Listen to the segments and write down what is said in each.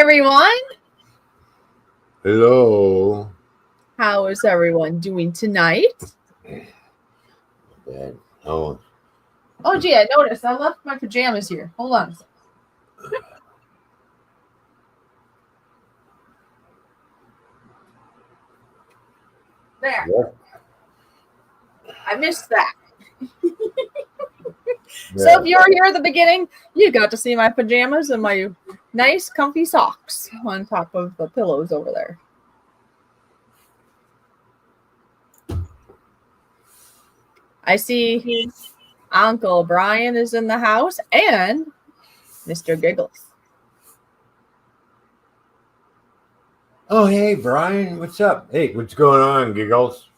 everyone. Hello. How is everyone doing tonight? Bad. Oh, Oh, gee, I noticed I left my pajamas here. Hold on a second. There. what? I missed that. So if you were here at the beginning, you got to see my pajamas and my nice comfy socks on top of the pillows over there. I see Uncle Brian is in the house and Mr. Giggles. Oh, hey, Brian. What's up? Hey, what's going on, Giggles?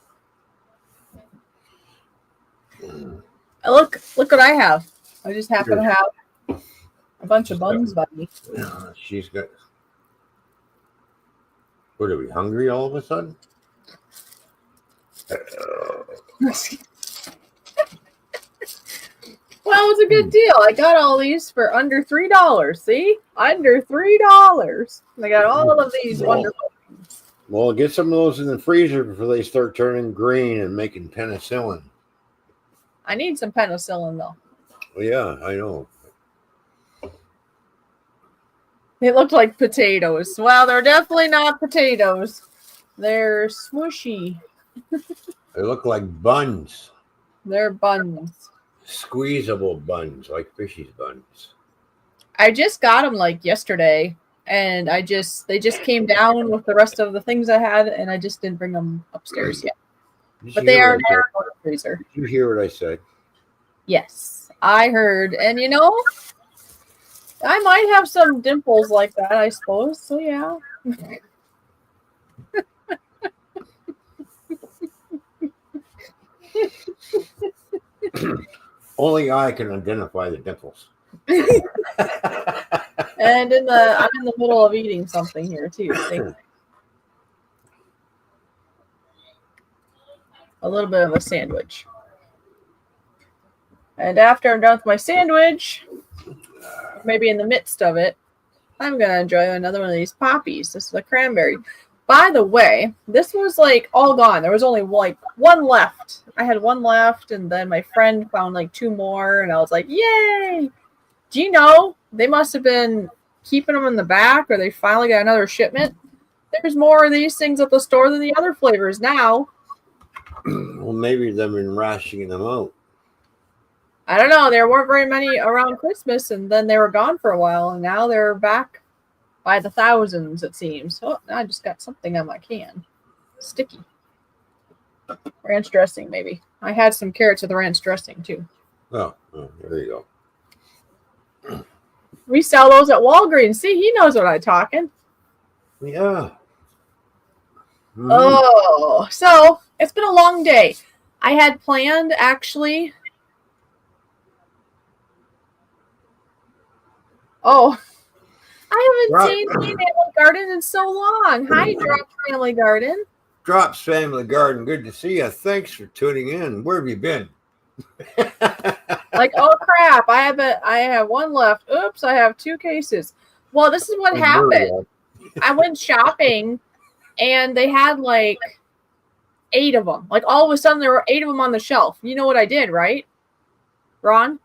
Look what I have. I just happen to have a bunch of buns by me. She's got. What are we hungry all of a sudden? Well, it's a good deal. I got all these for under $3. See? Under $3. I got all of these wonderful things. Well, get some of those in the freezer before they start turning green and making penicillin. I need some penicillin, though. Well, yeah, I know. They look like potatoes. Well, they're definitely not potatoes. They're smushy. They look like buns. They're buns. Squeezable buns, like Fishy's buns. I just got them like yesterday, and they just came down with the rest of the things I had, and I just didn't bring them upstairs yet. But they are in the freezer. Did you hear what I said? Yes, I heard, and I might have some dimples like that, I suppose. So yeah. Only I can identify the dimples. And I'm in the middle of eating something here too. A little bit of a sandwich. And after I'm done with my sandwich, maybe in the midst of it, I'm gonna enjoy another one of these poppies. This is a cranberry. By the way, this was like all gone. There was only like one left. I had one left, and then my friend found like two more, and I was like, yay! Do you know they must have been keeping them in the back, or they finally got another shipment? There's more of these things at the store than the other flavors now. Well, maybe they've been rationing them out. I don't know. There weren't very many around Christmas, and then they were gone for a while, and now they're back by the thousands, it seems. Oh, I just got something on my can. Sticky. Ranch dressing, maybe. I had some carrots with the ranch dressing, too. Oh, there you go. We sell those at Walgreens. See, he knows what I'm talking. Yeah. Mm-hmm. Oh, so it's been a long day. I had planned, actually. Oh, I haven't seen Family Garden in so long. Hi, Drops Family Garden. Drops Family Garden. Good to see you. Thanks for tuning in. Where have you been? Like, oh crap! I have one left. Oops! I have 2 cases. Well, this is what happened. I went shopping, and they had like 8 of them. Like all of a sudden, there were 8 of them on the shelf. You know what I did, right, Ron?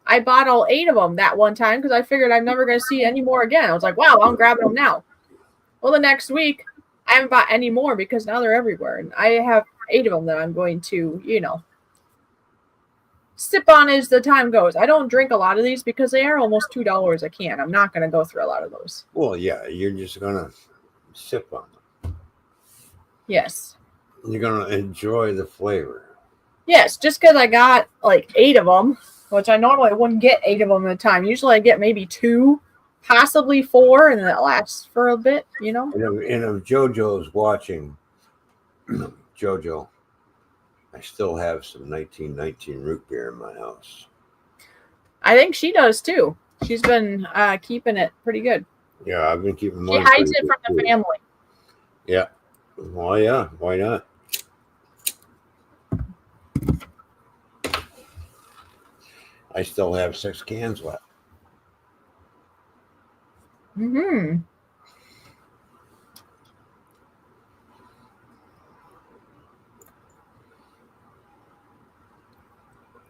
I bought all 8 of them that one time because I figured I'm never going to see any more again. I was like, wow, I'm grabbing them now. Well, the next week, I haven't bought any more because now they're everywhere. And I have 8 of them that I'm going to, sip on as the time goes. I don't drink a lot of these because they are almost $2 a can. I'm not going to go through a lot of those. Well, yeah, you're just going to sip on them. Yes. You're going to enjoy the flavor. Yes, just because I got like 8 of them. Which I normally wouldn't get 8 of them at a time. Usually I get maybe 2, possibly 4, and that lasts for a bit, And if JoJo's watching, JoJo, I still have some 1919 root beer in my house. I think she does too. She's been keeping it pretty good. Yeah, I've been keeping mine. She hides it from the family. Yeah. Well, yeah. Why not? I still have 6 cans left. Mm-hmm.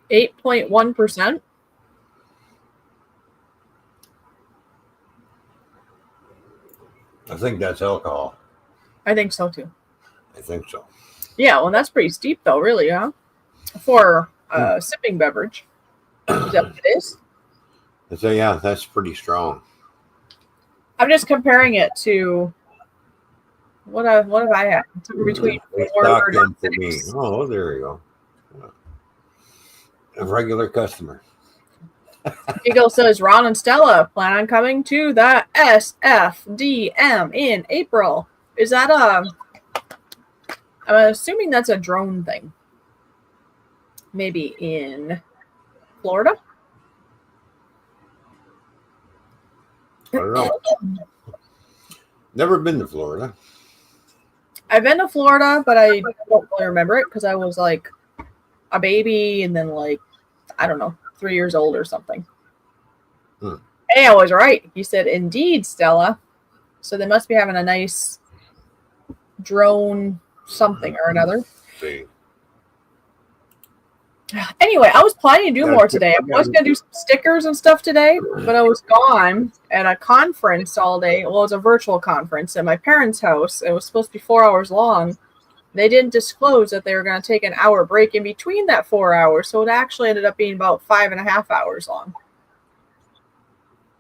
8.1%. I think that's alcohol. I think so too. I think so. Yeah, well, that's pretty steep though, really, huh? For a sipping beverage. Is that what it is? So yeah, that's pretty strong. I'm just comparing it to what have I had? Between It's 4 locked in and for me. 6. Oh, there you go. A regular customer. Eagle says Ron and Stella plan on coming to the SFDM in April. Is that I'm assuming that's a drone thing. Maybe in Florida? I don't know. Never been to Florida. I've been to Florida, but I don't really remember it because I was like a baby and then like, I don't know, 3 years old or something. Hey, I was right. He said, indeed, Stella. So they must be having a nice drone something or another. See. Anyway, I was planning to do more today. I was going to do some stickers and stuff today, but I was gone at a conference all day. Well, it was a virtual conference at my parents' house. It was supposed to be 4 hours long. They didn't disclose that they were going to take an hour break in between that 4 hours, so it actually ended up being about 5.5 hours long.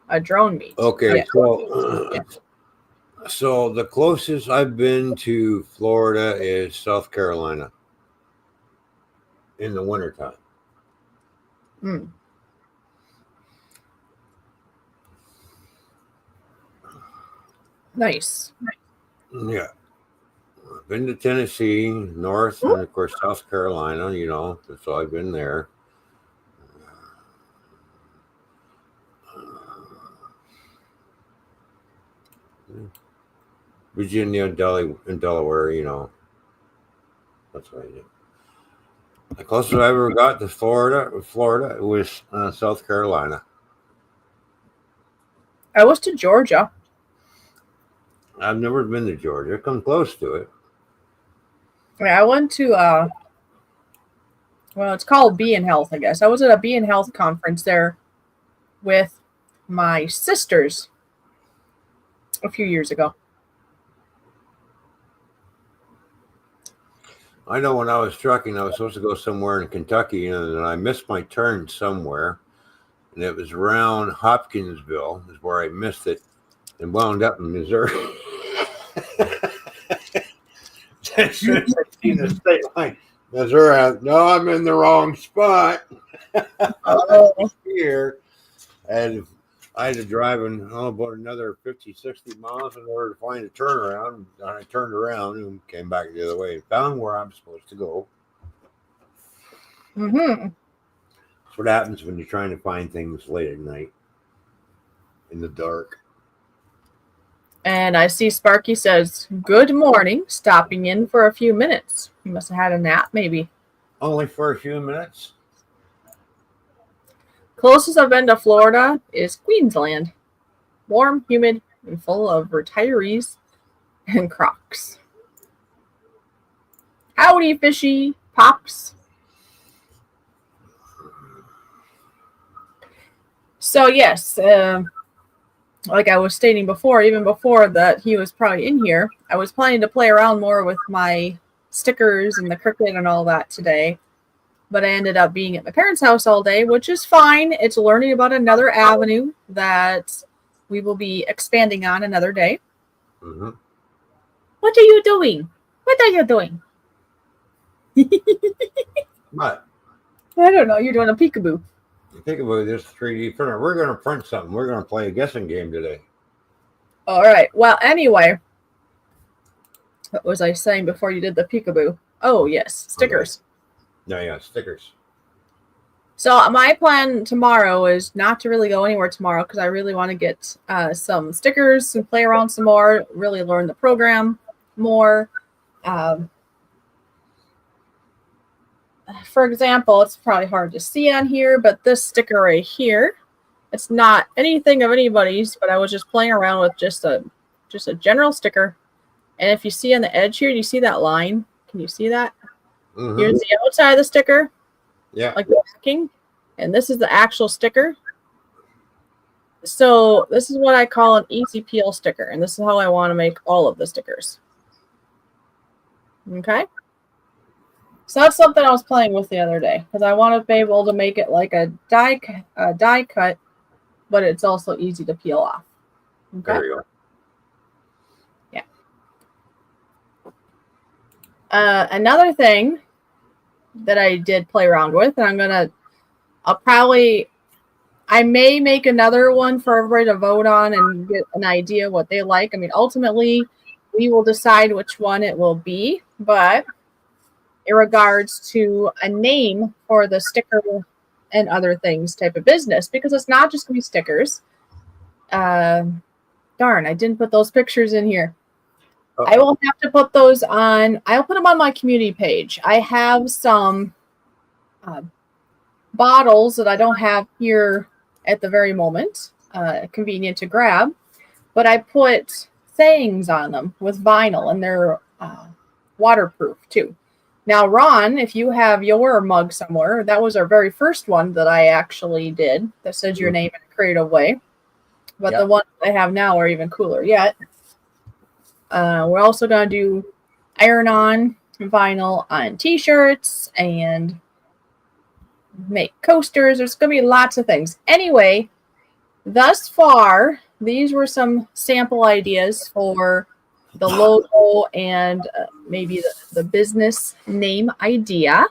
A drone meet. Okay, Yeah. So the closest I've been to Florida is South Carolina in the wintertime. Nice. Yeah. I've been to Tennessee, north, and of course South Carolina, so I've been there. Virginia and Delaware, that's what I did. The closest I ever got to Florida was South Carolina. I was to Georgia. I've never been to Georgia. I've come close to it. I went to well, it's called Be in Health, I guess. I was at a Be in Health conference there with my sisters a few years ago. I know when I was trucking, I was supposed to go somewhere in Kentucky, and I missed my turn somewhere, and it was around Hopkinsville is where I missed it, and wound up in Missouri. I should have seen the state line. Missouri. No, I'm in the wrong spot. Here, and I had to drive about another 50, 60 miles in order to find a turnaround. And I turned around and came back the other way and found where I'm supposed to go. Mm-hmm. That's what happens when you're trying to find things late at night in the dark. And I see Sparky says, good morning, stopping in for a few minutes. He must have had a nap, maybe. Only for a few minutes? Closest I've been to Florida is Queensland. Warm, humid, and full of retirees and crocs. Howdy, fishy pops. So, yes, like I was stating before, even before that he was probably in here, I was planning to play around more with my stickers and the Cricut and all that today. But I ended up being at my parents' house all day, which is fine. It's learning about another avenue that we will be expanding on another day. Mm-hmm. What are you doing? What are you doing? What? I don't know. You're doing a peekaboo. Think about this 3D printer. We're going to print something. We're going to play a guessing game today. All right. Well, anyway, what was I saying before you did the peekaboo? Oh, yes. Stickers. Okay. Yeah, stickers. So my plan tomorrow is not to really go anywhere tomorrow because I really want to get some stickers and play around some more, really learn the program more. For example, it's probably hard to see on here, but this sticker right here It's not anything of anybody's, but I was just playing around with just a general sticker. And if you see on the edge here, do you see that line? Can you see that? Mm-hmm. Here's the outside of the sticker. Yeah. Like the backing. And this is the actual sticker. So this is what I call an easy peel sticker. And this is how I want to make all of the stickers. Okay. So that's something I was playing with the other day because I want to be able to make it like a die cut, but it's also easy to peel off. Okay. There you go. Yeah. Another thing that I did play around with, and I may make another one for everybody to vote on and get an idea what they like. I mean, ultimately, we will decide which one it will be, but in regards to a name for the sticker and other things type of business, because it's not just going to be stickers. Darn, I didn't put those pictures in here. Uh-oh. I will have to put those on. I'll put them on my community page. I have some bottles that I don't have here at the very moment, convenient to grab, but I put sayings on them with vinyl, and they're waterproof too. Now, Ron, if you have your mug somewhere, that was our very first one that I actually did that says your name in a creative way. But the ones I have now are even cooler yet. We're also going to do iron-on vinyl on T-shirts and make coasters. There's going to be lots of things. Anyway, thus far, these were some sample ideas for the logo and maybe the business name idea.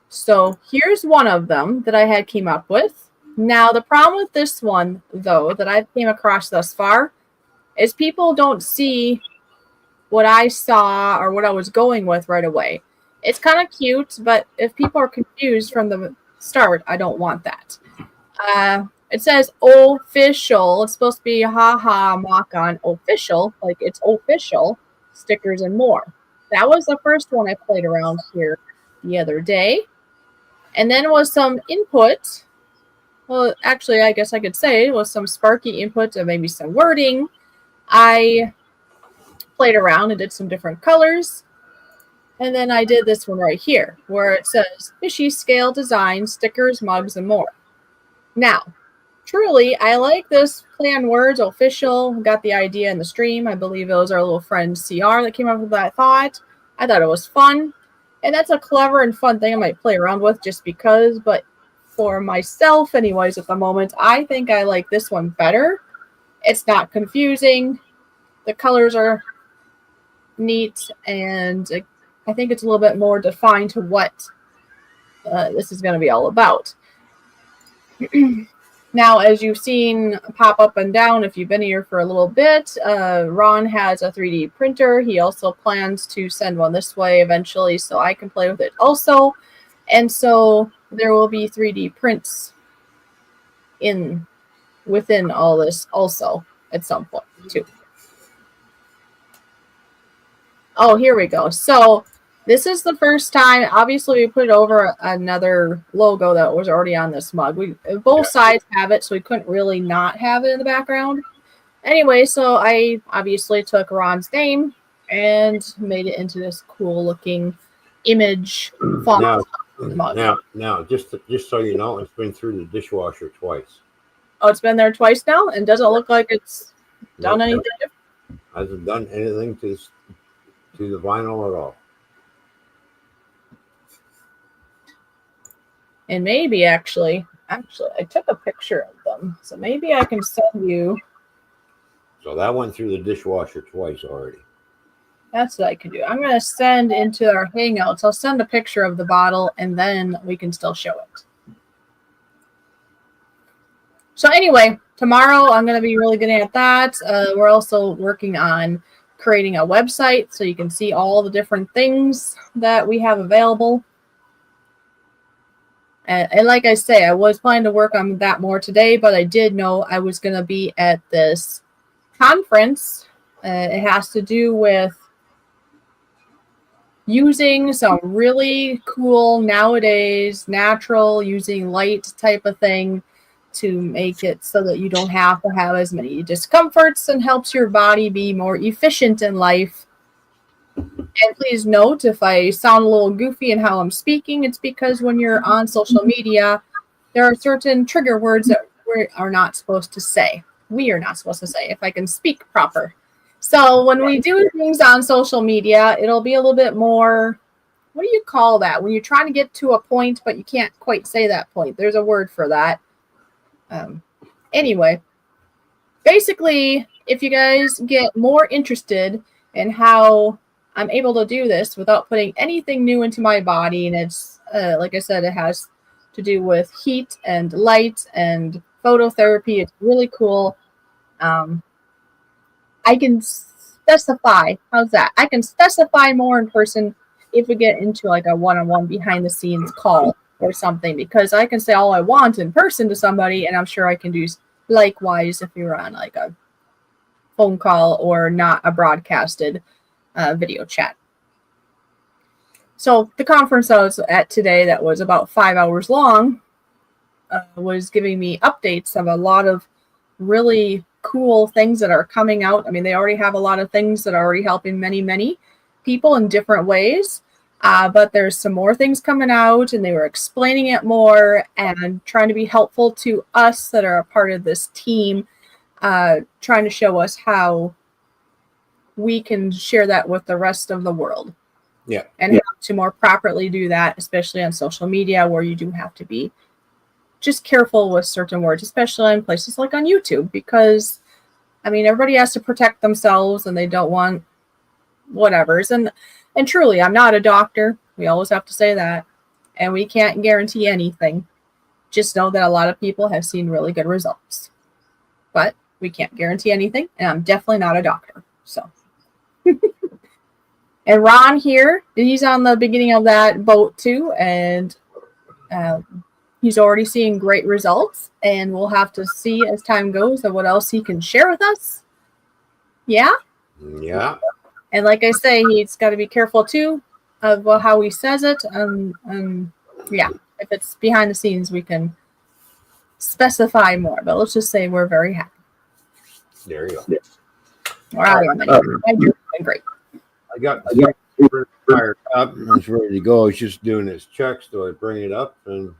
So here's one of them that I had came up with. Now, the problem with this one, though, that I've came across thus far is people don't see what I saw or what I was going with right away. It's kind of cute, but if people are confused from the start, I don't want that. It says official. It's supposed to be haha mock on official, like it's official stickers and more. That was the first one I played around here the other day. And then was some input. Well, actually, I guess I could say it was some Sparky input and maybe some wording. I played around and did some different colors. And then I did this one right here where it says fishy scale design, stickers, mugs, and more. Now, truly, I like this play on words, official. Got the idea in the stream. I believe it was our little friend CR that came up with that thought. I thought it was fun. And that's a clever and fun thing I might play around with just because. But for myself, anyways, at the moment, I think I like this one better. It's not confusing. The colors are neat. And I think it's a little bit more defined to what this is going to be all about. Now, as you've seen pop up and down, if you've been here for a little bit, Ron has a 3D printer. He also plans to send one this way eventually so I can play with it also. And so there will be 3D prints within all this also at some point too. Oh, here we go. So this is the first time, obviously, we put it over another logo that was already on this mug. Both sides have it, so we couldn't really not have it in the background. Anyway, so I obviously took Ron's name and made it into this cool-looking image font. Now, just so you know, it's been through the dishwasher twice. Oh, it's been there twice now, and doesn't look like it's done anything. Hasn't done anything to the vinyl at all. And maybe actually, I took a picture of them. So maybe I can send you. So that went through the dishwasher twice already. That's what I can do. I'm going to send into our Hangouts. I'll send a picture of the bottle, and then we can still show it. So anyway, tomorrow I'm going to be really getting at that. We're also working on creating a website so you can see all the different things that we have available. And like I say, I was planning to work on that more today, but I did know I was going to be at this conference. It has to do with using some really cool nowadays, natural, using light type of thing to make it so that you don't have to have as many discomforts and helps your body be more efficient in life. And please note, if I sound a little goofy in how I'm speaking, it's because when you're on social media, there are certain trigger words that we are not supposed to say. We are not supposed to say, if I can speak proper. So when we do things on social media, it'll be a little bit more, what do you call that? When you're trying to get to a point, but you can't quite say that point. There's a word for that. Anyway, basically, if you guys get more interested in how I'm able to do this without putting anything new into my body, and it's, like I said, it has to do with heat and light and phototherapy. It's really cool. I can specify, how's that? I can specify more in person if we get into like a one-on-one behind the scenes call or something, because I can say all I want in person to somebody, and I'm sure I can do likewise if you're on like a phone call or not a broadcasted video chat. So the conference I was at today, that was about 5 hours long, was giving me updates of a lot of really cool things that are coming out. I mean, they already have a lot of things that are already helping many people in different ways. But there's some more things coming out, and they were explaining it more and trying to be helpful to us that are a part of this team, trying to show us how we can share that with the rest of the world. Yeah. And how to more properly do that, especially on social media, where you do have to be just careful with certain words, especially in places like on YouTube, because, I mean, everybody has to protect themselves and they don't want whatevers. And truly, I'm not a doctor. We always have to say that. And we can't guarantee anything. Just know that a lot of people have seen really good results. But we can't guarantee anything. And I'm definitely not a doctor. So. And Ron here, he's on the beginning of that boat too. And he's already seeing great results. And we'll have to see as time goes of what else he can share with us. Yeah? Yeah. And like I say, he's got to be careful too of how he says it. Yeah, if it's behind the scenes, we can specify more. But let's just say we're very happy. There you go. Or I am. I'm doing great. I got fired up and I was ready to go. I was just doing his checks, so I bring it up and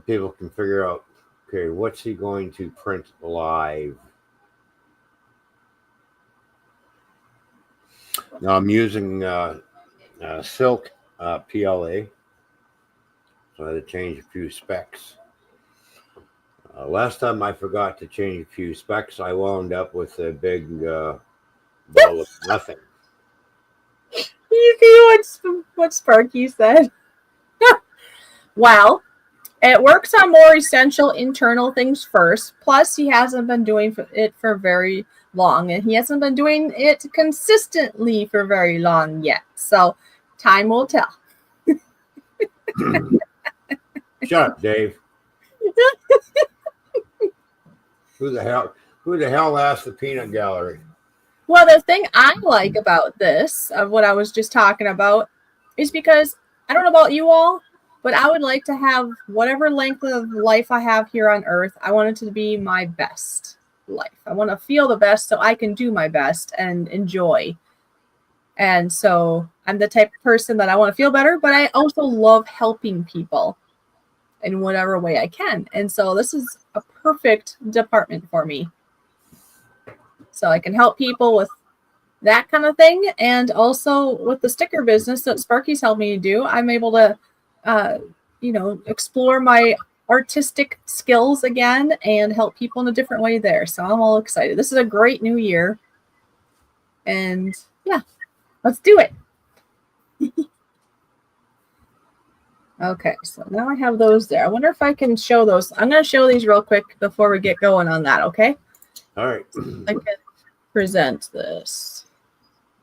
people can figure out, okay, what's he going to print live? Now I'm using silk PLA, so I had to change a few specs. Last time I forgot to change a few specs, I wound up with a big ball of nothing. You see what Sparky said? Well, it works on more essential internal things first. Plus, he hasn't been doing it for very long, and he hasn't been doing it consistently for very long yet. So, time will tell. Shut up, Dave. Who the hell asked the peanut gallery? Well, the thing I like about this, of what I was just talking about, is because I don't know about you all, but I would like to have whatever length of life I have here on Earth. I want it to be my best life. I want to feel the best so I can do my best and enjoy. And so I'm the type of person that I want to feel better, but I also love helping people in whatever way I can. And so this is a perfect department for me. So I can help people with that kind of thing. And also with the sticker business that Sparky's helped me do, I'm able to, explore my artistic skills again and help people in a different way there. So I'm all excited. This is a great new year. And yeah, let's do it. Okay, so now I have those there. I wonder if I can show those. I'm going to show these real quick before we get going on that, okay? All right. I can present this.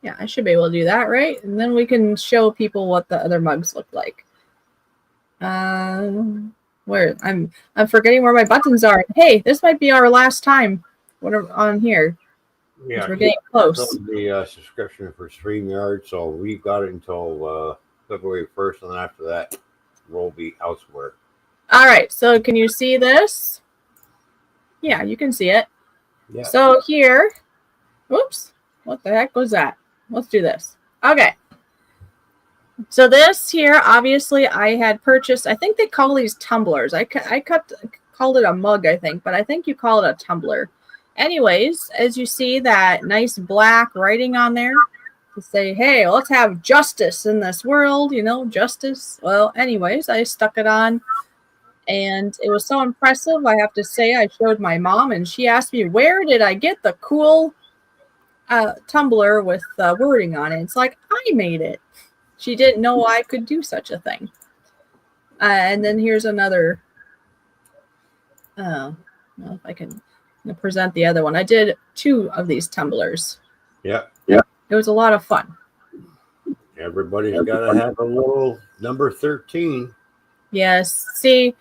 Yeah, I should be able to do that, right? And then we can show people what the other mugs look like. Where I'm forgetting where my buttons are. Hey, this might be our last time on here. Yeah, we're getting close. The subscription for StreamYard, so we got it until February 1st, and then after that, we'll be elsewhere. All right, so can you see this? Yeah, you can see it. Yeah. So here, whoops, what the heck was that? Let's do this. Okay. So this here, obviously, I had purchased. I think they call these tumblers. I called it a mug, I think, but I think you call it a tumbler. Anyways, as you see that nice black writing on there to say, hey, let's have justice in this world, you know, justice. Well, anyways, I stuck it on, and it was so impressive. I have to say, I showed my mom, and she asked me, where did I get the cool tumbler with wording on it? It's like, I made it. She didn't know I could do such a thing. And then here's another. Well, if I can present the other one. I did 2 of these tumblers. Yeah. It was a lot of fun. Everybody's got to have a little number 13. Yes. See,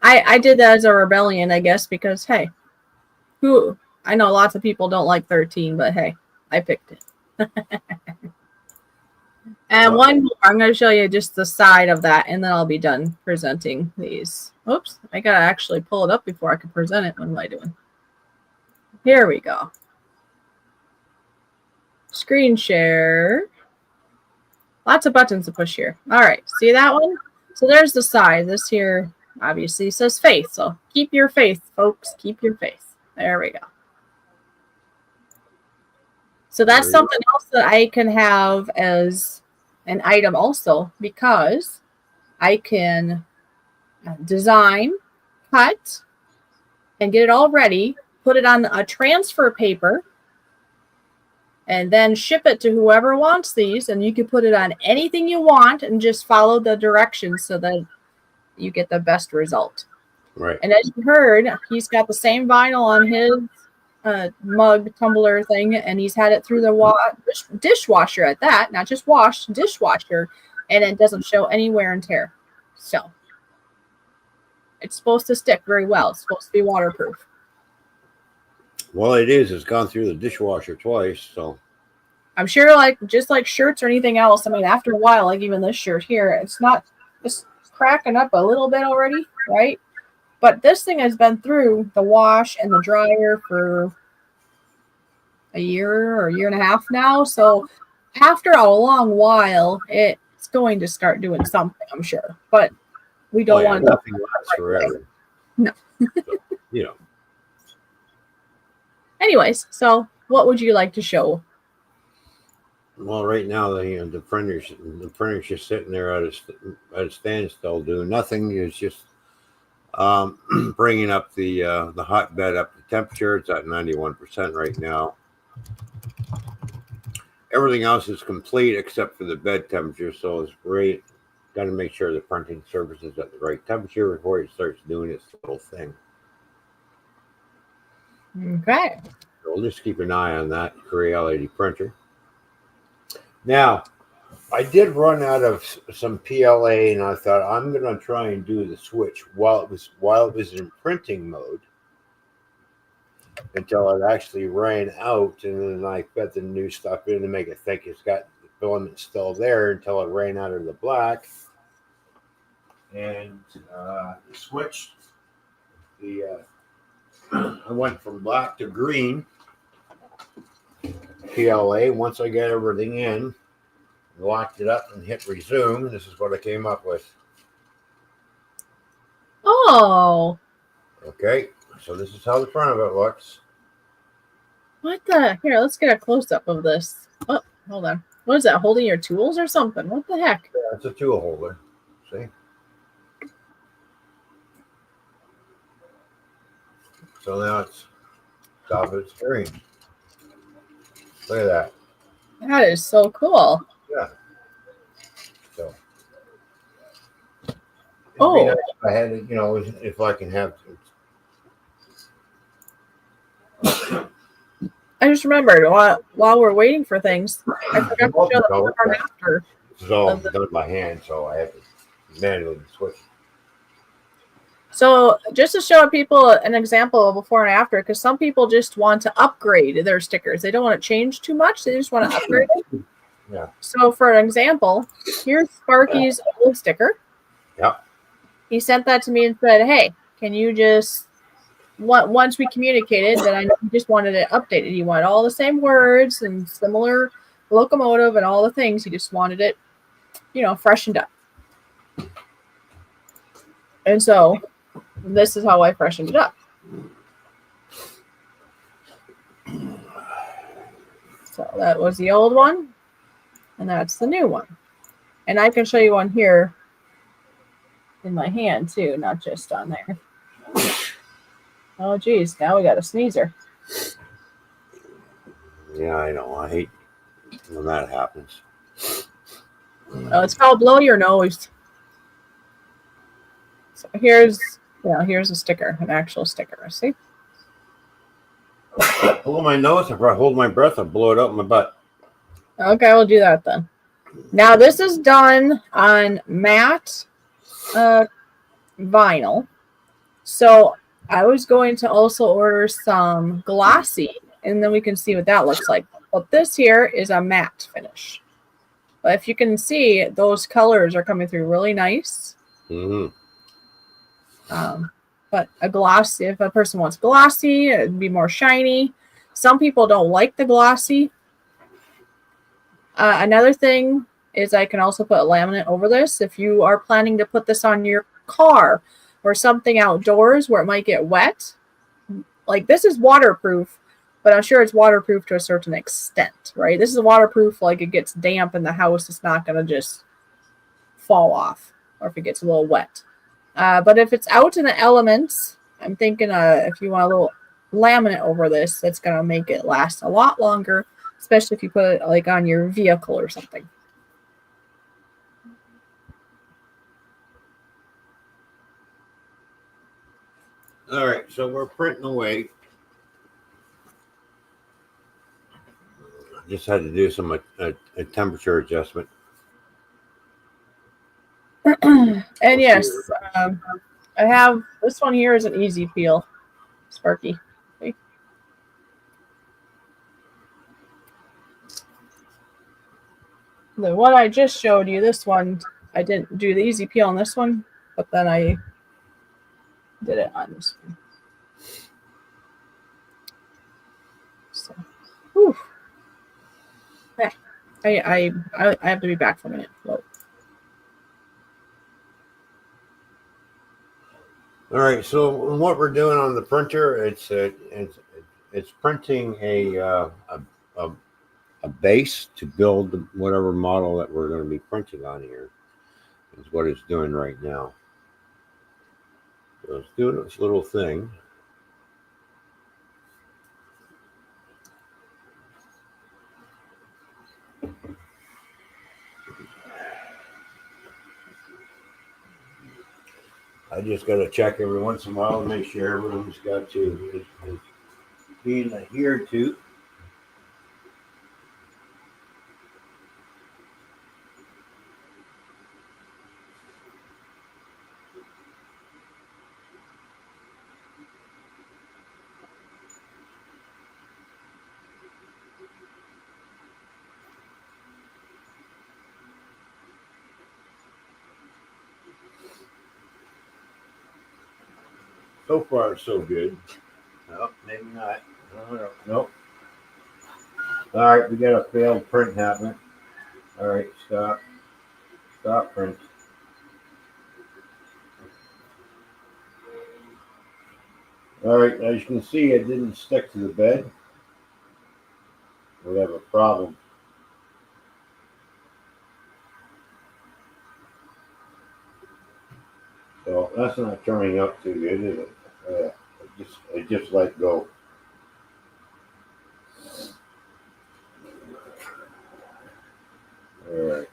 I did that as a rebellion, I guess, because, hey, I know lots of people don't like 13, but hey, I picked it. And one more, I'm going to show you just the side of that, and then I'll be done presenting these. Oops, I got to actually pull it up before I can present it. What am I doing? Here we go. Screen share. Lots of buttons to push here. All right, see that one? So there's the side. This here obviously says faith. So keep your faith, folks. Keep your faith. There we go. So that's something else that I can have as an item also, because I can design, cut, and get it all ready, put it on a transfer paper, and then ship it to whoever wants these. And you can put it on anything you want and just follow the directions so that you get the best result. Right. And as you heard, he's got the same vinyl on his mug tumbler thing, and he's had it through the dishwasher at that, not just wash, dishwasher, and it doesn't show any wear and tear. So it's supposed to stick very well. It's supposed to be waterproof. Well, it is. It's gone through the dishwasher twice, so I'm sure, like just like shirts or anything else. I mean, after a while, like even this shirt here, it's cracking up a little bit already, right? But this thing has been through the wash and the dryer for a year or a year and a half now. So after a long while, it's going to start doing something, I'm sure. But we don't want nothing lasts forever. No. So, you know. Anyways, so what would you like to show? Well, right now the printer's just sitting there at a standstill, doing nothing. It's just bringing up the hotbed up to temperature. It's at 91% right now. Everything else is complete except for the bed temperature, so it's great. Got to make sure the printing surface is at the right temperature before it starts doing its little thing. Okay. So we'll just keep an eye on that Creality printer. Now, I did run out of some PLA, and I thought I'm going to try and do the switch while it was in printing mode until it actually ran out, and then I fed the new stuff in to make it think it's got the filament still there until it ran out of the black, and switched I went from black to green PLA. Once I got everything in, locked it up and hit resume, this is what I came up with. Oh. Okay, so this is how the front of it looks. What the? Here, let's get a close-up of this. Oh, hold on. What is that, holding your tools or something? What the heck? Yeah, it's a tool holder. See? So now it's top of the screen. Look at that. That is so cool. Yeah. So. Oh. Nice if I had it, you know, if I can have. I just remembered while we're waiting for things, I forgot to show the before and after. This is all done by hand, so I have to manually switch. So just to show people an example of before and after, because some people just want to upgrade their stickers. They don't want to change too much. They just want to upgrade it. Yeah. So for an example, here's Sparky's old sticker. Yep. He sent that to me and said, "Hey, can you just once we communicated that I know he just wanted it updated. He wanted all the same words and similar locomotive and all the things. He just wanted it, freshened up. And so this is how I freshened it up. So that was the old one, and that's the new one. And I can show you one here in my hand too, not just on there. Oh geez, now we got a sneezer. Yeah, I know. I hate when that happens. Oh, it's called blow your nose. So here's a sticker, an actual sticker. See? Blow my nose. If I hold my breath, I'll blow it out in my butt. Okay, we'll do that then. Now this is done on matte vinyl. So I was going to also order some glossy, and then we can see what that looks like. But this here is a matte finish. But if you can see, those colors are coming through really nice. Mm-hmm. But a glossy, if a person wants glossy, it'd be more shiny. Some people don't like the glossy. Another thing is I can also put a laminate over this. If you are planning to put this on your car or something outdoors where it might get wet, like this is waterproof, but I'm sure it's waterproof to a certain extent, right? This is waterproof, like it gets damp in the house, it's not going to just fall off, or if it gets a little wet. But if it's out in the elements, I'm thinking if you want a little laminate over this, that's going to make it last a lot longer, especially if you put it like on your vehicle or something. All right, so we're printing away. Just had to do some a temperature adjustment. And yes, I have this one here is an easy peel, Sparky. See? The one I just showed you, this one, I didn't do the easy peel on this one, but then I did it on this one. So, whew. I have to be back for a minute. Whoa. All right, so what we're doing on the printer, it's printing a base to build whatever model that we're going to be printing on here. Is what it's doing right now. So it's doing its little thing. I just got to check every once in a while to make sure everyone's got to is being adhered to. So far, so good. Oh, maybe not. Oh, nope. All right, we got a failed print happening. All right, stop. Stop print. All right, as you can see, it didn't stick to the bed. We have a problem. So that's not turning out too good, is it? It just let go. All right.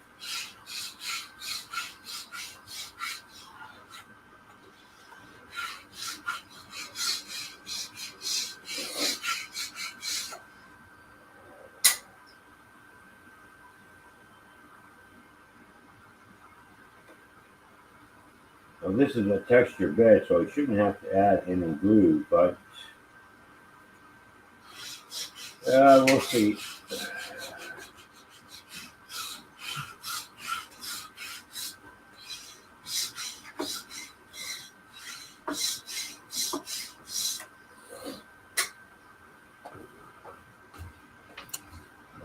Well, this is a texture bed, so I shouldn't have to add any glue, but we'll see.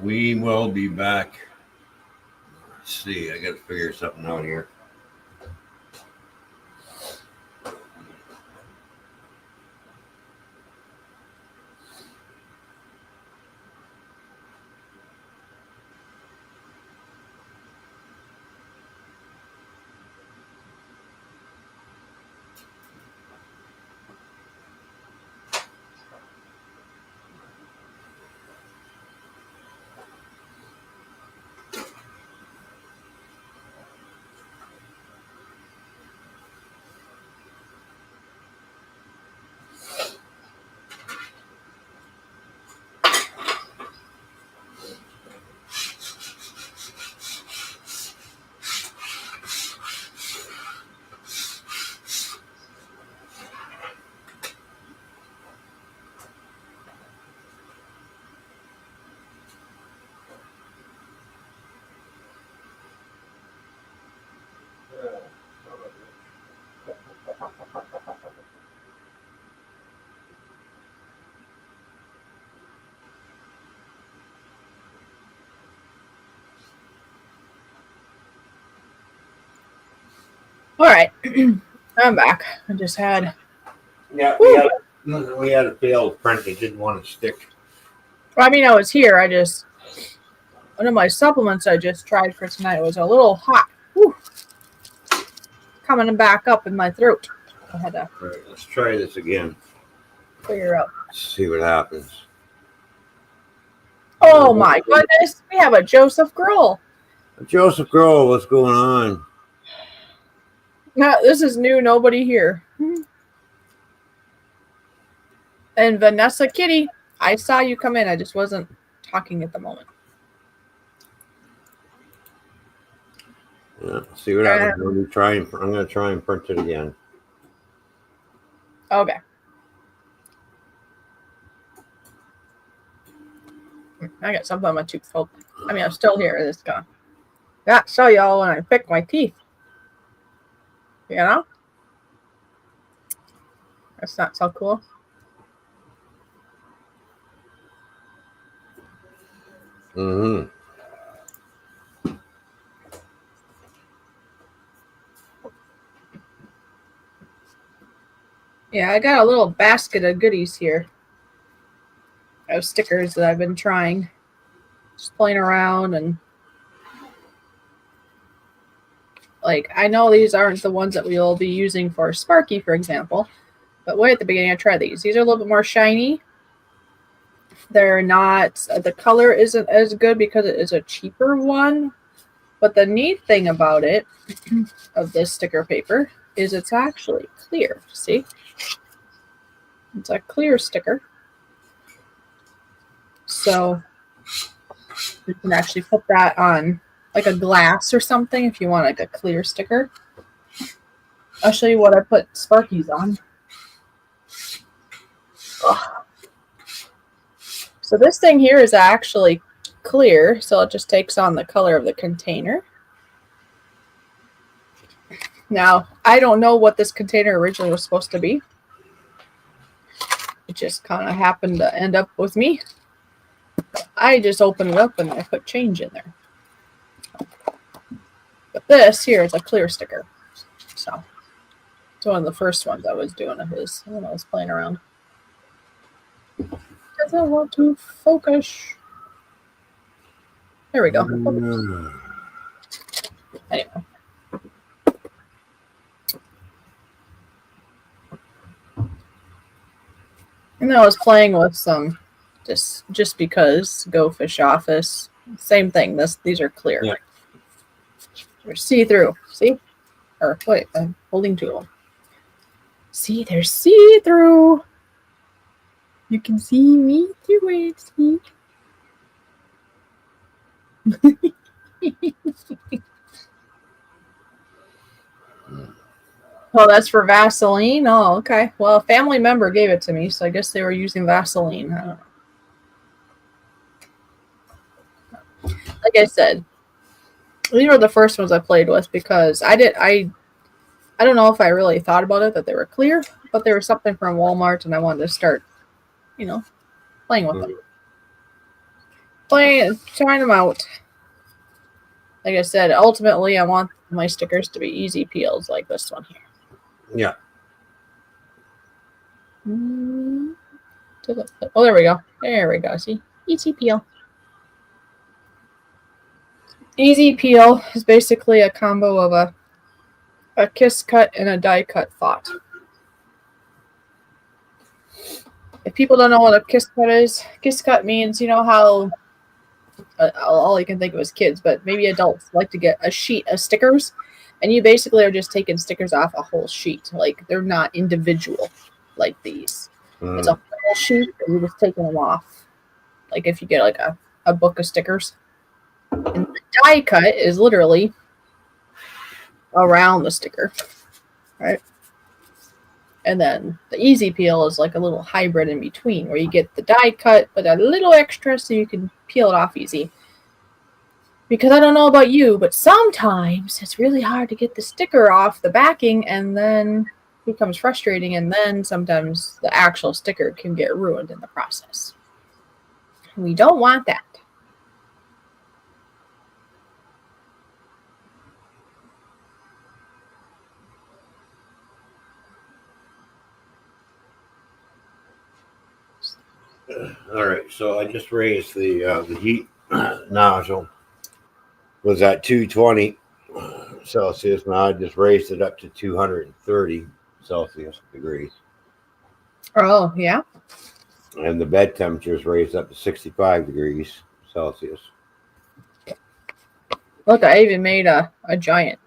We will be back. Let's see. I got to figure something out here. All right, I'm back. I just had. Yeah, we had a failed print. It didn't want to stick. Well, I mean, I was here. I just one of my supplements I just tried for tonight was a little hot. Whew. Coming back up in my throat. I had to All right, let's try this again. figure out. See what happens. Oh my goodness, we have a Joseph Grohl. Joseph Grohl, what's going on? No, this is new. Nobody here. And Vanessa Kitty, I saw you come in. I just wasn't talking at the moment. Yeah, see what happens. I'm going to try and print it again. Okay. I got something on my tooth. Oh, I mean, I'm still here. It's gone. Yeah, show y'all when I pick my teeth. You know? That's not so cool. Mm-hmm. Yeah, I got a little basket of goodies here. Of stickers that I've been trying. Just playing around and like, I know these aren't the ones that we'll be using for Sparky, for example, but way at the beginning I tried these. These are a little bit more shiny. They're not, the color isn't as good because it is a cheaper one, but the neat thing about it, of this sticker paper, is it's actually clear. See? It's a clear sticker. So you can actually put that on like a glass or something if you want like a clear sticker. I'll show you what I put Sparky's on. Ugh. So this thing here is actually clear, so it just takes on the color of the container. Now, I don't know what this container originally was supposed to be. It just kind of happened to end up with me. I just opened it up and I put change in there. But this here is a clear sticker. So it's one of the first ones I was doing of his when I was playing around. Doesn't want to focus. There we go. Anyway. And I was playing with some just because Go Fish Office. Same thing. These are clear. Yeah. They're see-through. See? Or wait, I'm holding two of them. See, they're see-through. You can see me through it. See? Oh, that's for Vaseline? Oh, okay. Well, a family member gave it to me, so I guess they were using Vaseline. I don't know. Like I said, these were the first ones I played with because I don't know if I really thought about it that they were clear, but there was something from Walmart, and I wanted to start, playing with them. Trying them out. Like I said, ultimately, I want my stickers to be easy peels like this one here. Yeah. Oh, there we go. There we go. See? Easy peel. Easy peel is basically a combo of a kiss cut and a die cut thought. If people don't know what a kiss cut is, kiss cut means, how all I can think of is kids, but maybe adults like to get a sheet of stickers, and you basically are just taking stickers off a whole sheet. Like, they're not individual like these. It's a whole sheet, and you're just taking them off. Like if you get like a book of stickers. And the die cut is literally around the sticker, right? And then the easy peel is like a little hybrid in between where you get the die cut but a little extra so you can peel it off easy. Because I don't know about you, but sometimes it's really hard to get the sticker off the backing, and then it becomes frustrating, and then sometimes the actual sticker can get ruined in the process. We don't want that. All right, so I just raised the heat nozzle. Was at 220 Celsius. Now I just raised it up to 230 Celsius degrees. Oh, yeah? And the bed temperature is raised up to 65 degrees Celsius. Look, I even made a giant.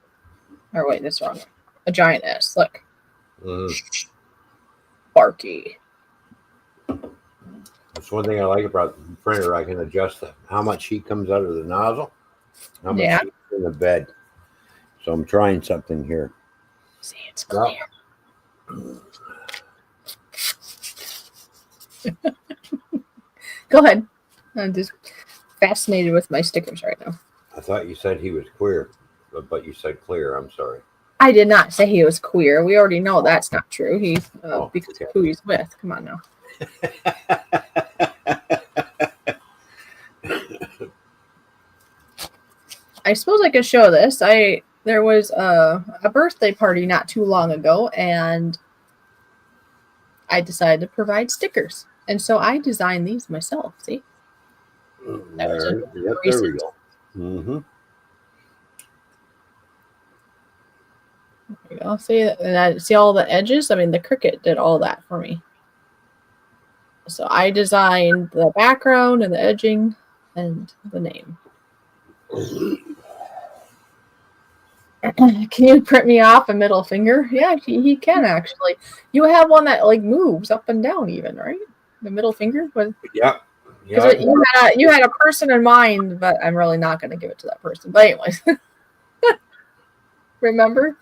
Or wait, that's wrong. A giant S. Look. Sparky. That's one thing I like about the printer. I can adjust how much heat comes out of the nozzle, how much heat in the bed. So I'm trying something here. See, it's clear. Go ahead. I'm just fascinated with my stickers right now. I thought you said he was queer, but you said clear. I'm sorry. I did not say he was queer. We already know that's not true. He's because of who he's with. Come on now. I suppose I could show this. There was a birthday party not too long ago, and I decided to provide stickers, and so I designed these myself. See, there we go. Mm-hmm. There we go. See, and I see all the edges. I mean, the Cricut did all that for me. So I designed the background and the edging and the name. Can you print me off a middle finger? Yeah, he can actually. You have one that like moves up and down even, right? The middle finger? Yeah. You had a person in mind, but I'm really not going to give it to that person. But anyways. Remember?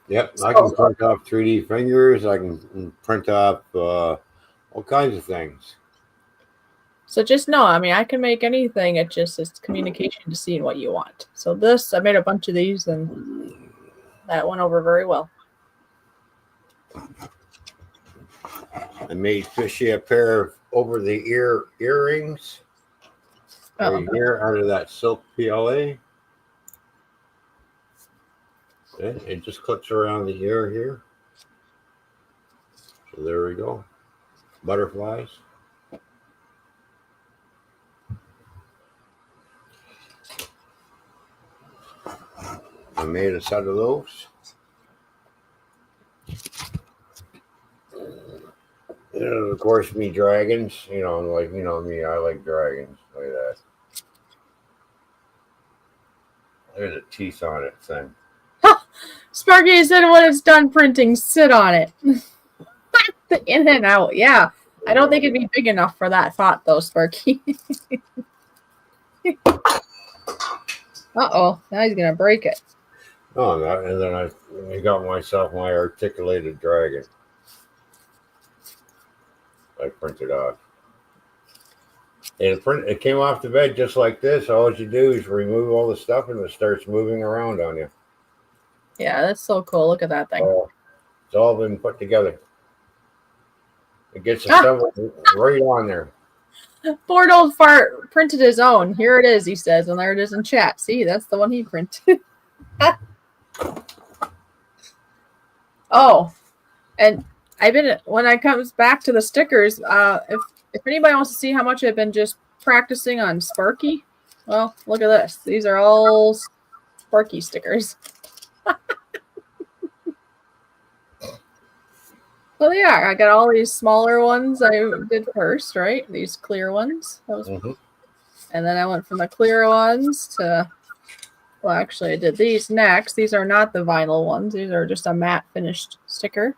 Yep, I can print off 3D fingers. I can print off all kinds of things. So just know, I mean, I can make anything. It's communication to seeing what you want. So I made a bunch of these, and that went over very well. I made Fishy a pair of over-the-ear earrings right here out of that silk PLA. Okay, it just clips around the ear here. So there we go. Butterflies. I made a set of those. And of course, me dragons. Me, I like dragons. Look at that. There's a teeth on it thing. Sparky said when it's done printing, sit on it. The in and out, yeah. I don't think it'd be big enough for that thought, though, Sparky. Uh-oh, now he's going to break it. Oh, and then I got myself my articulated dragon. I printed off. And it came off the bed just like this. All you do is remove all the stuff and it starts moving around on you. Yeah, that's so cool. Look at that thing. Oh, it's all been put together. It gets assembled right on there. Bored old fart printed his own. Here it is, he says, and there it is in chat. See, that's the one he printed. Oh, and when I comes back to the stickers, if anybody wants to see how much I've been just practicing on Sparky, well, look at this. These are all Sparky stickers. Well, they are. I got all these smaller ones I did first, right? These clear ones. And then I went from the clear ones to, well, actually, I did these next. These are not the vinyl ones. These are just a matte finished sticker.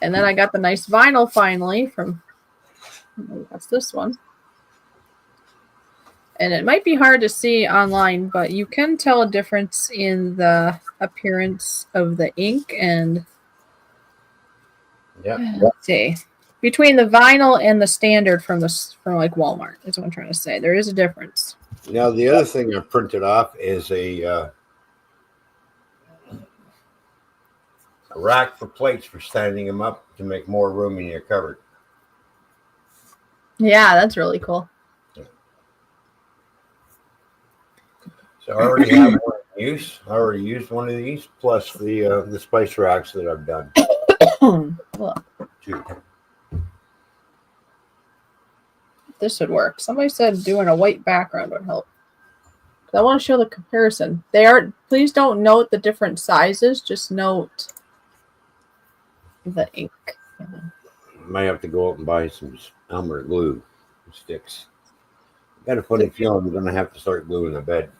And then I got the nice vinyl finally from, that's this one. And it might be hard to see online, but you can tell a difference in the appearance of the ink and let's see, between the vinyl and the standard from like Walmart. That's what I'm trying to say. There is a difference. Now the other thing I printed off is a rack for plates for standing them up to make more room in your cupboard. Yeah, that's really cool. So I already have one in use. I already used one of these, plus the spice racks that I've done. Well, Two. This would work. Somebody said doing a white background would help. I want to show the comparison. Please don't note the different sizes. Just note the ink. Might have to go out and buy some Elmer glue sticks. Got a funny feeling we're gonna have to start gluing the bed.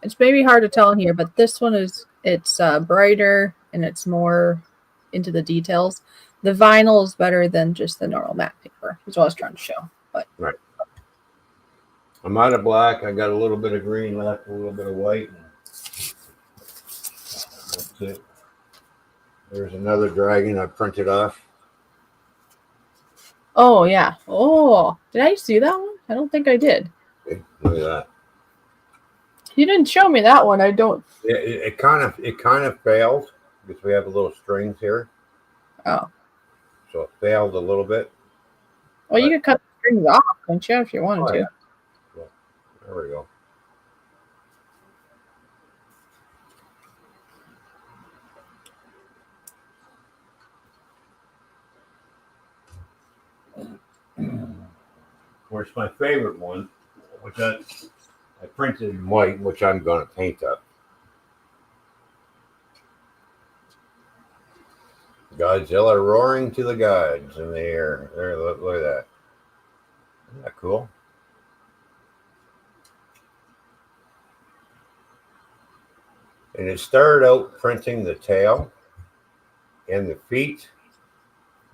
It's maybe hard to tell in here, but this one it's brighter and it's more into the details. The vinyl is better than just the normal matte paper. Is what I was trying to show. But right. I'm out of black. I got a little bit of green left, a little bit of white. That's it. There's another dragon I printed off. Oh yeah. Oh, did I see that one? I don't think I did. Okay, look at that. You didn't show me that one. I don't. It kind of failed because we have a little strings here. Oh. So it failed a little bit. Well, you could cut the strings off, couldn't you, if you wanted to? Yeah. Well, there we go. Of course, my favorite one, which I printed in white, which I'm going to paint up. Godzilla roaring to the gods in the air. There, look at that. Isn't that cool? And it started out printing the tail and the feet.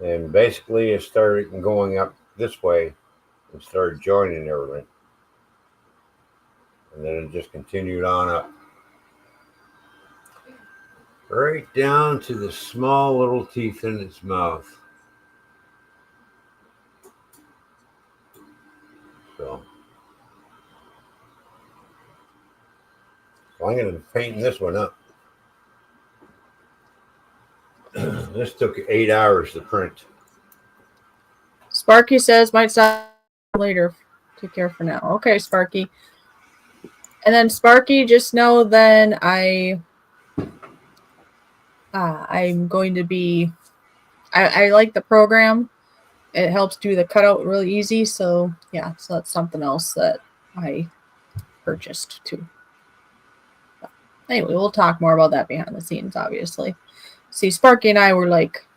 And basically it started going up this way and started joining everything. And then it just continued on up. Right down to the small little teeth in its mouth. So I'm going to paint this one up. This took 8 hours to print. Sparky says, might stop later. Take care for now. Okay, Sparky. And then Sparky, just know then I'm going to be, I like the program. It helps do the cutout really easy. So yeah, so that's something else that I purchased too. But anyway, we'll talk more about that behind the scenes, obviously. See, Sparky and I were like,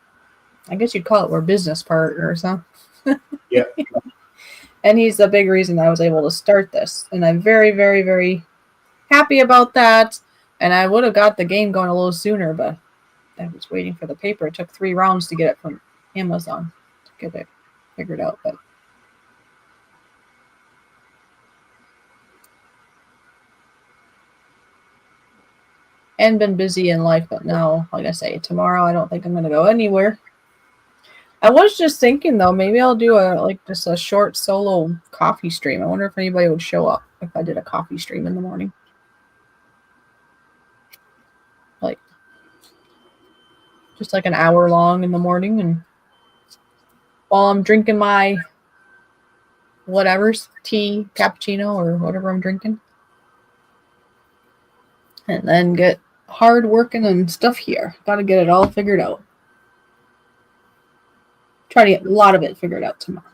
I guess you'd call it, we're business partners, huh? Yeah. And he's the big reason I was able to start this. And I'm very, very, very happy about that. And I would have got the game going a little sooner, but I was waiting for the paper. It took 3 rounds to get it from Amazon to get it figured out. But and been busy in life, but now, like I say, tomorrow I don't think I'm going to go anywhere. I was just thinking though, maybe I'll do just a short solo coffee stream. I wonder if anybody would show up if I did a coffee stream in the morning. Like just like an hour long in the morning, and while I'm drinking my whatever's tea, cappuccino, or whatever I'm drinking, and then get hard working and stuff here. Got to get it all figured out. Try to get a lot of it figured out tomorrow.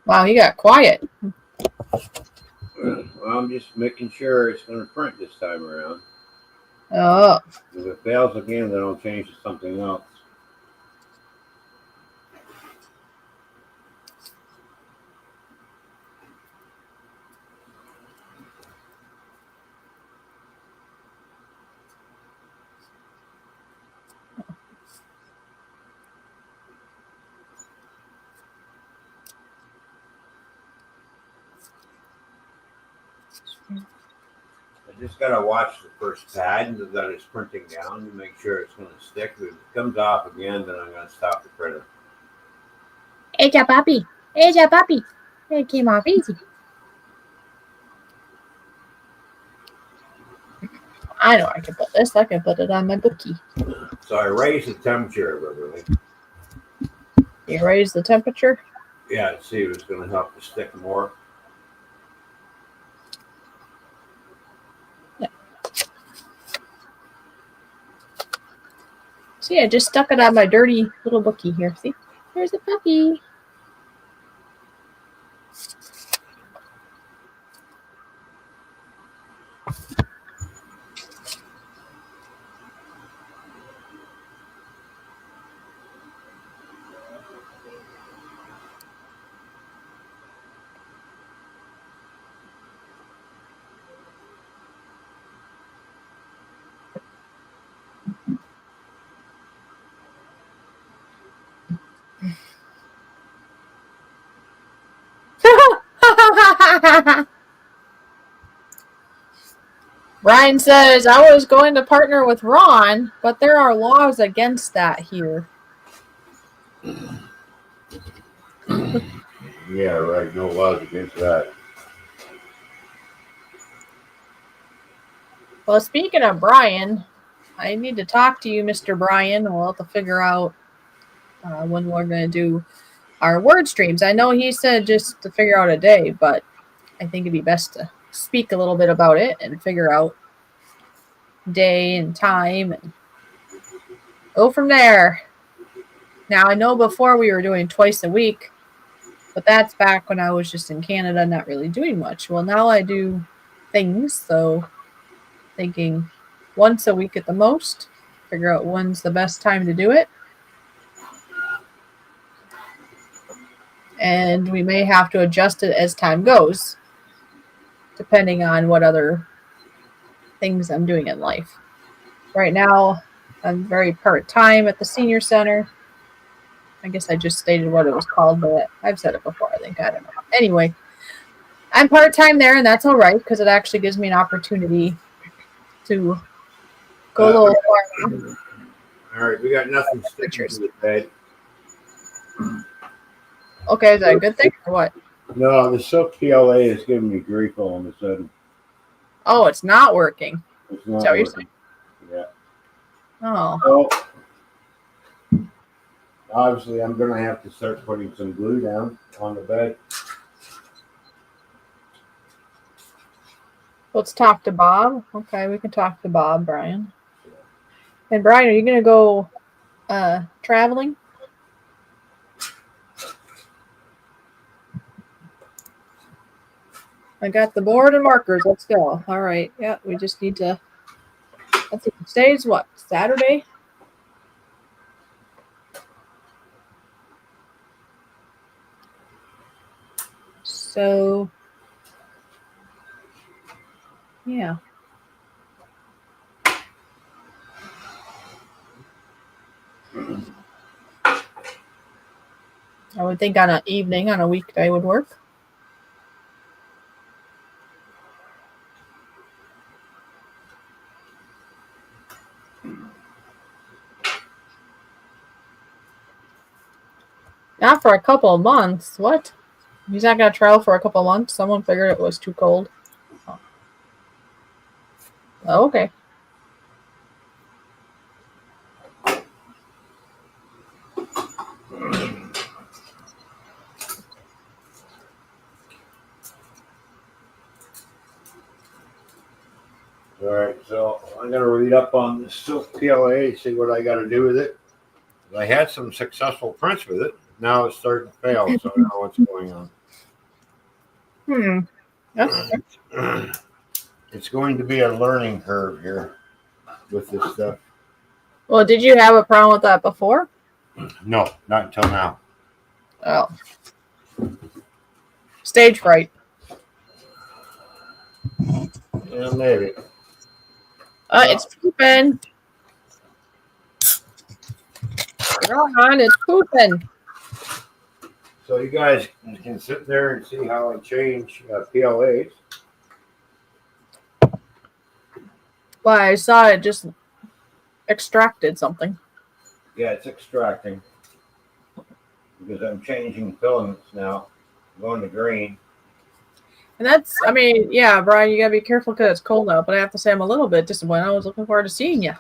Wow, he got quiet. Well, I'm just making sure it's going to print this time around. Oh. If it fails again, then I'll change to something else. I just got to watch the first pad that it's printing down and make sure it's going to stick. If it comes off again, then I'm going to stop the printer. It's a puppy. It's a puppy. It came off easy. I know I can put this. I can put it on my bookie. So I raised the temperature of everything. You raise the temperature? Yeah, to see if it's going to help to stick more. Yeah. See, I just stuck it on my dirty little bookie here. See? There's a puppy. Brian says, I was going to partner with Ron, but there are laws against that here. Yeah, right. No laws against that. Well, speaking of Brian, I need to talk to you, Mr. Brian. We'll have to figure out when we're going to do our word streams. I know he said just to figure out a day, but I think it'd be best to speak a little bit about it and figure out day and time and go from there. Now, I know before we were doing twice a week, but that's back when I was just in Canada, not really doing much. Well, now I do things, so thinking once a week at the most, figure out when's the best time to do it. And we may have to adjust it as time goes, depending on what other things I'm doing in life. Right now, I'm very part-time at the senior center. I guess I just stated what it was called, but I've said it before, I think. I don't know. Anyway, I'm part-time there, and that's all right, because it actually gives me an opportunity to go a little farther. All right, we got nothing sticking to the bed. Okay, is that a good thing or what? No, the Silk PLA is giving me grief all of a sudden. Oh, it's not working. It's not Is that what you're working. saying? Yeah. Oh. So, obviously, I'm going to have to start putting some glue down on the bed. Let's talk to Bob. Okay, we can talk to Bob, Brian. And Brian, are you going to go traveling? I got the board and markers. Let's go. All right. Yeah, we just need to. Let's see. Today's what? Saturday? So, yeah. I would think on an evening, on a weekday would work. Not for a couple of months. What? He's not going to travel for a couple of months? Someone figured it was too cold. Oh. Oh, okay. All right, so I'm gonna read up on the Silk PLA, see what I got to do with it. I had some successful prints with it. Now it's starting to fail, so I don't know what's going Hmm. That's, on. It's going to be a learning curve here with this stuff. well, did you have a problem with that before? No, not until now. Oh. Stage fright. Yeah, maybe. It's pooping. You're on, it's pooping. So you guys can sit there and see how I change PLAs. Well, I saw it just extracted something. Yeah, it's extracting because I'm changing filaments now. I'm going to green. And that's, I mean, yeah, Brian, you gotta be careful because it's cold out, but I have to say I'm a little bit disappointed. I was looking forward to seeing you.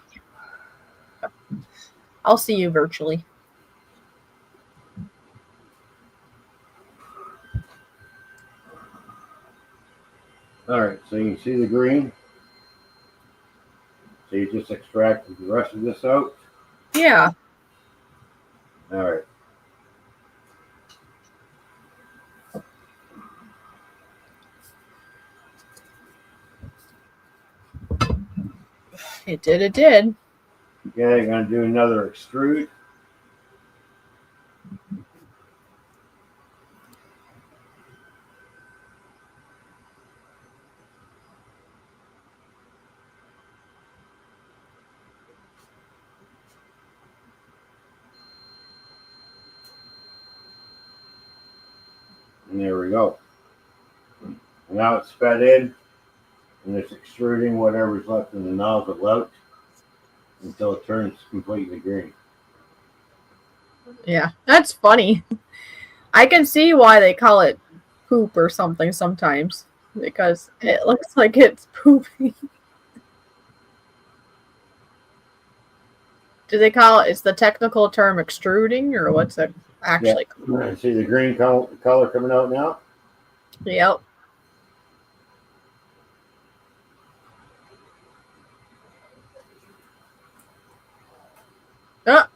I'll see you virtually. All right, so you can see the green. So you just extract the rest of this out. Yeah. All right. It did, it did. Okay, I'm going to do another extrude. And there we go. Now it's fed in, and it's extruding whatever's left in the nozzle out until it turns completely green. Yeah, that's funny. I can see why they call it poop or something sometimes because it looks like it's pooping. Do they call it? Is the technical term extruding or what's it actually? Yeah. See the green color coming out now? Yep. Oh,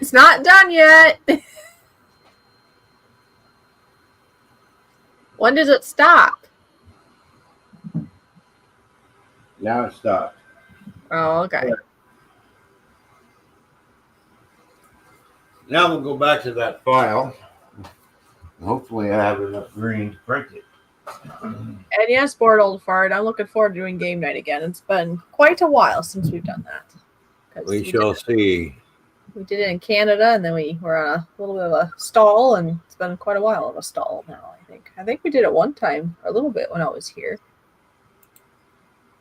it's not done yet. When does it stop? Now it stopped. Oh, okay. Now we'll go back to that file. Hopefully I have enough green to print it. And yes, bored old fart. I'm looking forward to doing game night again. It's been quite a while since we've done that. We shall see. We did it in Canada, and then we were on a little bit of a stall, and it's been quite a while of a stall now. I think we did it one time, a little bit when I was here.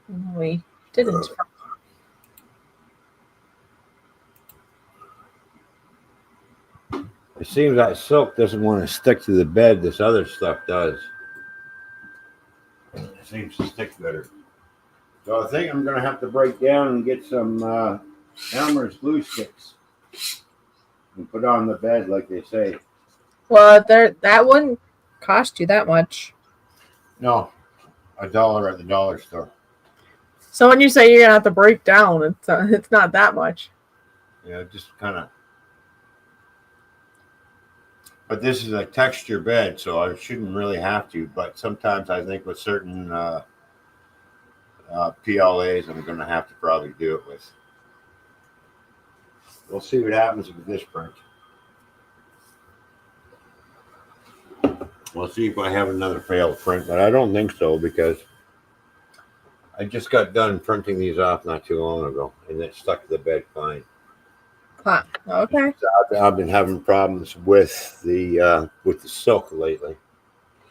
And we didn't. It seems that silk doesn't want to stick to the bed. This other stuff does. It seems to stick better. So I think I'm going to have to break down and get some Elmer's glue sticks and put on the bed like they say. Well, that wouldn't cost you that much. No, $1 at the dollar store. So when you say you're gonna have to break down, it's not that much. Yeah, just kind of. But this is a texture bed, so I shouldn't really have to. But sometimes I think with certain PLAs, I'm going to have to probably do it with. We'll see what happens with this print. We'll see if I have another failed print, but I don't think so because I just got done printing these off not too long ago, and it stuck to the bed fine. Huh. Okay. So I've been having problems with the silk lately.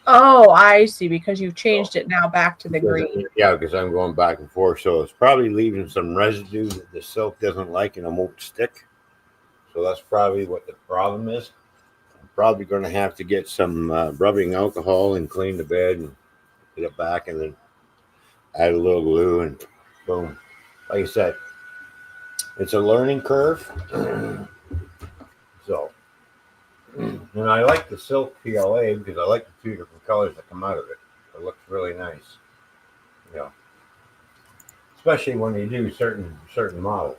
Oh, I see. Because you've changed it now back to the green. Yeah, because I'm going back and forth, so it's probably leaving some residue that the silk doesn't like and it won't stick. So that's probably what the problem is. I'm probably going to have to get some rubbing alcohol and clean the bed and get it back, and then add a little glue and boom. like I said, it's a learning curve. So, and I like the silk PLA because I like the two different colors that come out of it. It looks really nice. Yeah, especially when you do certain models.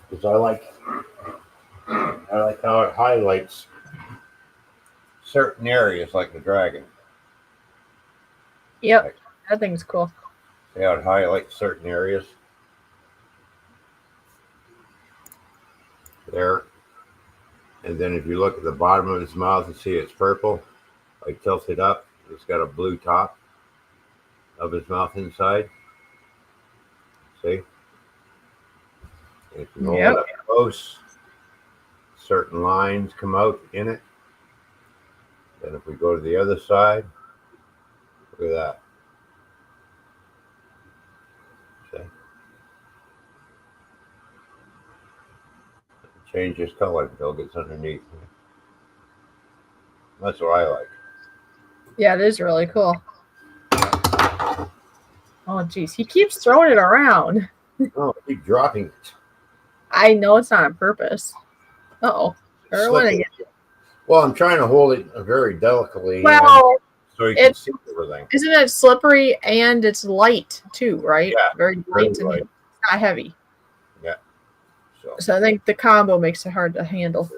Because I like how it highlights certain areas like the dragon. Yep, Like, that thing's cool. see how it highlights certain areas there. And then if you look at the bottom of his mouth and see it's purple, I tilt it up. It's got a blue top of his mouth inside. See? And if you hold it up close, certain lines come out in it. Then if we go to the other side, look at that. See? Change his color until it gets underneath. That's what I like. Yeah, it is really cool. Oh, geez. He keeps throwing it around. Oh, keep dropping it. I know it's not on purpose. Uh-oh. Well, I'm trying to hold it very delicately. Well, so you can see everything. Isn't it slippery and it's light too, right? Yeah. Very light and light. it's not heavy. Yeah. So I think the combo makes it hard to handle.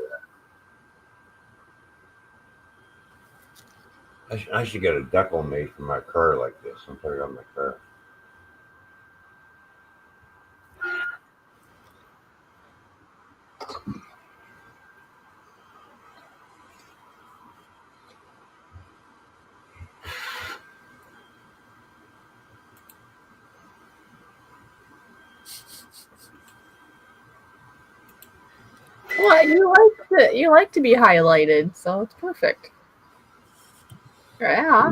I should get a decal made for my car like this and put it on my car. Well, you like to be highlighted, so it's perfect. Yeah.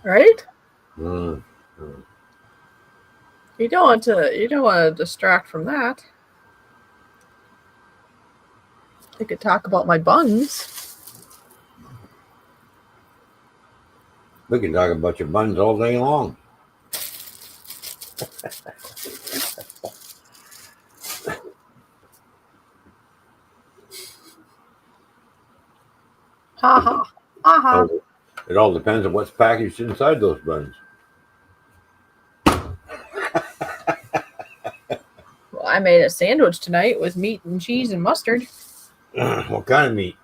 Right? Mm. You don't want to distract from that. I could talk about my buns. We can talk about your buns all day long. Ha ha. Ha ha. It all depends on what's packaged inside those buns. Well, I made a sandwich tonight with meat and cheese and mustard. What kind of meat?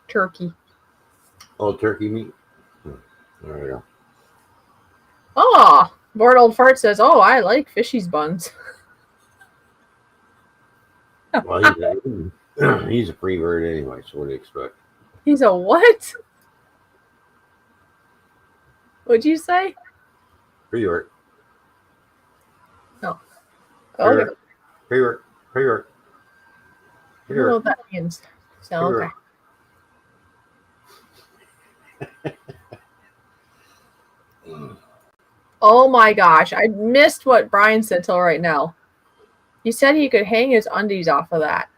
Turkey. Oh, turkey meat. There we go. Oh, Bored Old Fart says, "Oh, I like Fishy's buns." Well, he's a free bird anyway, so what do you expect? He's a what? What'd you say? Free bird. No. Free bird. Free bird. Free bird. I don't know what that means. So, okay. Oh my gosh, I missed what Brian said till right now. He said he could hang his undies off of that.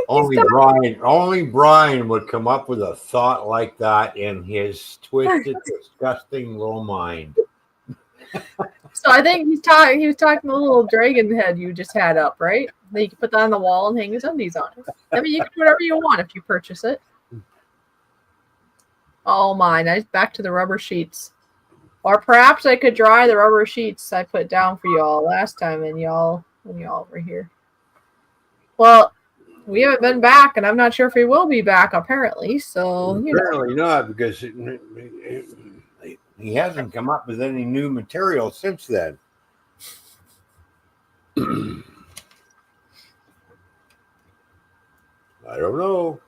Only Brian would come up with a thought like that in his twisted, disgusting little mind. So I think he was talking the little dragon head you just had up, right? That you can put that on the wall and hang his undies on it. I mean, you can do whatever you want if you purchase it. Oh my, nice. Back to the rubber sheets. Or perhaps I could dry the rubber sheets I put down for y'all last time when y'all were here. Well, we haven't been back, and I'm not sure if we will be back, apparently. So, apparently not, because he hasn't come up with any new material since then. I don't know.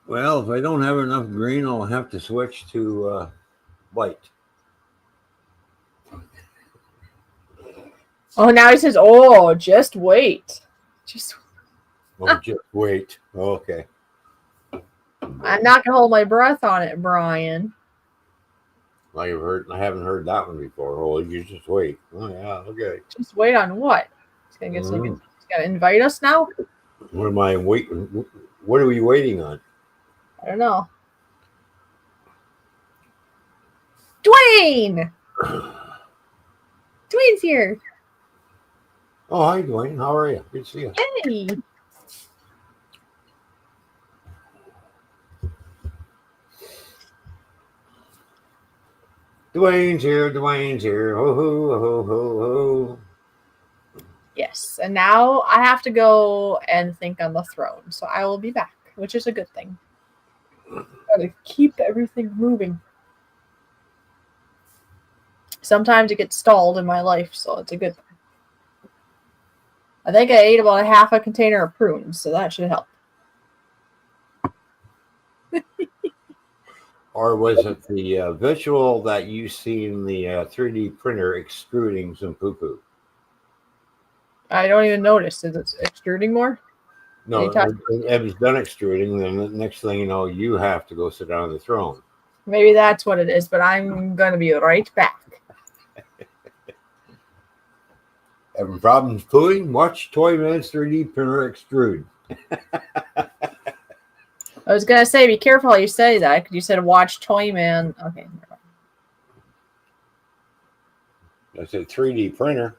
Well, if I don't have enough green, I'll have to switch to white. Oh, now he says, "Oh, just wait, just Just wait." Okay. I'm not gonna hold my breath on it, Brian. I haven't heard that one before. Oh, you just wait. Oh yeah, okay. Just wait on what? He's gonna get some. He's gonna invite us now. What am I waiting? What are we waiting on? I don't know. Dwayne. Dwayne's here. Oh, hi, Dwayne. How are you? Good to see you. Hey. Dwayne's here. Dwayne's here. Ho ho ho ho ho. Yes, and now I have to go and think on the throne, so I will be back, which is a good thing. Gotta keep everything moving. Sometimes it gets stalled in my life, so it's a good thing. I think I ate about a half a container of prunes, so that should help. Or was it the visual that you see in the 3D printer extruding some poo poo? I don't even notice. Is it extruding more? No, Anytime. it was done extruding. Then the next thing you know, you have to go sit down on the throne. Maybe that's what it is, but I'm going to be right back. Having problems pooing? Watch Toyman's 3D printer extrude. I was going to say, be careful how you say that, because you said watch Toyman. Okay. I said 3D printer.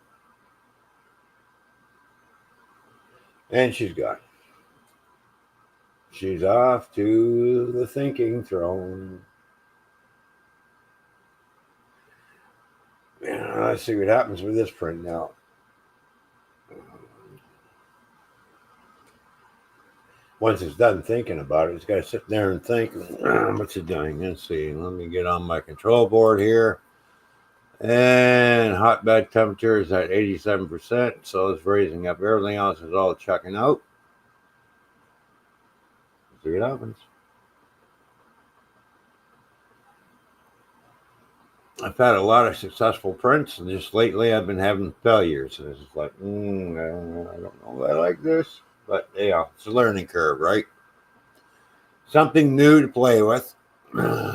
And she's gone. She's off to the thinking throne. Yeah, let's see what happens with this print now. Once it's done thinking about it, it's got to sit there and think, what's it doing? Let's see. Let me get on my control board here. And hot bed temperature is at 87%. So it's raising up. Everything else is all checking out. Let's see what happens. I've had a lot of successful prints, and just lately I've been having failures. And it's just like, I don't know if I like this. But yeah, it's a learning curve, right? Something new to play with,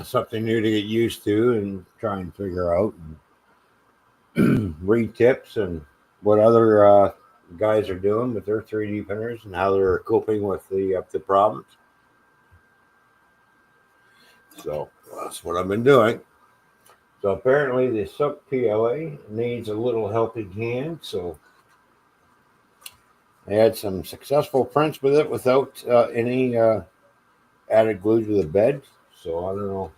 something new to get used to and try and figure out. And read tips and what other guys are doing with their 3D printers and how they're coping with the problems. So that's what I've been doing. So apparently the Silk PLA needs a little helping hand. So I had some successful prints with it without any added glue to the bed. So I don't know.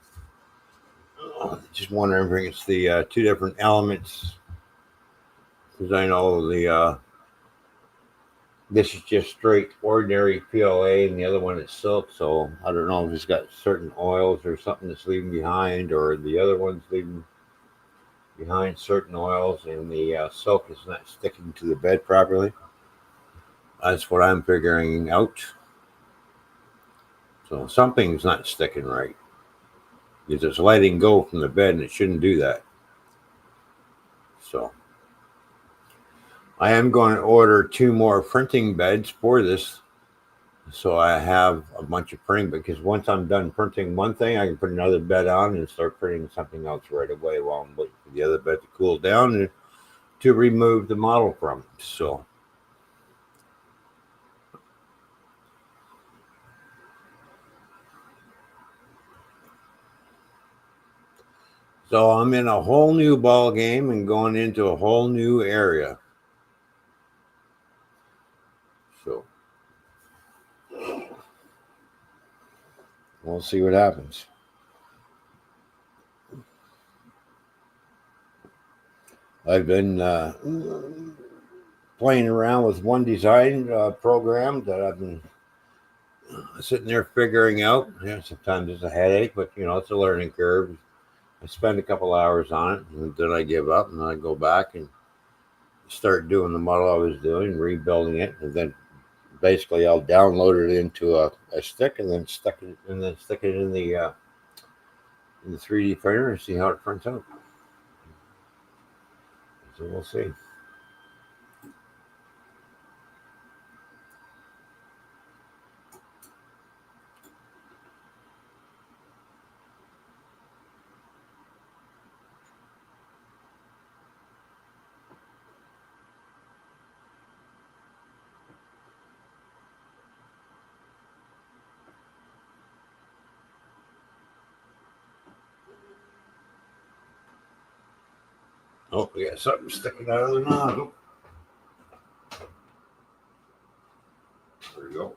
Just wondering if it's the two different elements. Because I know this is just straight ordinary PLA and the other one is silk. So I don't know if it's got certain oils or something that's leaving behind, or the other one's leaving behind certain oils and the silk is not sticking to the bed properly. That's what I'm figuring out. So something's not sticking right. Because it's letting go from the bed and it shouldn't do that. So I am going to order 2 more printing beds for this. So I have a bunch of printing, because once I'm done printing one thing, I can put another bed on and start printing something else right away while I'm waiting for the other bed to cool down and to remove the model from it. So I'm in a whole new ball game and going into a whole new area. So we'll see what happens. I've been playing around with one design program that I've been sitting there figuring out. Yeah, sometimes it's a headache, but it's a learning curve. I spend a couple hours on it, and then I give up, and then I go back and start doing the model I was doing, rebuilding it, and then basically I'll download it into a stick, and then stick it in the 3D printer and see how it prints out. So we'll see. Oh, we got something sticking out of the nozzle. There we go.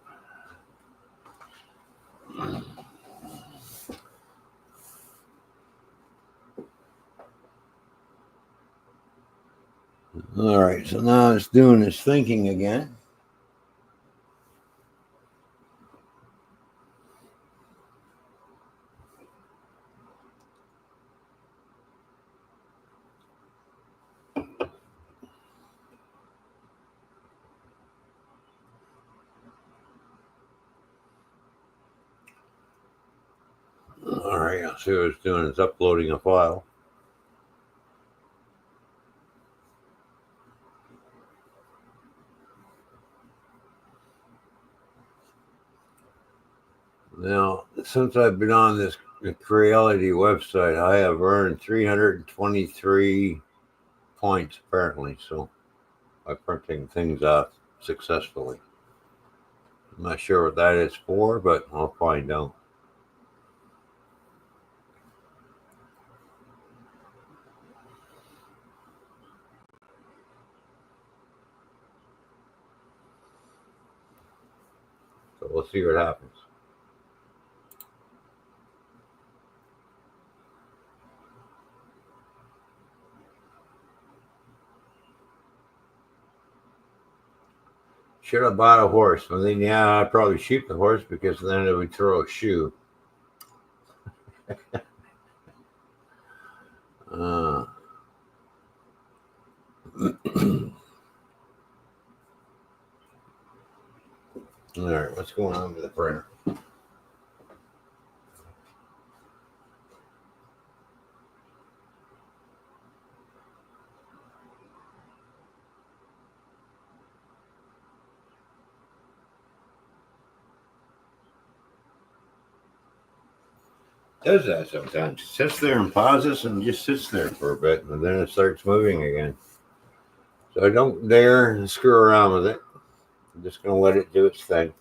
All right, so now it's doing its thinking again. All right, I'll see what it's doing. It's uploading a file. Now, since I've been on this Creality website, I have earned 323 points apparently. So by printing things out successfully. I'm not sure what that is for, but I'll find out. So we'll see what happens. Should have bought a horse. Well, then, yeah, I'd probably shoot the horse because then it would throw a shoe. All right, what's going on with the printer? Does that sometimes. It sits there and pauses and just sits there for a bit, and then it starts moving again. So I don't dare screw around with it. I'm just going to let it do its thing.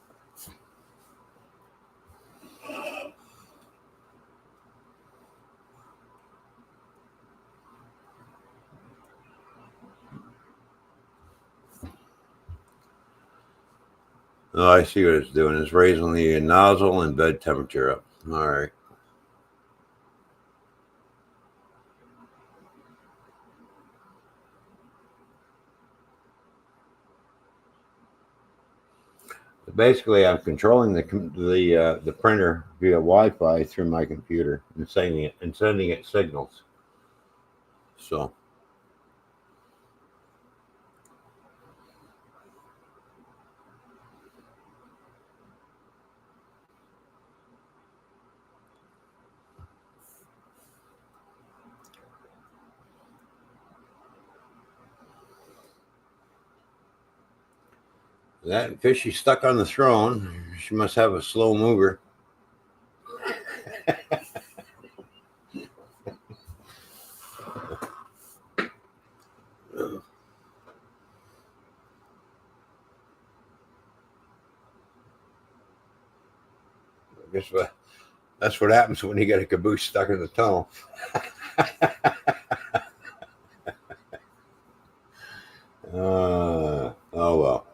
Oh, I see what it's doing. It's raising the nozzle and bed temperature up. All right. Basically, I'm controlling the printer via Wi-Fi through my computer and sending it signals. So that because she's stuck on the throne, she must have a slow mover. I guess that's what happens when you get a caboose stuck in the tunnel. Oh well.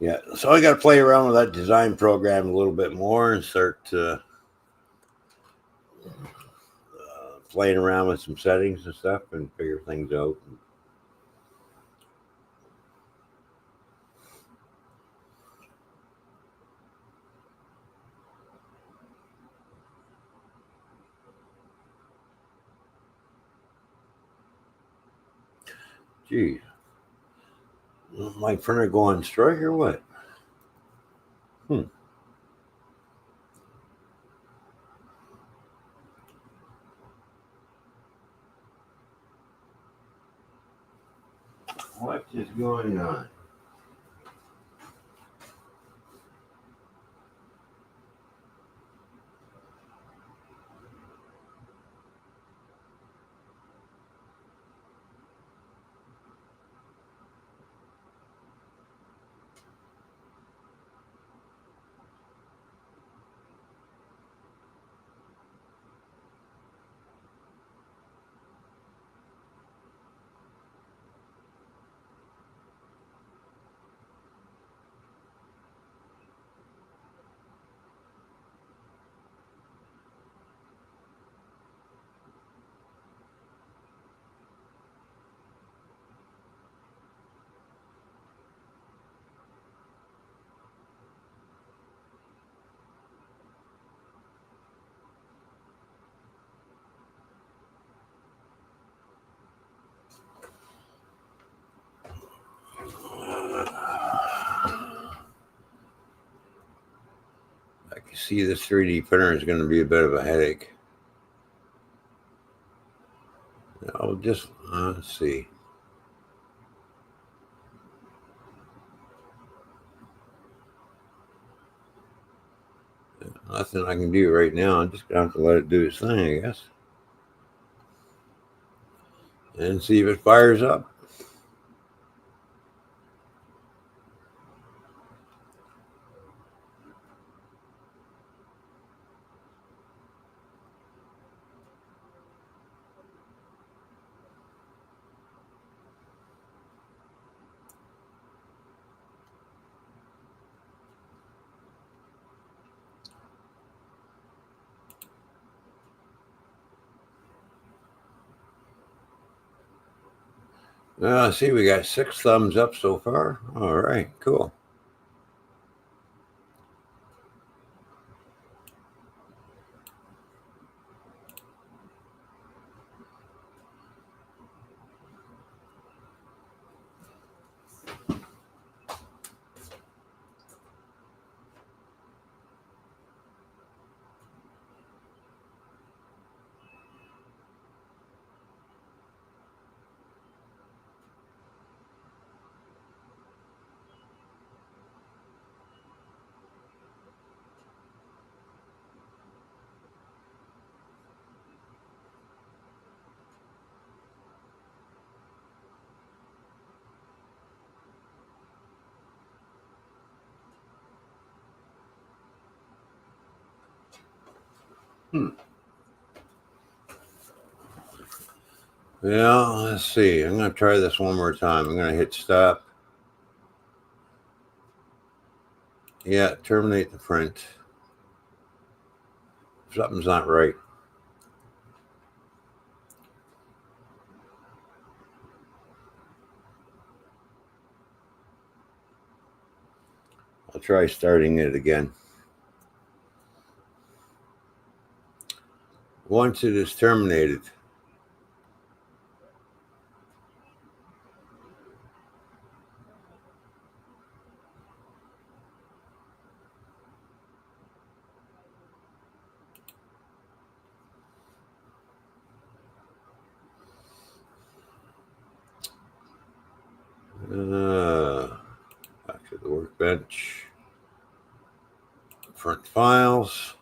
Yeah, so I got to play around with that design program a little bit more and start playing around with some settings and stuff and figure things out. Geez, my printer go on strike or what? What is going on? I can see this 3D printer is going to be a bit of a headache. I'll just let's see. Nothing I can do right now. I'm just going to have to let it do its thing, I guess. And see if it fires up. See, we got 6 thumbs up so far. All right, cool. Well, let's see. I'm going to try this one more time. I'm going to hit stop. Yeah, terminate the print. Something's not right. I'll try starting it again. Once it is terminated, back to the workbench, print files.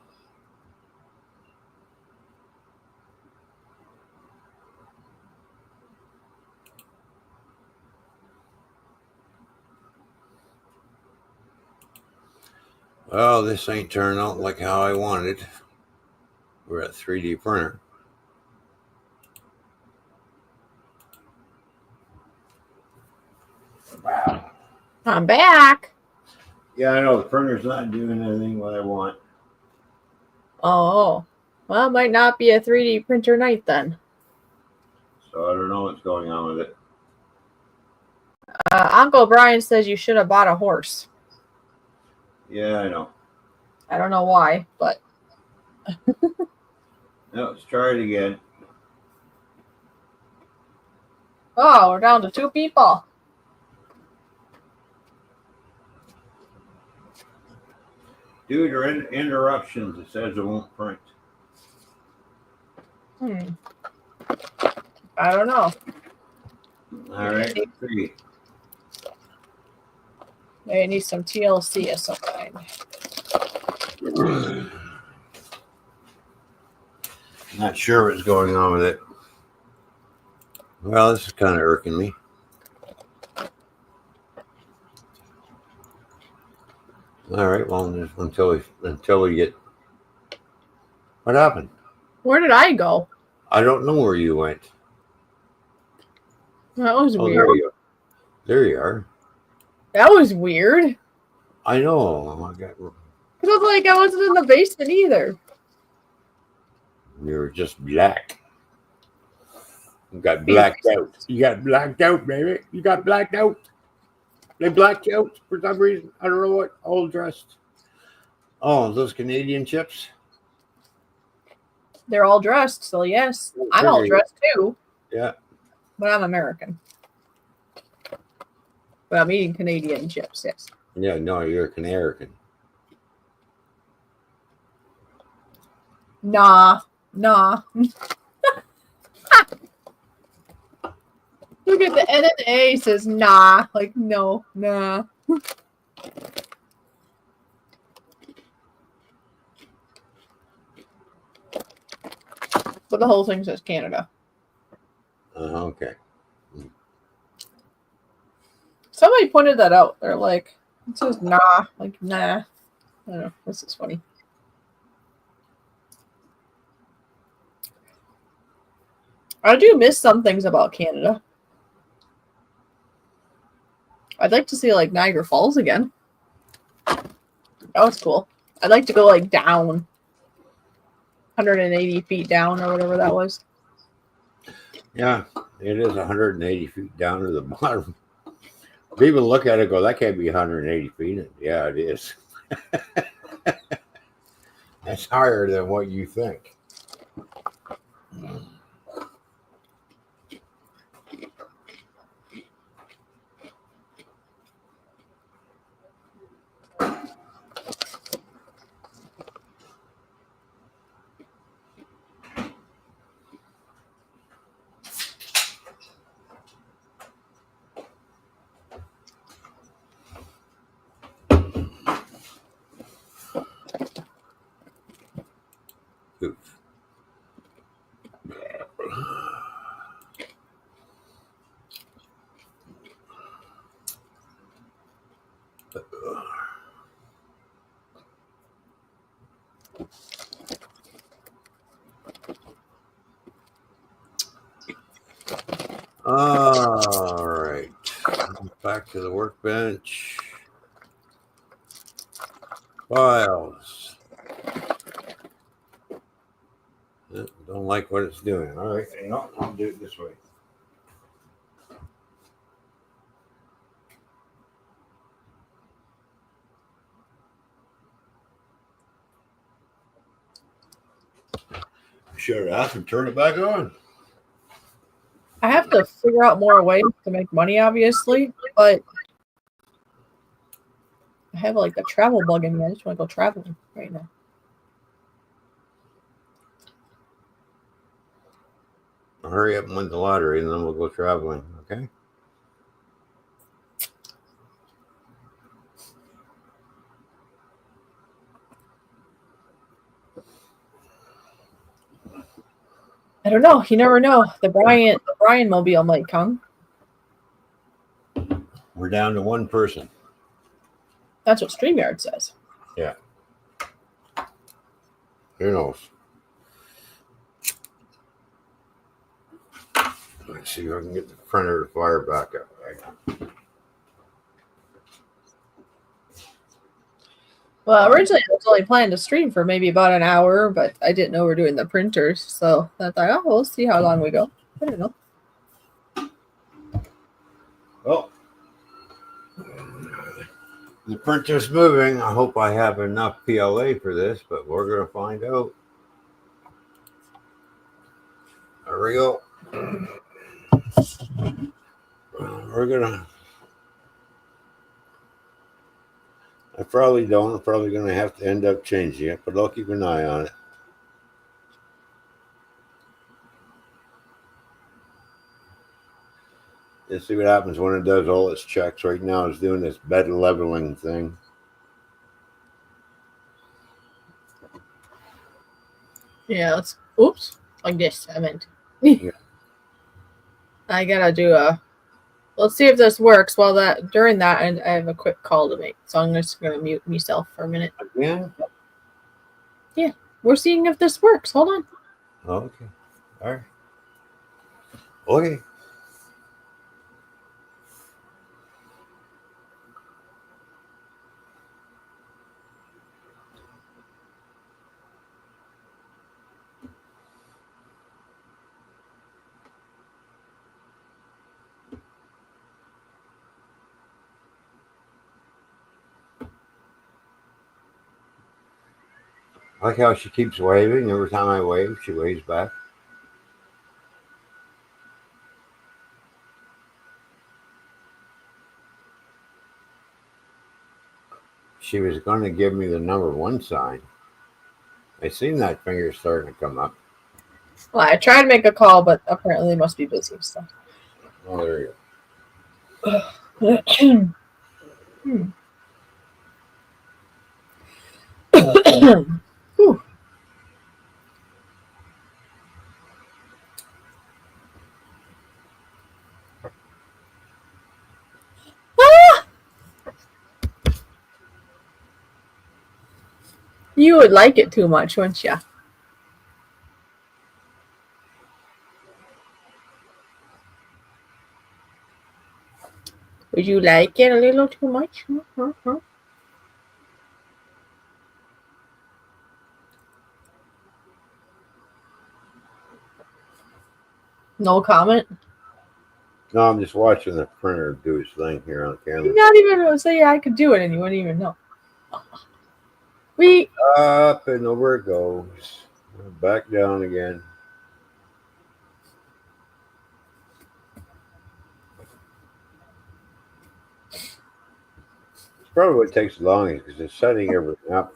Well, this ain't turning out like how I wanted. We're at 3D printer. Wow. I'm back. Yeah, I know the printer's not doing anything what I want. Oh, well, it might not be a 3D printer night then. So I don't know what's going on with it. Uncle Brian says you should have bought a horse. Yeah, I know. I don't know why, but. No, let's try it again. Oh, we're down to 2 people. Due to interruptions, it says it won't print. I don't know. All right, let's see. Maybe it needs some TLC of some kind. Not sure what's going on with it. Well, this is kind of irking me. All right, well, just until we get. What happened? Where did I go? I don't know where you went. That was Oh, weird. there you are. That was weird. I know. It looked like I wasn't in the basement either. You're just black. You got blacked out. You got blacked out, baby. You got blacked out. They blacked you out for some reason. I don't know what. All dressed. Oh, those Canadian chips? They're all dressed, so yes. I'm all dressed too. Yeah. But I'm American. But I'm eating Canadian chips, yes. Yeah, no, you're a Canarican. Nah. Look at the N and A says nah. Like, no, nah. But the whole thing says Canada. Okay. Somebody pointed that out. They're like, it says nah. Like, nah. I don't know. This is funny. I do miss some things about Canada. I'd like to see like Niagara Falls again. That was cool. I'd like to go like down 180 feet down or whatever that was. Yeah, it is 180 feet down to the bottom. People look at it and go, that can't be 180 feet. Yeah, it is. That's higher than what you think. Oof. All right. Back to the workbench. Files. Don't like what it's doing. All right. No, I'll do it this way. Shut it off and turn it back on. I have to figure out more ways to make money, obviously, but I have like a travel bug in me. I just want to go traveling right now. Hurry up and win the lottery, and then we'll go traveling. Okay. I don't know. You never know. The Brian Mobile might come. We're down to one person. That's what StreamYard says. Yeah. Who knows? Let's see if I can get the printer to fire back up. Well, originally I was only planning to stream for maybe about an hour, but I didn't know we're doing the printers, so I thought, oh, we'll see how long we go. I don't know. Well, the printer's moving. I hope I have enough PLA for this, but we're going to find out. There we go. We're going to... I probably don't. I'm probably going to have to end up changing it, but I'll keep an eye on it. Let's see what happens when it does all its checks. Right now it's doing this bed leveling thing. Yeah, oops, like this, I meant. Yeah. I gotta do let's see if this works. During that, and I have a quick call to make, so I'm just gonna mute myself for a minute. Again? Yeah, we're seeing if this works. Hold on. Okay. All right. Okay. I like how she keeps waving. Every time I wave, she waves back. She was going to give me the number 1 sign. I seen that finger starting to come up. Well, I tried to make a call, but apparently they must be busy. So. Oh, there you Hmm. Whew. Ah! You would like it too much, wouldn't you? Would you like it a little too much? No comment. No, I'm just watching the printer do its thing here on You're camera. not even gonna say I could do it, and you wouldn't even know. We Up and over it goes. Back down again. It's probably what takes the longest because it's setting everything up.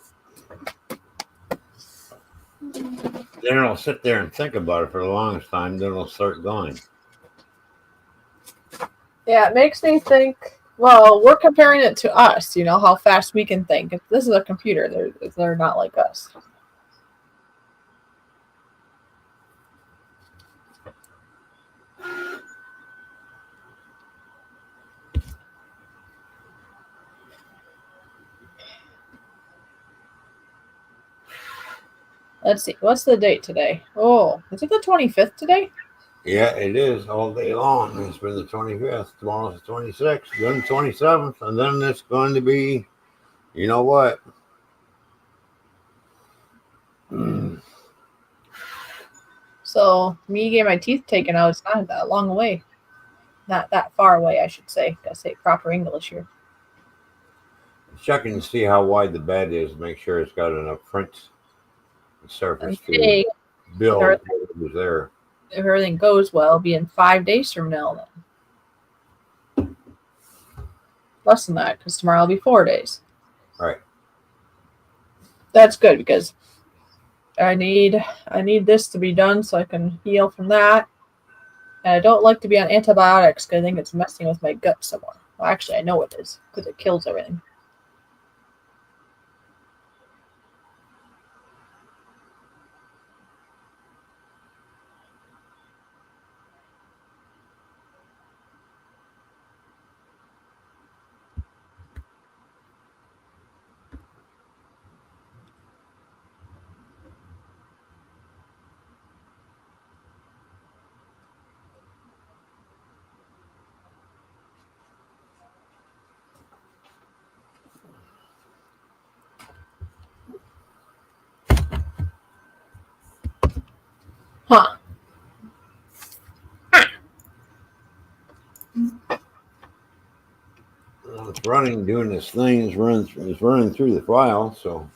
Then it'll sit there and think about it for the longest time. Then it'll start going. Yeah, it makes me think. Well, we're comparing it to us. You know how fast we can think. If this is a computer, they're not like us. Let's see. What's the date today? Oh, is it the 25th today? Yeah, it is all day long. It's been the 25th. Tomorrow's the 26th. Then the 27th. And then it's going to be, you know what? So me getting my teeth taken out, it's not that long away. Not that far away, I should say. Gotta say proper English here. Checking to see how wide the bed is. Make sure it's got enough print surface And to today, build what was there. if everything goes well, it'll be in 5 days from now. Then less than that, because tomorrow will be 4 days. Right. That's good because I need this to be done so I can heal from that. And I don't like to be on antibiotics because I think it's messing with my gut somewhere. Well, actually, I know it is because it kills everything. Huh. It's running, doing this thing. It's running through the file. So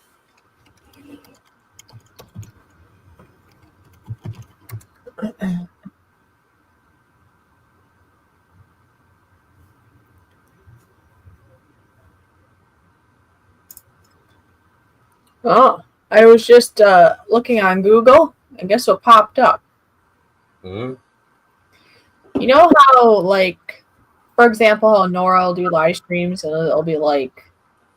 Oh, I was just looking on Google, and guess what popped up? mm-hmm. You know how, like, for example, how Nora will do live streams and it'll be like,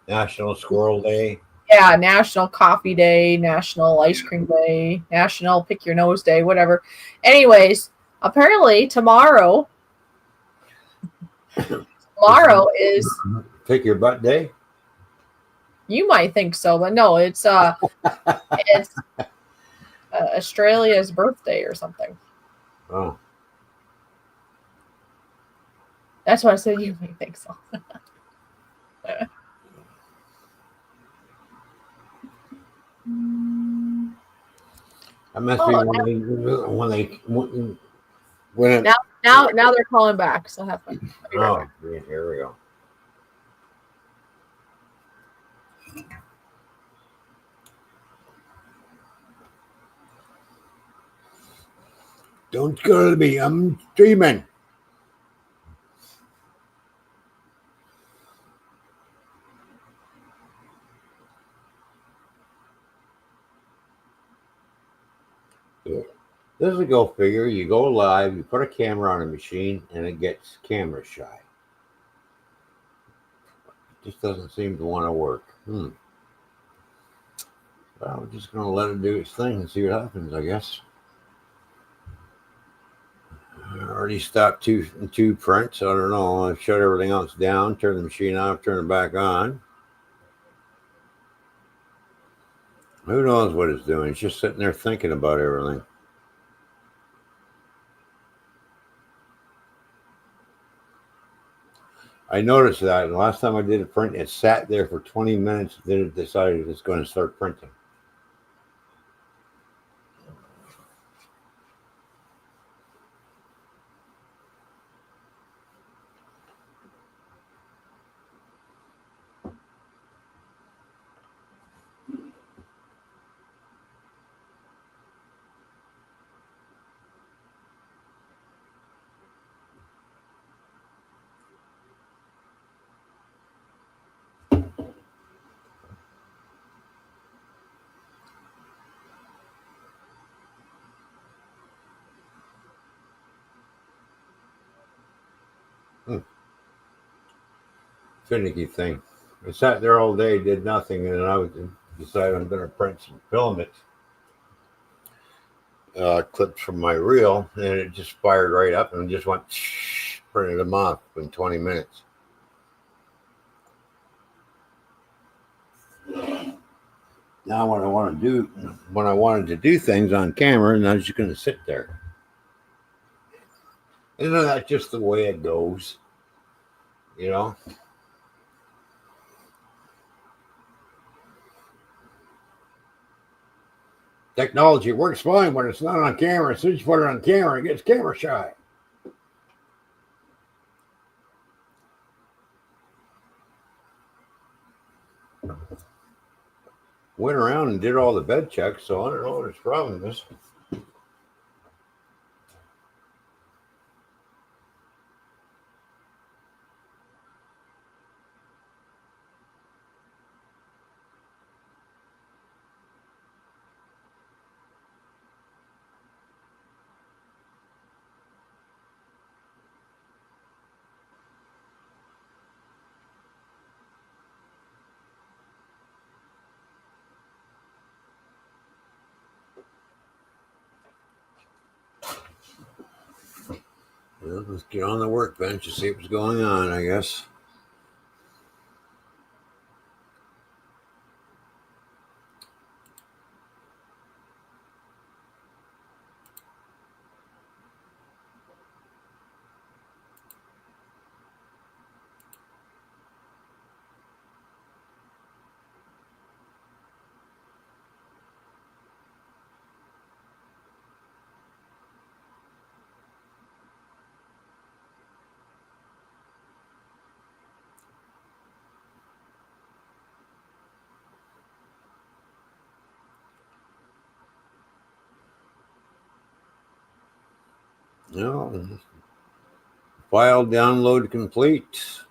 National Squirrel Day. yeah, National Coffee Day, National Ice Cream Day, National Pick Your Nose Day, whatever. Anyways, apparently tomorrow is, Take Your Butt Day. you might think so, but no, it's Australia's birthday or something. Oh. That's why I said you might think so. That must be when it, Now they're calling back, so have fun. I'll be right back. yeah, here we go. Don't call me. I'm streaming. This is a go figure. You go live, you put a camera on a machine, and it gets camera shy. Just doesn't seem to want to work. Well, we're just going to let it do its thing and see what happens, I guess. I already stopped two prints. I don't know. I've shut everything else down, turn the machine off, turn it back on. Who knows what it's doing? It's just sitting there thinking about everything. I noticed that. And the last time I did a print, it sat there for 20 minutes. Then it decided it's going to start printing. Finicky thing. I sat there all day, did nothing, and then I decided I'm going to print some filament clips from my reel, and it just fired right up and just went printed them off in 20 minutes. Now, when I wanted to do things on camera, and I was just going to sit there. Isn't that just the way it goes? You know? Technology works fine when it's not on camera. As soon as you put it on camera, it gets camera shy. Went around and did all the bed checks, so I don't know what his problem is. Well, let's get on the workbench and see what's going on, I guess. No. File download complete.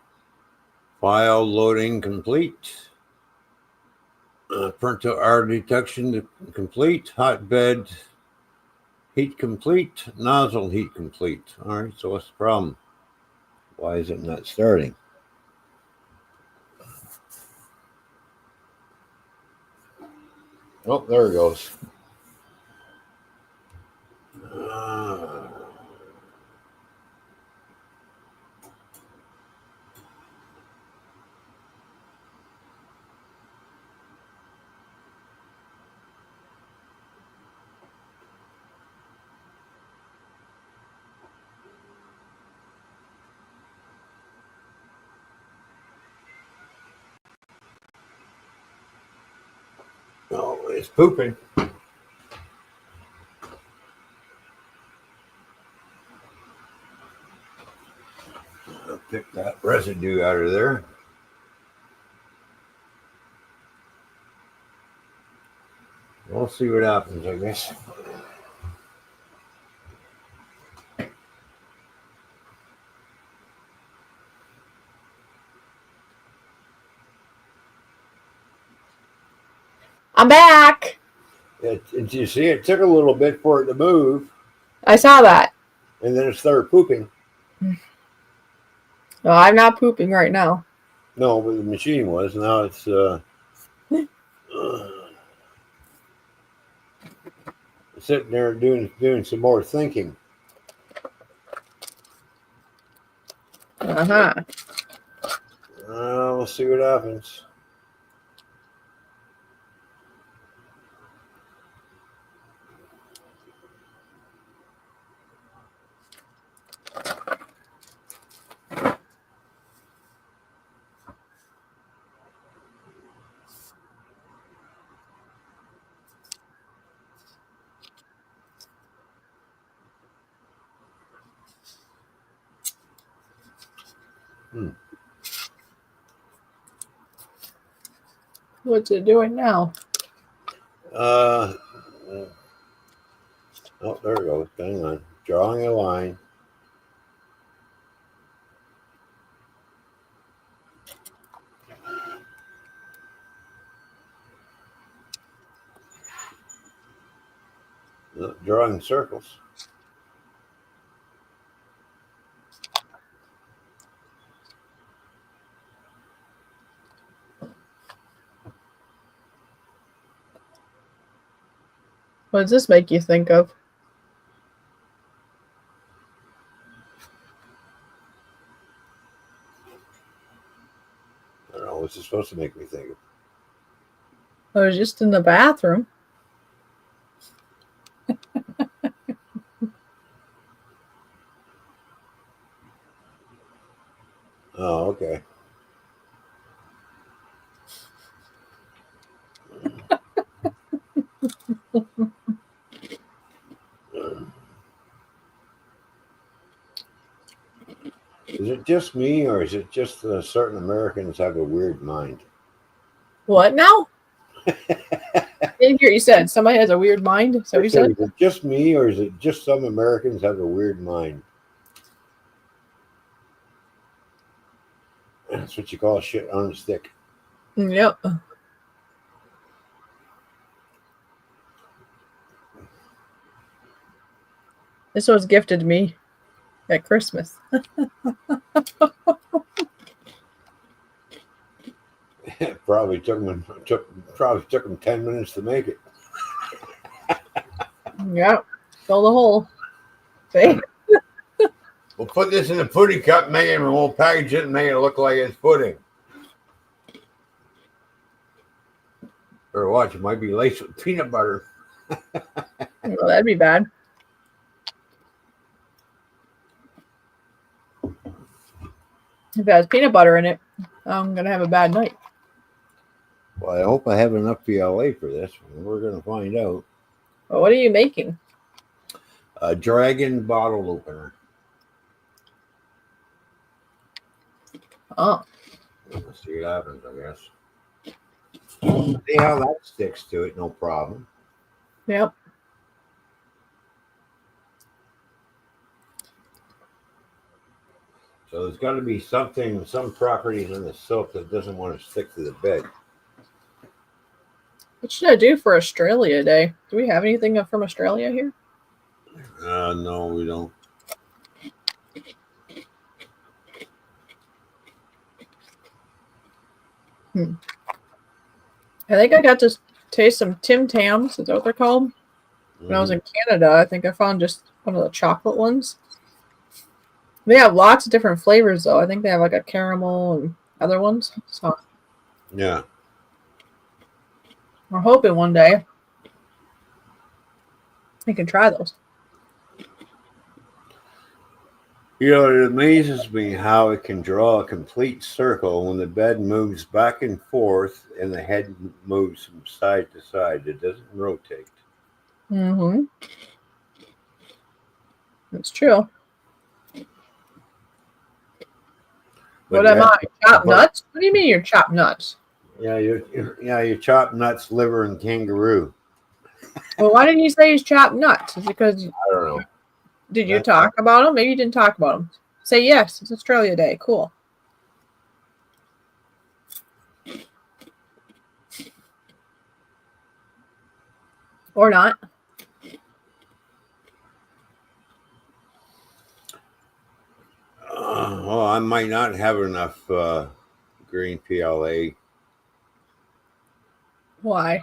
File loading complete. Printer R detection complete. Hotbed heat complete. Nozzle heat complete. All right, so what's the problem? Why is it not starting? Oh, there it goes. Oh, it's pooping. I'll pick that residue out of there. We'll see what happens, I guess. I'm back. You see, it took a little bit for it to move, I saw that. and then it started pooping. Well, I'm not pooping right now. No, but the machine was. Now it's sitting there doing some more thinking. Uh-huh. We'll see what happens. What's it doing now? Oh, there it goes. Hang on. Drawing a line. Drawing circles. What does this make you think of? I don't know. What's it supposed to make me think of? I was just in the bathroom. Oh, okay. Is it just me, or is it just certain Americans have a weird mind? What now? I didn't hear you said somebody has a weird mind. So you said? Is it just me, or is it just some Americans have a weird mind? That's what you call shit on a stick. Yep. This was gifted to me at Christmas. It probably took them 10 minutes to make it. Yep. Fill the hole. See? We'll put this in a pudding cup, make it, and we'll package it and make it look like it's pudding. Or watch, it might be laced with peanut butter. Well, that'd be bad. If it has peanut butter in it, I'm gonna have a bad night. Well, I hope I have enough PLA for this. We're going to find out. Well, what are you making? A dragon bottle opener. Oh. Let's see what happens, I guess. See how that sticks to it, no problem. Yep. So there's got to be some properties in the silk that doesn't want to stick to the bed. What should I do for Australia Day? Do we have anything from Australia here? No, we don't. I think I got to taste some Tim Tams. Is that what they're called? When I was in Canada, I think I found just one of the chocolate ones. They have lots of different flavors, though. I think they have like a caramel and other ones. So Yeah. we're hoping one day we can try those. You know, it amazes me how it can draw a complete circle when the bed moves back and forth and the head moves from side to side. It doesn't rotate. Mm-hmm. That's true. But what am I? Chopped nuts? What do you mean you're chopped nuts? Yeah, you chop nuts, liver, and kangaroo. Well, why didn't you say he's chopped nuts? Is it because I don't know. Did you talk about them? Maybe you didn't talk about them. Say yes. It's Australia Day. Cool. Or not. Well, I might not have enough green PLA Why?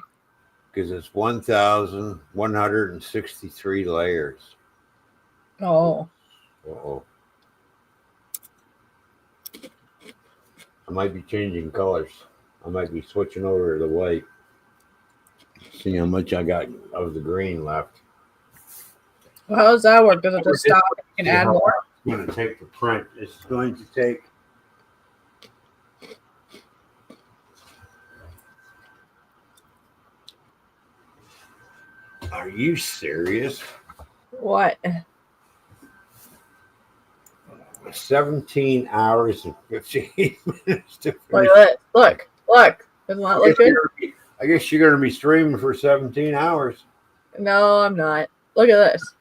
because it's 1,163 layers. Oh. Uh-oh. I might be changing colors. I might be switching over to the white. See how much I got of the green left. Well, how does that work? Does it just stop and you can add more? It's going to take the print. It's going to take. Are you serious? What? 17 hours and 58 minutes to Look finish. at it. Look. Doesn't that look good? I guess you're going to be streaming for 17 hours. No, I'm not. Look at this.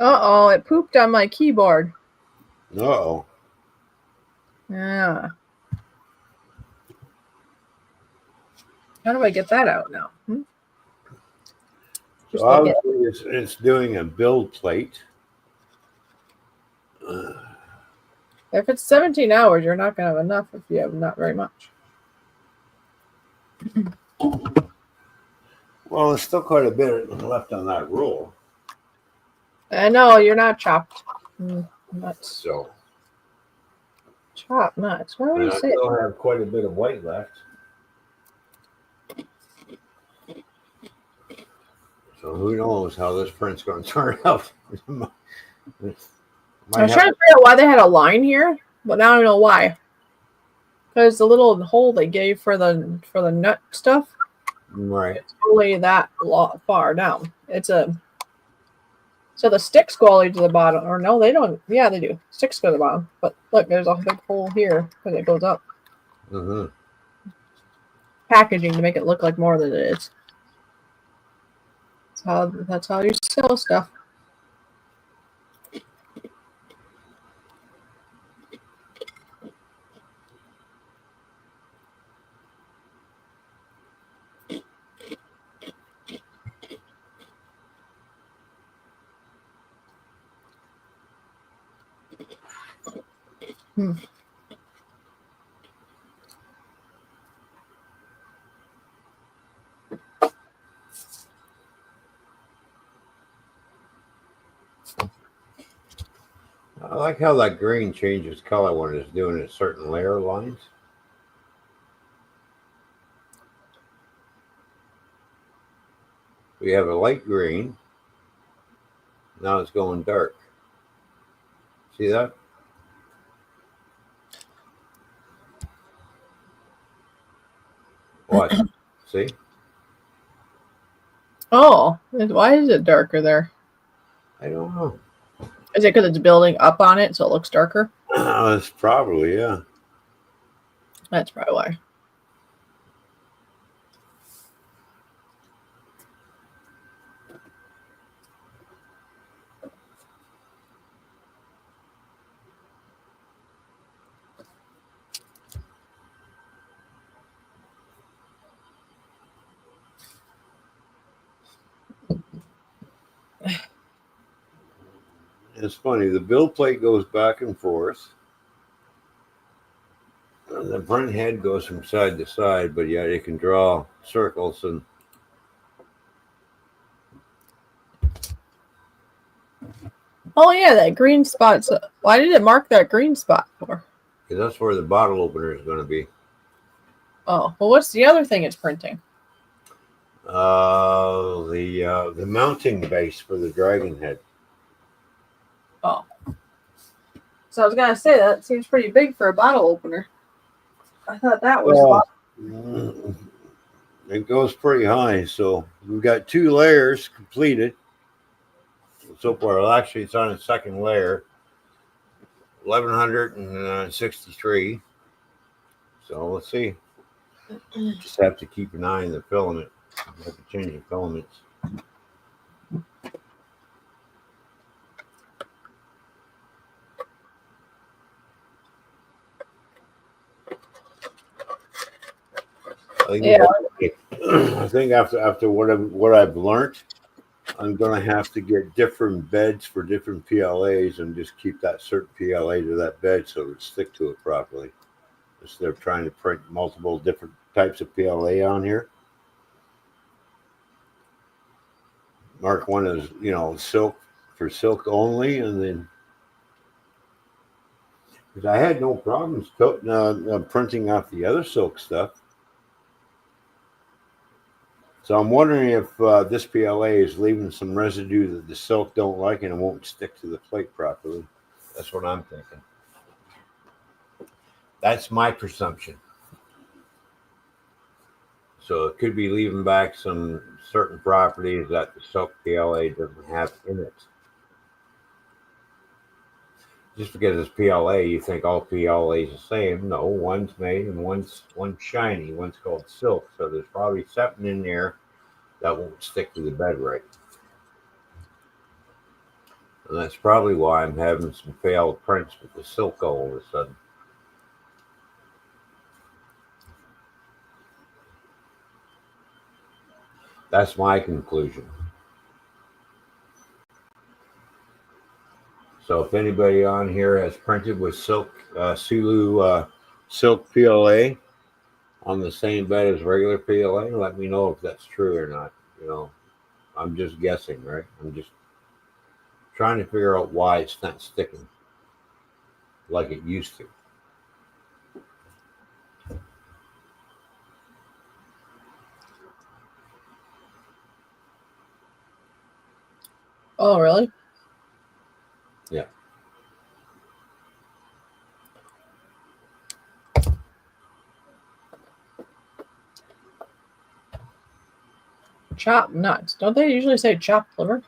Uh-oh, it pooped on my keyboard. Uh-oh. Yeah. How do I get that out now? So obviously it's doing a build plate. If it's 17 hours, you're not going to have enough if you have not very much. Well, there's still quite a bit left on that roll. I know, you're not chopped. Nuts. So. Chopped nuts. What would you I say? still have quite a bit of white left. So who knows how this print's going to turn out. I was trying to figure out why they had a line here, but now I know why. Because the little hole they gave for the nut stuff, right? It's only that far down. So the sticks go all the way to the bottom, or no, they don't. Yeah, they do. Sticks go to the bottom, but look, there's a big hole here because it goes up. Mm-hmm. Packaging to make it look like more than it is. That's how you sell stuff. I like how that green changes color when it's doing a certain layer lines. We have a light green. Now it's going dark. See that? What? See? Oh, why is it darker there? I don't know. Is it because it's building up on it so it looks darker? That's probably, yeah. That's probably why. It's funny. The build plate goes back and forth. And the print head goes from side to side, but yet it can draw circles and. Oh yeah, that green spot. Why did it mark that green spot for? Because that's where the bottle opener is going to be. Oh, well, what's the other thing it's printing? The mounting base for the dragon head. Oh. So I was gonna say that seems pretty big for a bottle opener. I thought that was. It goes pretty high, so we've got 2 layers completed so far. Well, actually, it's on its second layer, 1,163. So let's see. Just have to keep an eye on the filament. I have to change the filaments. Yeah. I think after what I've learned, I'm gonna have to get different beds for different PLAs and just keep that certain PLA to that bed so it stick to it properly. Instead of trying to print multiple different types of PLA on here. Mark one as silk for silk only, and then because I had no problems printing off the other silk stuff. So I'm wondering if this PLA is leaving some residue that the silk don't like and it won't stick to the plate properly. That's what I'm thinking. That's my presumption. So it could be leaving back some certain properties that the silk PLA doesn't have in it. Just because it's PLA, you think all PLA is the same. No, one's made and one's shiny. One's called silk. So there's probably something in there that won't stick to the bed right. And that's probably why I'm having some failed prints with the silk all of a sudden. That's my conclusion. So if anybody on here has printed with silk Sulu silk PLA on the same bed as regular PLA, let me know if that's true or not. I'm just guessing, right? I'm just trying to figure out why it's not sticking like it used to. Oh, really? Yeah. Chopped nuts. Don't they usually say chopped liver?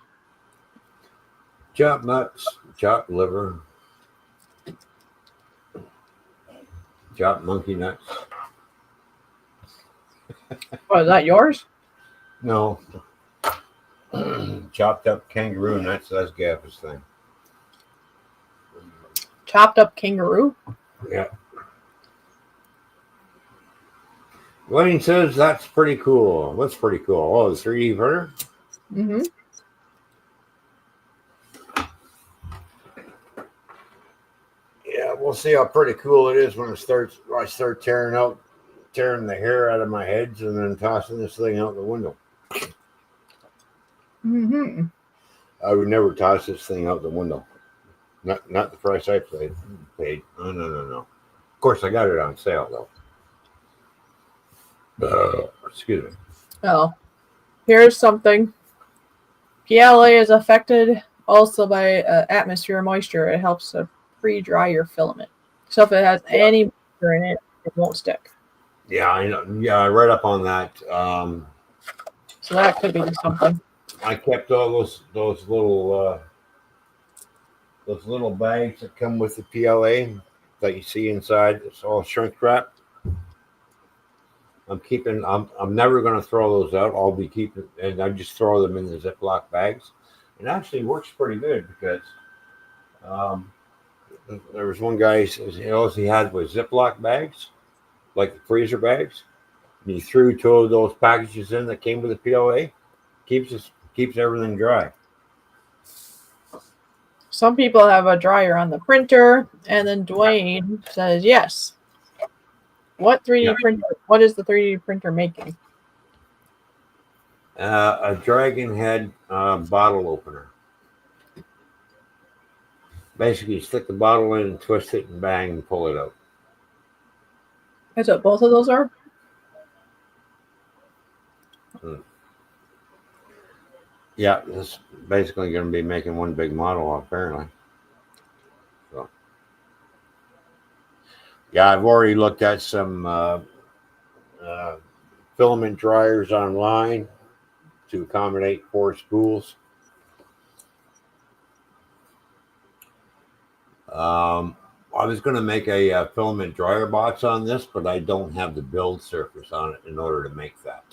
Chopped nuts, chopped liver, chopped monkey nuts. Oh, is that yours? No. Chopped up kangaroo nuts. That's Gabby's thing. Chopped up kangaroo? Yeah. Wayne says that's pretty cool. What's pretty cool? Oh, the 3D printer? Mm-hmm. Yeah, we'll see how pretty cool it is when I start tearing the hair out of my heads and then tossing this thing out the window. Mm-hmm. I would never toss this thing out the window. Not the price I paid. No. Of course, I got it on sale though. Excuse me. Oh, here's something. PLA is affected also by atmosphere moisture. It helps to pre-dry your filament. So if it has any moisture in it, it won't stick. Yeah, I know. Yeah, I read up on that. So that could be something. I kept all those little bags that come with the PLA that you see inside. It's all shrink wrap. I'm never going to throw those out. I'll be keeping, and I just throw them in the Ziploc bags. It actually works pretty good because there was one guy all he had was Ziploc bags, like the freezer bags. And he threw two of those packages in that came with the PLA. Keeps everything dry. Some people have a dryer on the printer, and then Dwayne says yes. What 3D printer? What is the 3D printer making? A dragon head bottle opener. Basically, you stick the bottle in and twist it and bang and pull it out. That's what both of those are? Yeah, it's basically going to be making one big model, apparently. So, yeah, I've already looked at some filament dryers online to accommodate 4 spools. I was going to make a filament dryer box on this, but I don't have the build surface on it in order to make that.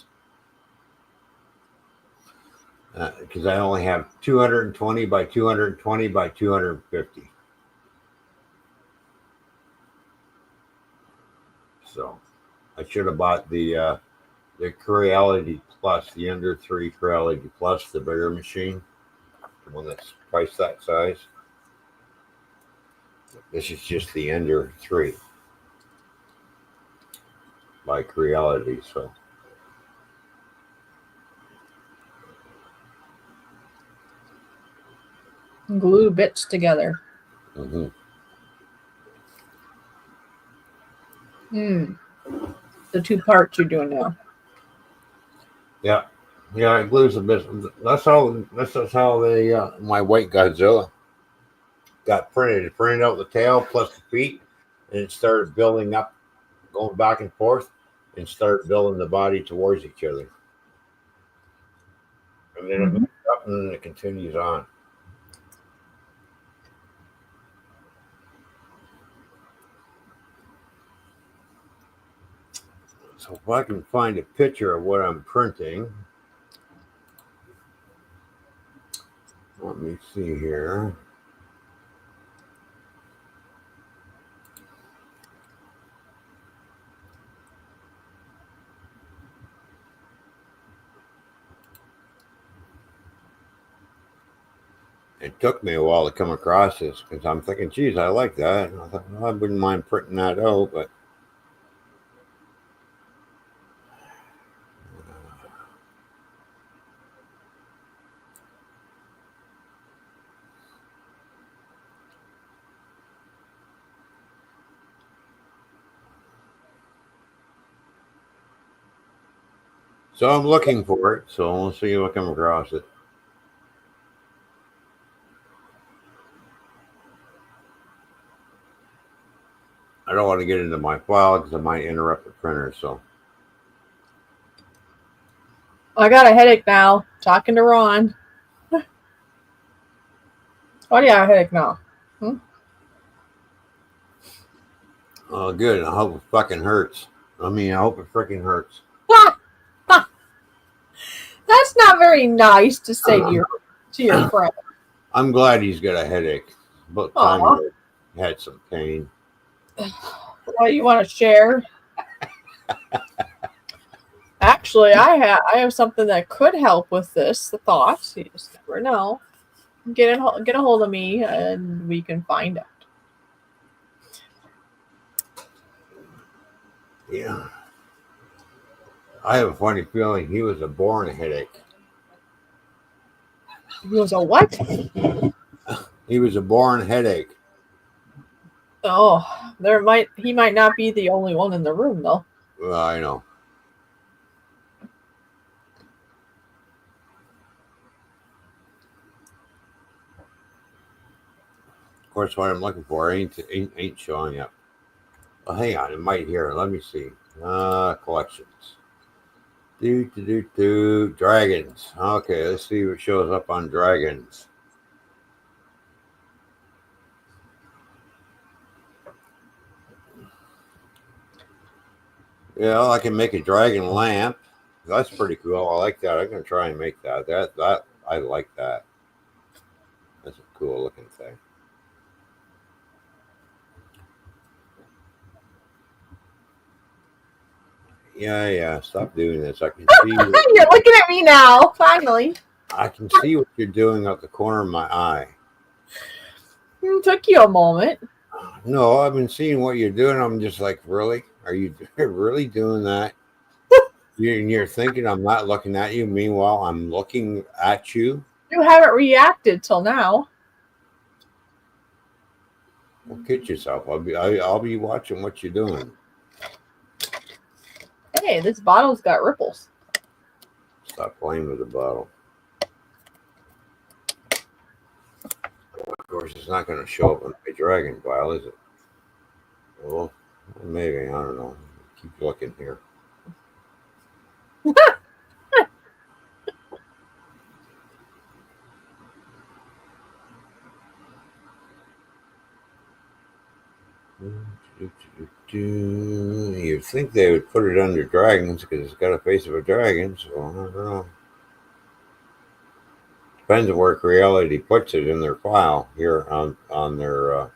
Because I only have 220 by 220 by 250. So I should have bought the the Creality Plus, the Ender 3 Creality Plus, the bigger machine, the one that's twice that size. This is just the Ender 3 by Creality. So Glue bits together. mhm. The two parts you're doing now. Yeah, yeah, it glues a bit. That's how. That's how they my white Godzilla got printed. It printed out the tail plus the feet, and it started building up, going back and forth, and started building the body towards each other. And then it moves up, and then it continues on. So if I can find a picture of what I'm printing, let me see here. It took me a while to come across this because I'm thinking, geez, I like that. And I thought, well, I wouldn't mind printing that out, but so I'm looking for it. So we'll see if I come across it. I don't want to get into my file because I might interrupt the printer. So I got a headache now. Talking to Ron. Why do you have a headache now? oh, good. I hope it fucking hurts. I mean, I hope it freaking hurts. That's not very nice to say to your friend. I'm glad he's got a headache. About time he had some pain. What you want to share? Actually, I have something that could help with this. The thoughts, you just never know. Get a hold of me, and we can find out. Yeah, I have a funny feeling he was a born headache. He was a what? He was a born headache. Oh, he might not be the only one in the room though. Well, I know. Of course, what I'm looking for ain't showing up. Well, hang on, it might here. Let me see. Collections. Dragons. Okay, let's see what shows up on dragons. Yeah, I can make a dragon lamp. That's pretty cool. I like that. I'm gonna try and make that. That I like that. That's a cool looking thing. Yeah. Stop doing this. I can see. You're looking at me now. Finally, I can see what you're doing out the corner of my eye. it took you a moment. No, I've been seeing what you're doing. I'm just like, really? Are you really doing that? You're thinking I'm not looking at you. Meanwhile, I'm looking at you. You haven't reacted till now. Well, kid yourself. I'll be watching what you're doing. Hey, this bottle's got ripples. Stop playing with the bottle. Of course, it's not going to show up on my dragon file, is it? Well, maybe. I don't know. Keep looking here. You'd think they would put it under dragons because it's got a face of a dragon, so I don't know. Depends on where Creality puts it in their file here on their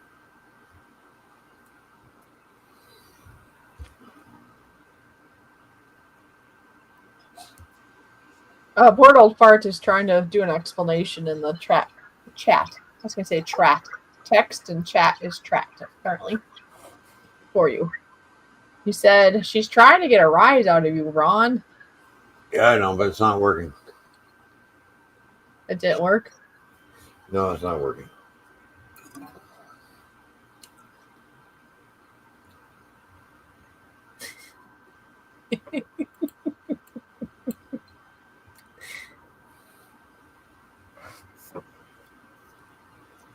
Bored Old Fart is trying to do an explanation in the chat. I was going to say chat. Text and chat is tracked, apparently, for you. He said, she's trying to get a rise out of you, Ron. Yeah, I know, but it's not working. It didn't work? No, it's not working.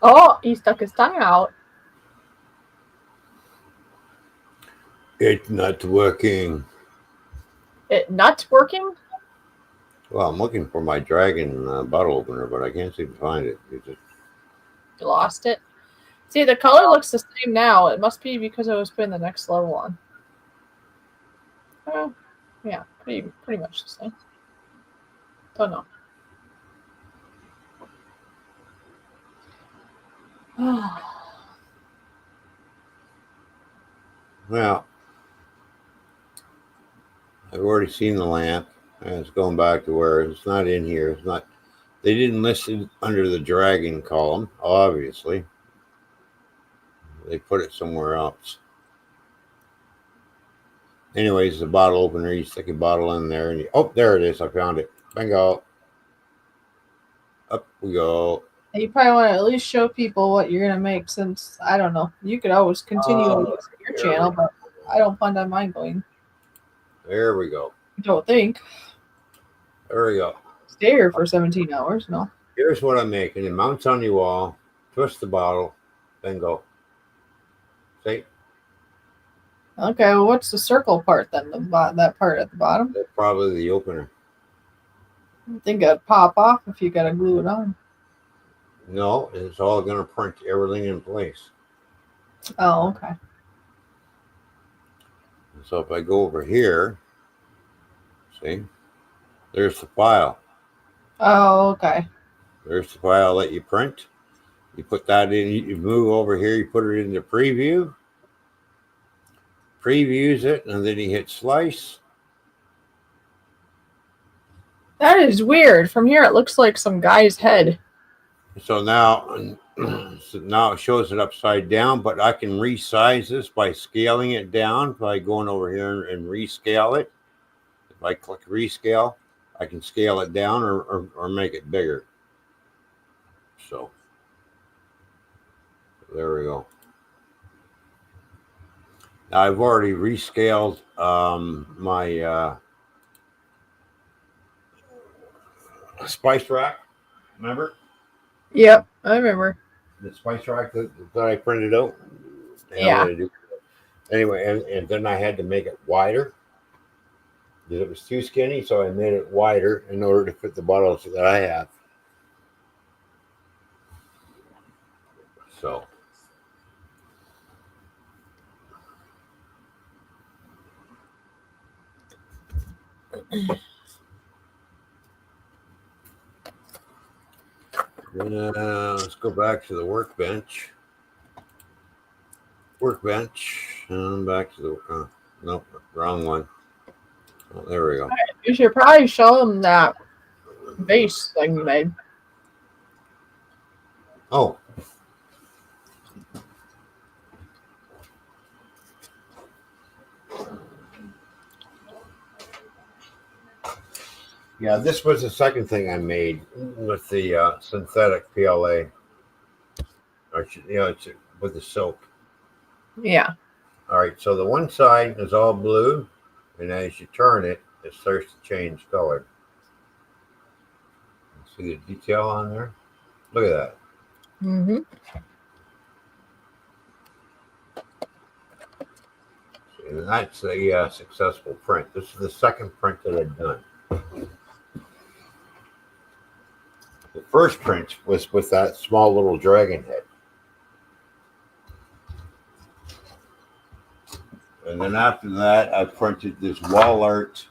Oh, he stuck his tongue out. It's not working. It not working? Well, I'm looking for my dragon bottle opener, but I can't seem to find it. You lost it? See, the color looks the same now. It must be because I was putting the next level on. Yeah, pretty much the same. Don't know. Well, I've already seen the lamp, and it's going back to where it's not in here. It's not. They didn't list it under the dragon column, obviously. They put it somewhere else. Anyways, the bottle opener, you stick a bottle in there, and oh, there it is. I found it. Bingo. Up we go. You probably want to at least show people what you're going to make, since, I don't know, you could always continue on your channel, but I don't plan on mine going. There we go. I don't think. There we go. Stay here for 17 hours, no. Here's what I'm making. It mounts on your wall. Twist the bottle. Bingo. See? Okay, well, what's the circle part then? That part at the bottom? That's probably the opener. I think it'd pop off if you got to glue it on. No, it's all going to print everything in place. Oh, okay. So if I go over here, see, there's the file. Oh, okay. There's the file that you print. You put that in, you move over here, you put it into preview. Previews it, and then you hit slice. That is weird. From here, it looks like some guy's head. So now it shows it upside down, but I can resize this by scaling it down by going over here and rescale it. If I click rescale, I can scale it down or make it bigger. So there we go. Now I've already rescaled my spice rack. Remember? Yep, I remember. The spice rack that I printed out. Yeah. Anyway, and then I had to make it wider because it was too skinny, so I made it wider in order to fit the bottles that I have. So. Let's go back to the workbench. And back to the nope, wrong one. Oh, there we go. You should probably show them that vase thing you made. Oh. Yeah, this was the second thing I made with the synthetic PLA. Or, it's with the silk. Yeah. All right, so the one side is all blue, and as you turn it, it starts to change color. See the detail on there? Look at that. Mm-hmm. And that's a successful print. This is the second print that I've done. The first print was with that small little dragon head. And then after that, I printed this wall art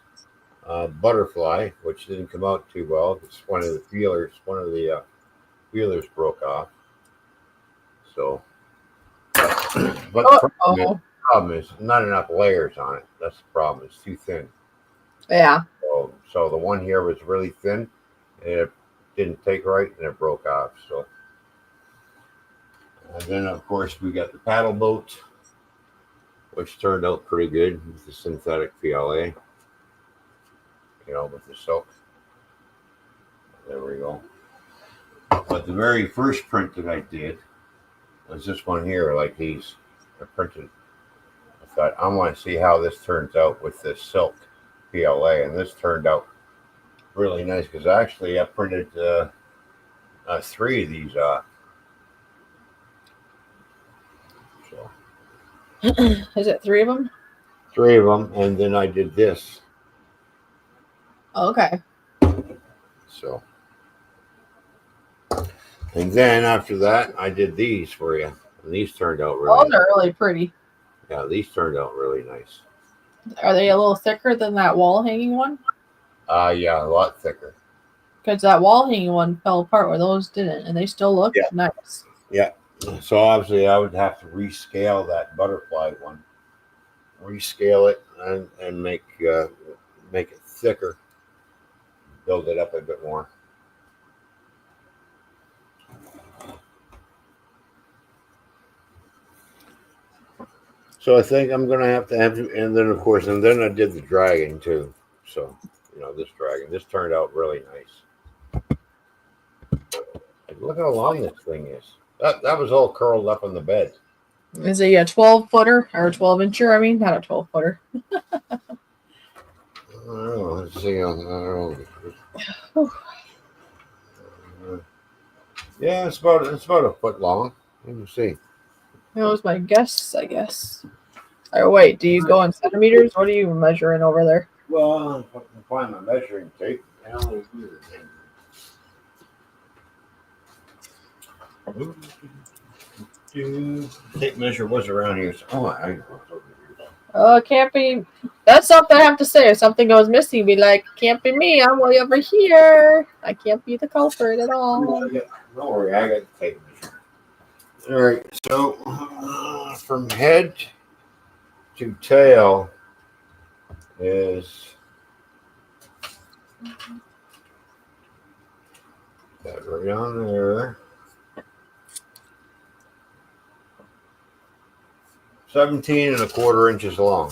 butterfly, which didn't come out too well. It's one of the feelers broke off. So, but the problem is not enough layers on it. That's the problem. It's too thin. Yeah. So So the one here was really thin, and it didn't take right, and it broke off. So, and then of course we got the paddle boat, which turned out pretty good with the synthetic PLA. With the silk. There we go. But the very first print that I did was this one here, like these. I printed. I thought I want to see how this turns out with this silk PLA, and this turned out really nice because actually I printed 3 of these off. So Is it 3 of them? 3 of them, and then I did this. Oh, okay. So, and then after that, I did these for you, and these turned out really. Those are really pretty. Yeah, these turned out really nice. Are they a little thicker than that wall hanging one? Yeah, a lot thicker. Because that wall hanging one fell apart where those didn't, and they still look nice. Yeah. So obviously, I would have to rescale that butterfly one, rescale it, and make it thicker, build it up a bit more. So I think I'm gonna have to and then of course, and then I did the dragon too. So this dragon, this turned out really nice. Look how long this thing is. That was all curled up on the bed. Is it a 12-footer or 12-incher? I mean, not a 12-footer. I don't know. Let's see. I don't know. Yeah, it's about a foot long. Let me see. That was my guess, I guess. Or wait, do you go in centimeters? What are you measuring over there? Well, if I can find my measuring tape. Tape measure was around here. It can't be. That's something I have to say. If something goes missing, be like, can't be me. I'm way over here. I can't be the culprit at all. Don't worry, I got the tape measure. All right, so from head to tail is that right on there. 17.25 inches long.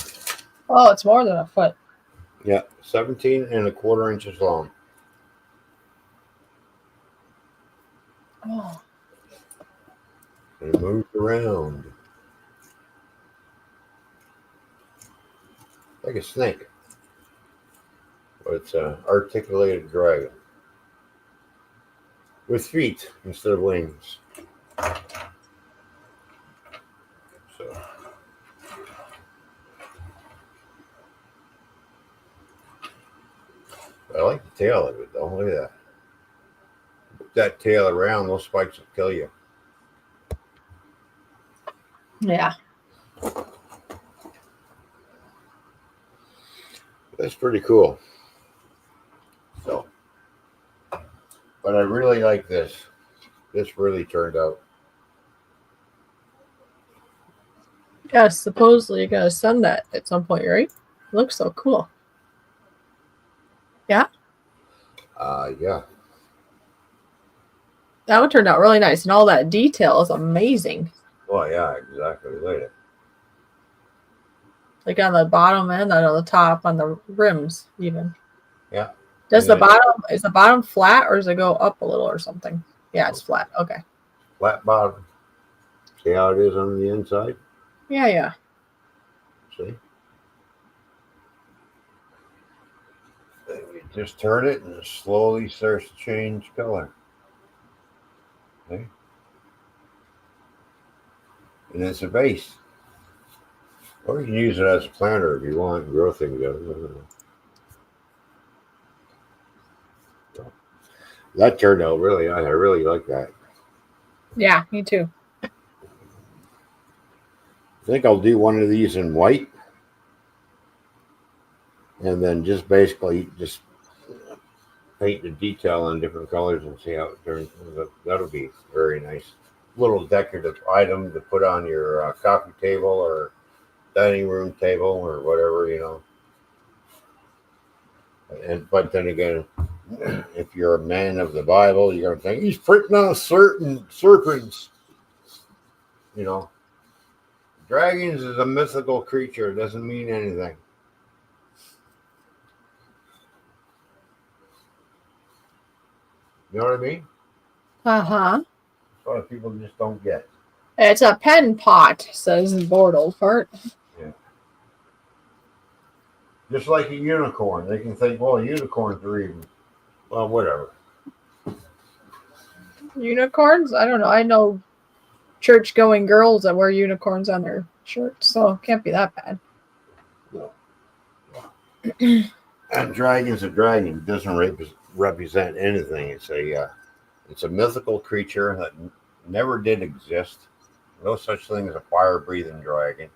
Oh, it's more than a foot. Yeah, 17.25 inches long. Oh. And it moves around like a snake, but it's an articulated dragon with feet instead of wings. So. I like the tail of it though. Look at that. Put that tail around, those spikes will kill you. Yeah. That's pretty cool. So, but I really like this. This really turned out. Yeah, supposedly you're gonna send that at some point, right? It looks so cool. Yeah? Yeah. That one turned out really nice, and all that detail is amazing. Well, yeah, exactly. Look at it. Like on the bottom and on the top, on the rims, even. Yeah. Is the bottom flat, or does it go up a little or something? Yeah, it's flat. Okay. Flat bottom. See how it is on the inside? Yeah. See? You just turn it and it slowly starts to change color. Okay? And it's a base. Or you can use it as a planter if you want and grow things out. So, that turned out really nice. I really like that. Yeah, me too. I think I'll do one of these in white. And then just basically just paint the detail in different colors and see how it turns. That'll be very nice. Little decorative item to put on your coffee table or dining room table or whatever, But then again, if you're a man of the Bible, you're gonna think he's freaking out certain serpents. You know, dragons is a mythical creature. It doesn't mean anything. You know what I mean? Uh-huh. A lot of people just don't get. It's a pen pot, says Bortlefort. Yeah. Just like a unicorn. They can think, well, unicorns are even. Well, whatever. Unicorns? I don't know. I know church-going girls that wear unicorns on their shirts, so it can't be that bad. No. And dragon's a dragon. It doesn't represent anything. It's a mythical creature that never did exist. No such thing as a fire-breathing dragon.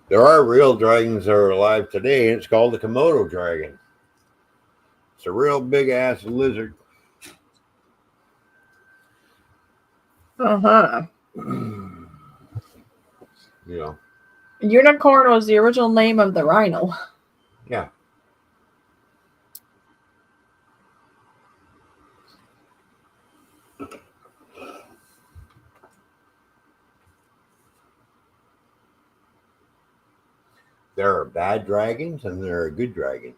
There are real dragons that are alive today, and it's called the Komodo dragon. It's a real big-ass lizard. Uh-huh. You know. Unicorn was the original name of the rhino. Yeah. There are bad dragons and there are good dragons.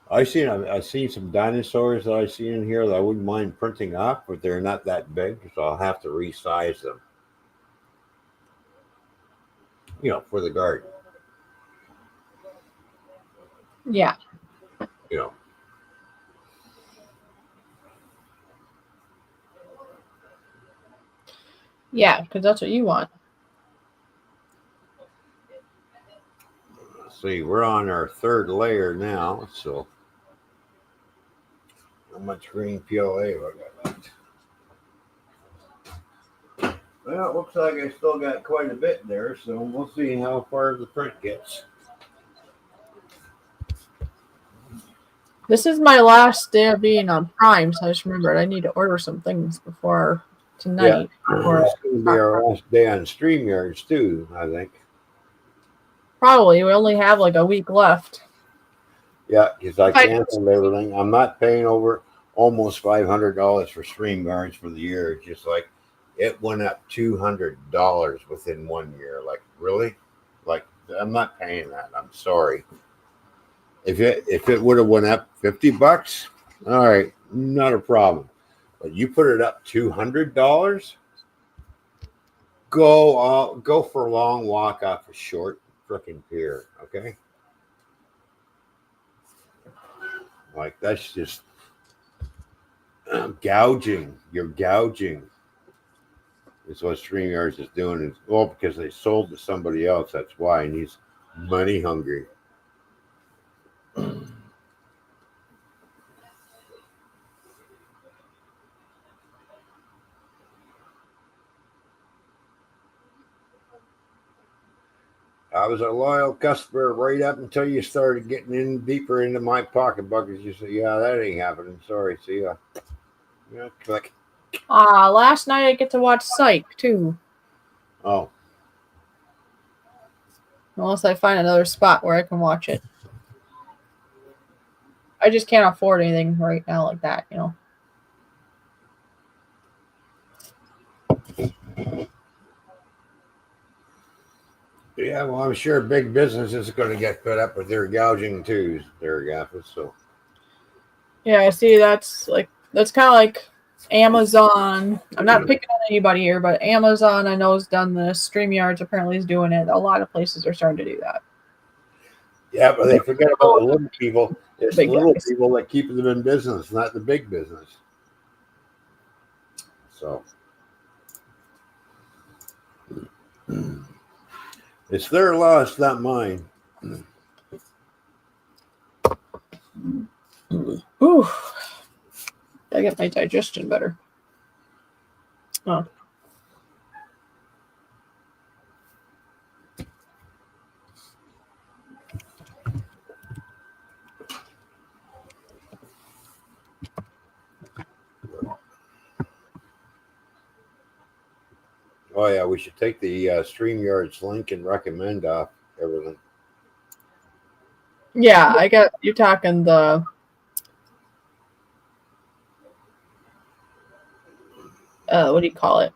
I've seen some dinosaurs that I see in here that I wouldn't mind printing off, but they're not that big, so I'll have to resize them. You know, for the garden. Yeah. You know. Yeah, because that's what you want. See, we're on our third layer now, so how much green PLA have I got left? Well, it looks like I still got quite a bit there, so we'll see how far the print gets. This is my last day of being on Prime, so I just remembered I need to order some things before tonight. Yeah, it's going to be our last day on StreamYards too, I think. Probably. We only have like a week left. Yeah, because I canceled everything. I'm not paying over almost $500 for StreamYards for the year. It's just like it went up $200 within 1 year. Like, really? Like, I'm not paying that. I'm sorry. If it would have went up $50, all right, not a problem. But you put it up $200, go for a long walk off a short freaking pier, okay? Like, that's just gouging. You're gouging. Is what StreamYards is doing. Is, well, because they sold to somebody else. That's why. And he's money hungry. I was a loyal customer right up until you started getting in deeper into my pocketbook. You said, yeah, that ain't happening. Sorry. See ya. Yeah, click. Last night I get to watch Psych too. Oh. Unless I find another spot where I can watch it. I just can't afford anything right now like that, you know. Yeah, well, I'm sure big business is going to get fed up with their gouging too, their gaffers. So. Yeah, I see. That's kind of like Amazon. I'm not picking on anybody here, but Amazon I know has done this. StreamYards apparently is doing it. A lot of places are starting to do that. Yeah, but they forget about the little people. It's the little guys. people that keep them in business, not the big business. So. It's their loss, not mine. Ooh. I get my digestion better. Oh. Oh yeah, we should take the StreamYard's link and recommend everything. Yeah, I got you talking the what do you call it?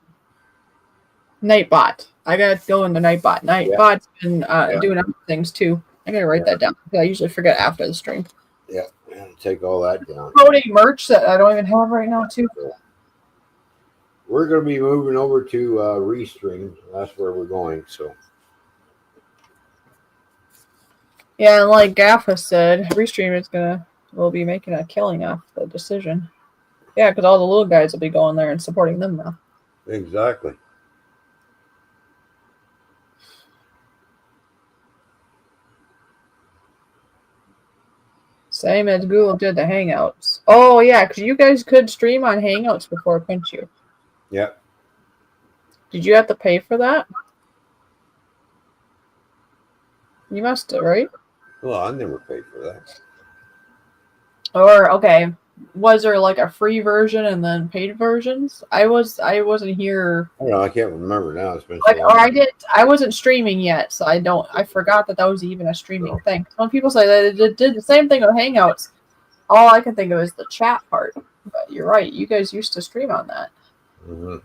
Nightbot. I gotta go in the Nightbot. Nightbot's been doing other things too. I gotta write that down. I usually forget after the stream. Yeah, take all that down. Coding merch that I don't even have right now too. We're going to be moving over to Restream. That's where we're going. So. Yeah, and like Gaffa said, Restream will be making a killing off the decision. Yeah, because all the little guys will be going there and supporting them now. Exactly. Same as Google did the Hangouts. Oh yeah, because you guys could stream on Hangouts before, couldn't you? Yep. Did you have to pay for that? You must have, right? Well, I never paid for that. Or okay, was there like a free version and then paid versions? I wasn't here. I don't know. I can't remember now. It's been Like, so long. or I wasn't streaming yet, so I forgot that was even a streaming thing. When people say that they did the same thing with Hangouts, all I can think of is the chat part. But you're right, you guys used to stream on that. Mm-hmm.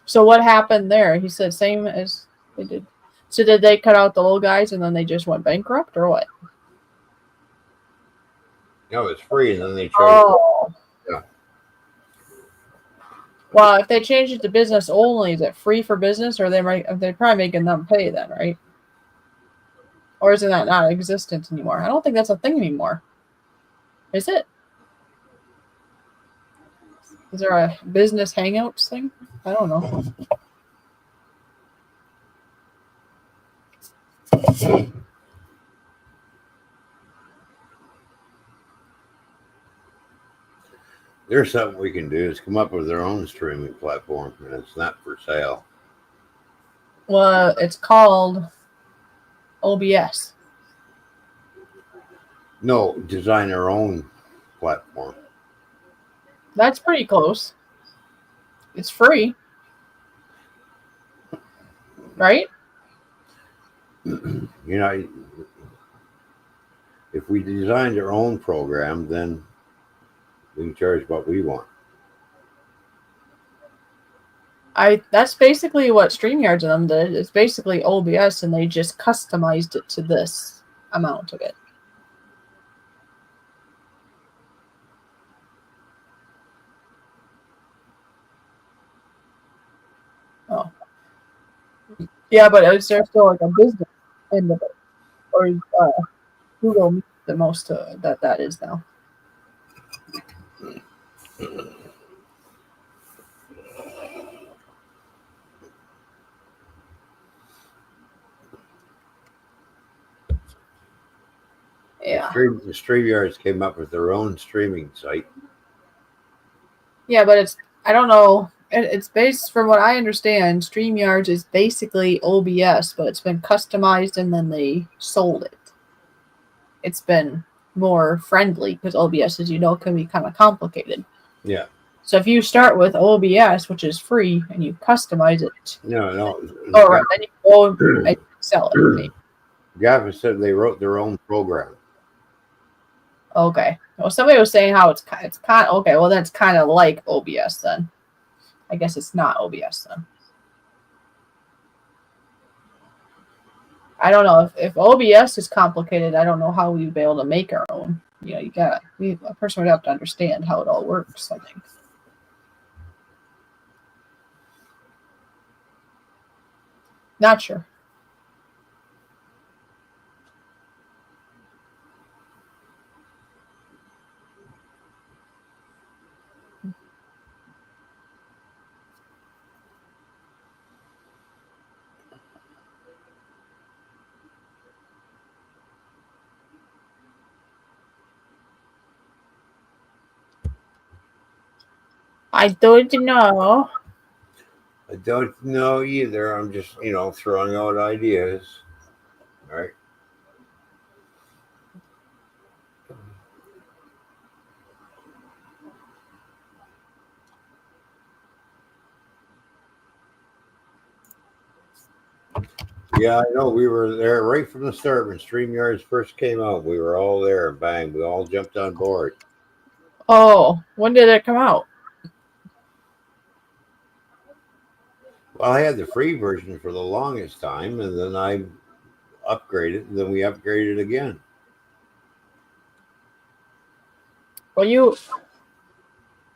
So what happened there? He said same as they did. So did they cut out the little guys and then they just went bankrupt or what? No, it's free, and then they charge. Oh. Yeah. Well, if they change it to business only, is it free for business, or they're probably making them pay then, right? Or isn't that not existent anymore? I don't think that's a thing anymore. Is it? Is there a business Hangouts thing? I don't know. There's something we can do is come up with our own streaming platform, and it's not for sale. Well, it's called OBS. No, design our own platform. That's pretty close. It's free. Right? You know, if we designed our own program, then we can charge what we want. That's basically what StreamYard them did. It's basically OBS, and they just customized it to this amount of it. Oh. Yeah, but is there still like a business end of it? Or Google the most that is now? Yeah. The StreamYards came up with their own streaming site. Yeah, but I don't know. It's based, from what I understand, StreamYards is basically OBS, but it's been customized and then they sold it. It's been more friendly because OBS, as you know, can be kind of complicated. Yeah. So if you start with OBS, which is free, and you customize it. No. Oh, right. Then you go and sell it. Maybe. Gaffa said they wrote their own program. Okay. Well, somebody was saying how it's kind of, okay. Well, that's kind of like OBS then. I guess it's not OBS then. I don't know if OBS is complicated. I don't know how we'd be able to make our own. You know, a person would have to understand how it all works, I think. Not sure. I don't know. I don't know either. I'm just, throwing out ideas. All right. Yeah, I know. We were there right from the start when StreamYards first came out. We were all there. Bang. We all jumped on board. Oh, when did it come out? Well, I had the free version for the longest time, and then I upgraded, and then we upgraded again. You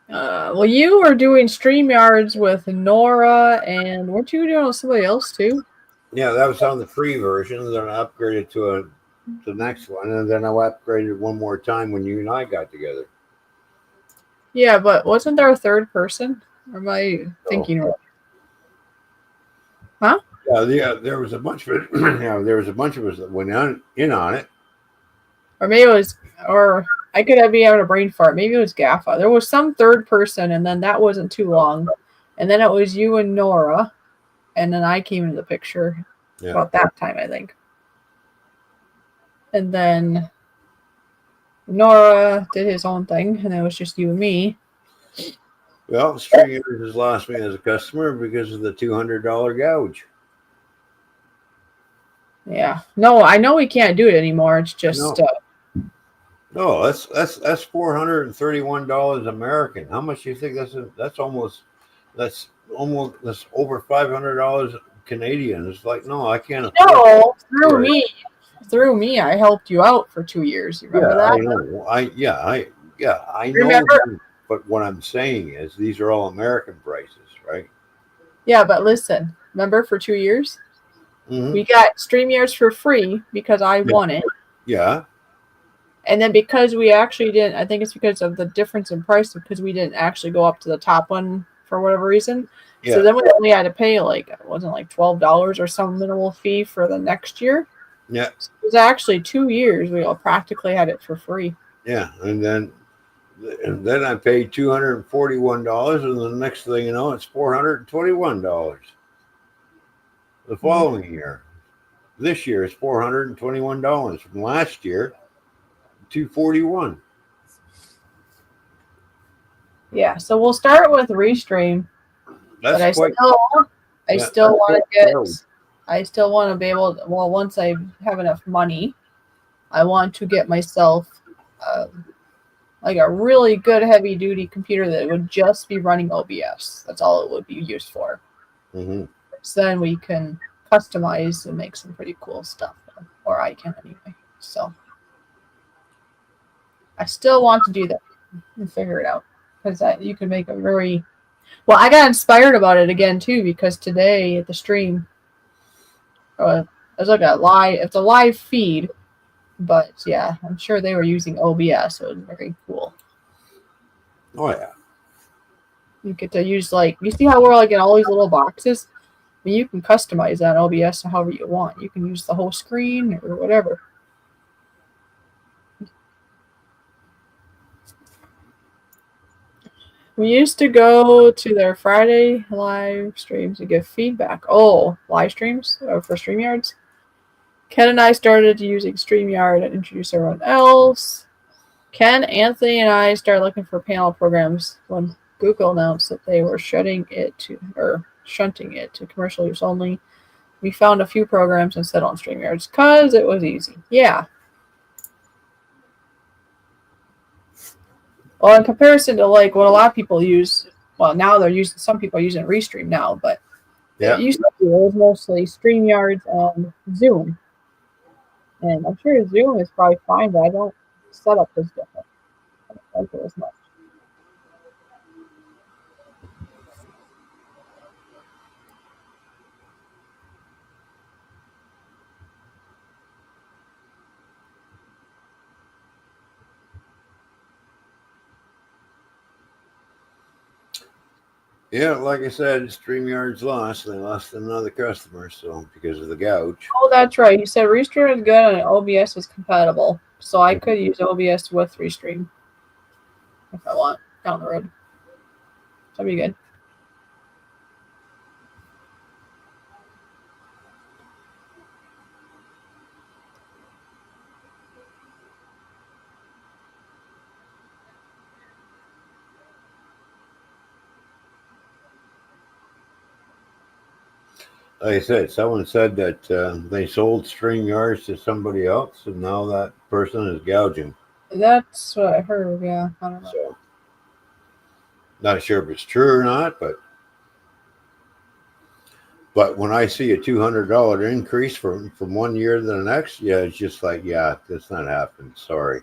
were doing StreamYards with Nora, and weren't you doing it with somebody else too? Yeah, that was on the free version. And then I upgraded to the next one, and then I upgraded one more time when you and I got together. Yeah, but wasn't there a third person? Or am I thinking wrong? Huh? Yeah, there was a bunch of it. There was a bunch of us that went in on it. Or maybe it was, or I could be having a brain fart. Maybe it was Gaffa. There was some third person, and then that wasn't too long. And then it was you and Nora, and then I came into the picture about that time, I think. And then Nora did his own thing, and it was just you and me. Well, StreamYards has lost me as a customer because of the $200 gouge. Yeah. No, I know we can't do it anymore. It's just. No, that's $431 American. How much do you think that's almost that's over $500 Canadian. It's like, no, I can't afford No, through me, I helped you out for 2 years. You remember that? I know. I know. Remember? But what I'm saying is, these are all American prices, right? Yeah, but listen, remember for 2 years, Mm-hmm. we got StreamYards for free because I won it. Yeah. And then because we actually didn't, I think it's because of the difference in price because we didn't actually go up to the top one for whatever reason. Yeah. So then we only had to pay it wasn't like $12 or some minimal fee for the next year. Yeah. So it was actually 2 years. We all practically had it for free. Yeah. And then I paid $241, and the next thing you know, it's $421 the following year. This year is $421 from last year, $241. Yeah, so we'll start with Restream. That's but I still want to be able to, well, once I have enough money, I want to get myself like a really good heavy duty computer that would just be running OBS. That's all it would be used for. Mm-hmm. So then we can customize and make some pretty cool stuff, or I can anyway. So I still want to do that and figure it out because you can make a very well. I got inspired about it again too because today at the stream, it was like it's a live feed, but yeah, I'm sure they were using OBS, so it was very cool. Oh yeah. You get to use you see how we're in all these little boxes? I mean, you can customize that OBS however you want. You can use the whole screen or whatever. We used to go to their Friday live streams to give feedback. Oh, live streams for StreamYards. Ken and I started using StreamYard and introduced everyone else. Ken, Anthony, and I started looking for panel programs when Google announced that they were shunting it to commercial use only. We found a few programs and set on StreamYards because it was easy. Yeah. Well, in comparison to what a lot of people use, well, now some people are using Restream now, but it used to be, it was mostly StreamYards and Zoom. And I'm sure Zoom is probably fine, but I don't set up as different. I don't like it as much. Yeah, like I said, StreamYard's lost. They lost another customer, so because of the gouge. Oh, that's right. He said Restream is good and OBS is compatible. So I could use OBS with Restream if I want down the road. That'd be good. Like I said, someone said that they sold string yards to somebody else, and now that person is gouging. That's what I heard. Yeah, I don't know. So, not sure if it's true or not, but when I see a $200 increase from 1 year to the next, yeah, it's just like, yeah, that's not happening. Sorry.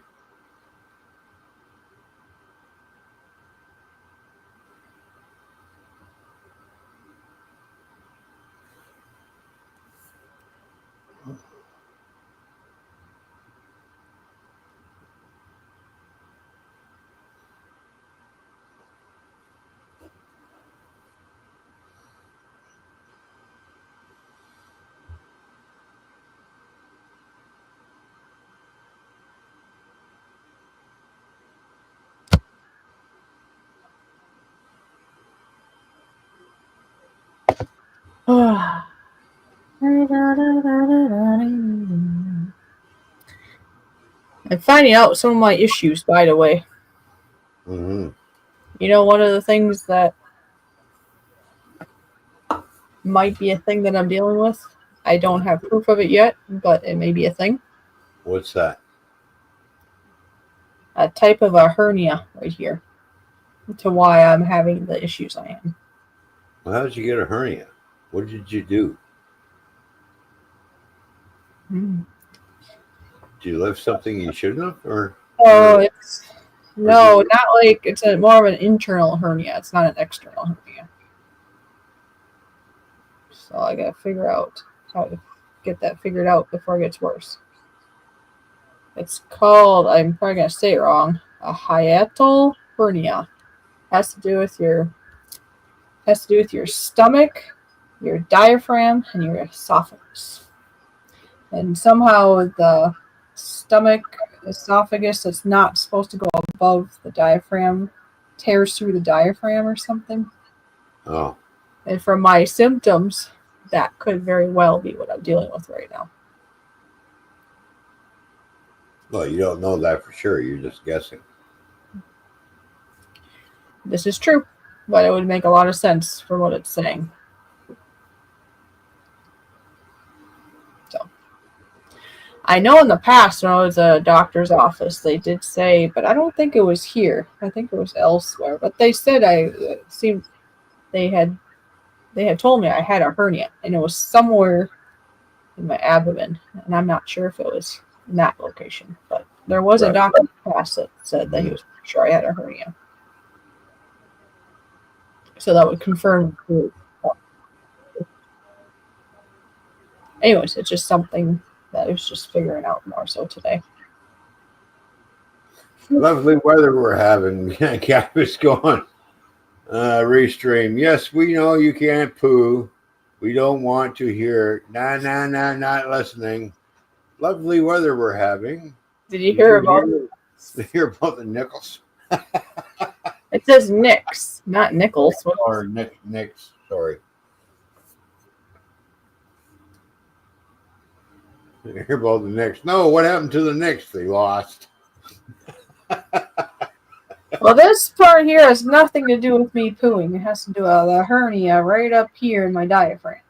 I'm finding out some of my issues, by the way. Mm-hmm. You know, one of the things that might be a thing that I'm dealing with. I don't have proof of it yet, but it may be a thing. What's that? A type of a hernia right here. To why I'm having the issues I am. Well, how did you get a hernia? What did you do? Mm. Did you lift something you shouldn't have, or? Oh, it's no, not like it's more of an internal hernia. It's not an external hernia. So I gotta figure out how to get that figured out before it gets worse. It's called, I'm probably gonna say it wrong, a hiatal hernia. Has to do with your stomach, your diaphragm, and your esophagus. And somehow the stomach, esophagus that's not supposed to go above the diaphragm tears through the diaphragm or something. Oh. And from my symptoms, that could very well be what I'm dealing with right now. Well, you don't know that for sure. You're just guessing. This is true, but it would make a lot of sense for what it's saying. So, I know in the past when I was at a doctor's office, they did say, but I don't think it was here. I think it was elsewhere. But they said they had told me I had a hernia, and it was somewhere in my abdomen, and I'm not sure if it was in that location. But there was a doctor in the past that said that he was pretty sure I had a hernia. So that would confirm. Anyways, it's just something that I was just figuring out more so today. Lovely weather we're having. Cap is going. Restream. Yes, we know you can't poo. We don't want to hear. Nah, not listening. Lovely weather we're having. Did you hear about the Nichols? It says Nicks, not Nichols. Or Nicks, sorry. Hear about the Knicks. No, what happened to the Knicks? They lost. Well, this part here has nothing to do with me pooing. It has to do with the hernia right up here in my diaphragm.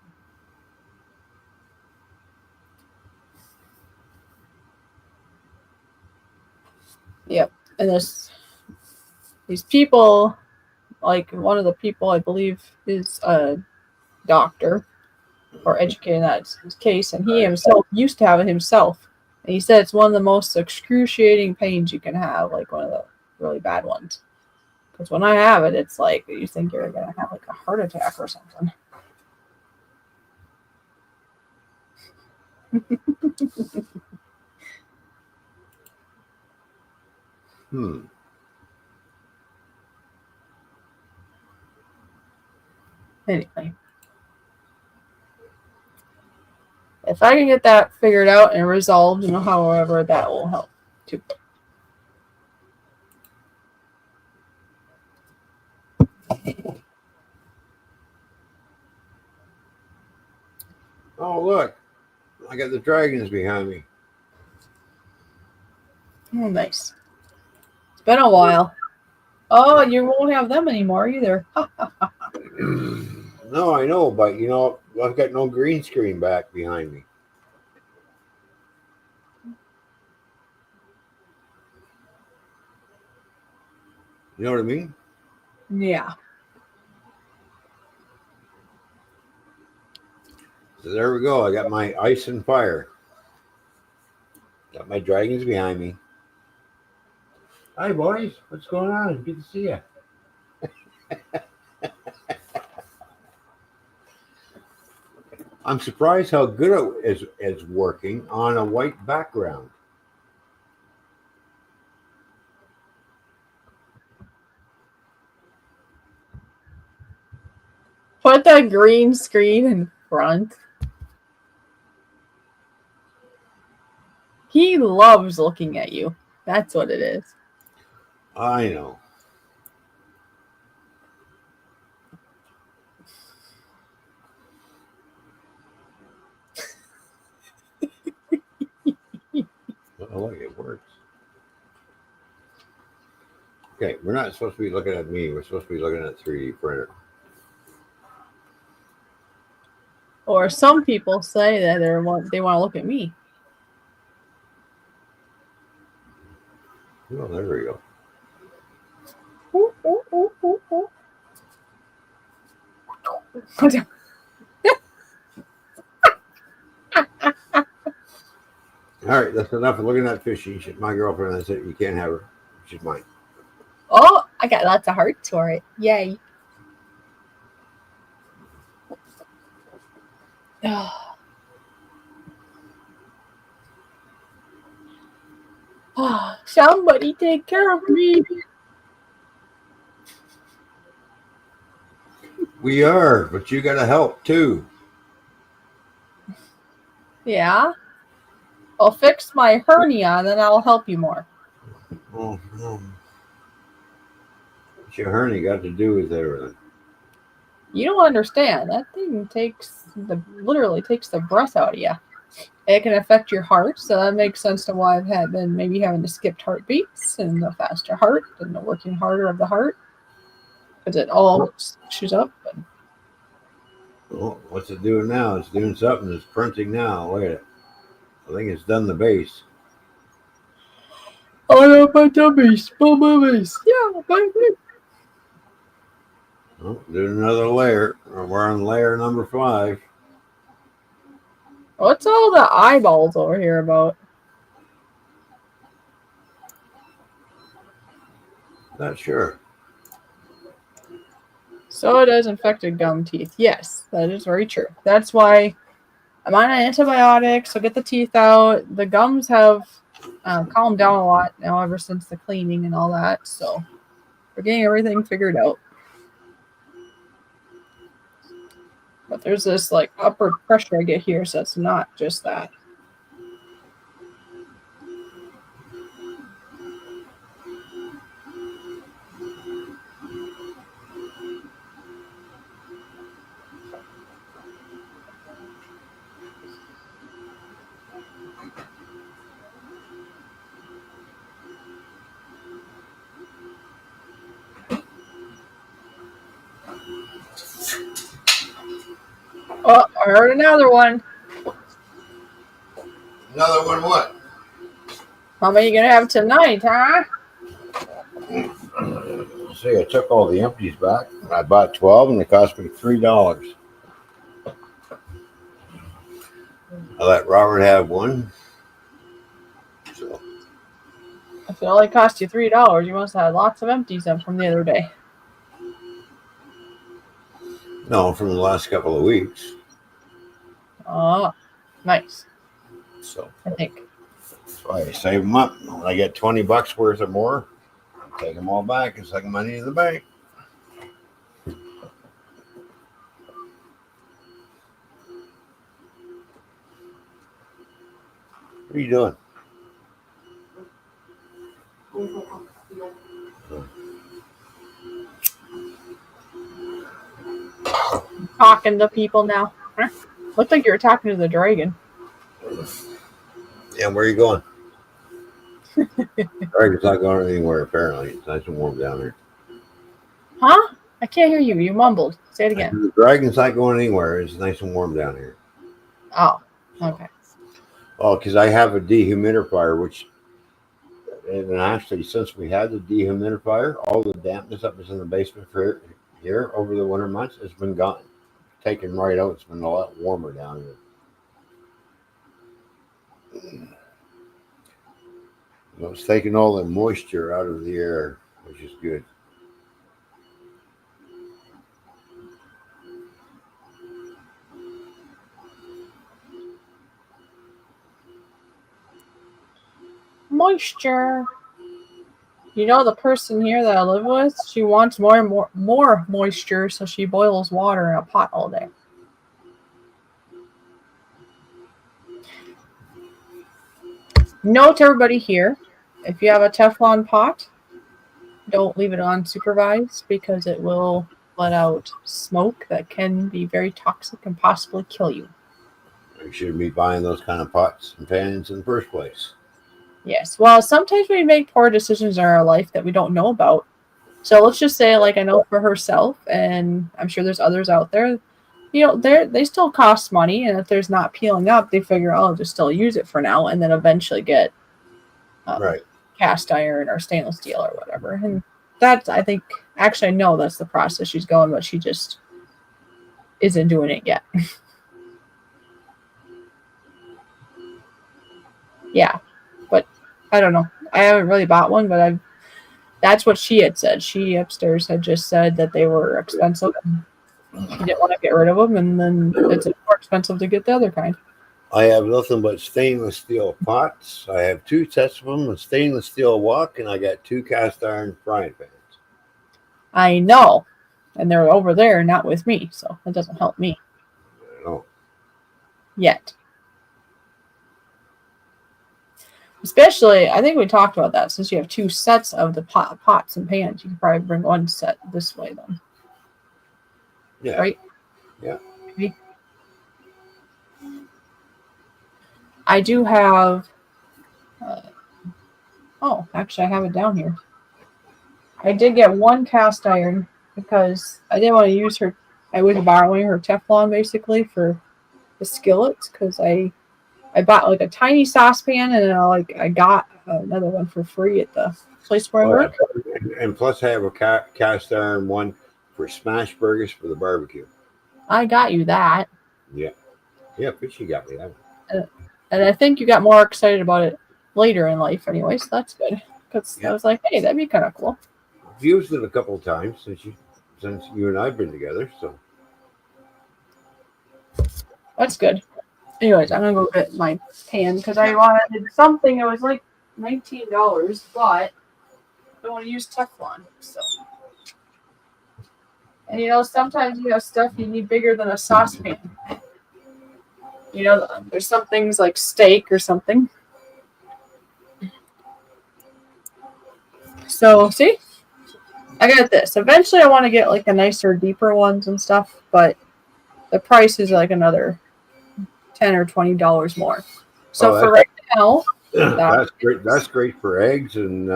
Yep. And these people, like one of the people I believe is a doctor or educated in that case, and he himself used to have it himself. And he said it's one of the most excruciating pains you can have, like one of the really bad ones. Because when I have it, it's like you think you're going to have like a heart attack or something. Anyway. If I can get that figured out and resolved, however, that will help too. Oh, look. I got the dragons behind me. Oh, nice. It's been a while. Oh, you won't have them anymore either. No, I know, but you know, I've got no green screen back behind me. You know what I mean? Yeah. So there we go. I got my ice and fire. Got my dragons behind me. Hi, boys. What's going on? Good to see you. I'm surprised how good it is working on a white background. Put the green screen in front. He loves looking at you. That's what it is. I know. Oh, look, it works. Okay, we're not supposed to be looking at me. We're supposed to be looking at 3D printer. Or some people say that they want to look at me. Oh, there we go. Ooh, ooh, ooh, ooh, ooh. All right, that's enough of looking at fishy. She's my girlfriend. That's it. You can't have her. She's mine. Oh, I got lots of hearts for it. Yay. Somebody take care of me. We are, but you got to help too. Yeah. I'll fix my hernia and then I'll help you more. Oh, no. What's your hernia got to do with everything? You don't understand. That thing literally takes the breath out of you. It can affect your heart, so that makes sense to why I've been maybe having to skip heartbeats and a faster heart and the working harder of the heart. Because it all shoots up. And Oh, what's it doing now? It's doing something. It's printing now. Look at it. I think it's done the base. oh, my dummies, yeah, baby. Oh, doing another layer. We're on layer number 5. What's all the eyeballs over here about? Not sure. So does infected gum teeth. Yes, that is very true. That's why I'm on antibiotics, so get the teeth out. The gums have calmed down a lot now ever since the cleaning and all that, so we're getting everything figured out. But there's this like upward pressure I get here, so it's not just that. Oh, I heard another one. Another one what? How many are you gonna have tonight, huh? See, I took all the empties back. I bought 12 and it cost me $3. I let Robert have one. So, If it only cost you $3, you must have had lots of empties from the other day. no, from the last couple of weeks. Oh, nice. So I think. that's why I save them up. When I get $20 worth or more, I take them all back and stick money in the bank. What are you doing? Talking to people now. Looked like you were talking to the dragon. Yeah, where are you going? Dragon's not going anywhere, apparently. It's nice and warm down there. Huh? I can't hear you. You mumbled. Say it again. The dragon's not going anywhere. It's nice and warm down here. Oh, okay. Oh, because I have a dehumidifier, and actually, since we had the dehumidifier, all the dampness that was in the basement for here over the winter months has been gone. Taken right out. It's been a lot warmer down here. It's taking all the moisture out of the air, which is good. Moisture. You know, the person here that I live with, she wants more moisture, so she boils water in a pot all day. Note to everybody here, if you have a Teflon pot, don't leave it unsupervised because it will let out smoke that can be very toxic and possibly kill you. You shouldn't be buying those kind of pots and pans in the first place. Yes. Well, sometimes we make poor decisions in our life that we don't know about. So let's just say, like, I know for herself, and I'm sure there's others out there, you know, they still cost money, and if there's not peeling up, they figure, oh, I'll just still use it for now, and then eventually get Right. cast iron or stainless steel or whatever. And that's, I think, actually, I know that's the process she's going, but she just isn't doing it yet. Yeah, but I don't know. I haven't really bought one, but that's what she had said. She upstairs had just said that they were expensive. She didn't want to get rid of them, and then it's more expensive to get the other kind. I have nothing but stainless steel pots. I have 2 sets of them, a stainless steel wok, and I got 2 cast iron frying pans. I know, and they're over there, not with me, so it doesn't help me. I know. Yet. Especially, I think we talked about that. Since you have 2 sets of the pots and pans, you can probably bring one set this way then. Yeah. Right? Yeah. Maybe. I do have... actually, I have it down here. I did get 1 cast iron because I didn't want to use her... I was borrowing her Teflon, basically, for the skillets, because I bought like a tiny saucepan, and then I got another one for free at the place where I work. And plus, I have a cast iron one for smash burgers for the barbecue. I got you that. Yeah, Fishy got me that one. And I think you got more excited about it later in life, anyway. So that's good. Because I was like, hey, that'd be kind of cool. I've used it a couple of times since you and I've been together. So that's good. Anyways, I'm gonna go get my pan because I wanted something. It was like $19, but I don't want to use Teflon. So, and sometimes stuff you need bigger than a saucepan. There's some things like steak or something. So, see, I got this. Eventually, I want to get like a nicer, deeper ones and stuff, but the price is like another $10 or $20 more. So for right now, that's great. That's great for eggs and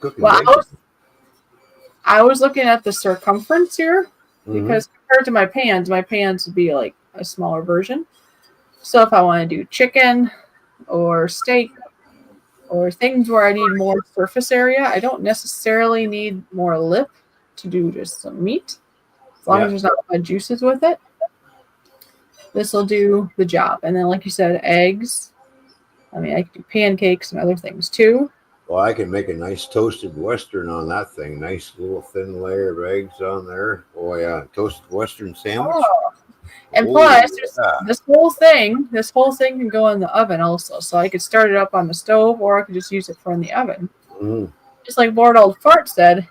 cooking. Well, I was looking at the circumference here because compared to my pans would be like a smaller version. So if I want to do chicken or steak or things where I need more surface area, I don't necessarily need more lip to do just some meat. As long as there's not a lot of juices with it. This will do the job. And then, like you said, eggs. I mean, I can do pancakes and other things too. Well, I can make a nice toasted Western on that thing. Nice little thin layer of eggs on there. Oh, yeah. Toasted Western sandwich. Oh. And plus, this whole thing can go in the oven also. So I could start it up on the stove, or I could just use it for in the oven. Just like Lord Old Fart said,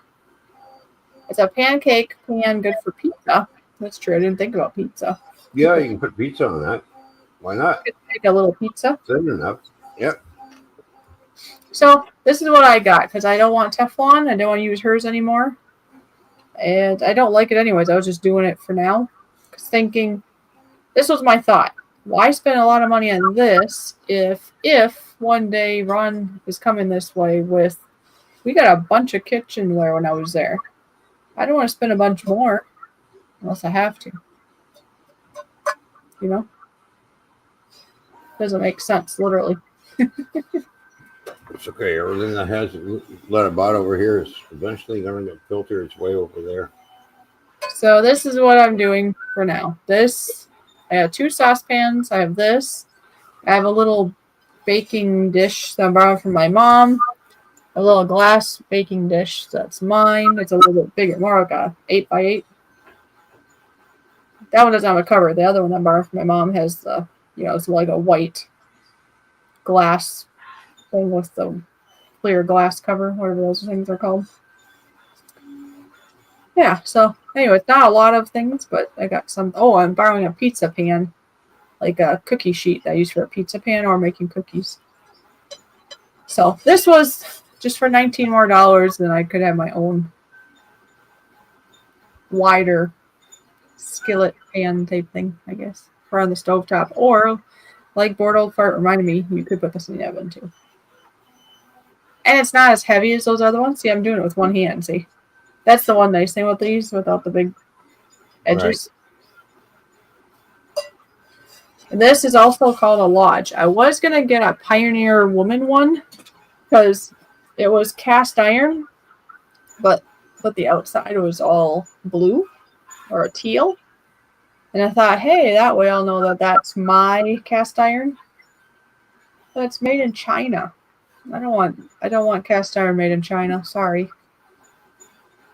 it's a pancake pan good for pizza. That's true. I didn't think about pizza. Yeah, you can put pizza on that. Why not? Make a little pizza. Thin enough. Yep. So this is what I got because I don't want Teflon. I don't want to use hers anymore. And I don't like it anyways. I was just doing it for now. Because thinking, this was my thought. Why spend a lot of money on this if one day Ron is coming this way with We got a bunch of kitchenware when I was there. I don't want to spend a bunch more unless I have to. You know? Doesn't make sense, literally. It's okay. Everything that has let about over here is eventually going to get filtered its way over there. So this is what I'm doing for now. This, I have 2 saucepans. I have this. I have a little baking dish that I borrowed from my mom. A little glass baking dish that's mine. It's a little bit bigger, more like a 8x8. That one doesn't have a cover. The other one I borrowed from my mom has the, it's like a white glass thing with the clear glass cover, whatever those things are called. Yeah, so anyway, it's not a lot of things, but I got some. Oh, I'm borrowing a pizza pan, like a cookie sheet that I use for a pizza pan or making cookies. So this was just for $19 more, then I could have my own wider skillet pan type thing, I guess, for on the stovetop. Or, like Bored Old Fart reminded me, you could put this in the oven too. And it's not as heavy as those other ones. See, I'm doing it with one hand, see? That's the one nice thing with these, without the big edges. Right. And this is also called a Lodge. I was going to get a Pioneer Woman one because it was cast iron, but the outside was all blue or a teal. And I thought, hey, that way I'll know that that's my cast iron. But it's made in China. I don't want cast iron made in China. Sorry.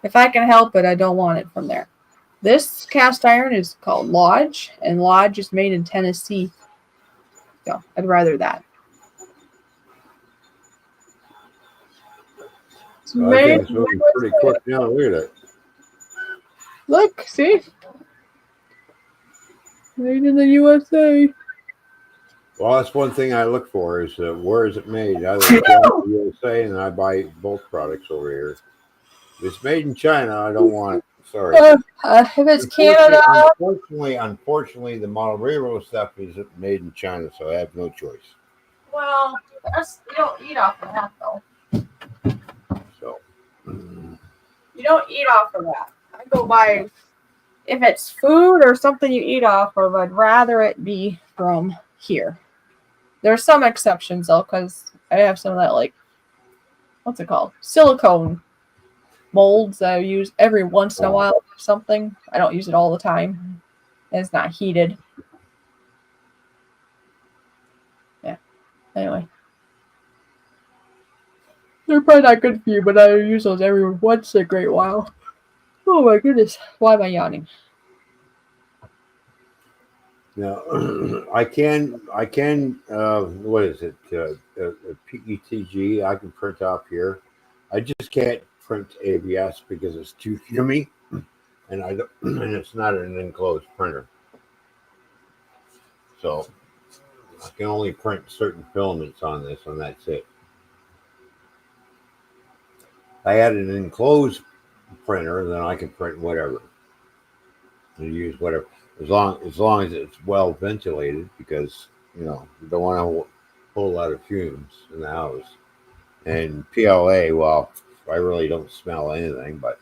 If I can help it, I don't want it from there. This cast iron is called Lodge, and Lodge is made in Tennessee. So I'd rather that. It's moving pretty quick now. Look at it. Look, see? Made in the USA. Well, that's one thing I look for is where is it made? I look at the USA and I buy both products over here. If it's made in China, I don't want it. Sorry. If it's Canada. Unfortunately, the Montero stuff is made in China, so I have no choice. Well, you don't eat off of that, though. So. You don't eat off of that. I go by, if it's food or something you eat off of, I'd rather it be from here. There's some exceptions, though, because I have some of that, like, what's it called? Silicone molds that I use every once in a while or something. I don't use it all the time. And it's not heated. Yeah. Anyway. They're probably not good for you, but I use those every once in a great while. Oh my goodness. Why am I yawning? Now, I can, what is it? PETG, I can print off here. I just can't print ABS because it's too fumy, and it's not an enclosed printer. So I can only print certain filaments on this, and that's it. If I had an enclosed printer, then I can print whatever. And use whatever. As long as it's well ventilated, because you don't want a whole lot of fumes in the house. And PLA, well, I really don't smell anything, but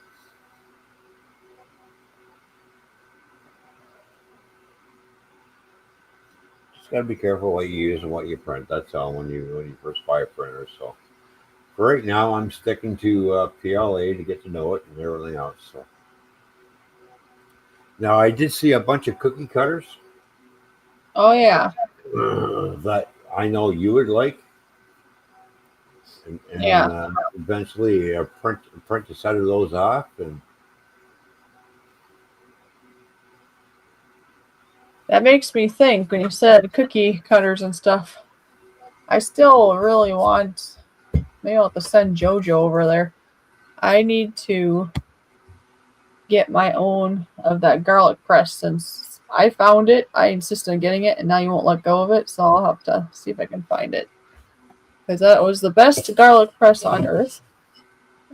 just gotta be careful what you use and what you print. That's all when you first buy a printer. So for right now, I'm sticking to PLA to get to know it and everything else. So. Now, I did see a bunch of cookie cutters. Oh, yeah. That I know you would like. And yeah. Eventually print a set of those off. And that makes me think, when you said cookie cutters and stuff, I still really want, maybe I'll have to send JoJo over there. I need to get my own of that garlic press. Since I found it, I insisted on getting it, and now you won't let go of it, so I'll have to see if I can find it, because that was the best garlic press on earth,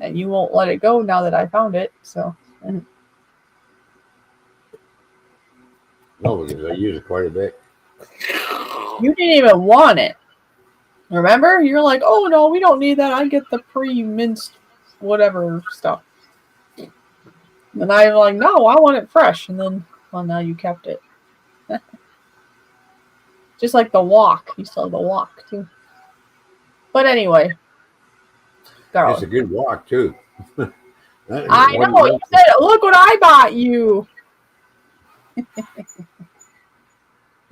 and you won't let it go now that I found it. So no, because I use it quite a bit. You didn't even want it, remember? You're like, oh no, we don't need that. I get the pre-minced whatever stuff. And I'm like, no, I want it fresh. And then, well, now you kept it. Just like the wok. You still have the wok, too. But anyway. Girl. It's a good walk, too. I know. You said, look what I bought you. It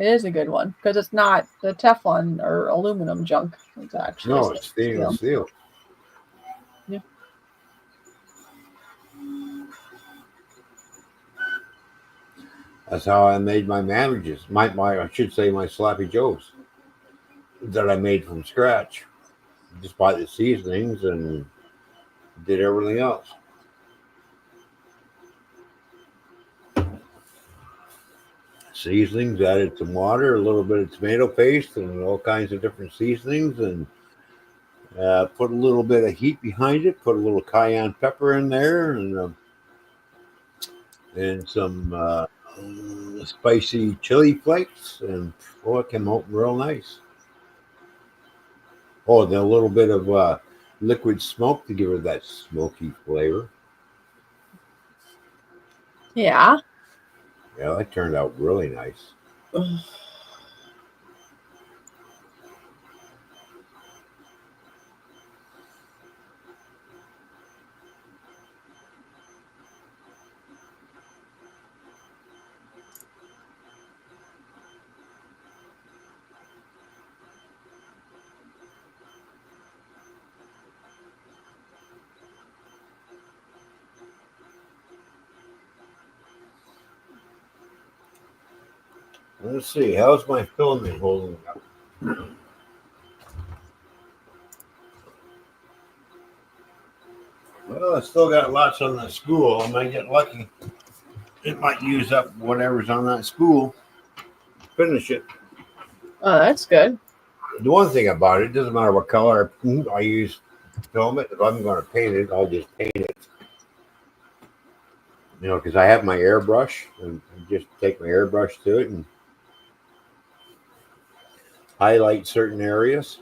is a good one because it's not the Teflon or aluminum junk. It's actually no, it's stainless steel. Yeah. That's how I made my sandwiches. I should say my sloppy joes that I made from scratch. Just bought the seasonings and did everything else. Seasonings, added some water, a little bit of tomato paste, and all kinds of different seasonings, and put a little bit of heat behind it. Put a little cayenne pepper in there, and some spicy chili flakes, and it came out real nice. Oh, and a little bit of liquid smoke to give it that smoky flavor. Yeah. Yeah, that turned out really nice. Let's see, how's my filament holding up? Well, I still got lots on the spool. I might get lucky. It might use up whatever's on that spool. Finish it. Oh, that's good. The one thing about it doesn't matter what color I use filament. If I'm going to paint it, I'll just paint it. You know, because I have my airbrush, and just take my airbrush to it and highlight certain areas.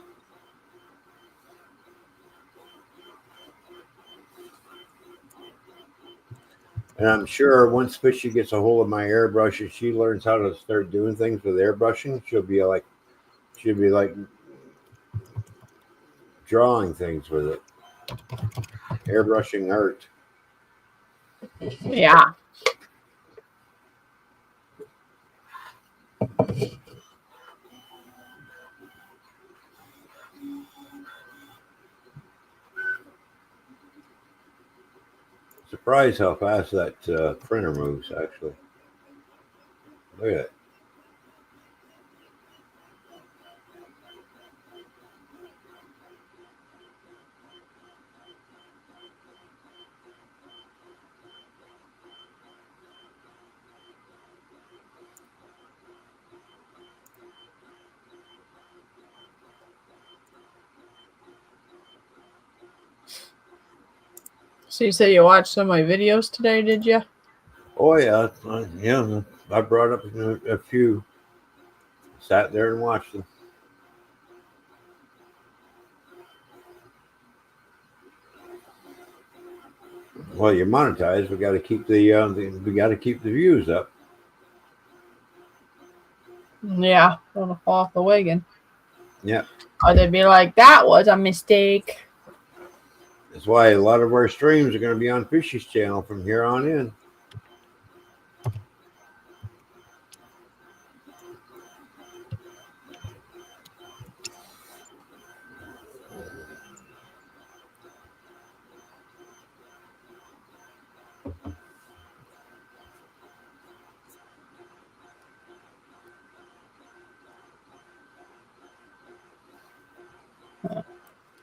And I'm sure once Fishy gets a hold of my airbrush and she learns how to start doing things with airbrushing, she'll be like drawing things with it. Airbrushing art. Yeah. Surprised how fast that printer moves, actually. Look at it. So you said you watched some of my videos today, did you? Oh, yeah. Yeah, I brought up a few. Sat there and watched them. Well, you're monetized. We got to keep the views up. Yeah. Don't fall off the wagon. Yeah. Or they'd be like, that was a mistake. That's why a lot of our streams are going to be on Fishy's channel from here on in.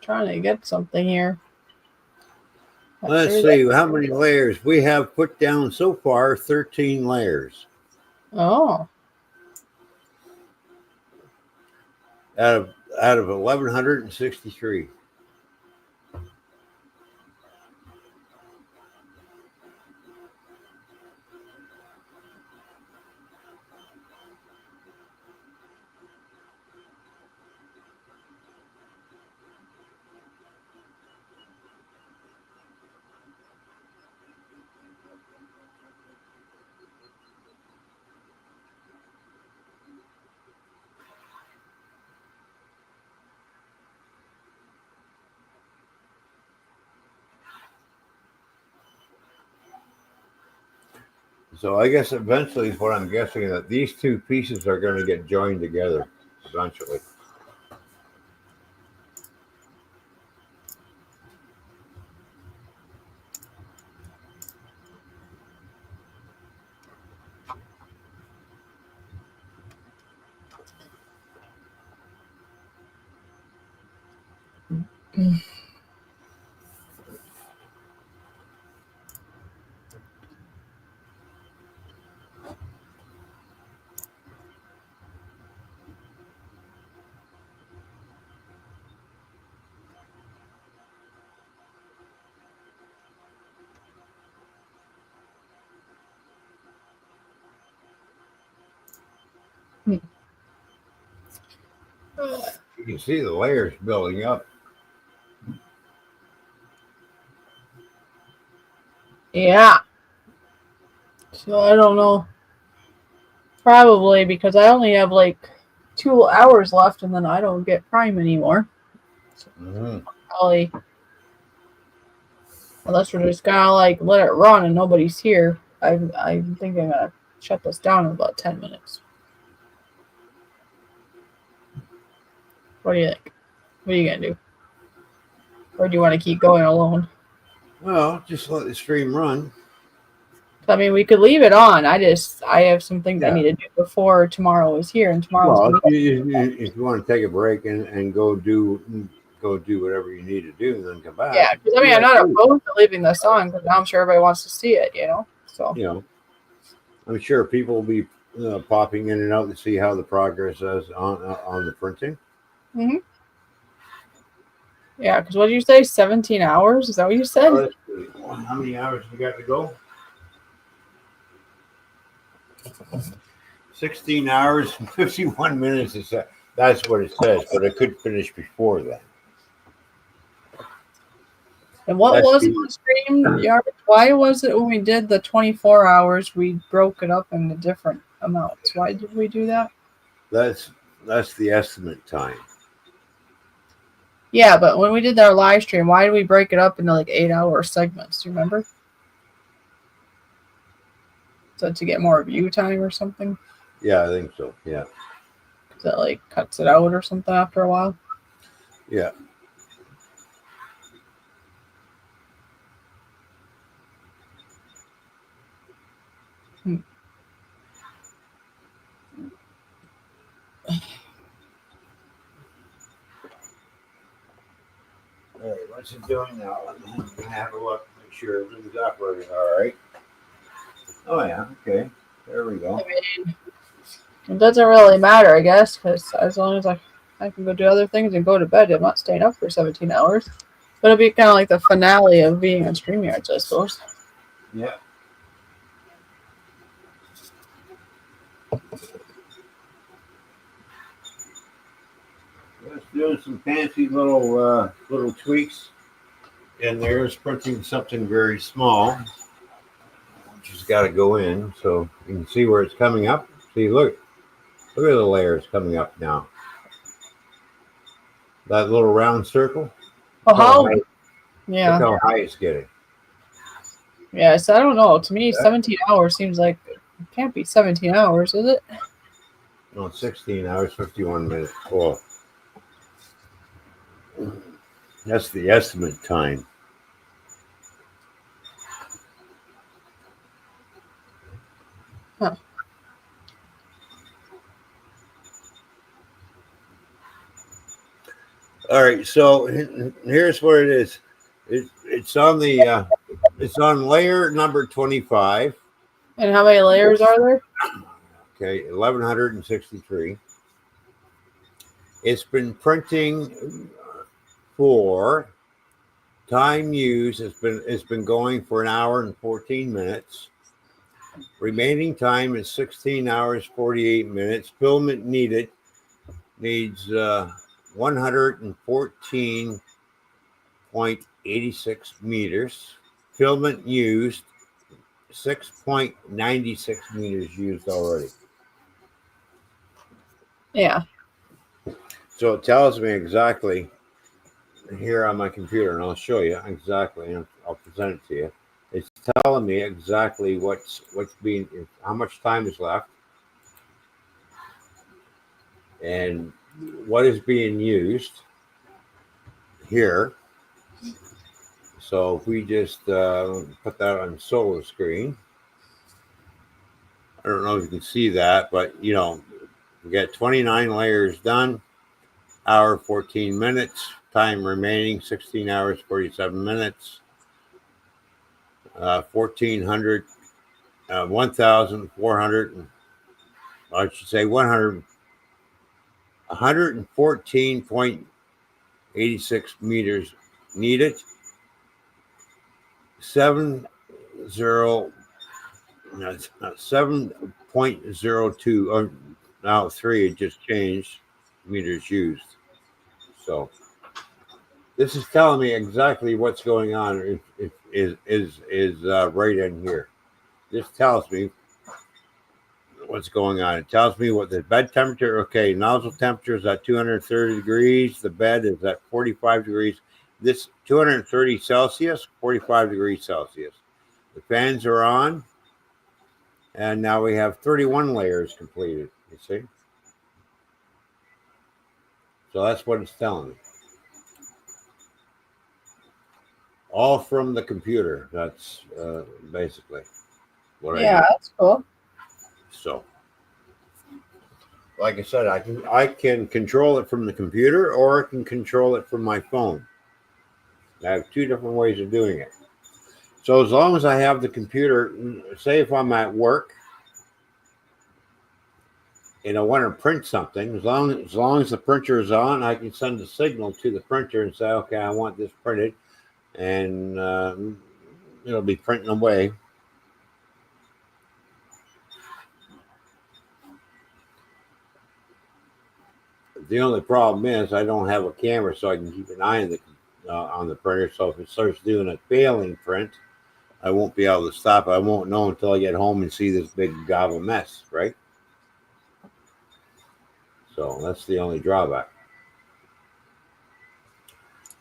Trying to get something here. Let's see how many layers we have put down so far. 13 layers. Oh. Out of 1,163. So I guess eventually, what I'm guessing, that these two pieces are going to get joined together eventually. You can see the layers building up. Yeah. So I don't know. Probably because I only have like 2 hours left, and then I don't get Prime anymore. So probably, unless we're just gonna like let it run and nobody's here. I think I'm gonna shut this down in about 10 minutes. What do you think? What are you gonna do? Or do you want to keep going alone? Well, just let the stream run. I mean, we could leave it on. I have some things I need to do before tomorrow is here, and tomorrow's. Well, if you want to take a break and go do whatever you need to do, and then come back. Yeah, because I mean, I'm not opposed to leaving this on, because I'm sure everybody wants to see it. So I'm sure people will be popping in and out to see how the progress is on the printing. Mm-hmm. Yeah, because what did you say? 17 hours? Is that what you said? How many hours we got to go? 16 hours and 51 minutes. That's what it says, but I could finish before that. And what was on StreamYard? Why was it when we did the 24 hours, we broke it up into different amounts? Why did we do that? That's the estimate time. Yeah, but when we did our live stream, why did we break it up into like 8-hour segments? Do you remember? So to get more view time or something? Yeah, I think so. Yeah. Because that like cuts it out or something after a while? Yeah. All right, what's it doing now? Let me have a look, make sure everything's operating all right. Oh yeah, okay. There we go. I mean, it doesn't really matter, I guess, because as long as I can go do other things and go to bed, I'm not staying up for 17 hours. But it'll be kind of like the finale of being on StreamYards, I suppose. Yeah. Let's do some fancy little tweaks. And there's printing something very small. Just got to go in so you can see where it's coming up. See, look at the layers coming up now. That little round circle. Oh, yeah. Look how high it's getting. Yeah, so I don't know. To me, 17 hours seems like it can't be 17 hours, is it? No, 16 hours, 51 minutes. Oh. That's the estimate time. Huh. All right, so here's where it is. It's on layer number 25. And how many layers are there? Okay, 1163. It's been printing for time used. It's been going for 1 hour and 14 minutes. Remaining time is 16 hours 48 minutes. Filament needs 114.86 meters. Filament used 6.96 meters used already. Yeah. So it tells me exactly here on my computer, and I'll show you exactly, and I'll present it to you. It's telling me exactly how much time is left, and what is being used here. So if we just put that on solar screen, I don't know if you can see that, but we got 29 layers done, hour 14 minutes, time remaining 16 hours 47 minutes, 1400, 1400, I should say 114.86 meters needed, 7.02. Now 3 it just changed meters used. So this is telling me exactly what's going on. Is right in here. This tells me what's going on. It tells me what the bed temperature. Okay, nozzle temperature is at 230 degrees. The bed is at 45 degrees. This 230 Celsius, 45 degrees Celsius. The fans are on, and now we have 31 layers completed. You see? So that's what it's telling me. All from the computer. That's basically what I do. That's cool. So, like I said, I can control it from the computer, or I can control it from my phone. I have two different ways of doing it. So as long as I have the computer, say if I'm at work and I want to print something, as long as the printer is on, I can send a signal to the printer and say, okay, I want this printed, and it'll be printing away. The only problem is I don't have a camera, so I can keep an eye on the printer. So if it starts doing a failing print, I won't be able to stop it. I won't know until I get home and see this big gob of mess, right? So that's the only drawback.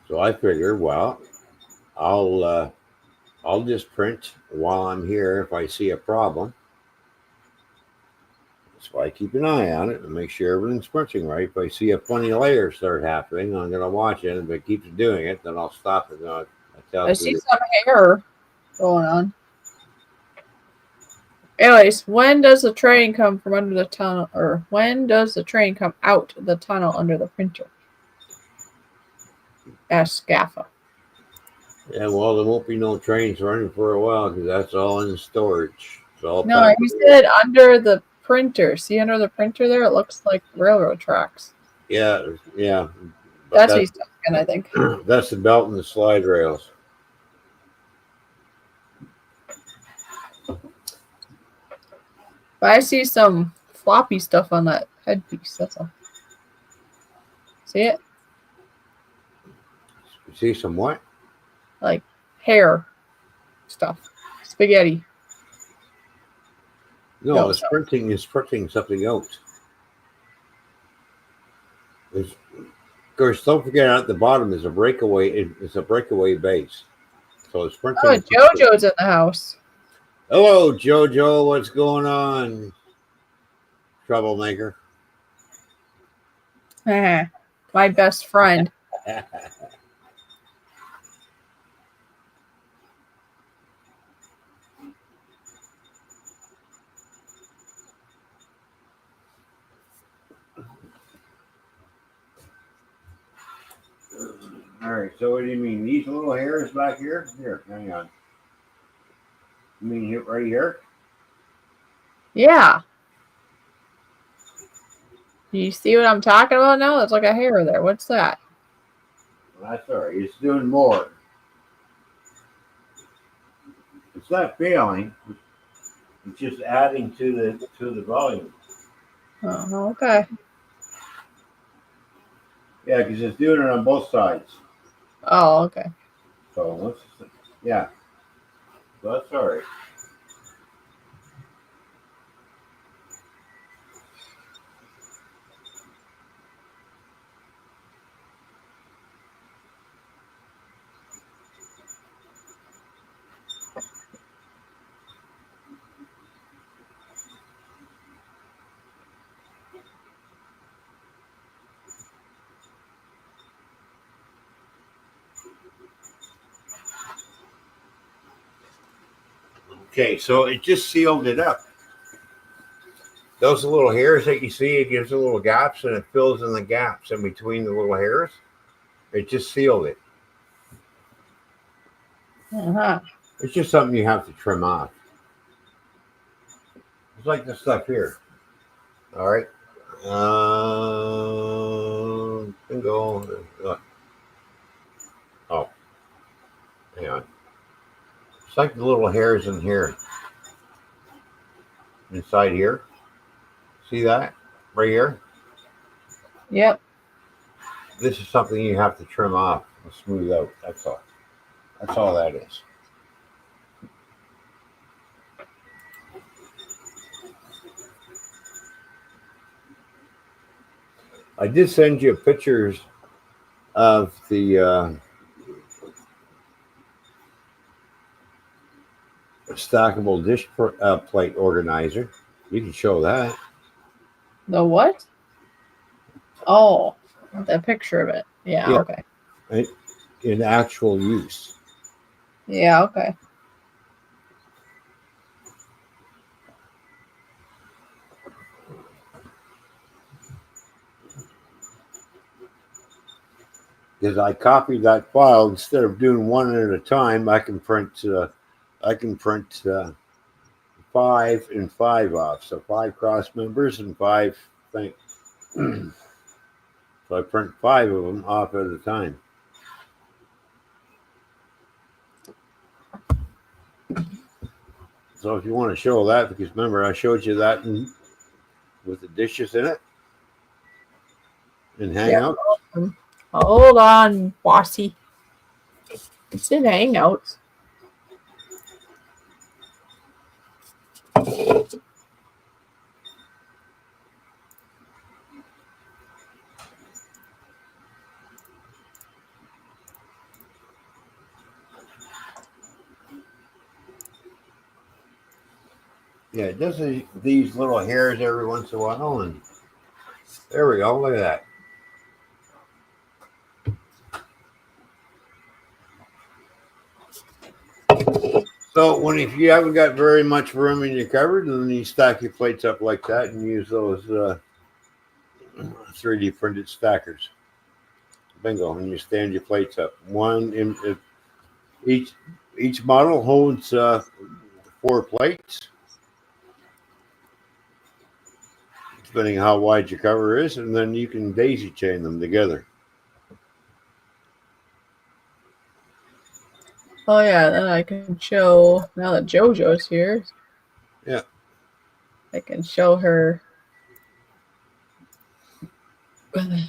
So I figure, well, I'll just print while I'm here if I see a problem. So I keep an eye on it and make sure everything's printing right. If I see a funny layer start happening, I'm going to watch it. If it keeps doing it, then I'll stop it. I see some hair going on. Anyways, when does the train come from under the tunnel, or when does the train come out the tunnel under the printer? Asked Scaffa. Yeah, well, there won't be no trains running for a while because that's all in storage. No, he said under the printer. See under the printer there? It looks like railroad tracks. Yeah. That's what he's talking, I think. That's the belt and the slide rails. But I see some floppy stuff on that headpiece. That's all. See it? You see some what? Like hair stuff. Spaghetti. No, it's printing something else. Of course, don't forget at the bottom is a breakaway. It's a breakaway base. So it's printing. Oh, JoJo's in the house. Hello, JoJo. What's going on? Troublemaker. My best friend. All right. So what do you mean? These little hairs back here? Here, hang on. You mean right here? Yeah. You see what I'm talking about now? There's like a hair there. What's that? Well, that's all right. It's doing more. It's not failing. It's just adding to the volume. Oh, okay. Yeah, because it's doing it on both sides. Oh, okay. So yeah. So that's all right. Okay, so it just sealed it up. Those little hairs that you see, it gives the little gaps and it fills in the gaps in between the little hairs. It just sealed it. Uh-huh. It's just something you have to trim off. It's like this stuff here. All right. Bingo. Oh, hang on. It's like the little hairs in here. Inside here. See that? Right here? Yep. This is something you have to trim off and smooth out. That's all. That's all that is. I did send you pictures of the stackable dish plate organizer. You can show that. The what? Oh, the picture of it. Yeah. Yeah. Okay. Right? In actual use. Yeah. Okay. Because I copied that file instead of doing one at a time. I can print 5 and 5 off. So 5 cross members and 5 things. So I print 5 of them off at a time. So if you want to show that, because remember I showed you that with the dishes in it and Hangouts. Yeah. Hold on, bossy. It's in Hangouts. Yeah, it does these little hairs every once in a while, and there we go. Look at that. So if you haven't got very much room in your cupboard, then you stack your plates up like that and use those 3D printed stackers. Bingo, and you stand your plates up. Each model holds 4 plates, depending on how wide your cover is, and then you can daisy chain them together. Oh yeah, then I can show, now that JoJo's here. Yeah. I can show her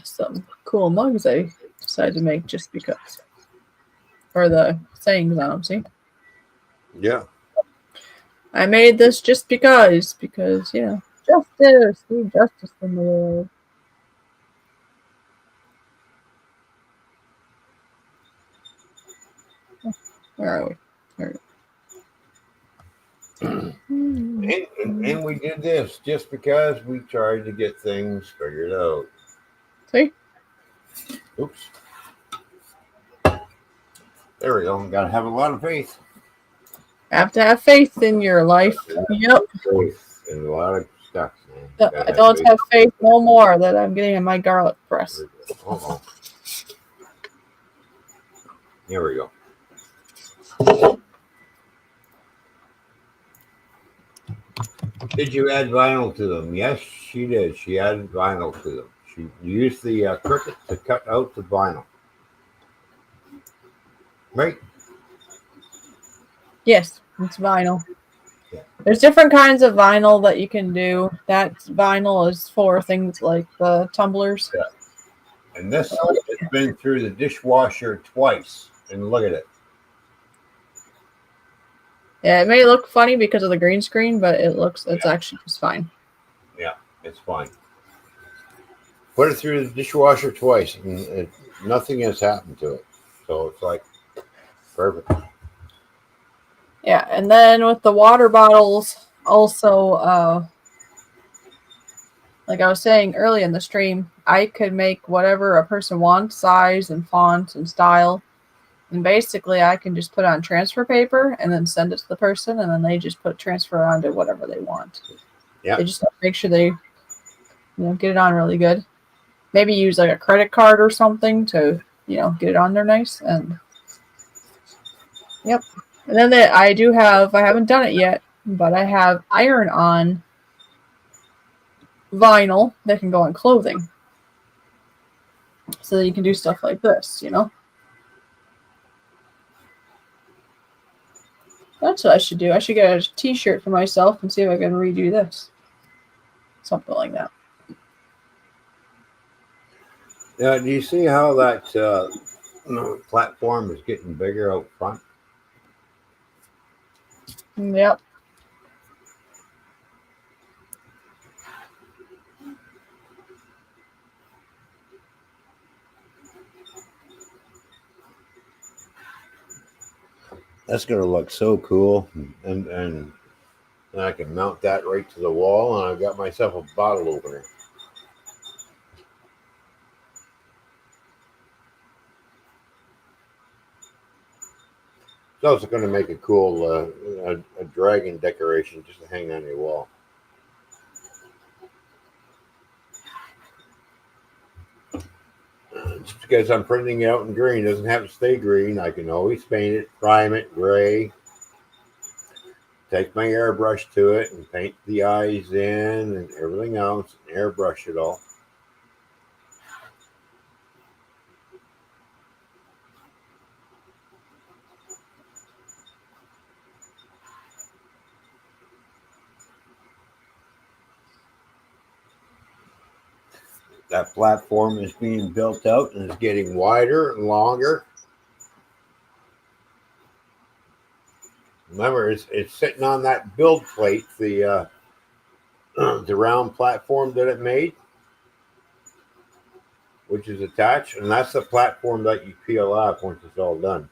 some cool mugs I decided to make just because. Or the sayings on them, see? Yeah. I made this just because, yeah. Justice! Need justice in the world. Where are we? There And we did this just because we tried to get things figured out. See? Oops. There we go. Got to have a lot of faith. Have to have faith in your life. Yep. Faith in a lot of stuff, man. I don't have faith no more that I'm getting in my garlic press. Uh-oh. Here we go. Did you add vinyl to them? Yes, she did. She added vinyl to them. She used the Cricut to cut out the vinyl. Right? Yes, it's vinyl. Yeah. There's different kinds of vinyl that you can do. That vinyl is for things like the tumblers. Yeah. And this has been through the dishwasher twice. And look at it. Yeah, it may look funny because of the green screen, but it's actually just fine. Yeah, it's fine. Put it through the dishwasher twice, and nothing has happened to it. So it's like perfect. Yeah, and then with the water bottles, also, like I was saying early in the stream, I could make whatever a person wants, size and font and style. And basically, I can just put on transfer paper and then send it to the person, and then they just put transfer onto whatever they want. Yeah. They just have to make sure they, get it on really good. Maybe use like a credit card or something to, get it on there nice. And yep. And then I haven't done it yet, but I have iron-on vinyl that can go on clothing. So that you can do stuff like this, That's what I should do. I should get a t-shirt for myself and see if I can redo this. Something like that. Yeah, do you see how that platform is getting bigger out front? Yep. That's going to look so cool. And I can mount that right to the wall, and I've got myself a bottle opener. It's also going to make a cool a dragon decoration just to hang on your wall. Just because I'm printing it out in green doesn't have to stay green. I can always paint it, prime it gray. Take my airbrush to it and paint the eyes in and everything else, and airbrush it all. That platform is being built out and is getting wider and longer. Remember, it's sitting on that build plate, the round platform that it made, which is attached, and that's the platform that you peel off once it's all done.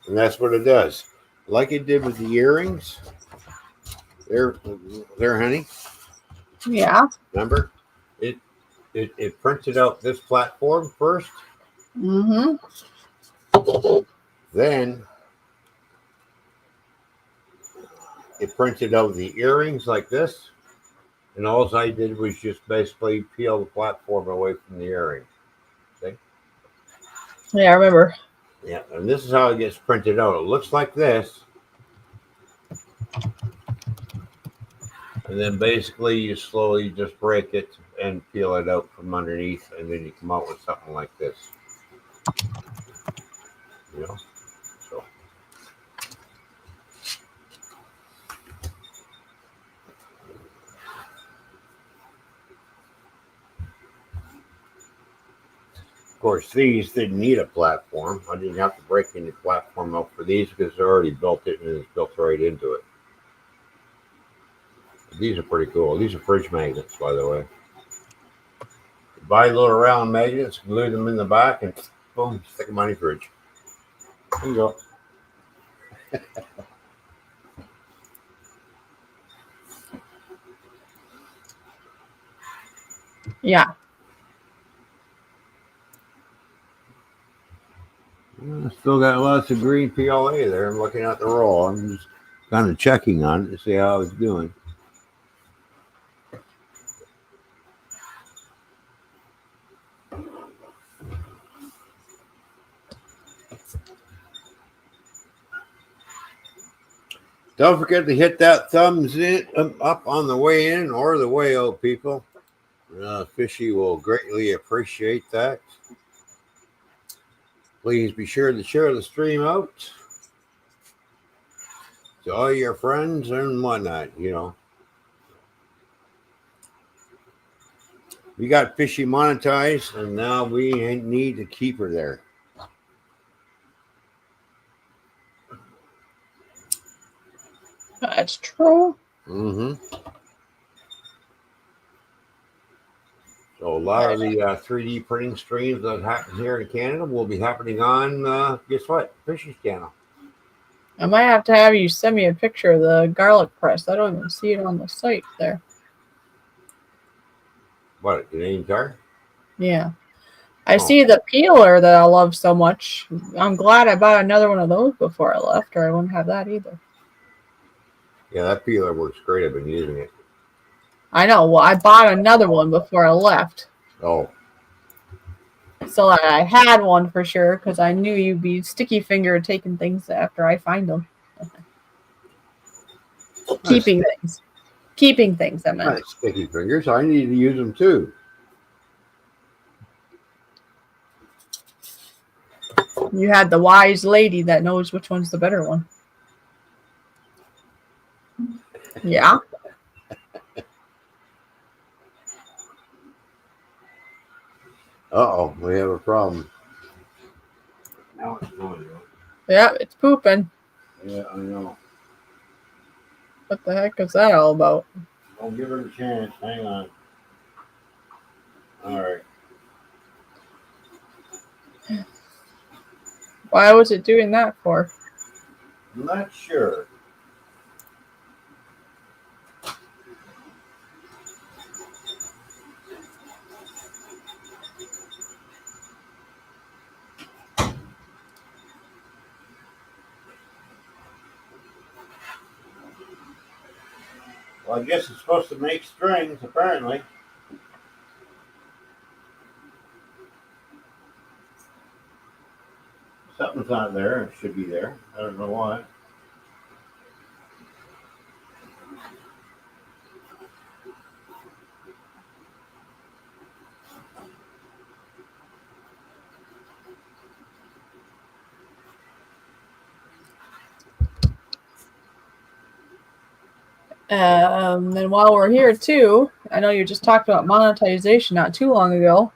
And that's what it does. Like it did with the earrings. There, honey. Yeah. Remember? It printed out this platform first. Mm-hmm. Then it printed out the earrings like this. And all I did was just basically peel the platform away from the earring. See? Yeah, I remember. Yeah, and this is how it gets printed out. It looks like this. And then basically you slowly just break it and peel it out from underneath, and then you come out with something like this. So. Of course, these didn't need a platform. I didn't have to break any platform out for these because they're already built it and it's built right into it. These are pretty cool. These are fridge magnets, by the way. You buy little round magnets, glue them in the back, and boom, stick them on your fridge. There you go. Yeah. Still got lots of green PLA there. I'm looking at the roll. I'm just kind of checking on it to see how it's doing. Don't forget to hit that thumbs up on the way in or the way out, people. Fishy will greatly appreciate that. Please be sure to share the stream out to all your friends and whatnot, We got Fishy monetized, and now we need to keep her there. That's true. Mm-hmm. So a lot of the 3D printing streams that happen here in Canada will be happening on, guess what? Fishy's channel. I might have to have you send me a picture of the garlic press. I don't even see it on the site there. What, a Canadian Tire? Yeah. I see the peeler that I love so much. I'm glad I bought another one of those before I left, or I wouldn't have that either. Yeah, that peeler works great. I've been using it. I know. Well, I bought another one before I left. Oh. So that I had one for sure, because I knew you'd be sticky fingered taking things after I find them. Keeping things, I meant. Nice sticky fingers. I need to use them too. You had the wise lady that knows which one's the better one. Yeah. Uh-oh, we have a problem. Now it's going to. Yeah, it's pooping. Yeah, I know. What the heck is that all about? I'll give her a chance. Hang on. All right. Why was it doing that for? I'm not sure. Well, I guess it's supposed to make strings, apparently. Something's not there. It should be there. I don't know why. And while we're here too, I know you just talked about monetization not too long ago.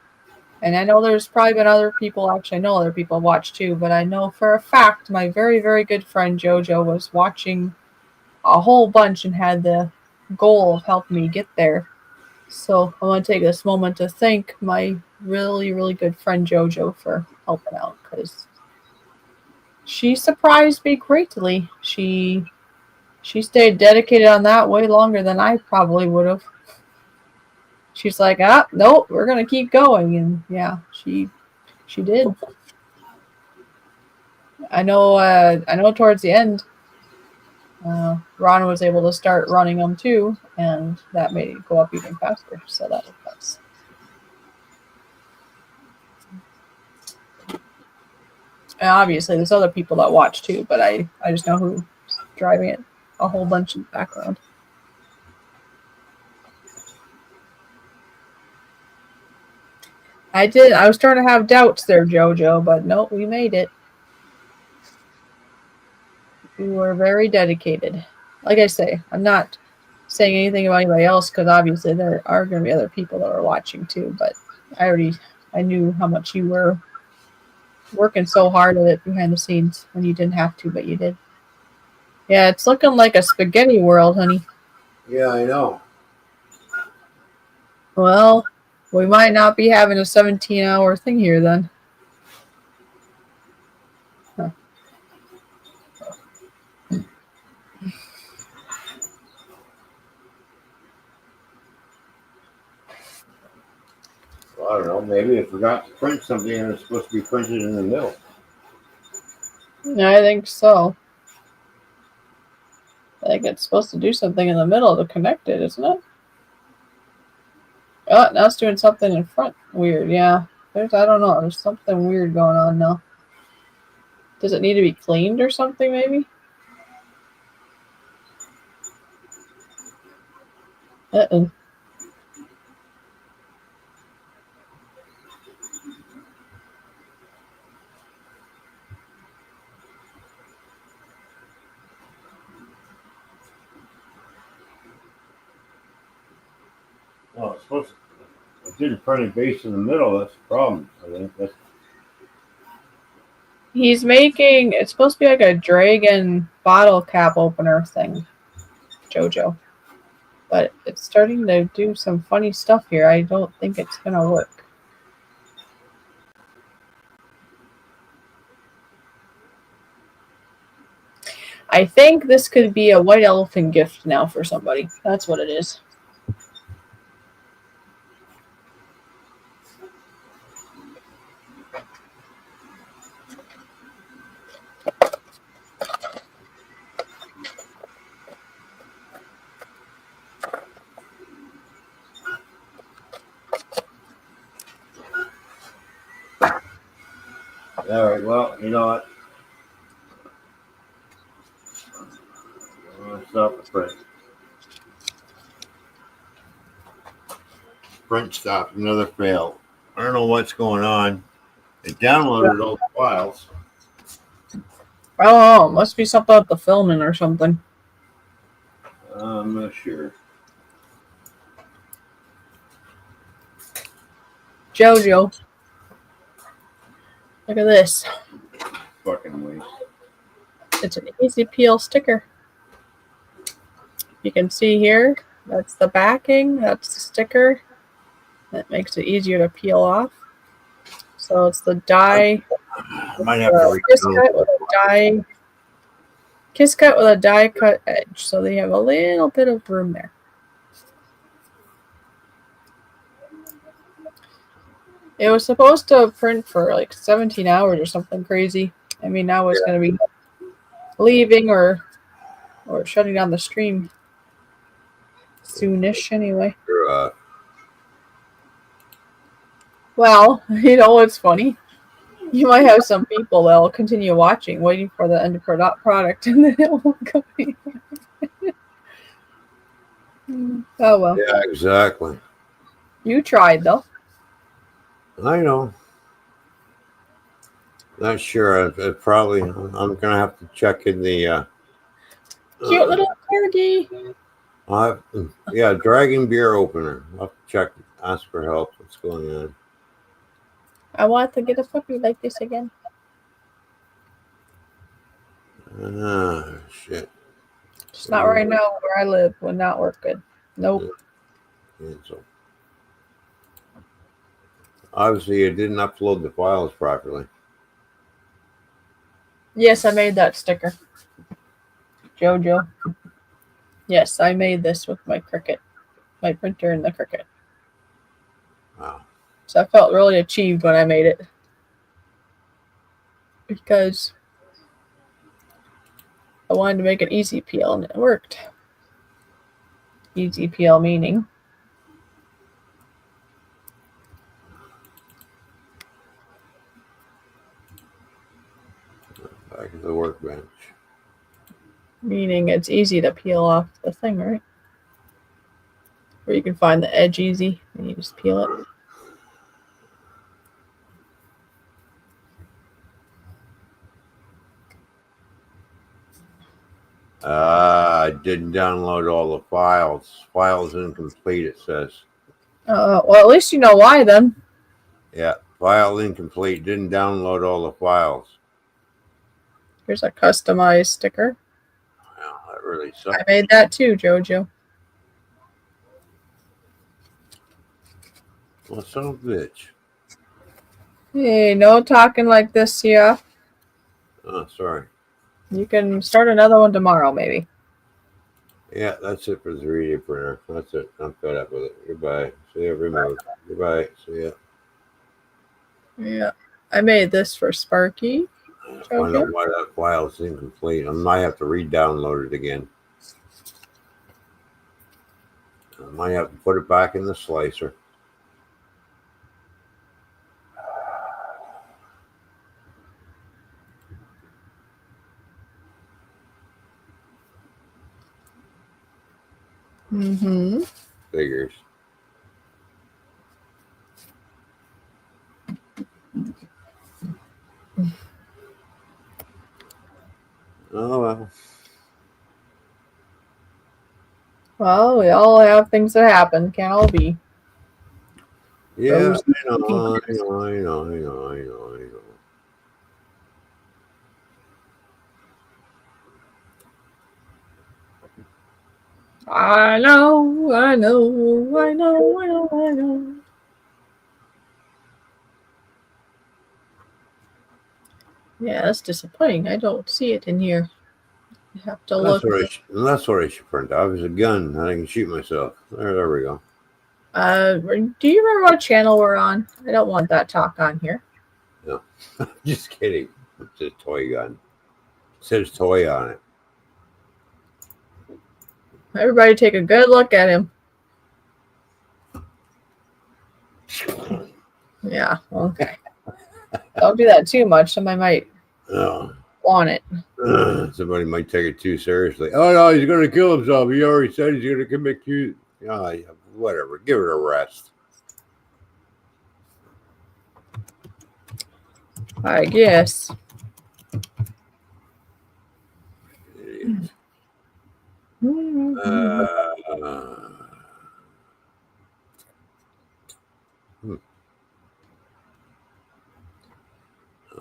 And I know there's probably been other people, actually I know other people watch too, but I know for a fact my very, very good friend Jojo was watching a whole bunch and had the goal of helping me get there. So I want to take this moment to thank my really, really good friend Jojo for helping out, because she surprised me greatly. She stayed dedicated on that way longer than I probably would have. She's like, nope, we're gonna keep going, and yeah, she did. I know towards the end, Ron was able to start running them too, and that made it go up even faster. So that was nice. And obviously, there's other people that watch too, but I just know who's driving it a whole bunch in the background. I was starting to have doubts there, Jojo, but nope, we made it. We were very dedicated. Like I say, I'm not saying anything about anybody else, because obviously there are going to be other people that are watching too, but I knew how much you were working so hard at it behind the scenes when you didn't have to, but you did. Yeah, it's looking like a spaghetti world, honey. Yeah, I know. Well, we might not be having a 17-hour thing here then. Huh. Well, I don't know. Maybe I forgot to print something and it's supposed to be printed in the middle. I think so. I think it's supposed to do something in the middle to connect it, isn't it? Oh, now it's doing something in front. Weird, yeah. I don't know. There's something weird going on now. Does it need to be cleaned or something, maybe? Uh-oh. Well, it's supposed to. It didn't print a base in the middle. That's the problem. I think that's. He's making, it's supposed to be like a dragon bottle cap opener thing, Jojo. But it's starting to do some funny stuff here. I don't think it's going to work. I think this could be a white elephant gift now for somebody. That's what it is. All right. Well, you know what? Stop the print. Print stopped. Another fail. I don't know what's going on. It downloaded all the files. Oh, must be something with the filming or something. I'm not sure. Jojo. Look at this. Fucking waste. It's an easy peel sticker. You can see here, that's the backing, that's the sticker. That makes it easier to peel off. So it's the die. I might have to Kiss cut with a die cut edge. So they have a little bit of room there. It was supposed to print for like 17 hours or something crazy. I mean, now it's going to be leaving or shutting down the stream soonish anyway. Well, you know what's funny? You might have some people that'll continue watching, waiting for the end product, and then it won't go anywhere. Oh well. Yeah, exactly. You tried though. I know. Not sure. It probably. I'm gonna have to check in the. Cute little corgi. Yeah, Dragon beer opener. I'll have to check. Ask for help. What's going on? I want to get a puppy like this again. Ah, shit. Just not right now where I live. Would not work good. Nope. Cancel. Obviously, it didn't upload the files properly. Yes, I made that sticker. Jojo. Yes, I made this with my Cricut. My printer and the Cricut. Wow. So I felt really achieved when I made it. Because I wanted to make an easy peel and it worked. Easy peel meaning Back to the workbench. meaning it's easy to peel off the thing, right? Where you can find the edge easy and you just peel it. I didn't download all the files. Files incomplete, it says. Well, at least you know why then. Yeah, file incomplete. Didn't download all the files. Here's a customized sticker. Well, that really sucks. I made that too, Jojo. Well, son of a bitch. Hey, no talking like this here. Oh, sorry. You can start another one tomorrow, maybe. Yeah, that's it for the 3D printer. That's it. I'm fed up with it. Goodbye. See you removed. Goodbye. See ya. Yeah. I made this for Sparky. I don't know why that file is incomplete. I might have to re-download it again. I might have to put it back in the slicer. Mm-hmm. Figures. Oh well. Well, we all have things that happen. Can't all be. Yeah, I know. I know. Yeah, that's disappointing. I don't see it in here. You have to look. That's what I should print out. It's a gun and I can shoot myself. There we go. Do you remember what channel we're on? I don't want that talk on here. No, just kidding. It's a toy gun. It says toy on it. Everybody take a good look at him. Yeah, okay. Don't do that too much. Somebody might want it. Somebody might take it too seriously. Oh, no, he's going to kill himself. He already said he's going to commit you. Whatever. Give it a rest. I guess. I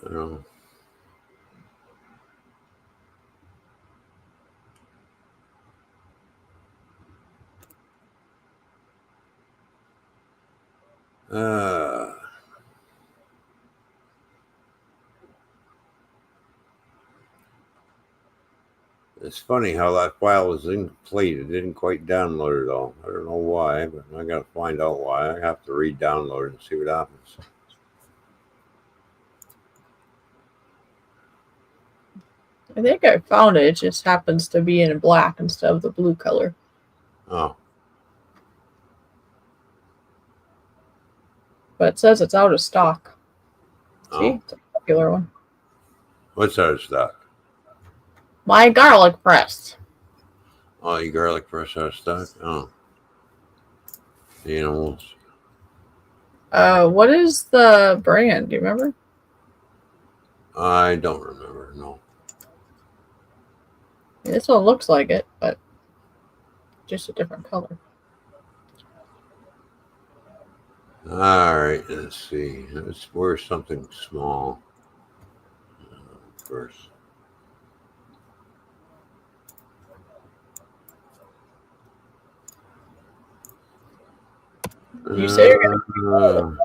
don't know. It's funny how that file was incomplete. It didn't quite download it all. I don't know why, but I got to find out why. I have to re-download it and see what happens. I think I found it. It just happens to be in black instead of the blue color. Oh. But it says it's out of stock. See? Oh. It's a popular one. What's out of stock? My garlic press. Oh, your garlic press out of stock? Oh. Animals. What is the brand? Do you remember? I don't remember, no. This one looks like it, but just a different color. All right, let's see. Let's wear something small first. You say you're gonna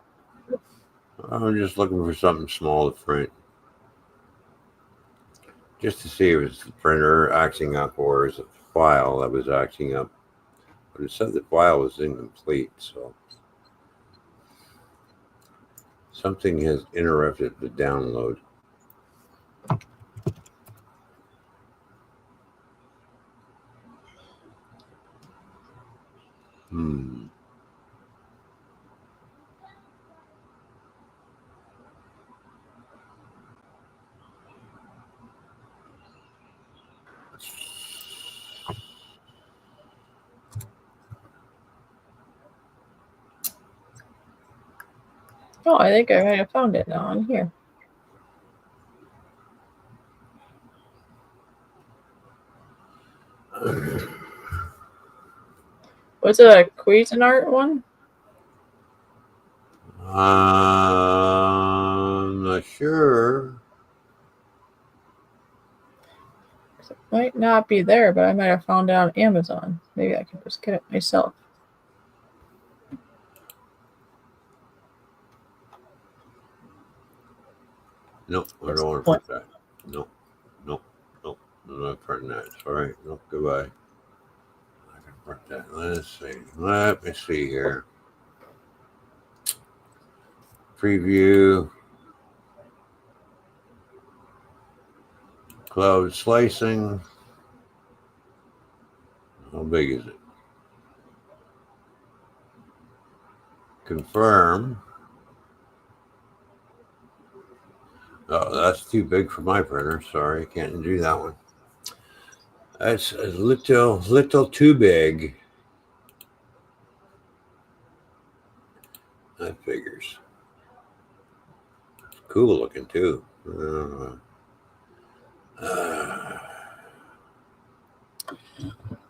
I'm just looking for something small to print. Just to see if it's the printer acting up or is it the file that was acting up. But it said the file was incomplete, so something has interrupted the download. Oh, I think I might have found it now on here. Was it a Cuisinart one? I'm not sure. It might not be there, but I might have found it on Amazon. Maybe I can just get it myself. Nope, I don't want to print that. Nope. I'm not printing that. Sorry. Nope, goodbye. I can print that. Let's see. Let me see here. Preview. Cloud slicing. How big is it? Confirm. Oh, that's too big for my printer. Sorry, I can't do that one. That's a little too big. That figures. It's cool looking too.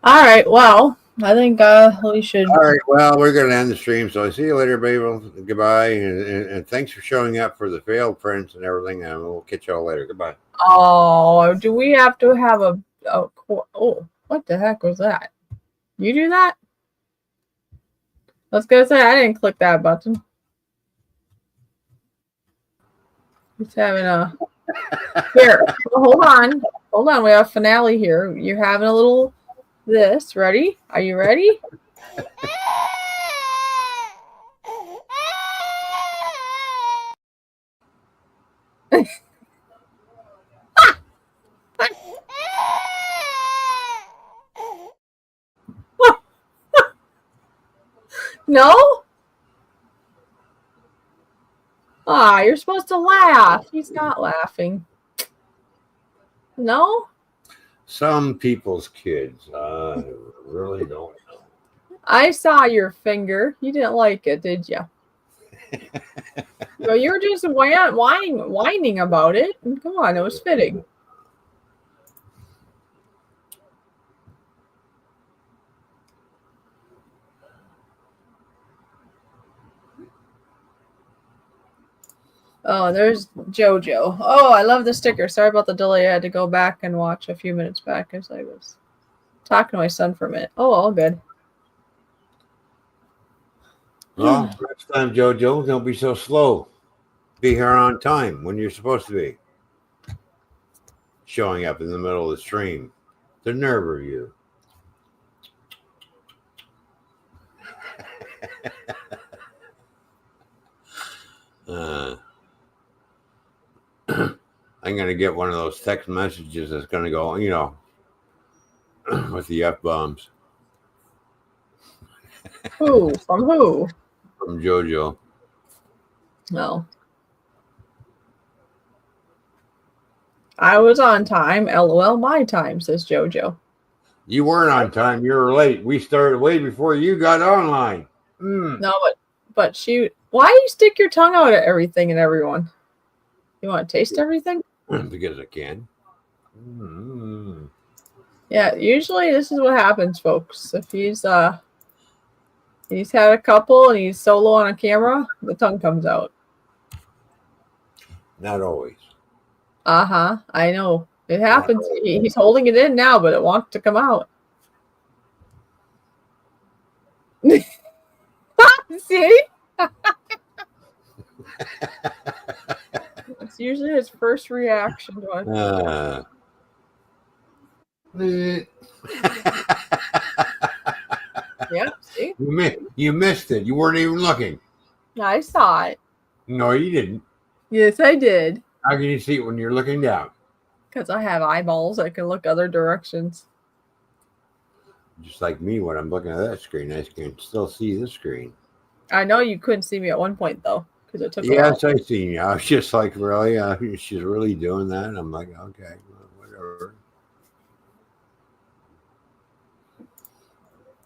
All right. Well, I think we should. All right. Well, we're going to end the stream. So I see you later, baby. Goodbye. And thanks for showing up for the failed prints and everything. And we'll catch y'all later. Goodbye. Oh, do we have to have a oh, what the heck was that? You do that? I was going to say, I didn't click that button. He's having a... Here, hold on. Hold on, we have finale here. You're having a little this. Ready? Are you ready? No? Ah, you're supposed to laugh. He's not laughing. No? Some people's kids. I really don't know. I saw your finger. You didn't like it, did you? Well, you were just whining about it. Come on, it was fitting. Oh, there's JoJo. Oh, I love the sticker. Sorry about the delay. I had to go back and watch a few minutes back as I was talking to my son for a minute. Oh, all good. Well, next time, JoJo, don't be so slow. Be here on time when you're supposed to be. Showing up in the middle of the stream. The nerve of you. I'm going to get one of those text messages that's going to go, with the F-bombs. Who? From who? From JoJo. No. I was on time. LOL, my time, says JoJo. You weren't on time. You were late. We started way before you got online. No, but she... Why do you stick your tongue out at everything and everyone? You want to taste everything? Because I can. Yeah, usually this is what happens, folks. If he's had a couple and he's solo on a camera, the tongue comes out. Not always. I know. It happens. He's holding it in now, but it wants to come out. See? It's usually his first reaction to it. Yeah, see? You missed it. You weren't even looking. I saw it. No, you didn't. Yes, I did. How can you see it when you're looking down? Because I have eyeballs. I can look other directions. Just like me, when I'm looking at that screen, I can still see the screen. I know you couldn't see me at one point, though, because it took Yes, I seen you. I was just like, really? She's really doing that? And I'm like, okay, whatever.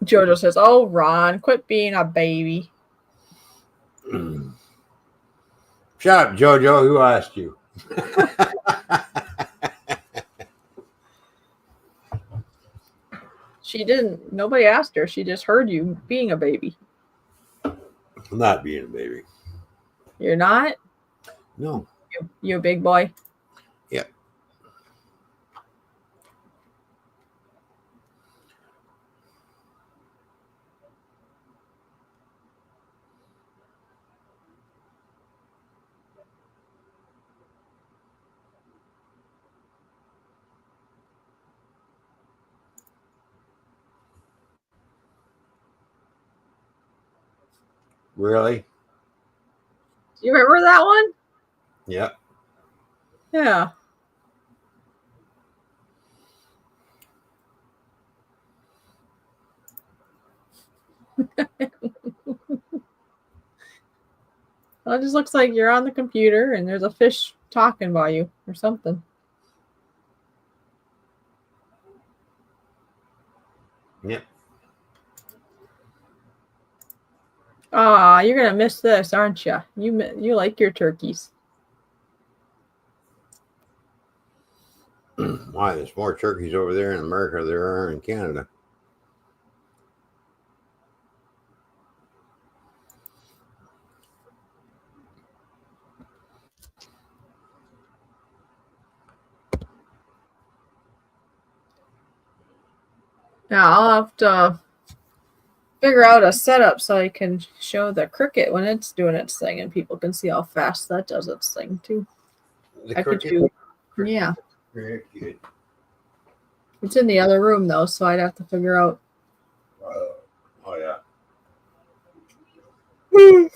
JoJo says, oh, Ron, quit being a baby. Shut up, JoJo. Who asked you? She didn't. Nobody asked her. She just heard you being a baby. I'm not being a baby. You're not? No. You a big boy? Yep. Really? Do you remember that one? Yep. Yeah. Well, it just looks like you're on the computer and there's a fish talking by you or something. Yep. Ah, you're gonna miss this, aren't you? You like your turkeys. Why? There's more turkeys over there in America than there are in Canada. Yeah, I'll have to figure out a setup so I can show the cricket when it's doing its thing and people can see how fast that does its thing too. The cricket? Yeah. Very good. It's in the other room though, so I'd have to figure out. Oh yeah. Do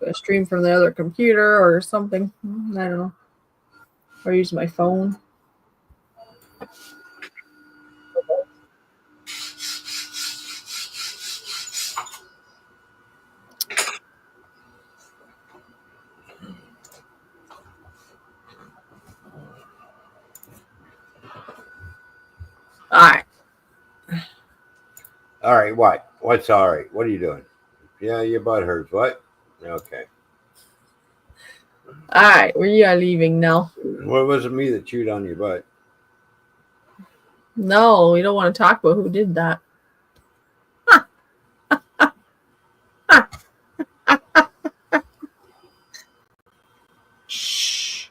a stream from the other computer or something. I don't know. Or use my phone. All right. All right. What? What's all right? What are you doing? Yeah, your butt hurts. What? Okay. All right. We are leaving now. Well, it wasn't me that chewed on your butt. No, we don't want to talk about who did that. Shh.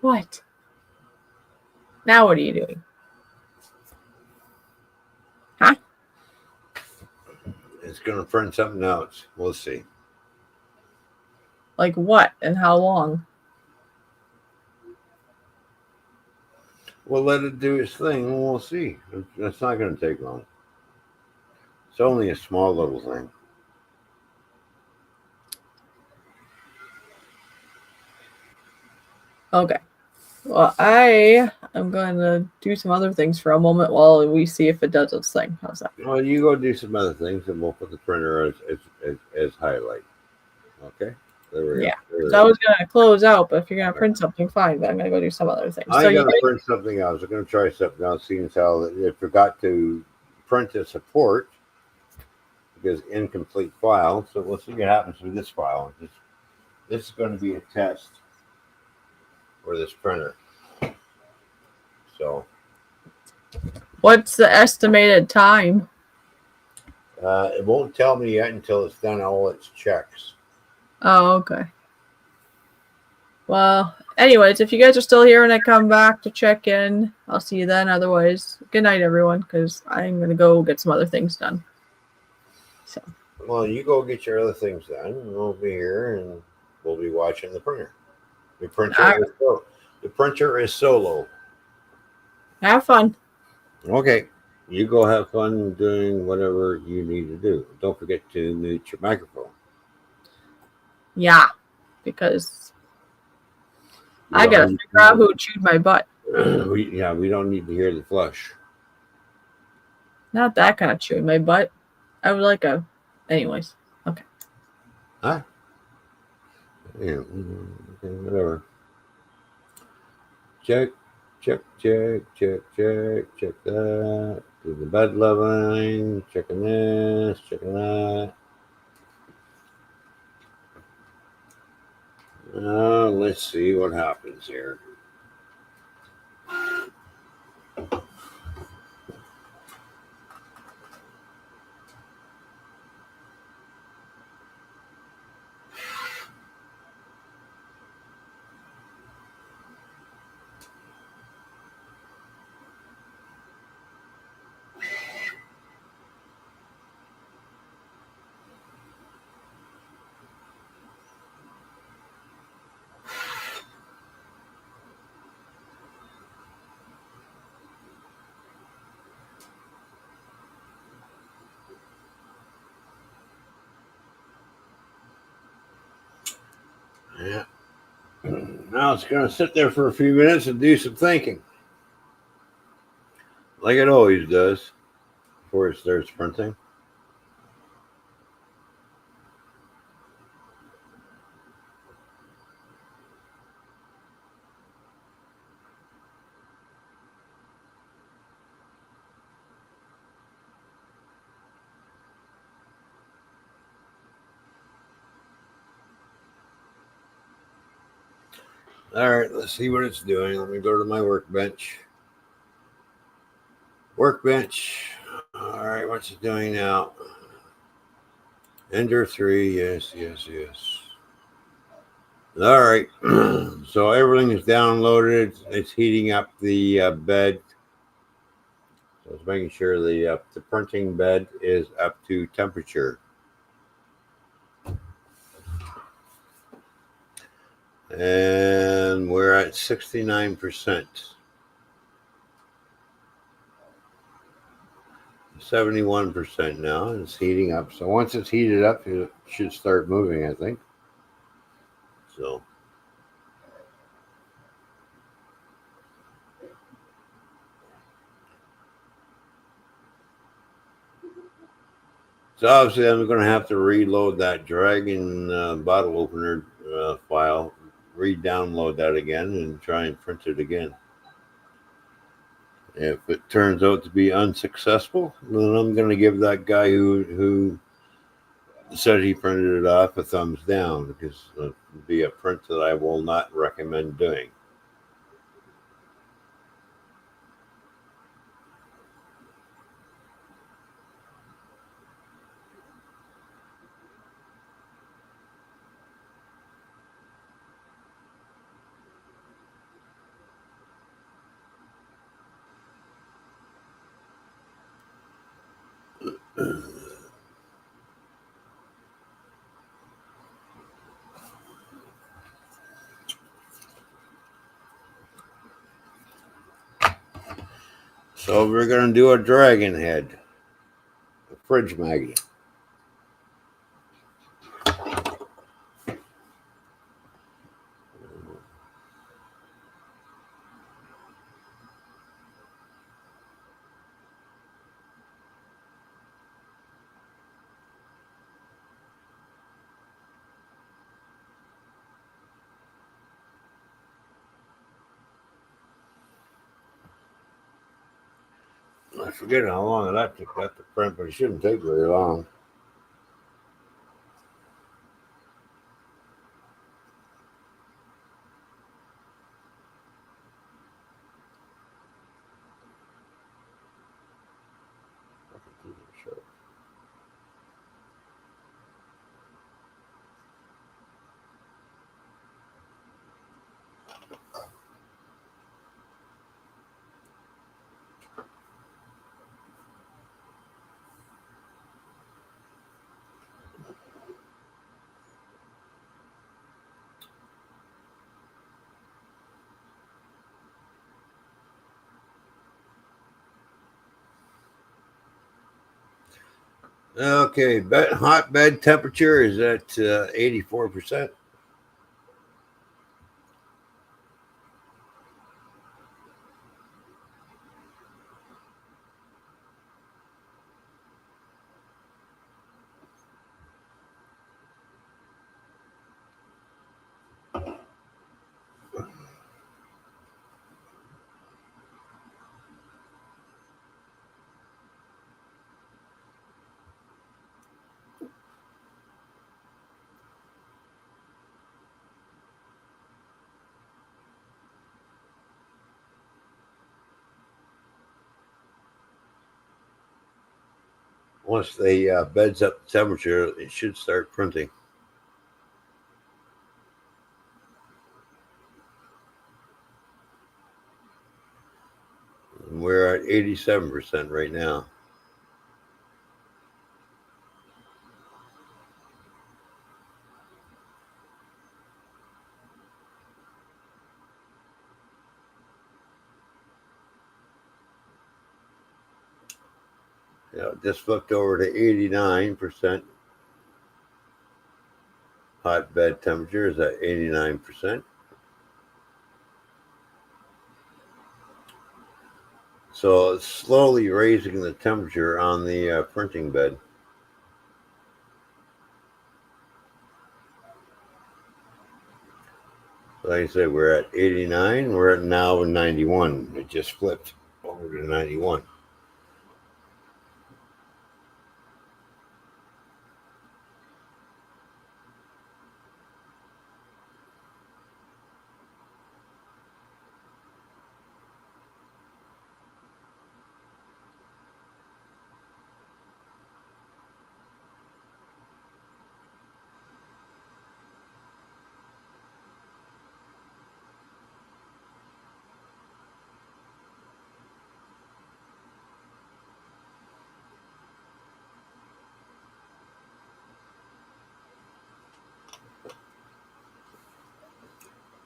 What? Now what are you doing? Huh? It's gonna print something else. We'll see. Like what and how long? We'll let it do its thing and we'll see. It's not gonna take long. It's only a small little thing. Okay. Well, I am going to do some other things for a moment while we see if it does its thing. How's that? Well, you go do some other things and we'll put the printer as highlight. Okay? There we go. Yeah. There we So I go. was going to close out, but if you're going to print something, fine. But I'm going to go do some other things. I'm So going to print something else. I'm going to try something else, seeing as how it forgot to print a support because incomplete file. So we'll see what happens with this file. This is going to be a test for this printer. So, what's the estimated time? it won't tell me yet until it's done all its checks. Oh, okay. Well, anyways, if you guys are still here and I come back to check in, I'll see you then. Otherwise, good night, everyone, because I'm going to go get some other things done. So. Well, you go get your other things done, and we'll be here, and we'll be watching the printer. The printer is solo. Have fun. Okay. You go have fun doing whatever you need to do. Don't forget to mute your microphone. Yeah, because I got to figure out who chewed my butt. We don't need to hear the flush. Not that kind of chewing my butt. I would like a... Anyways, okay. Huh? Yeah, whatever. Check that. Do the bed leveling. Checking this. Checking that. Let's see what happens here. Yeah. Now it's going to sit there for a few minutes and do some thinking. Like it always does before it starts printing. All right, let's see what it's doing. Let me go to my workbench. Workbench. All right, what's it doing now? Ender 3. Yes. All right. So everything is downloaded. It's heating up the bed. So it's making sure the printing bed is up to temperature. And we're at 69%. 71% now, and it's heating up. So once it's heated up, it should start moving, I think. So obviously I'm going to have to reload that Dragon bottle opener file, re-download that again, and try and print it again. If it turns out to be unsuccessful, then I'm going to give that guy who said he printed it off a thumbs down, because it would be a print that I will not recommend doing. So we're going to do a dragon head, a fridge magnet. I forget how long that took that to print, but it shouldn't take very long. Okay, hot bed temperature is at 84%. Once the bed's up the temperature, it should start printing. And we're at 87% right now. Yeah, just flipped over to 89%. Hot bed temperature is at 89%. So it's slowly raising the temperature on the printing bed. Like I said, we're at 89. We're at now 91. It just flipped over to 91.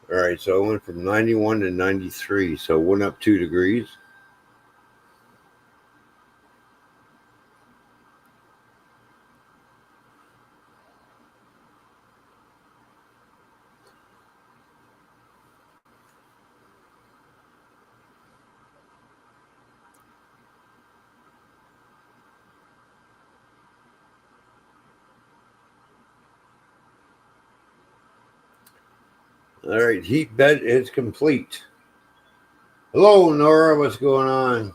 All right, so it went from 91 to 93, so it went up 2 degrees. All right, heat bed is complete. Hello, Nora. What's going on?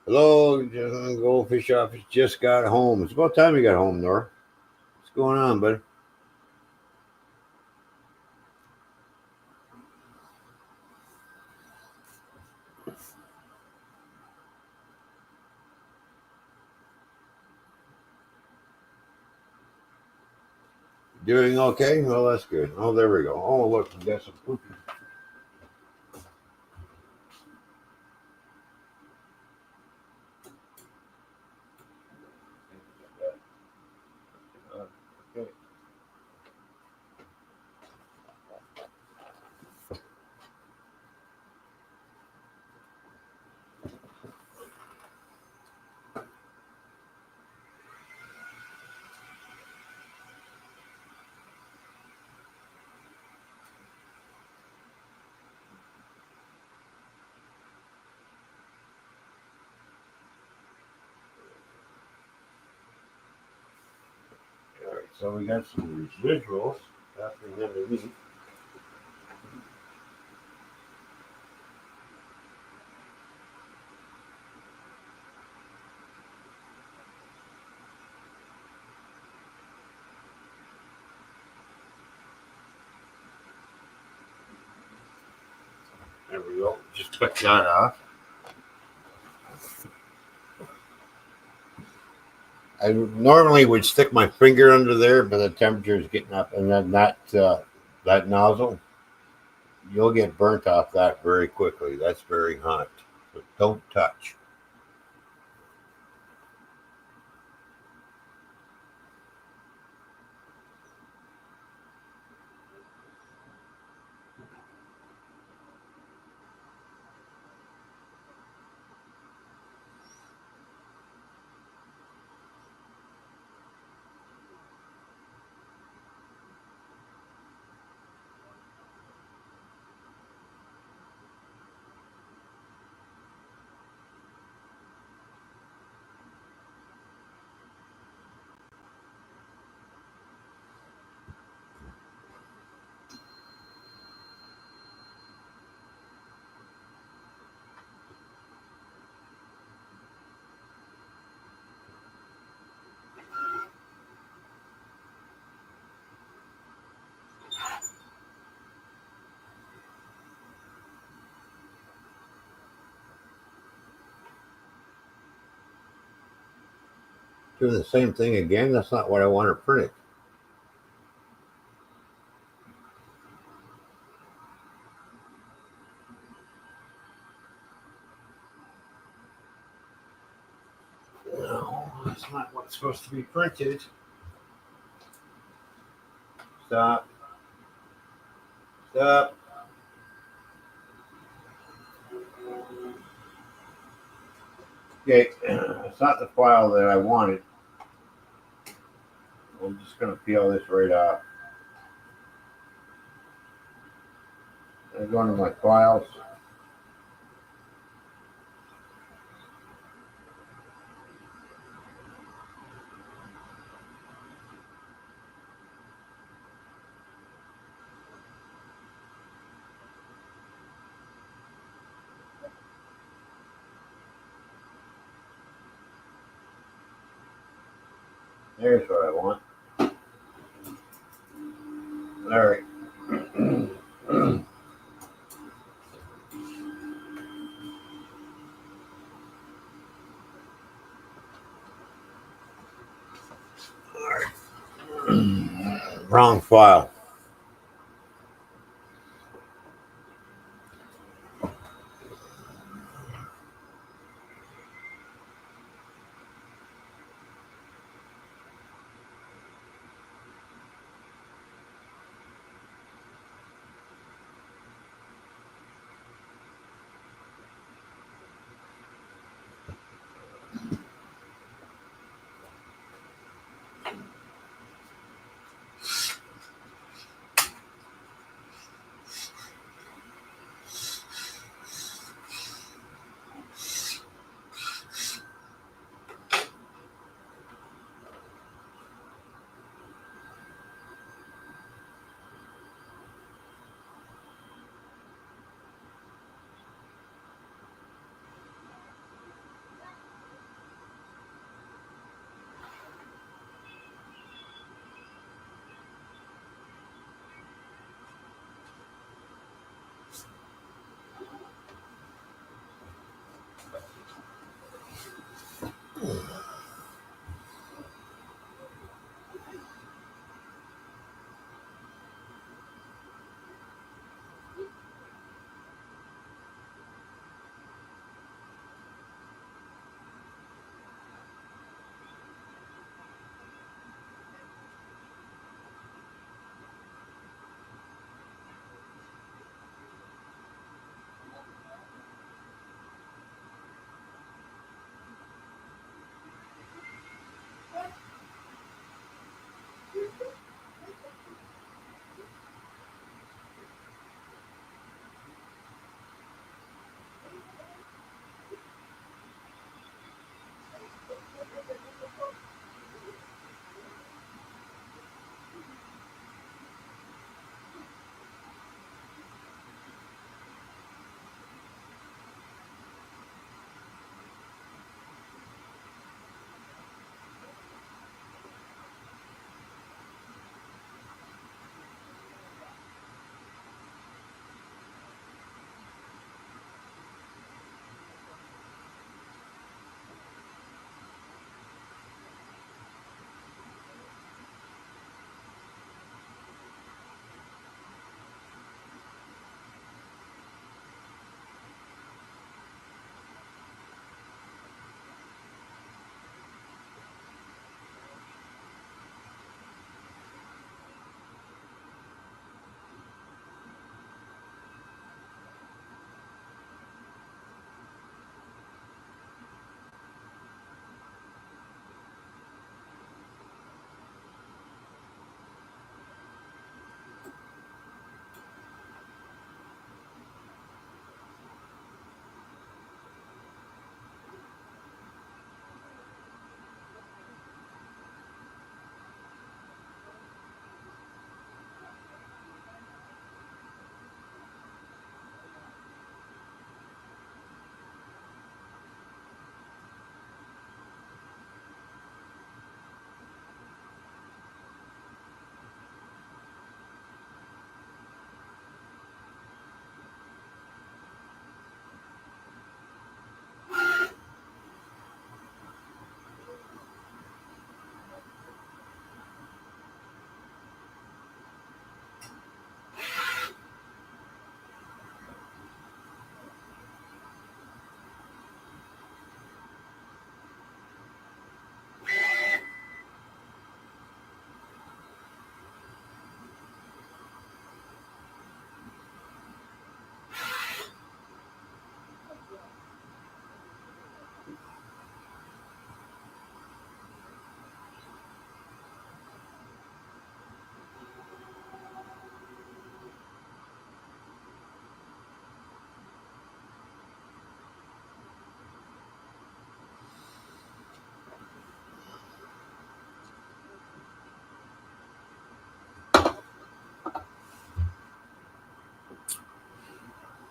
Hello, Goldfish Office. Just got home. It's about time you got home, Nora. What's going on, buddy? Doing okay? Well, that's good. Oh, there we go. Oh, look, we got some cookies. Okay. All right, so we got some visuals happening underneath. There we go. Just took that off. I normally would stick my finger under there, but the temperature is getting up, and then that nozzle, you'll get burnt off that very quickly. That's very hot. So don't touch. Doing the same thing again. That's not what I want to print. No, that's not what's supposed to be printed. Stop. Stop. Okay, it's not the file that I wanted. I'm just going to peel this right off. I'm going to my files. There's what I want. All right. Wrong file.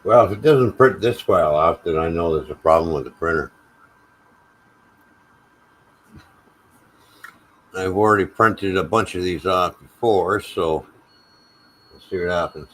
Well, if it doesn't print this file out, then I know there's a problem with the printer. I've already printed a bunch of these off before, so we'll see what happens.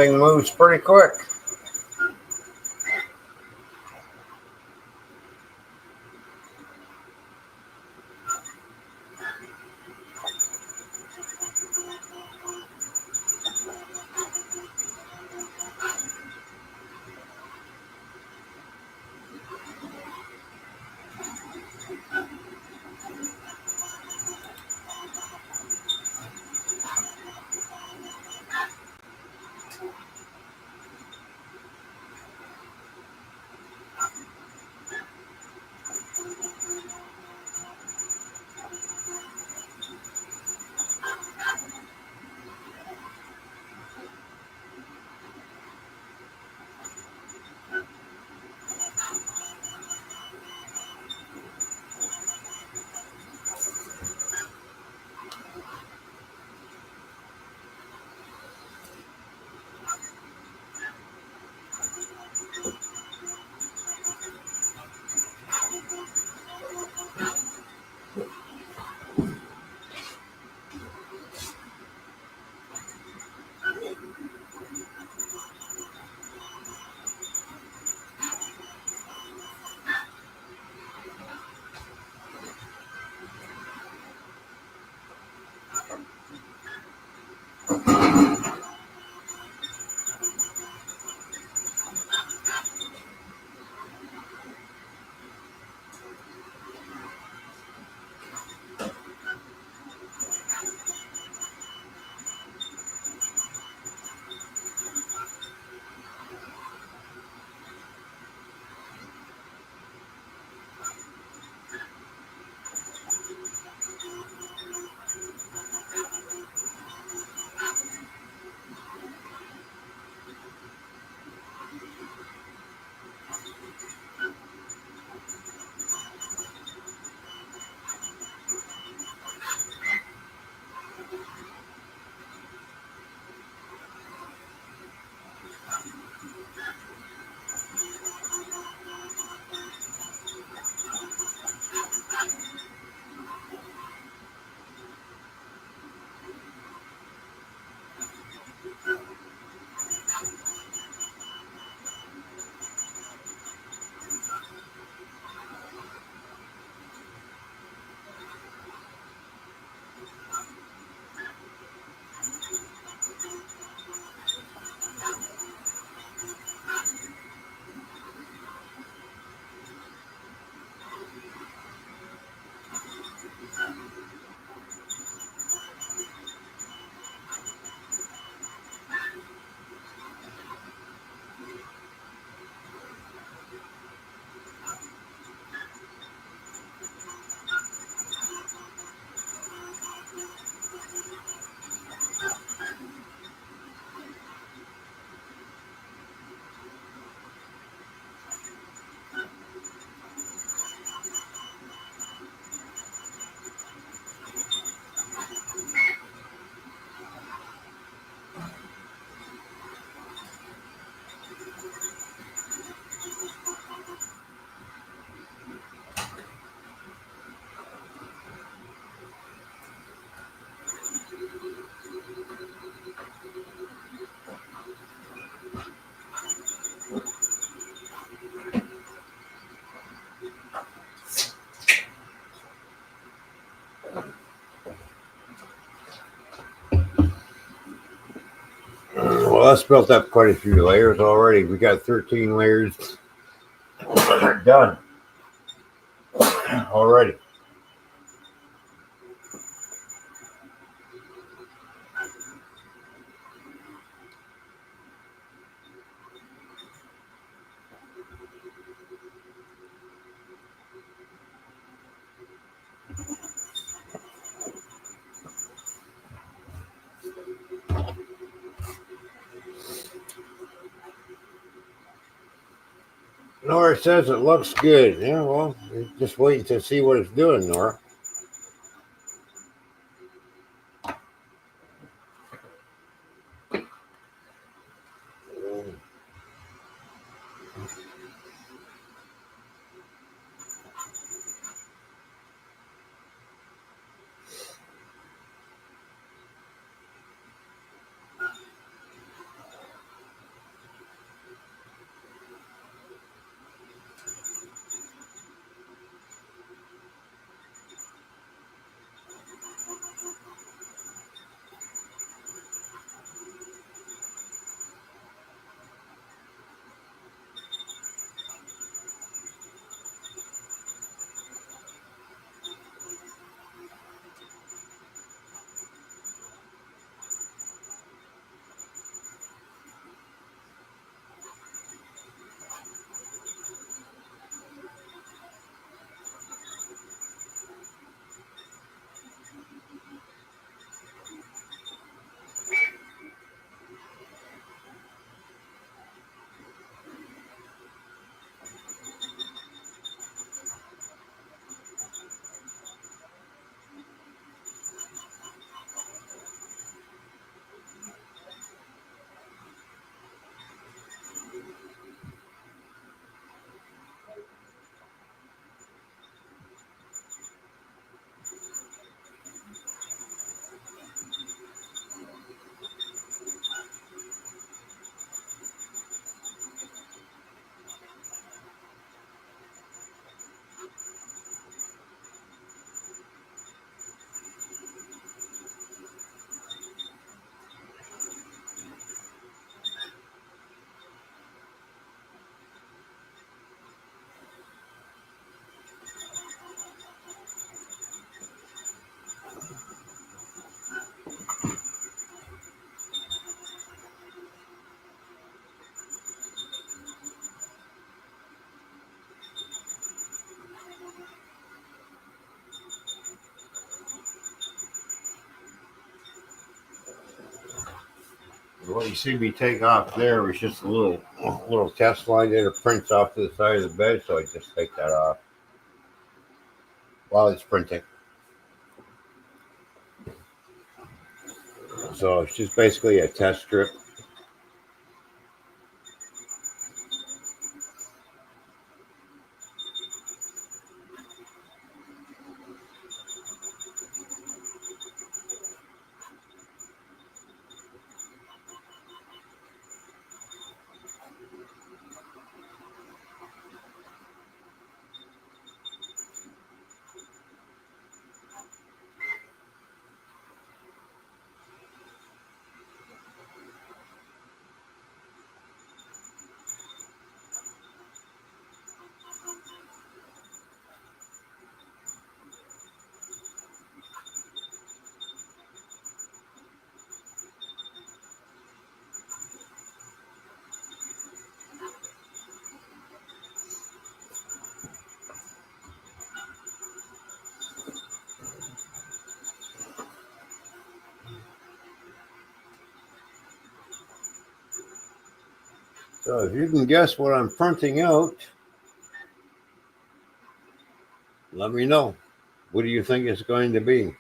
thing moves pretty quick. Well, that's built up quite a few layers already. We got 13 layers done already. Nora says it looks good. Yeah, well, just waiting to see what it's doing, Nora. What you see me take off there was just a little test line that it prints off to the side of the bed, so I just take that off while it's printing. So it's just basically a test strip. So if you can guess what I'm printing out, let me know. What do you think it's going to be?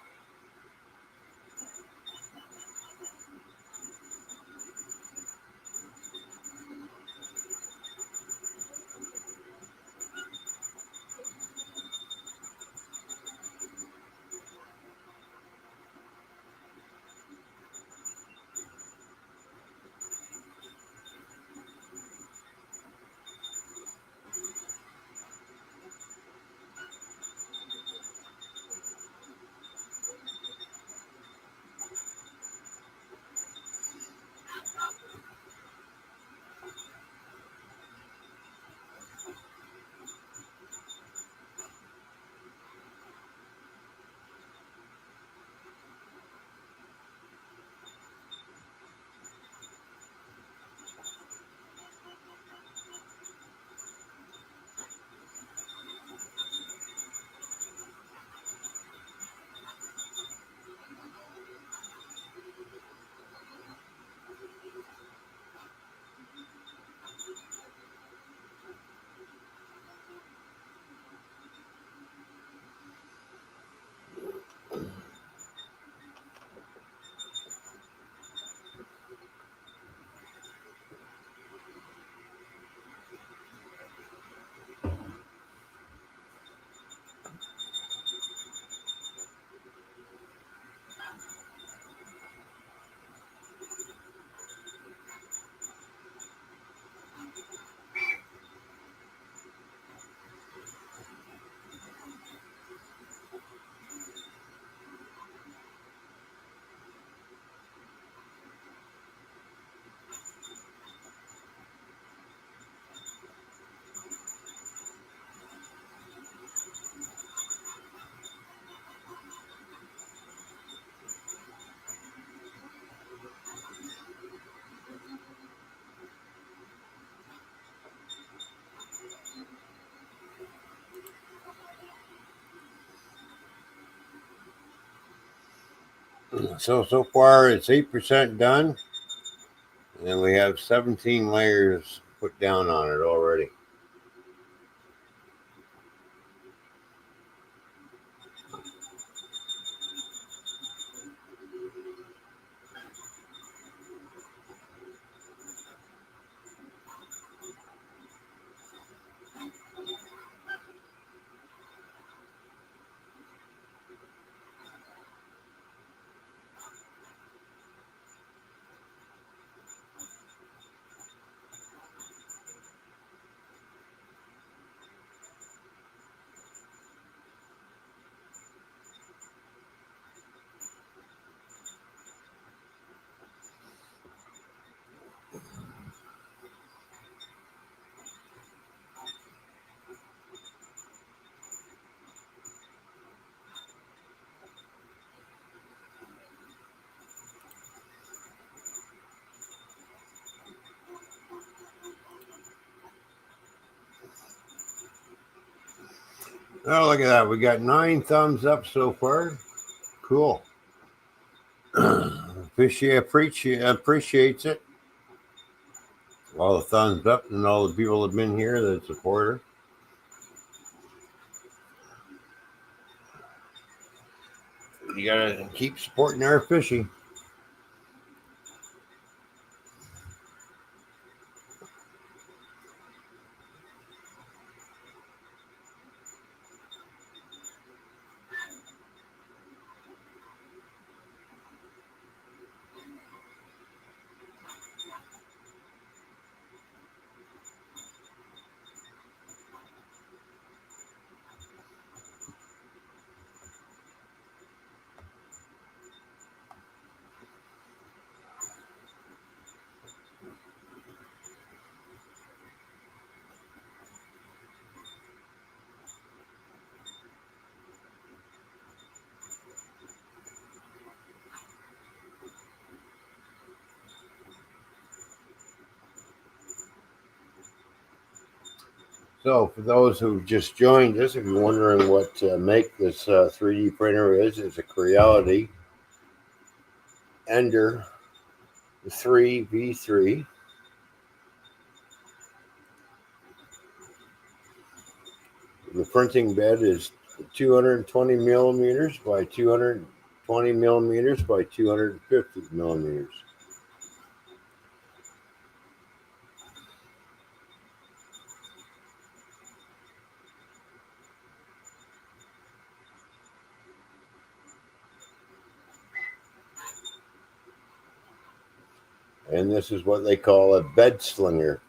So far it's 8% done, and we have 17 layers put down on it already. Oh, look at that. We got 9 thumbs up so far. Cool. Fishy appreciates it. All the thumbs up and all the people that have been here that support her. You gotta keep supporting our fishy. So, for those who just joined us, if you're wondering what make this 3D printer is, it's a Creality Ender 3 V3. The printing bed is 220 millimeters by 220 millimeters by 250 millimeters. And this is what they call a bed slinger.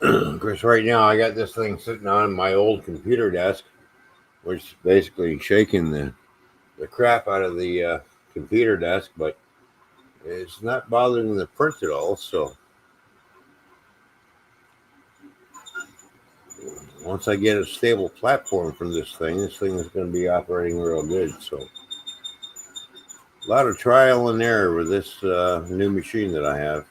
Of course, right now I got this thing sitting on my old computer desk, which is basically shaking the crap out of the computer desk, but it's not bothering the print at all. So once I get a stable platform from this thing is going to be operating real good. So a lot of trial and error with this new machine that I have.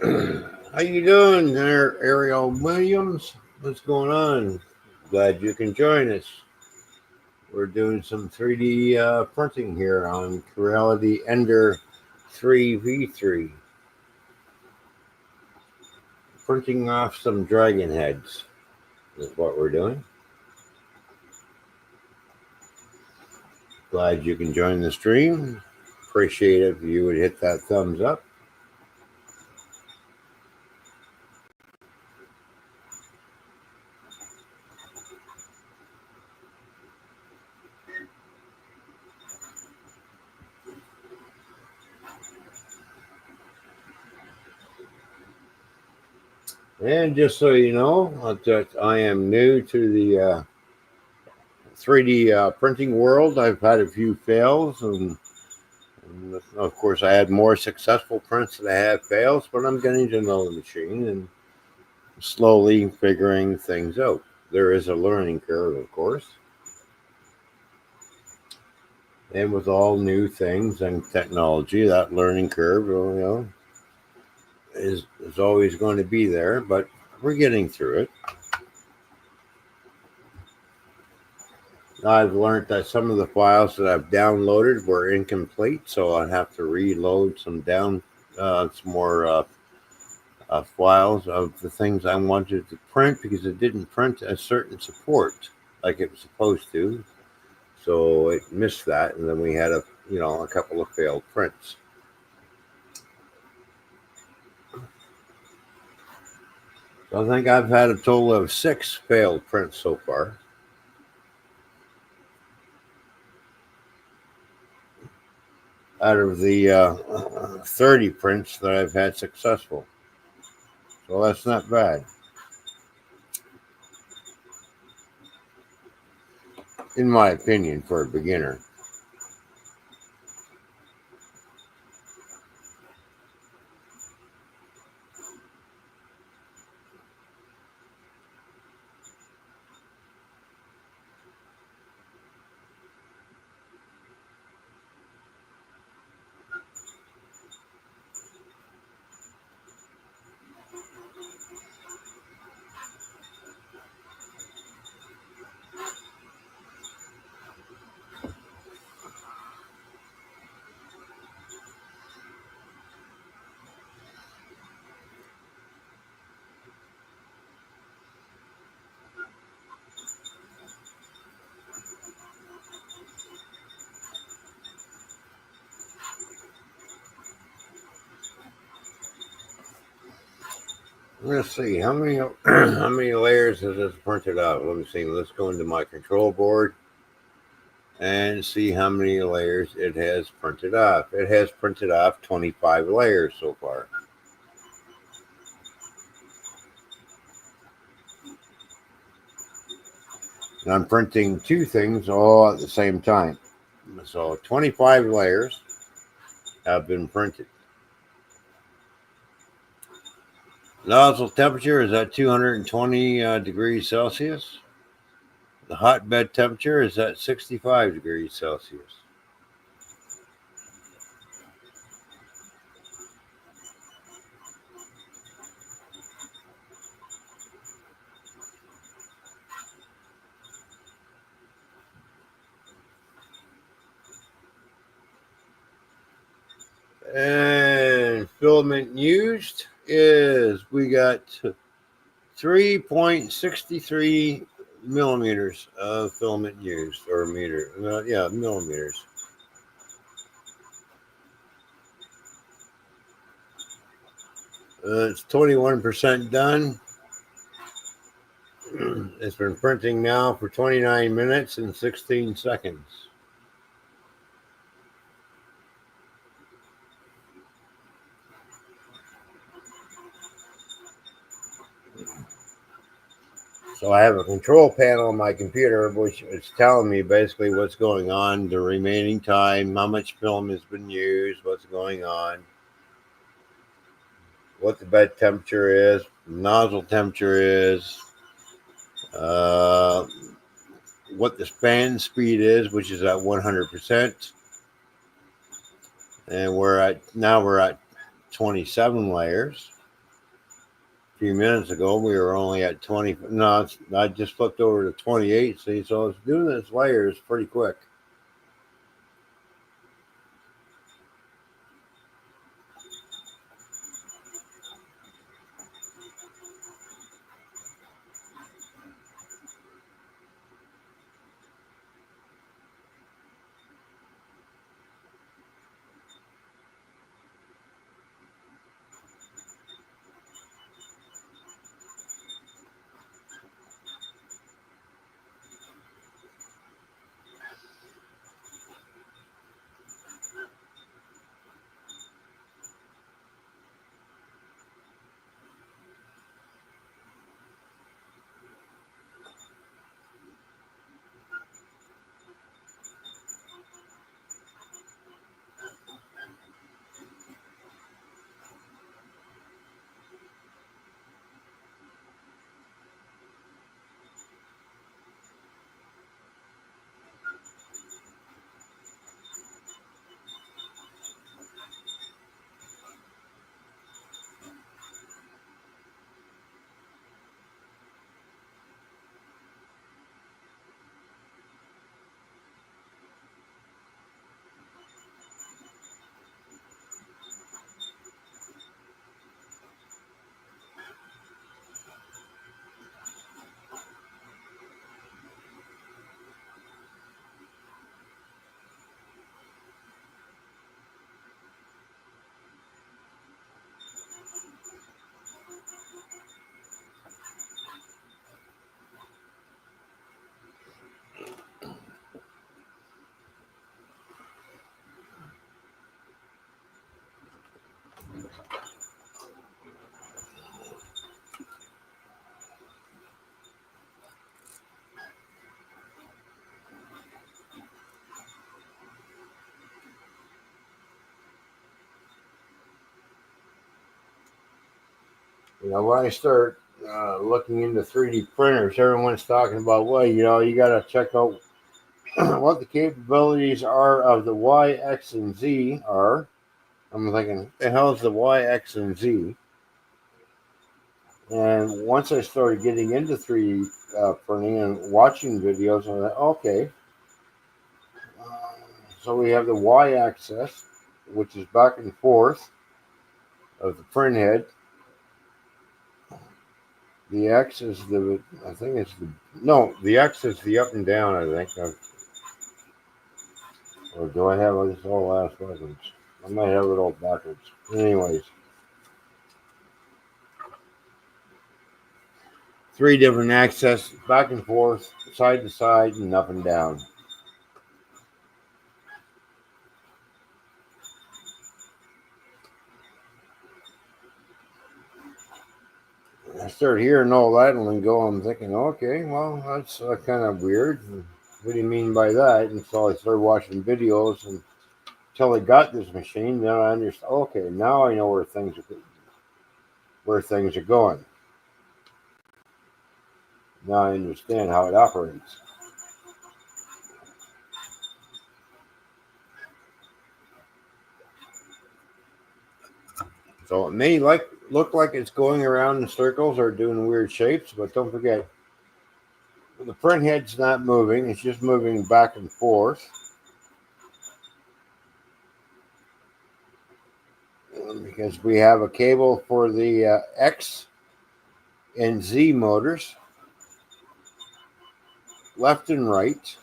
How you doing there, Ariel Williams? What's going on? Glad you can join us. We're doing some 3D printing here on Corelity Ender 3v3. Printing off some dragon heads is what we're doing. Glad you can join the stream. Appreciate it if you would hit that thumbs up. And just so you know, that I am new to the 3D printing world. I've had a few fails, and of course, I had more successful prints than I had fails, but I'm getting to know the machine and slowly figuring things out. There is a learning curve, of course. And with all new things and technology, that learning curve, is always going to be there, but we're getting through it. I've learned that some of the files that I've downloaded were incomplete, so I have to reload some more files of the things I wanted to print because it didn't print a certain support like it was supposed to. So it missed that, and then we had a couple of failed prints. So I think I've had a total of 6 failed prints so far. Out of the 30 prints that I've had successful. So that's not bad. In my opinion, for a beginner. Let's see how many how many layers has this printed out. Let me see. Let's go into my control board and see how many layers it has printed off. It has printed off 25 layers so far. And I'm printing 2 things all at the same time. So 25 layers have been printed. Nozzle temperature is at 220 degrees Celsius. The hotbed temperature is at 65 degrees Celsius. And filament used is, we got 3.63 millimeters of filament used, or millimeters. It's 21% done. It's been printing now for 29 minutes and 16 seconds. So I have a control panel on my computer, which is telling me basically what's going on, the remaining time, how much film has been used, what's going on, what the bed temperature is, nozzle temperature is, what the span speed is, which is at 100%. And we're at 27 layers. few minutes ago. We were only at 20. No, I just flipped over to 28. See, so it's doing its layers pretty quick. You know, when I start looking into 3D printers, everyone's talking about, well, you know, you got to check out what the capabilities are of the Y, X, and Z are. I'm thinking, the hell is the Y, X, and Z? And once I started getting into 3D printing and watching videos, I'm like, okay. So we have the Y axis, which is back and forth of the print head. The X is the, I think it's the, no, the X is the up and down, I think. Or do I have this all last backwards? I might have it all backwards. Anyways. 3 different axes, back and forth, side to side, and up and down. I started hearing all that and go, I'm thinking, okay, well, that's kind of weird. What do you mean by that? And so I started watching videos and until I got this machine, then I understand. Okay, now I know where things are going. Now I understand how it operates. So it may look like it's going around in circles or doing weird shapes, but don't forget, the print head's not moving; it's just moving back and forth. Because we have a cable for the X and Z motors, left and right.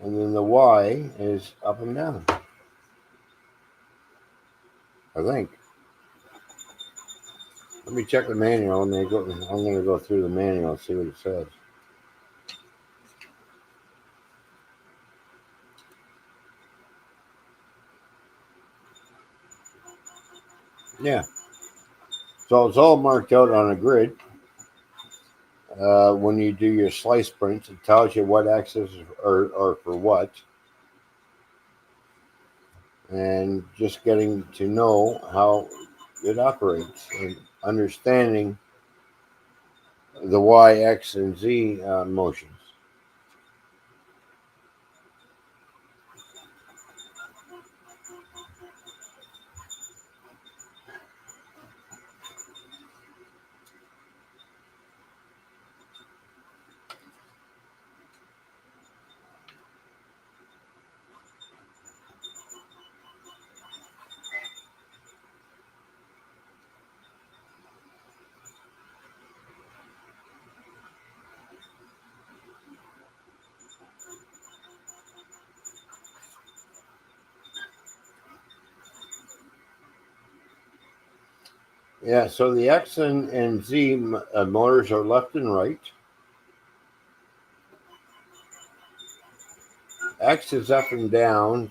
And then the Y is up and down, I think. Let me check the manual. I'm going to go through the manual and see what it says. Yeah. So it's all marked out on a grid. When you do your slice prints, it tells you what axes are for what. And just getting to know how it operates and understanding the Y, X, and Z motions. Yeah, so the X and Z motors are left and right. X is up and down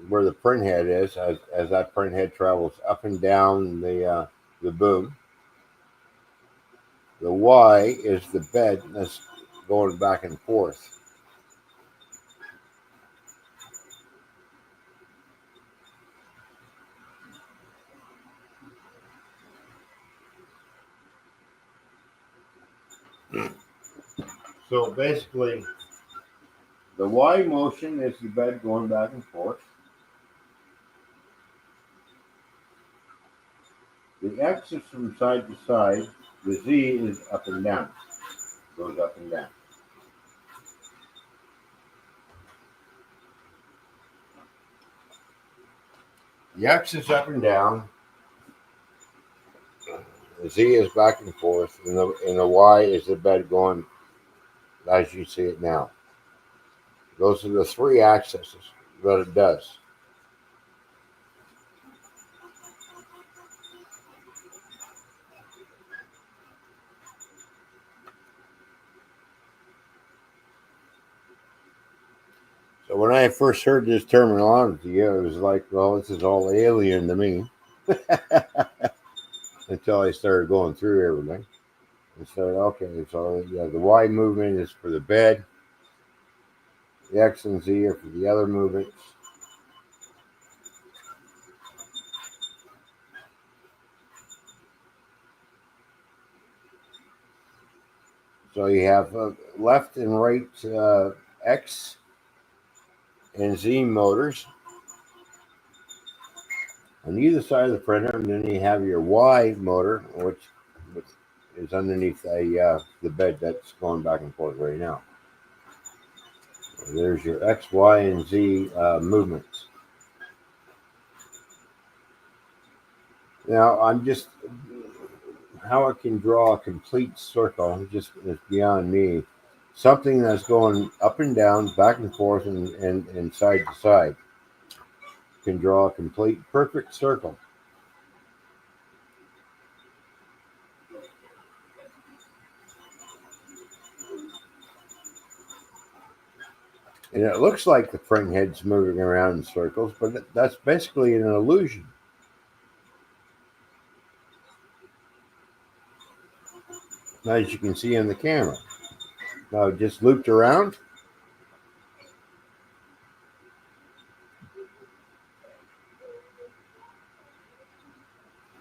where the print head is, as that print head travels up and down the boom. The Y is the bed that's going back and forth. So basically, the Y motion is the bed going back and forth. The X is from side to side. The Z is up and down, goes up and down. The X is up and down. The Z is back and forth, and the Y is the bed going as you see it now. Those are the three axes that it does. So when I first heard this terminology, it was like, well, this is all alien to me. Until I started going through everything. And said, okay, so yeah, the Y movement is for the bed. The X and Z are for the other movements. So you have left and right X and Z motors on either side of the printer, and then you have your Y motor, which is underneath the bed that's going back and forth right now. There's your X, Y, and Z movements. Now, I'm just how I can draw a complete circle just is beyond me. Something that's going up and down, back and forth, and side to side can draw a complete perfect circle. And it looks like the print head's moving around in circles, but that's basically an illusion. As you can see on the camera. Now it just looped around.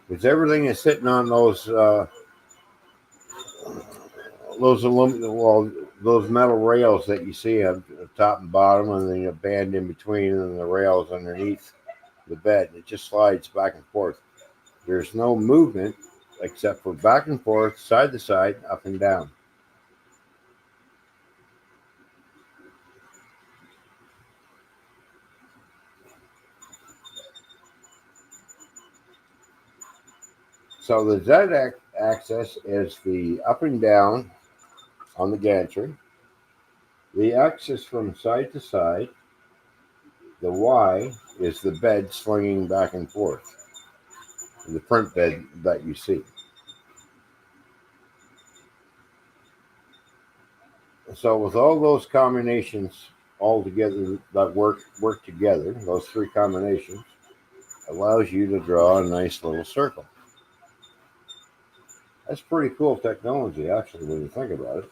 Because everything is sitting on those aluminum, well, those metal rails that you see on the top and bottom, and then a band in between, and the rails underneath the bed. It just slides back and forth. There's no movement except for back and forth, side to side, up and down. So the Z axis is the up and down on the gantry. The X is from side to side. The Y is the bed swinging back and forth. The print bed that you see. So with all those combinations all together that work together, those three combinations allows you to draw a nice little circle. That's pretty cool technology, actually, when you think about it.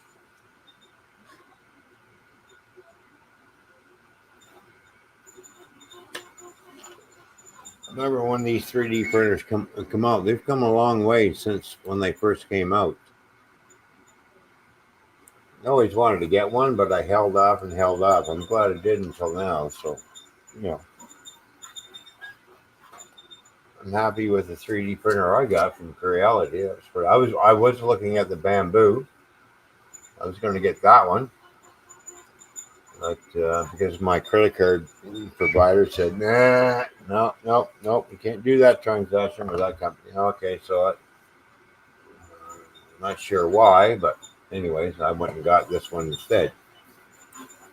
Remember when these 3D printers come out? They've come a long way since when they first came out. I always wanted to get one, but I held off and held off. I'm glad I did until now. So, you know, I'm happy with the 3D printer I got from Creality. I was looking at the Bamboo. I was going to get that one, but because my credit card provider said, nah, no, you can't do that transaction with that company. Okay, so I'm not sure why, but anyways, I went and got this one instead,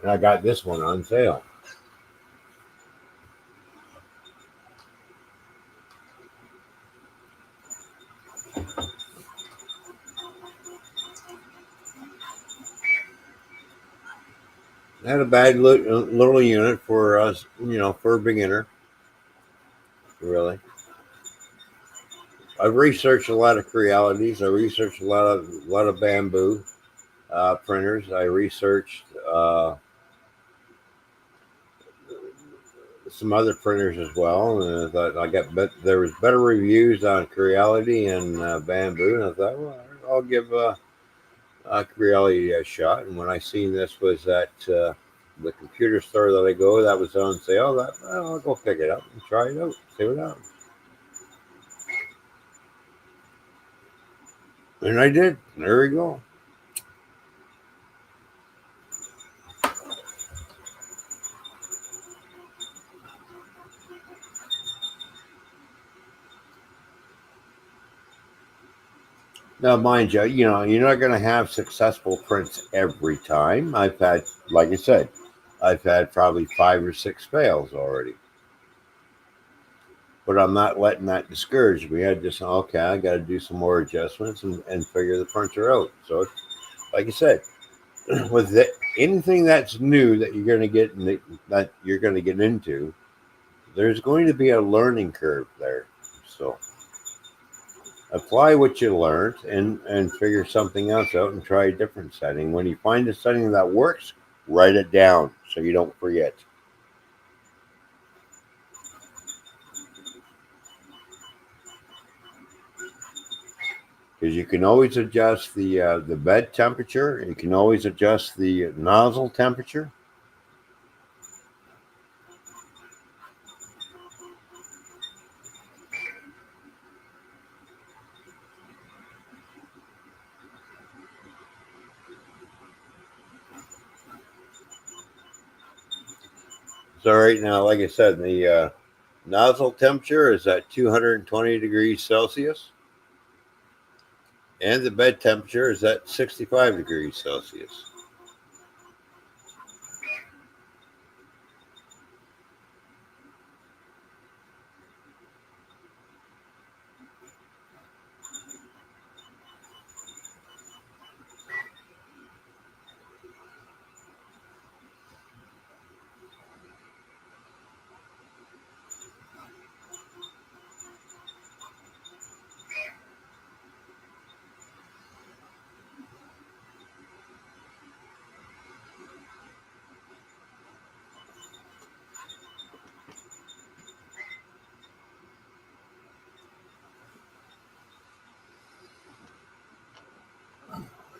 and I got this one on sale. Not a bad little unit for us, for a beginner. Really, I've researched a lot of Crealities. I researched a lot of bamboo printers. I researched some other printers as well, and I thought there was better reviews on Creality and bamboo, and I thought, well, I'll give Creality a shot. And when I seen this was at the computer store that I go, that was on sale. I'll go pick it up and try it out, see what happens. And I did. There we go. Now, mind you, you're not going to have successful prints every time. I've had, like I said, I've had probably 5 or 6 fails already. But I'm not letting that discourage me. I just, okay, I got to do some more adjustments and figure the printer out. So, like I said, with anything that's new that you're going to get into, there's going to be a learning curve there. So apply what you learned and figure something else out and try a different setting. When you find a setting that works, write it down so you don't forget. Because you can always adjust the bed temperature. You can always adjust the nozzle temperature. So right now, like I said, the nozzle temperature is at 220 degrees Celsius. And the bed temperature is at 65 degrees Celsius.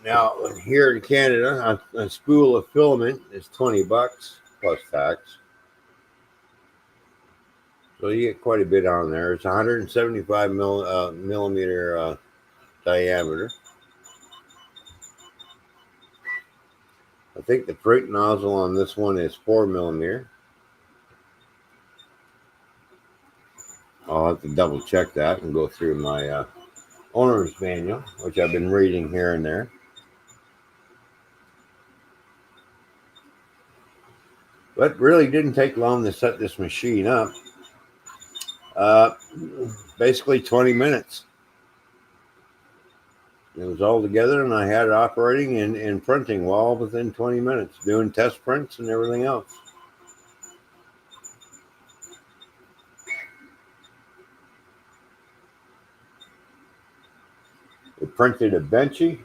Now, here in Canada, a spool of filament is $20 plus tax. So you get quite a bit on there. It's 175 millimeter diameter. I think the print nozzle on this one is 4 millimeter. I'll have to double check that and go through my owner's manual, which I've been reading here and there. But really didn't take long to set this machine up. Basically 20 minutes. It was all together and I had it operating and printing well within 20 minutes, doing test prints and everything else. It printed a Benchy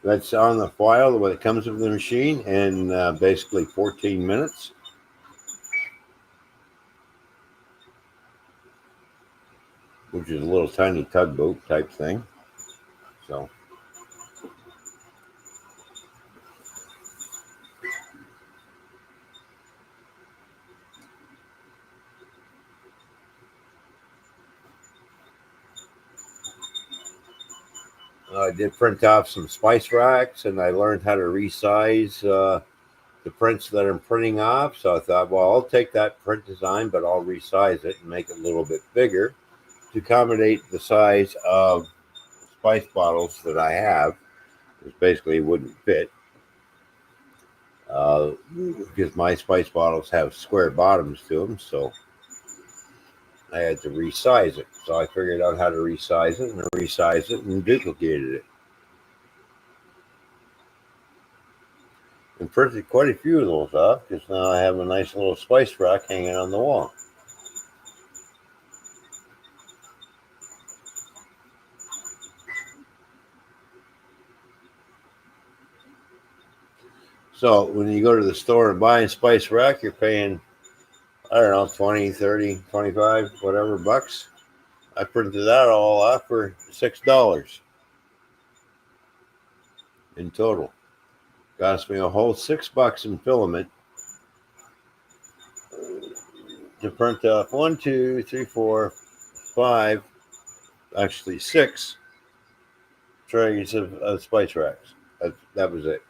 that's on the file when it comes with the machine in basically 14 minutes. Which is a little tiny tugboat type thing. So I did print off some spice racks and I learned how to resize the prints that I'm printing off. So I thought, well, I'll take that print design, but I'll resize it and make it a little bit bigger to accommodate the size of spice bottles that I have, which basically wouldn't fit. Because my spice bottles have square bottoms to them, so I had to resize it. So I figured out how to resize it and duplicated it. and printed quite a few of those off because now I have a nice little spice rack hanging on the wall. So when you go to the store and buy a spice rack, you're paying, I don't know, 20, 30, 25, whatever bucks. I printed that all off for $6 in total. Cost me a whole $6 in filament to print off 1, 2, 3, 4, 5, actually 6 trays of spice racks. That was it.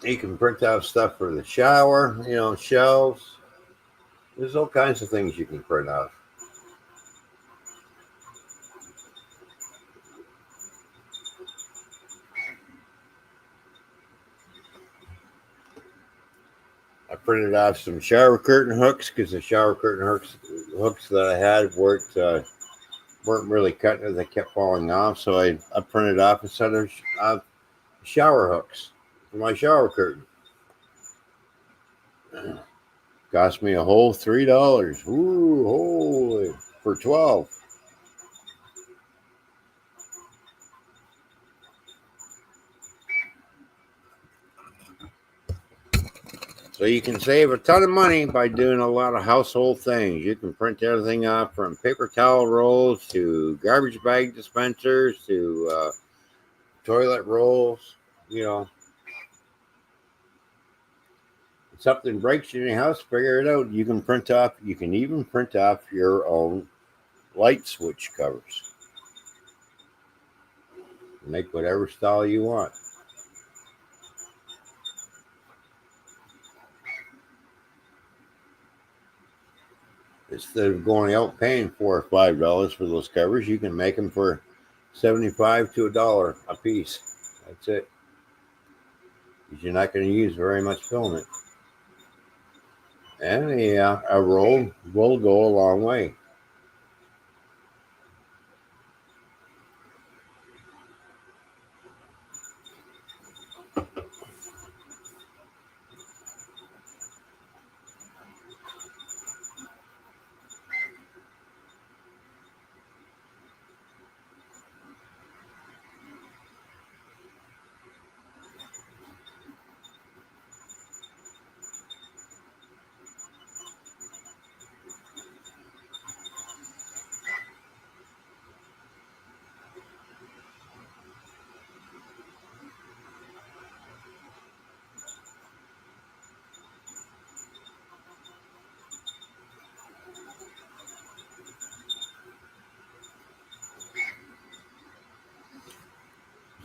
You can print out stuff for the shower, shelves. There's all kinds of things you can print out. I printed off some shower curtain hooks because the shower curtain hooks that I had weren't really cutting; they kept falling off. So I printed off a set of shower hooks for my shower curtain. Cost me a whole $3. Ooh, holy, for 12. So you can save a ton of money by doing a lot of household things. You can print everything off from paper towel rolls to garbage bag dispensers to toilet rolls. If something breaks in your house, figure it out. You can even print off your own light switch covers. Make whatever style you want. Instead of going out paying $4 or $5 for those covers, you can make them for 75 to $1 a piece. That's it. Because you're not going to use very much filament. And a roll will go a long way.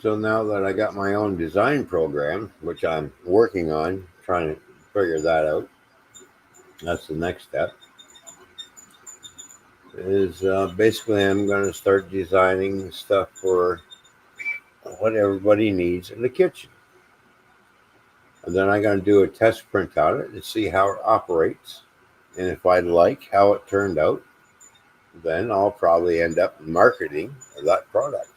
So now that I got my own design program, which I'm working on, trying to figure that out, that's the next step, is basically I'm going to start designing stuff for what everybody needs in the kitchen. And then I'm going to do a test print on it and see how it operates. And if I like how it turned out, then I'll probably end up marketing that product.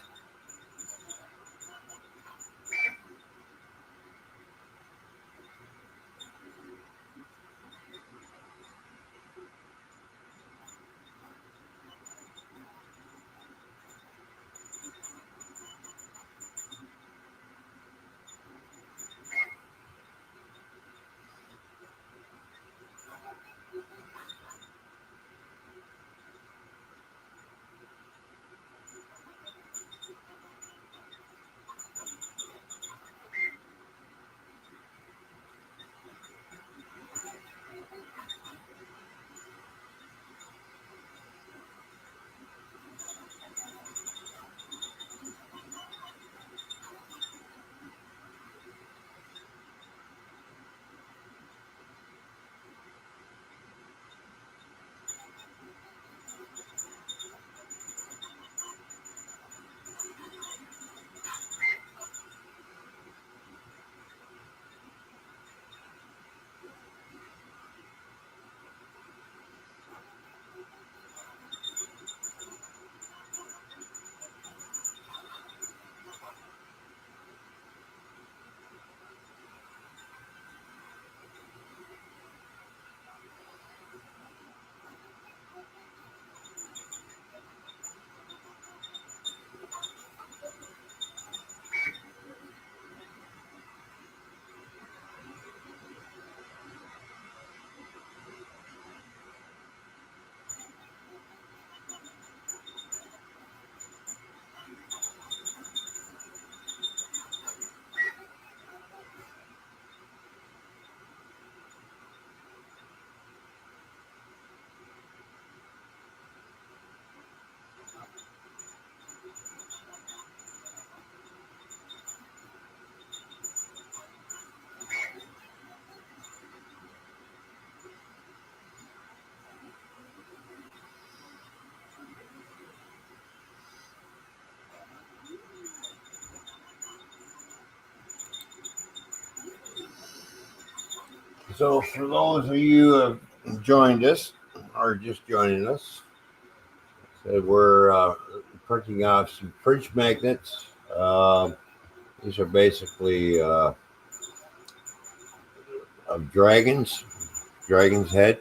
So for those of you who have joined us or just joining us, we're printing off some fridge magnets. These are basically of dragon's head.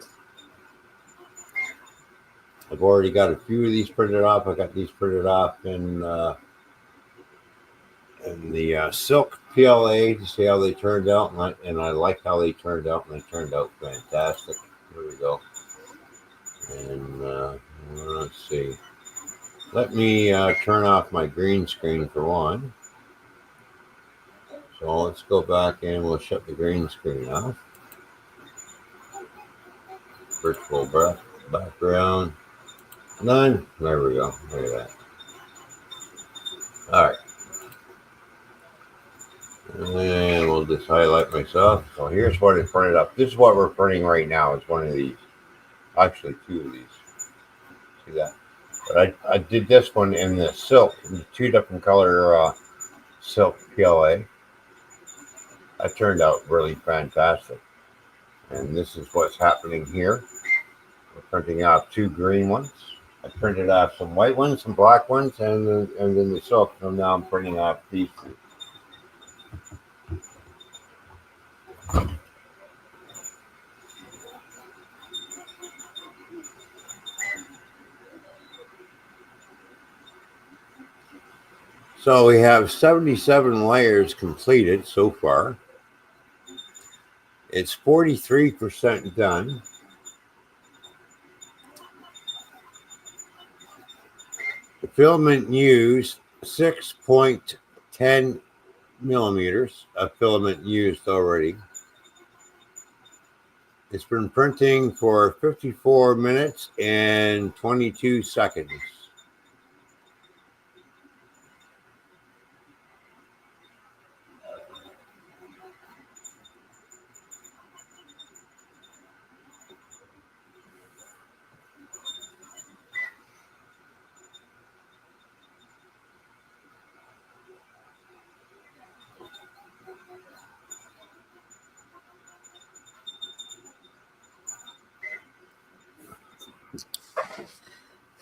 I've already got a few of these printed off. I got these printed off in the silk PLA to see how they turned out, and I like how they turned out, and they turned out fantastic. Here we go. And let's see. Let me turn off my green screen for one. So let's go back and we'll shut the green screen off. Virtual background. None. There we go. Look at that. All right. And we'll just highlight myself. So here's what it printed up. This is what we're printing right now. It's one of these. Actually, two of these. See that? But I did this one in the silk, in two different color silk PLA. That turned out really fantastic. And this is what's happening here. We're printing off two green ones. I printed off some white ones, some black ones, and then the silk. So now I'm printing off these two. So we have 77 layers completed so far. It's 43% done. The filament used 6.10 millimeters of filament used already. It's been printing for 54 minutes and 22 seconds.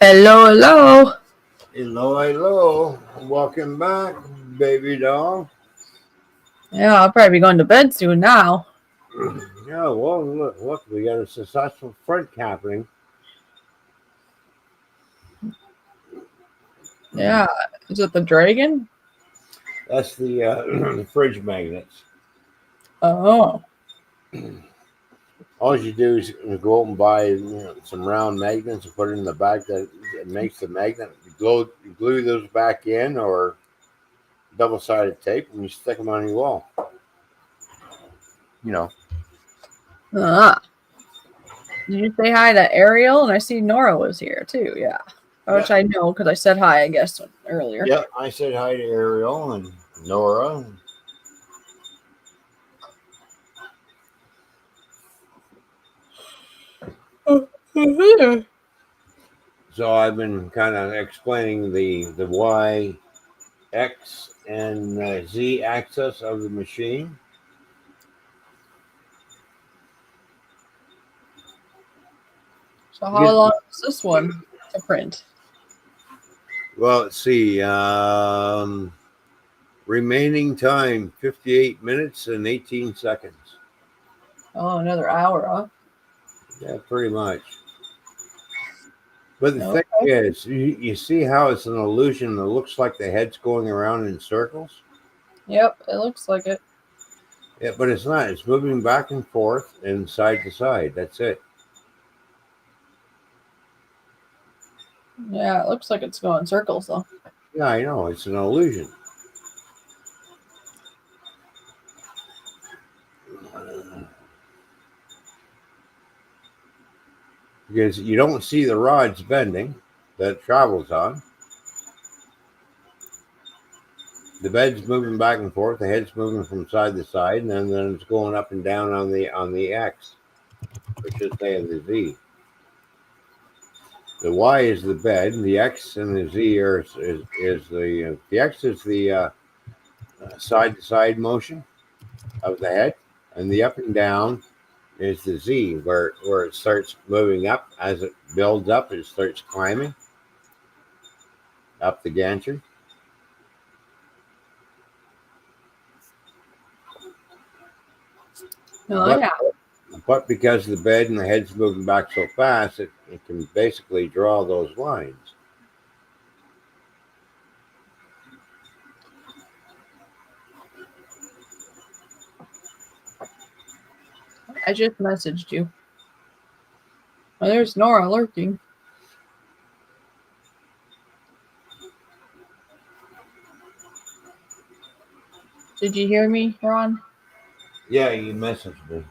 Hello. Hello. Welcome back, baby doll. Yeah, I'll probably be going to bed soon now. Yeah, well, look, we got a successful front happening. Yeah, is it the dragon? That's the fridge magnets. Oh. All you do is go out and buy some round magnets and put it in the back that makes the magnet. You glue those back in, or double-sided tape, and you stick them on your wall. You know. Did you say hi to Ariel? And I see Nora was here too. Yeah. Which I know because I said hi, I guess, earlier. Yep, I said hi to Ariel and Nora. So I've been kind of explaining the Y, X, and Z axis of the machine. So how long is this one to print? Well, let's see. Remaining time, 58 minutes and 18 seconds. Oh, another hour, huh? Yeah, pretty much. But the thing is, you see how it's an illusion that looks like the head's going around in circles? Yep, it looks like it. Yeah, but it's not. It's moving back and forth and side to side. That's it. Yeah, it looks like it's going circles, though. Yeah, I know. It's an illusion. Because you don't see the rods bending that it travels on. The bed's moving back and forth. The head's moving from side to side, and then it's going up and down on the X. I should say the Z. The Y is the bed, and the X and the Z is the X is the side to side motion of the head, and the up and down is the Z, where it starts moving up as it builds up. It starts climbing up the gantry. No, But yeah. but because the bed and the head's moving back so fast, it can basically draw those lines. I just messaged you. Oh, there's Nora lurking. Did you hear me, Ron? Yeah, you messaged me.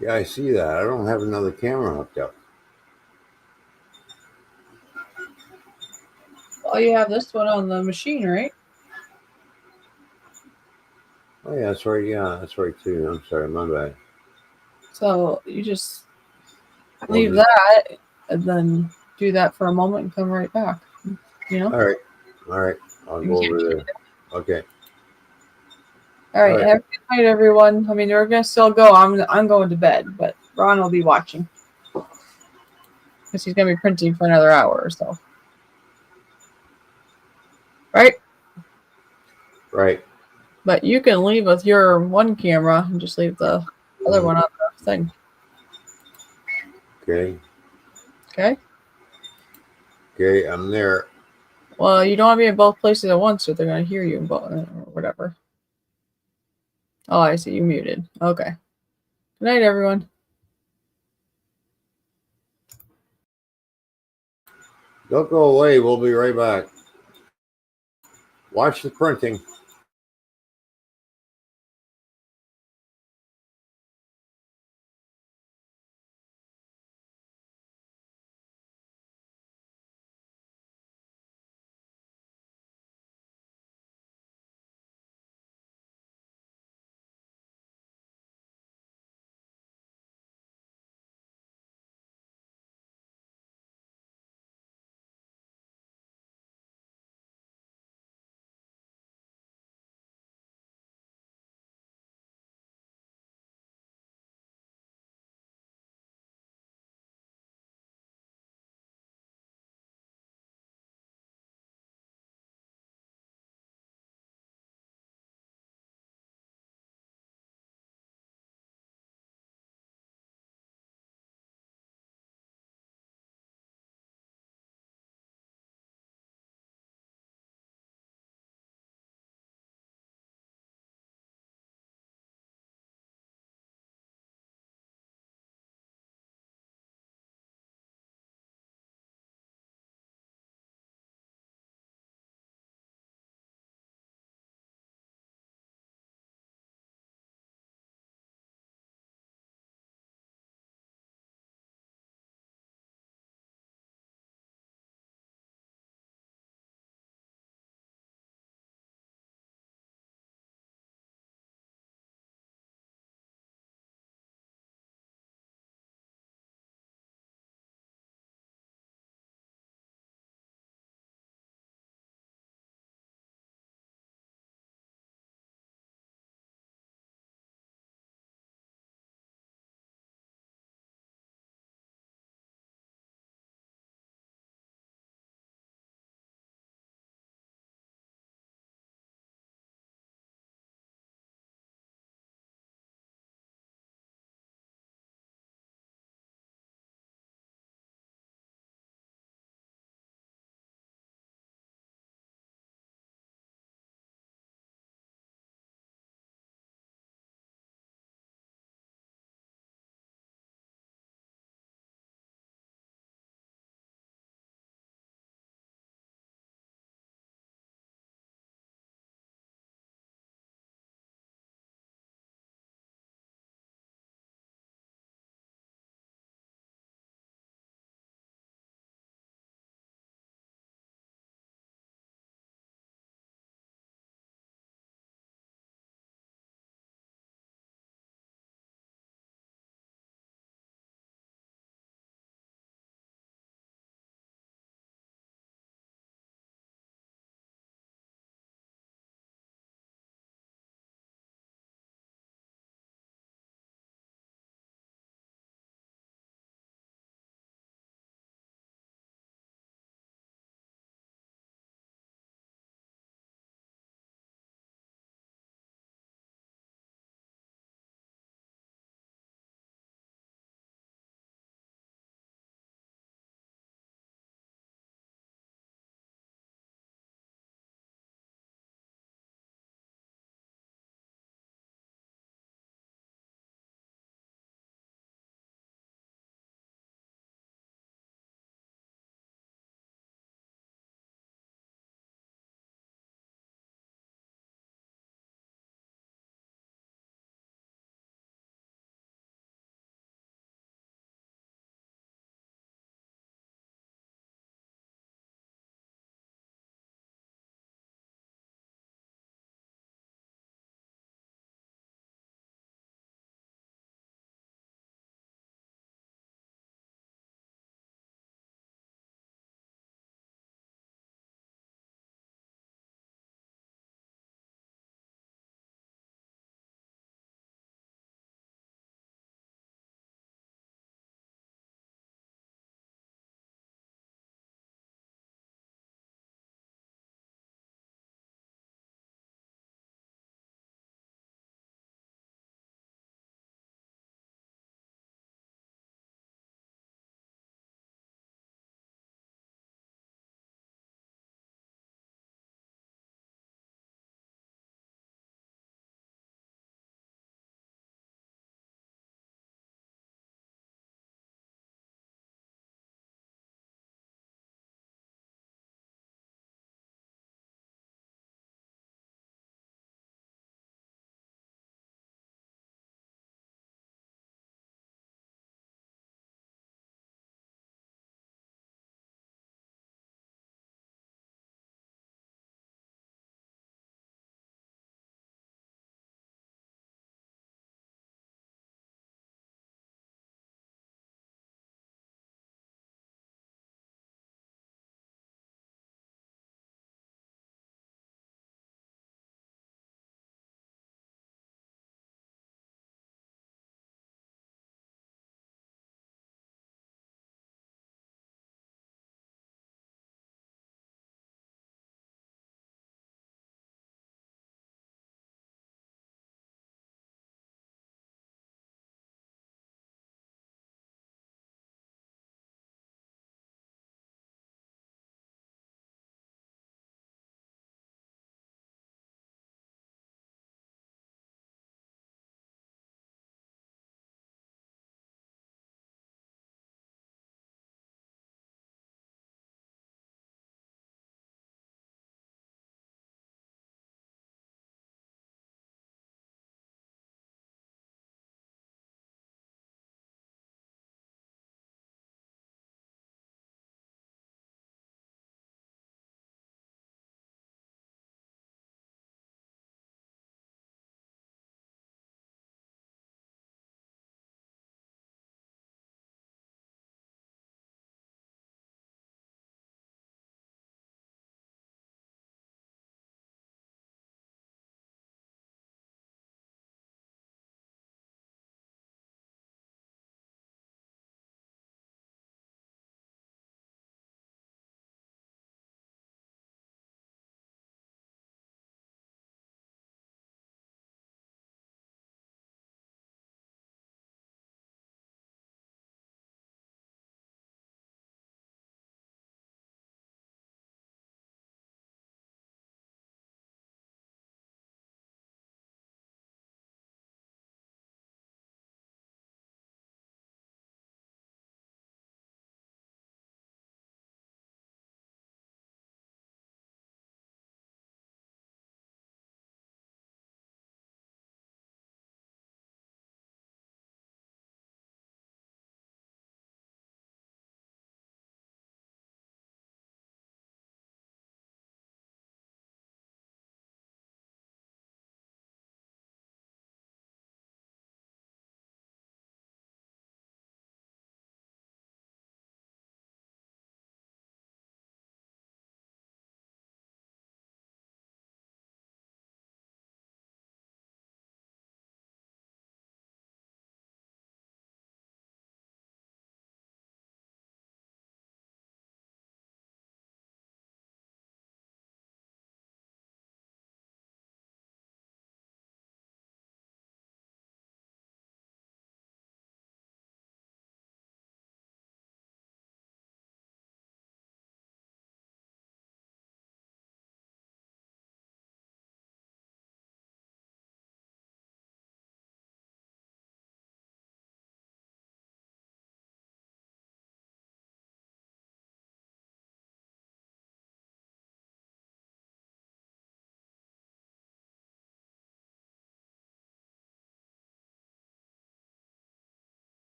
Yeah, I see that. I don't have another camera hooked up. Oh, you have this one on the machine, right? Oh yeah, that's right. Yeah, that's right too. I'm sorry, my bad. So you just leave that and then do that for a moment and come right back. You know? All right. I'll go over there. Okay. All right. All right. Have a good night, everyone. I mean, we're gonna still go. I'm going to bed, but Ron will be watching because he's gonna be printing for another hour or so. Right? Right. But you can leave with your one camera and just leave the other one on the thing. Okay. Okay? Okay, I'm there. Well, you don't want to be in both places at once, so they're going to hear you or whatever. Oh, I see. You muted. Okay. Good night, everyone. Don't go away. We'll be right back. Watch the printing.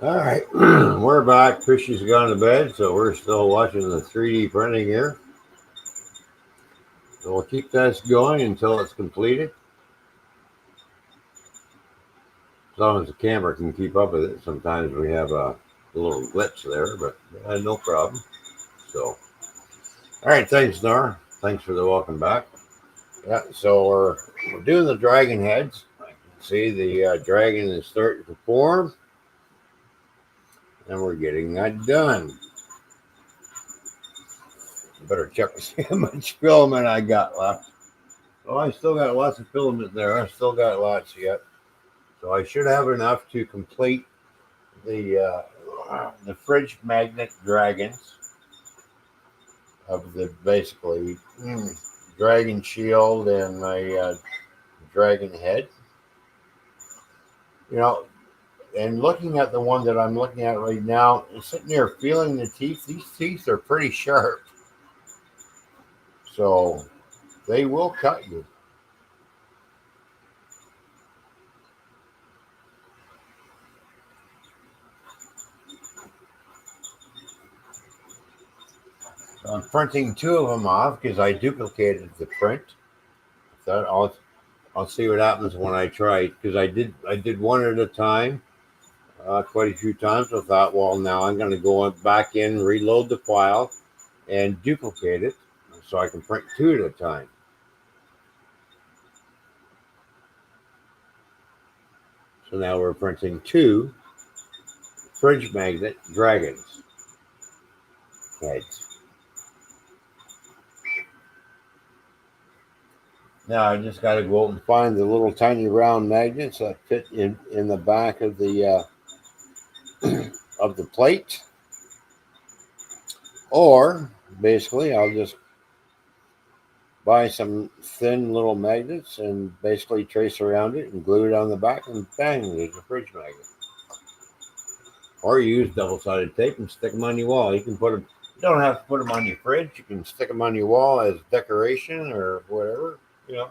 All right, we're back. Fishy's gone to bed, so we're still watching the 3D printing here. So we'll keep this going until it's completed. As long as the camera can keep up with it. Sometimes we have a little glitch there, but no problem. So, all right, thanks, Nora. Thanks for the welcome back. Yeah, so we're doing the dragon heads. I can see the dragon is starting to form. And we're getting that done. Better check to see how much filament I got left. Oh, I still got lots of filament there. I still got lots yet. So I should have enough to complete the fridge magnet dragons of the basically dragon shield and my dragon head. You know, and looking at the one that I'm looking at right now, and sitting there feeling the teeth, these teeth are pretty sharp. So they will cut you. So I'm printing 2 of them off because I duplicated the print. So I'll see what happens when I try, because I did one at a time. Quite a few times. I thought, well, now I'm going to go back in, reload the file, and duplicate it so I can print 2 at a time. So now we're printing 2 fridge magnet dragons heads. Now I just got to go out and find the little tiny round magnets that fit in the back of the of the plate. Or basically, I'll just buy some thin little magnets and basically trace around it and glue it on the back, and bang, there's a fridge magnet. Or you use double-sided tape and stick them on your wall. You can put them. You don't have to put them on your fridge. You can stick them on your wall as decoration or whatever. You know.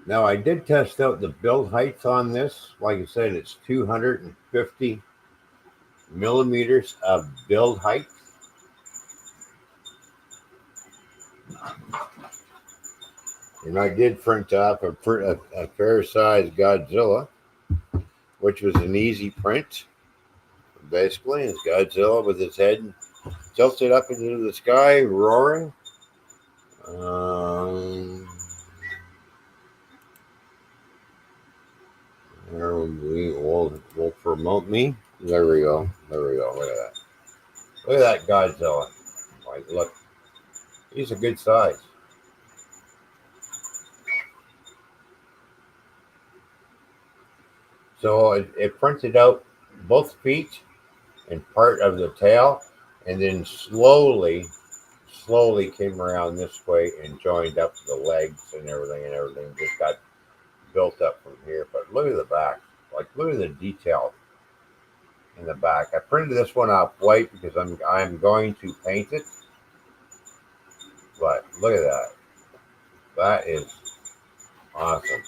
Now, I did test out the build height on this. Like I said, it's 250 millimeters of build height. And I did print off a fair-sized Godzilla, which was an easy print. Basically, it's Godzilla with his head tilted up into the sky, roaring. Will promote me. There we go. There we go. Look at that. Look at that Godzilla. Like, look, he's a good size. So it printed out both feet and part of the tail, and then slowly came around this way and joined up the legs and everything just got built up from here. But look at the back. Like, look at the detail in the back. I printed this one off white because I'm going to paint it. But look at that. That is awesome.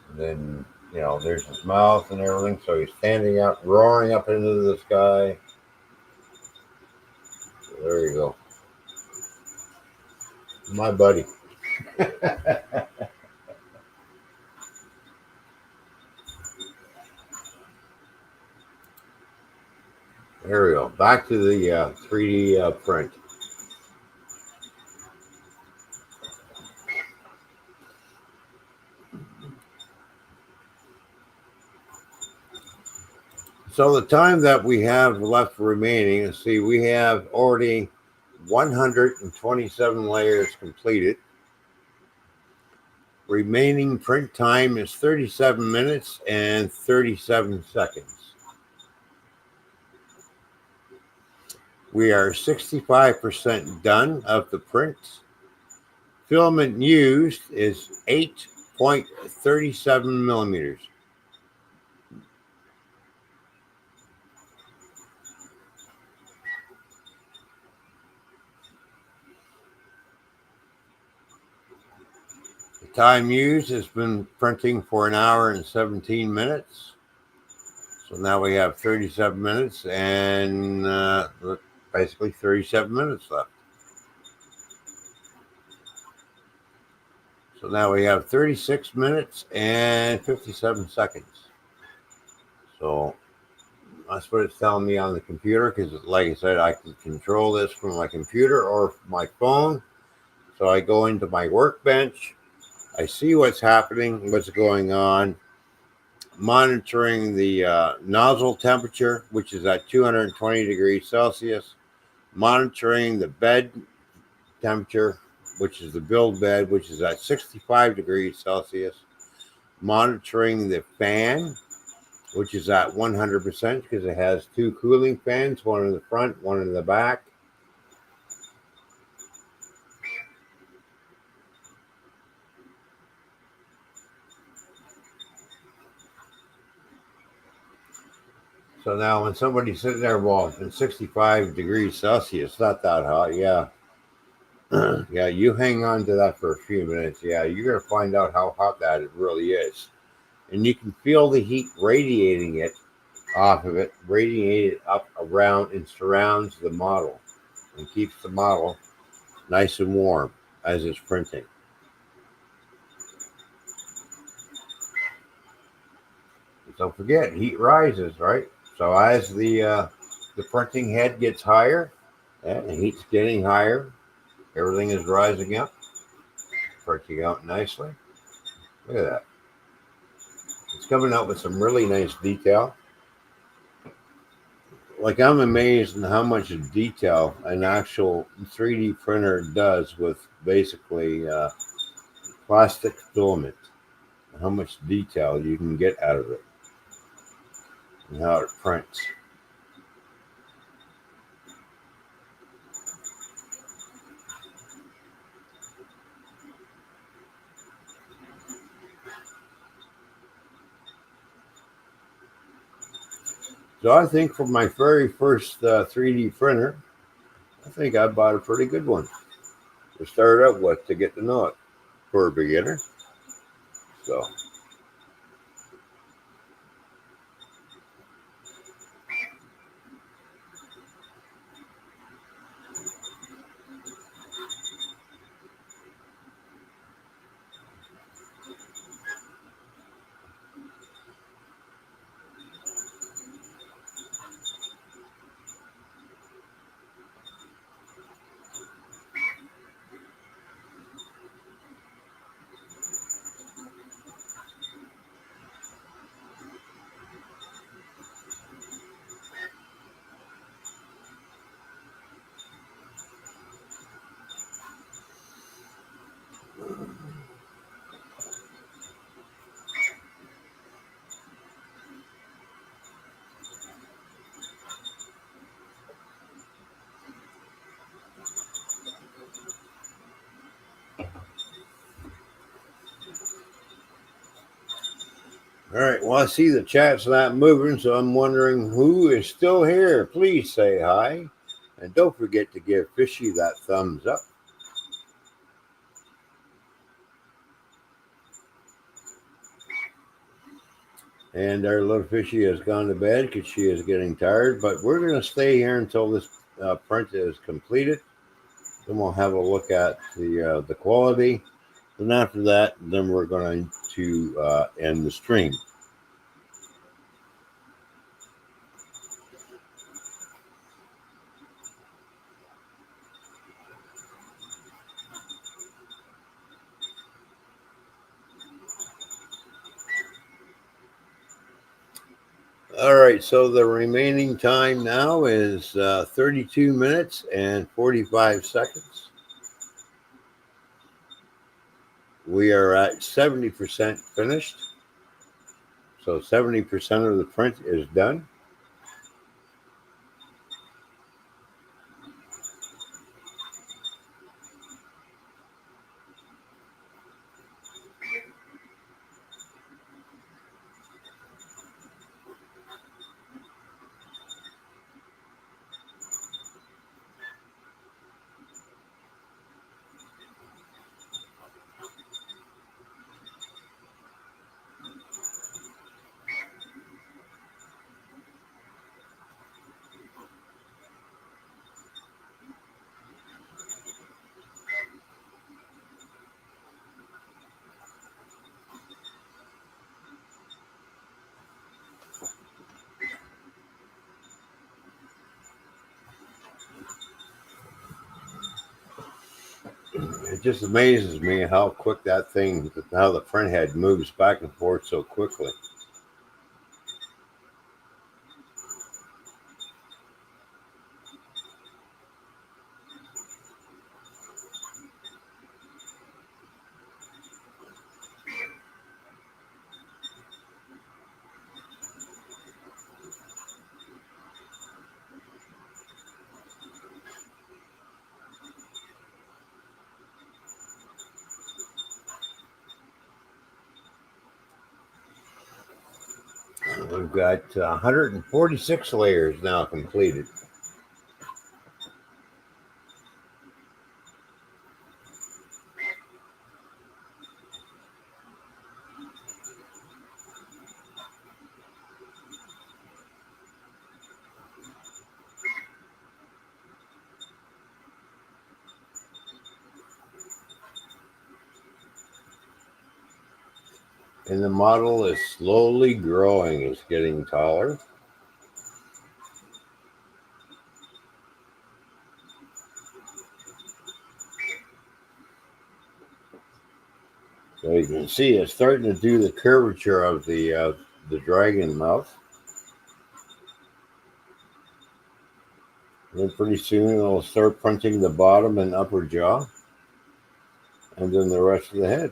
And then, you know, there's his mouth and everything. So he's standing up, roaring up into the sky. So there you go. My buddy. There we go. Back to the 3D print. So the time that we have left remaining, see, we have already 127 layers completed. Remaining print time is 37 minutes and 37 seconds. We are 65% done of the print. Filament used is 8.37 millimeters. The time used has been printing for 1 hour and 17 minutes. So now we have 37 minutes and basically 37 minutes left. So now we have 36 minutes and 57 seconds. So that's what it's telling me on the computer, because like I said, I can control this from my computer or my phone. So I go into my workbench, I see what's happening, what's going on, monitoring the nozzle temperature, which is at 220 degrees Celsius, monitoring the bed temperature, which is the build bed, which is at 65 degrees Celsius, monitoring the fan, which is at 100% because it has 2 cooling fans, one in the front, one in the back. So now when somebody's sitting there, well, in 65 degrees Celsius, not that hot, yeah. Yeah, you hang on to that for a few minutes. Yeah, you're going to find out how hot that it really is. And you can feel the heat radiating it off of it, radiated up around and surrounds the model and keeps the model nice and warm as it's printing. Don't forget, heat rises, right? So as the printing head gets higher, the heat's getting higher, everything is rising up, printing out nicely. Look at that. It's coming out with some really nice detail. Like, I'm amazed at how much detail an actual 3D printer does with basically plastic filament. How much detail you can get out of it and how it prints. So I think for my very first 3D printer, I think I bought a pretty good one to start out with, to get to know it for a beginner. So all right, well, I see the chat's not moving, so I'm wondering who is still here. Please say hi. And don't forget to give Fishy that thumbs up. And our little Fishy has gone to bed because she is getting tired. But we're going to stay here until this print is completed. Then we'll have a look at the quality. And after that, then we're going to end the stream. All right, so the remaining time now is 32 minutes and 45 seconds. We are at 70% finished. So 70% of the print is done. It just amazes me how quick that thing, how the print head moves back and forth so quickly. We've got 146 layers now completed. And the model is slowly growing. It's getting taller. So you can see it's starting to do the curvature of the dragon mouth. And then pretty soon it'll start printing the bottom and upper jaw, and then the rest of the head.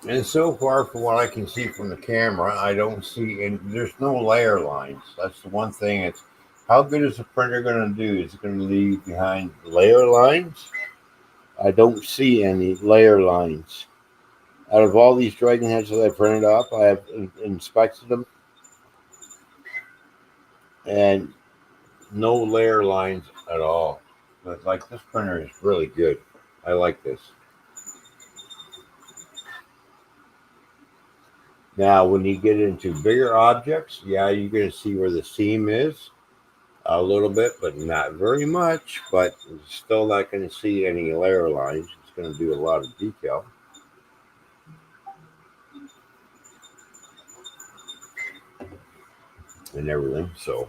And so far, from what I can see from the camera, I don't see, and there's no layer lines. That's the one thing. It's how good is the printer going to do? Is it going to leave behind layer lines? I don't see any layer lines. Out of all these dragon heads that I printed off, I have inspected them, and no layer lines at all. But like this printer is really good. I like this. Now, when you get into bigger objects, yeah, you're going to see where the seam is a little bit, but not very much. But still not going to see any layer lines. It's going to do a lot of detail and everything. So,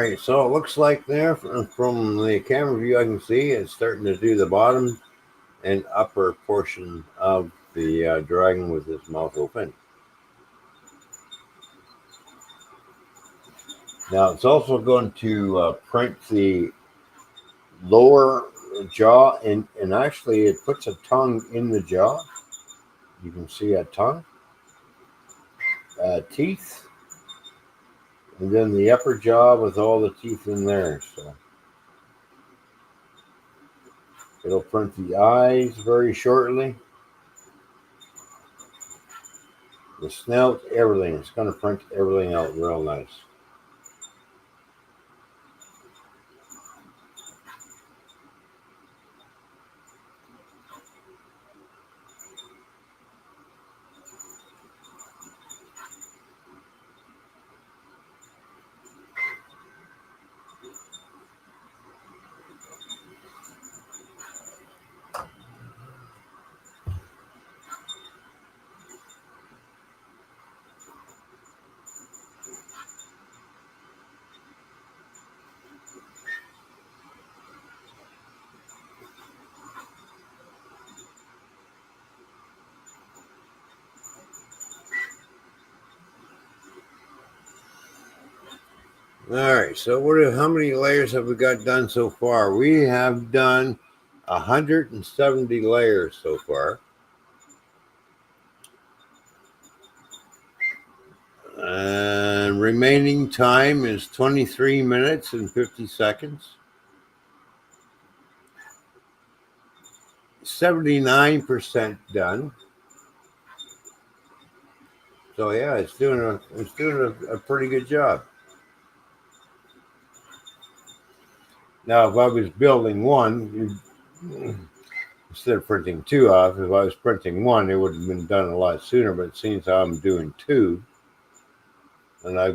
right, so it looks like there from the camera view I can see it's starting to do the bottom and upper portion of the dragon with its mouth open. Now it's also going to print the lower jaw, and actually it puts a tongue in the jaw. You can see a tongue, teeth, and then the upper jaw with all the teeth in there. So it'll print the eyes very shortly. The snout, everything. It's going to print everything out real nice. All right, so how many layers have we got done so far? We have done 170 layers so far. And remaining time is 23 minutes and 50 seconds. 79% done. So yeah, it's doing a pretty good job. Now, if I was building one, instead of printing two off, if I was printing one, it would have been done a lot sooner. But it seems I'm doing two, and I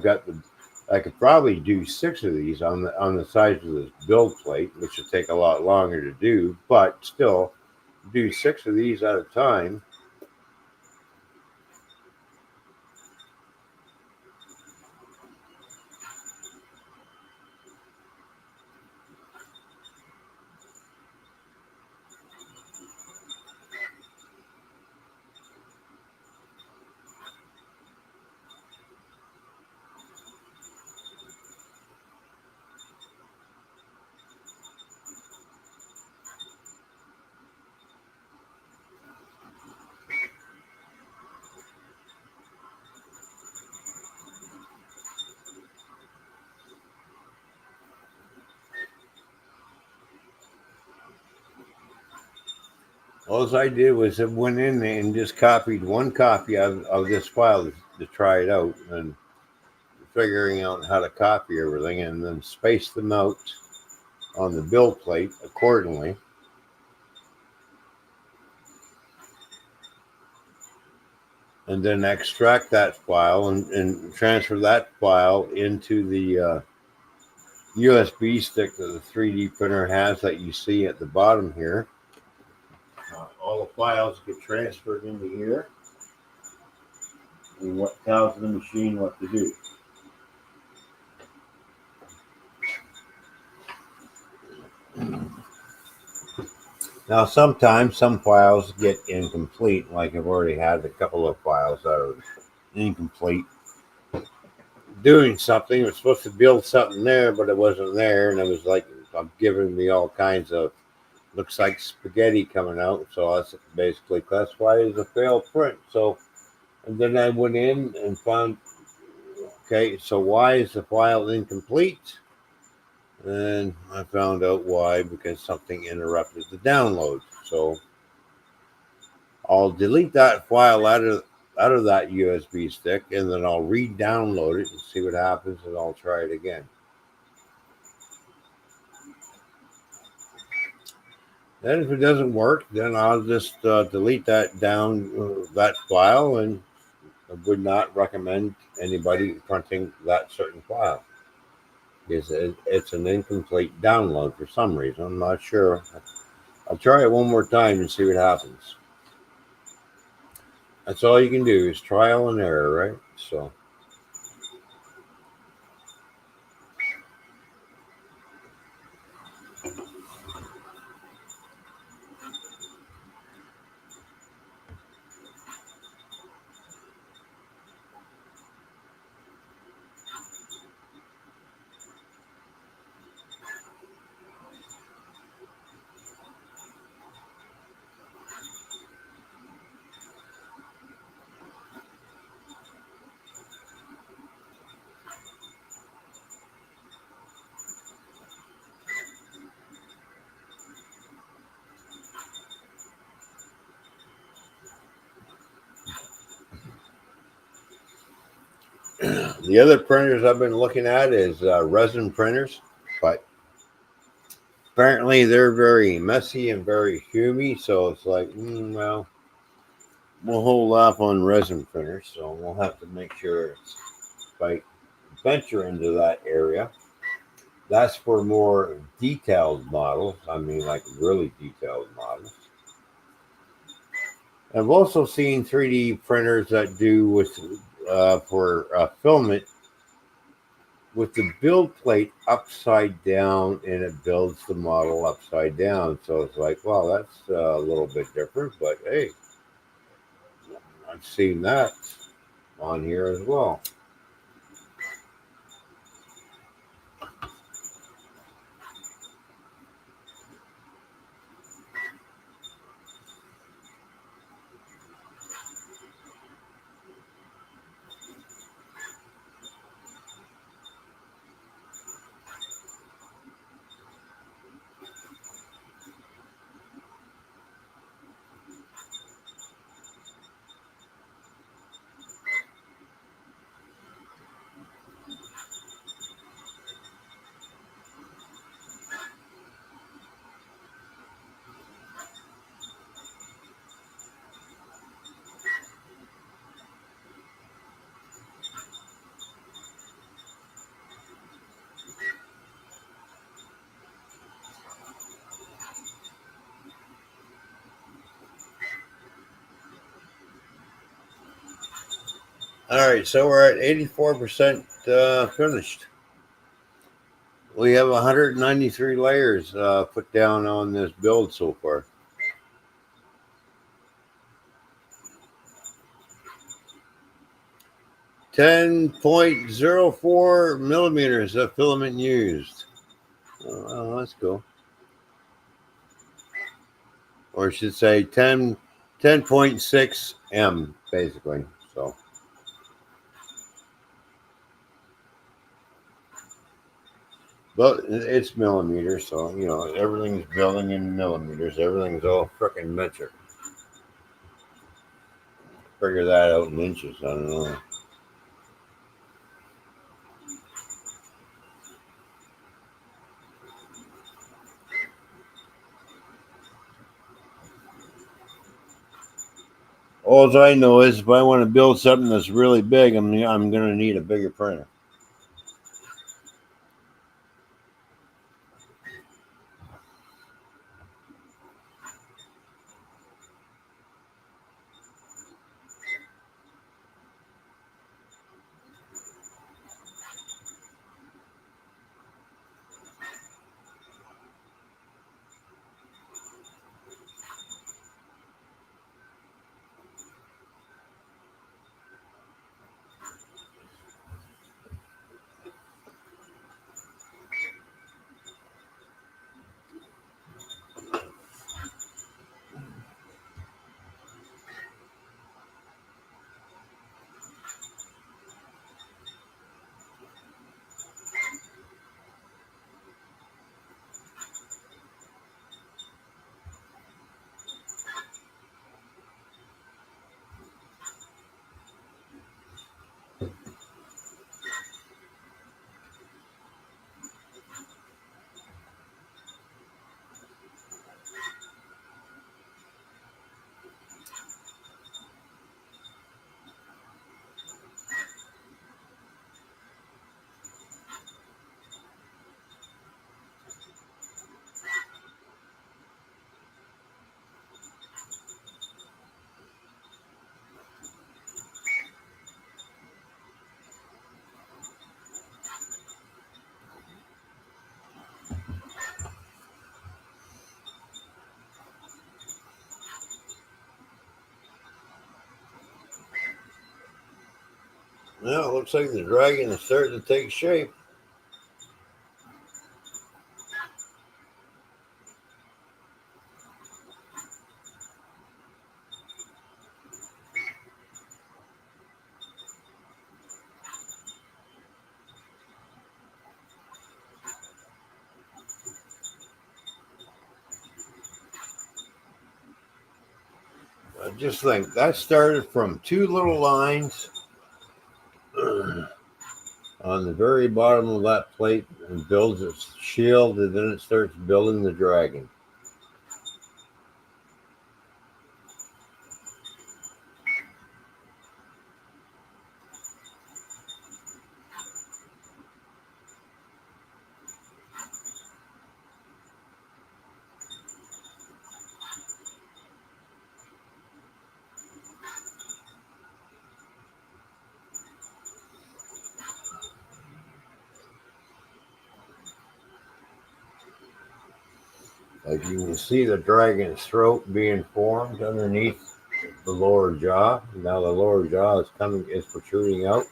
could probably do 6 of these on the size of this build plate, which would take a lot longer to do. But still, do 6 of these at a time. All I did was I went in there and just copied one copy of this file to try it out, and figuring out how to copy everything, and then space them out on the build plate accordingly. And then extract that file and transfer that file into the USB stick that the 3D printer has that you see at the bottom here. All the files get transferred into here, and what tells the machine what to do. Now, sometimes some files get incomplete, like I've already had a couple of files that are incomplete. Doing something, it was supposed to build something there, but it wasn't there, and it was like I'm giving me all kinds of looks like spaghetti coming out. So that's basically classified as a failed print. So, and then I went in and found, okay, so why is the file incomplete? And I found out why, because something interrupted the download. So I'll delete that file out of that USB stick, and then I'll re-download it and see what happens, and I'll try it again. Then if it doesn't work, then I'll just delete that file, and I would not recommend anybody printing that certain file, because it's an incomplete download for some reason. I'm not sure. I'll try it one more time and see what happens. That's all you can do is trial and error, right? So The other printers I've been looking at is resin printers, but apparently they're very messy and very humey. So it's like, well, we'll hold off on resin printers. So we'll have to make sure it's, if I venture into that area, that's for more detailed models. I mean, like really detailed models. I've also seen 3D printers that do with for filament with the build plate upside down, and it builds the model upside down. So it's like, well, that's a little bit different, but hey, I've seen that on here as well. All right, so we're at 84% finished. We have 193 layers put down on this build so far. .04 millimeters of filament used. Oh, that's cool. Or I should say 10.6 M, basically. So, but it's millimeters, so you know everything's building in millimeters. Everything's all freaking metric. Figure that out in inches. I don't know. All I know is if I want to build something that's really big, I'm going to need a bigger printer. Well, it looks like the dragon is starting to take shape. Just think that started from two little lines on the very bottom of that plate and builds its shield, and then it starts building the dragon. Like you can see the dragon's throat being formed underneath the lower jaw. Now the lower jaw is protruding out.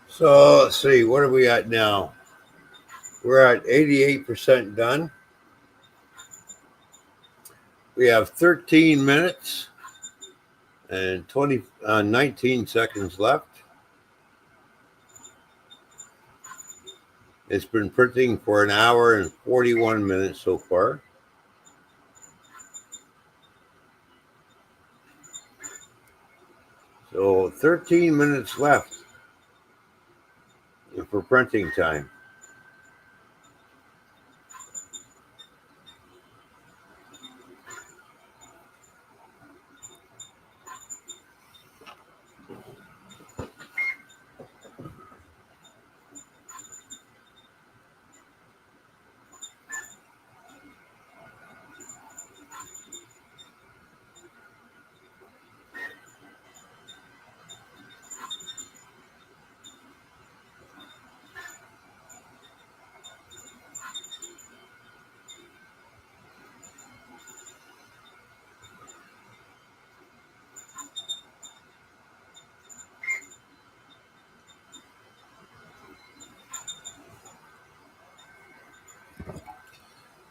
So let's see, what are we at now? We're at 88% done. We have 13 minutes and 19 seconds left. It's been printing for an hour and 41 minutes so far. So 13 minutes left for printing time.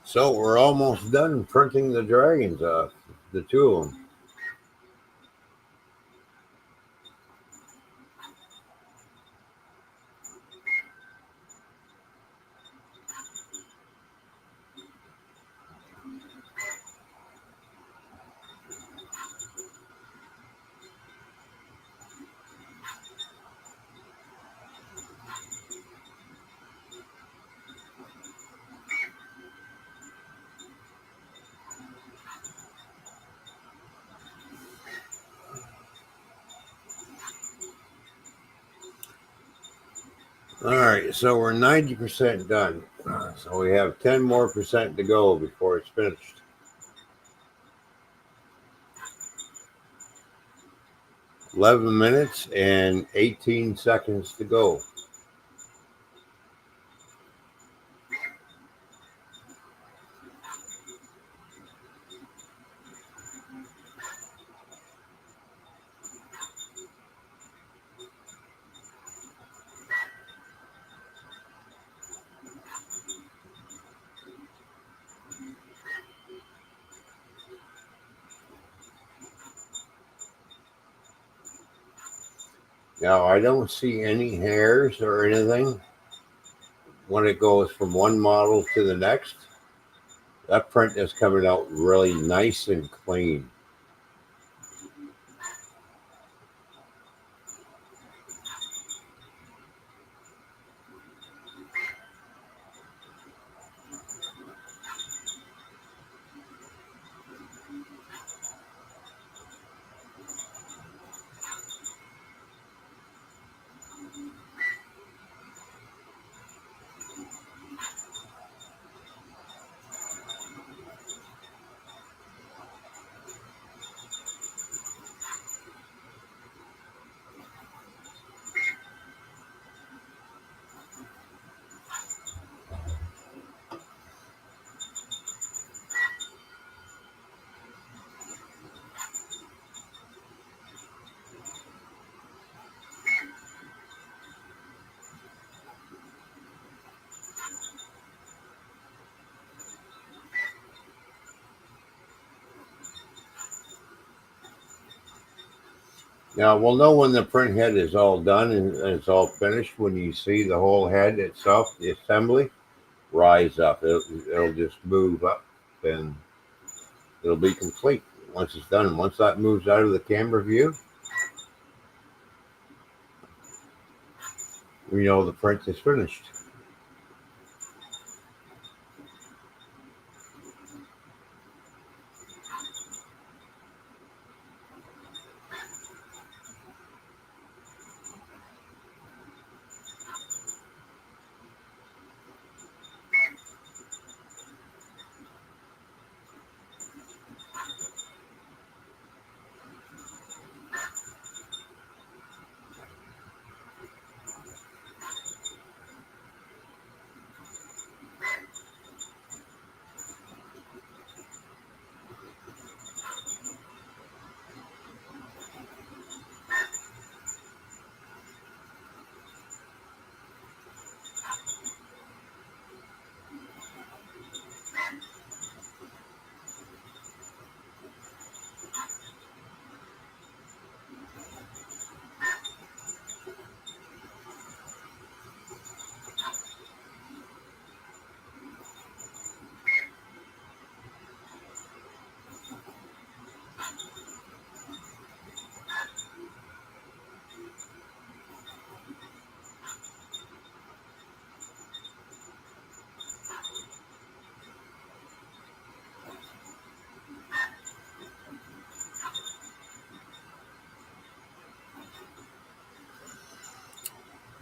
So we're almost done printing the dragons off, the two of them. All right, so we're 90% done. So we have 10 more percent to go before it's finished. $11 minutes and 18 seconds to go. Now, I don't see any hairs or anything when it goes from one model to the next. That print is coming out really nice and clean. Now we'll know when the print head is all done and it's all finished when you see the whole head itself, the assembly, rise up. It'll just move up and it'll be complete once it's done. Once that moves out of the camera view, we know the print is finished.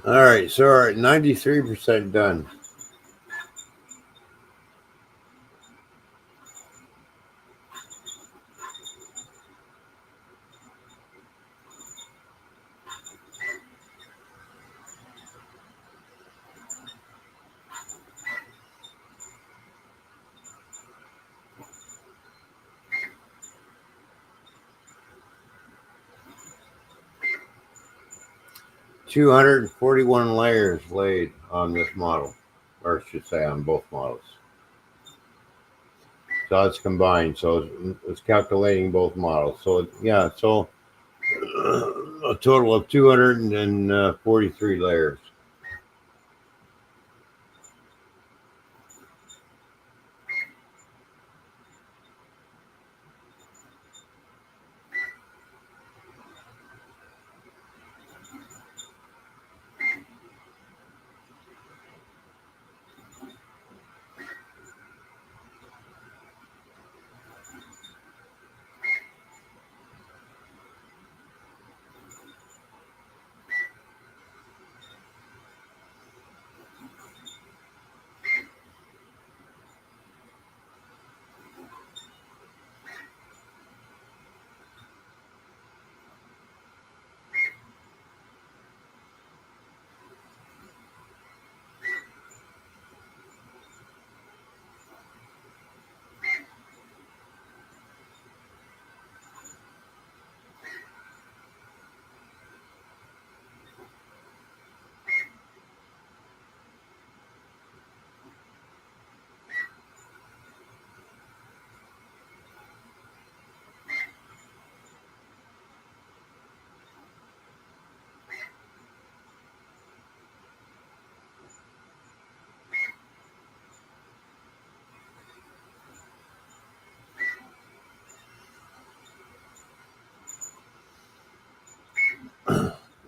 All right, so we're at 93% done. $241 layers laid on this model, or I should say on both models. So it's combined, so it's calculating both models. So yeah, so a total of 243 layers.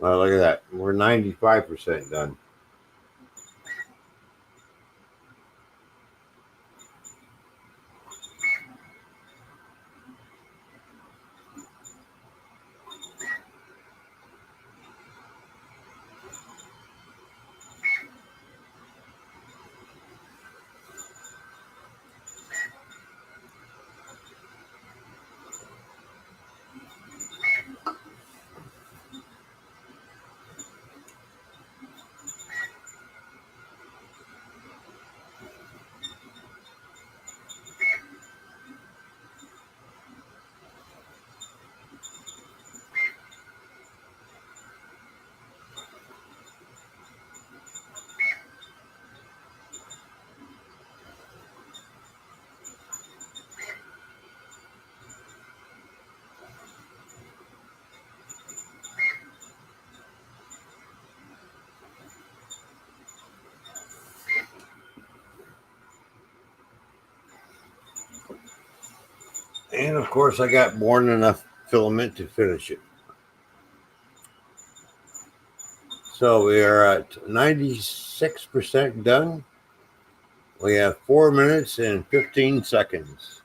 Well, look at that. We're 95% done. And of course, I got more than enough filament to finish it. So we are at 96% done. We have 4 minutes and 15 seconds.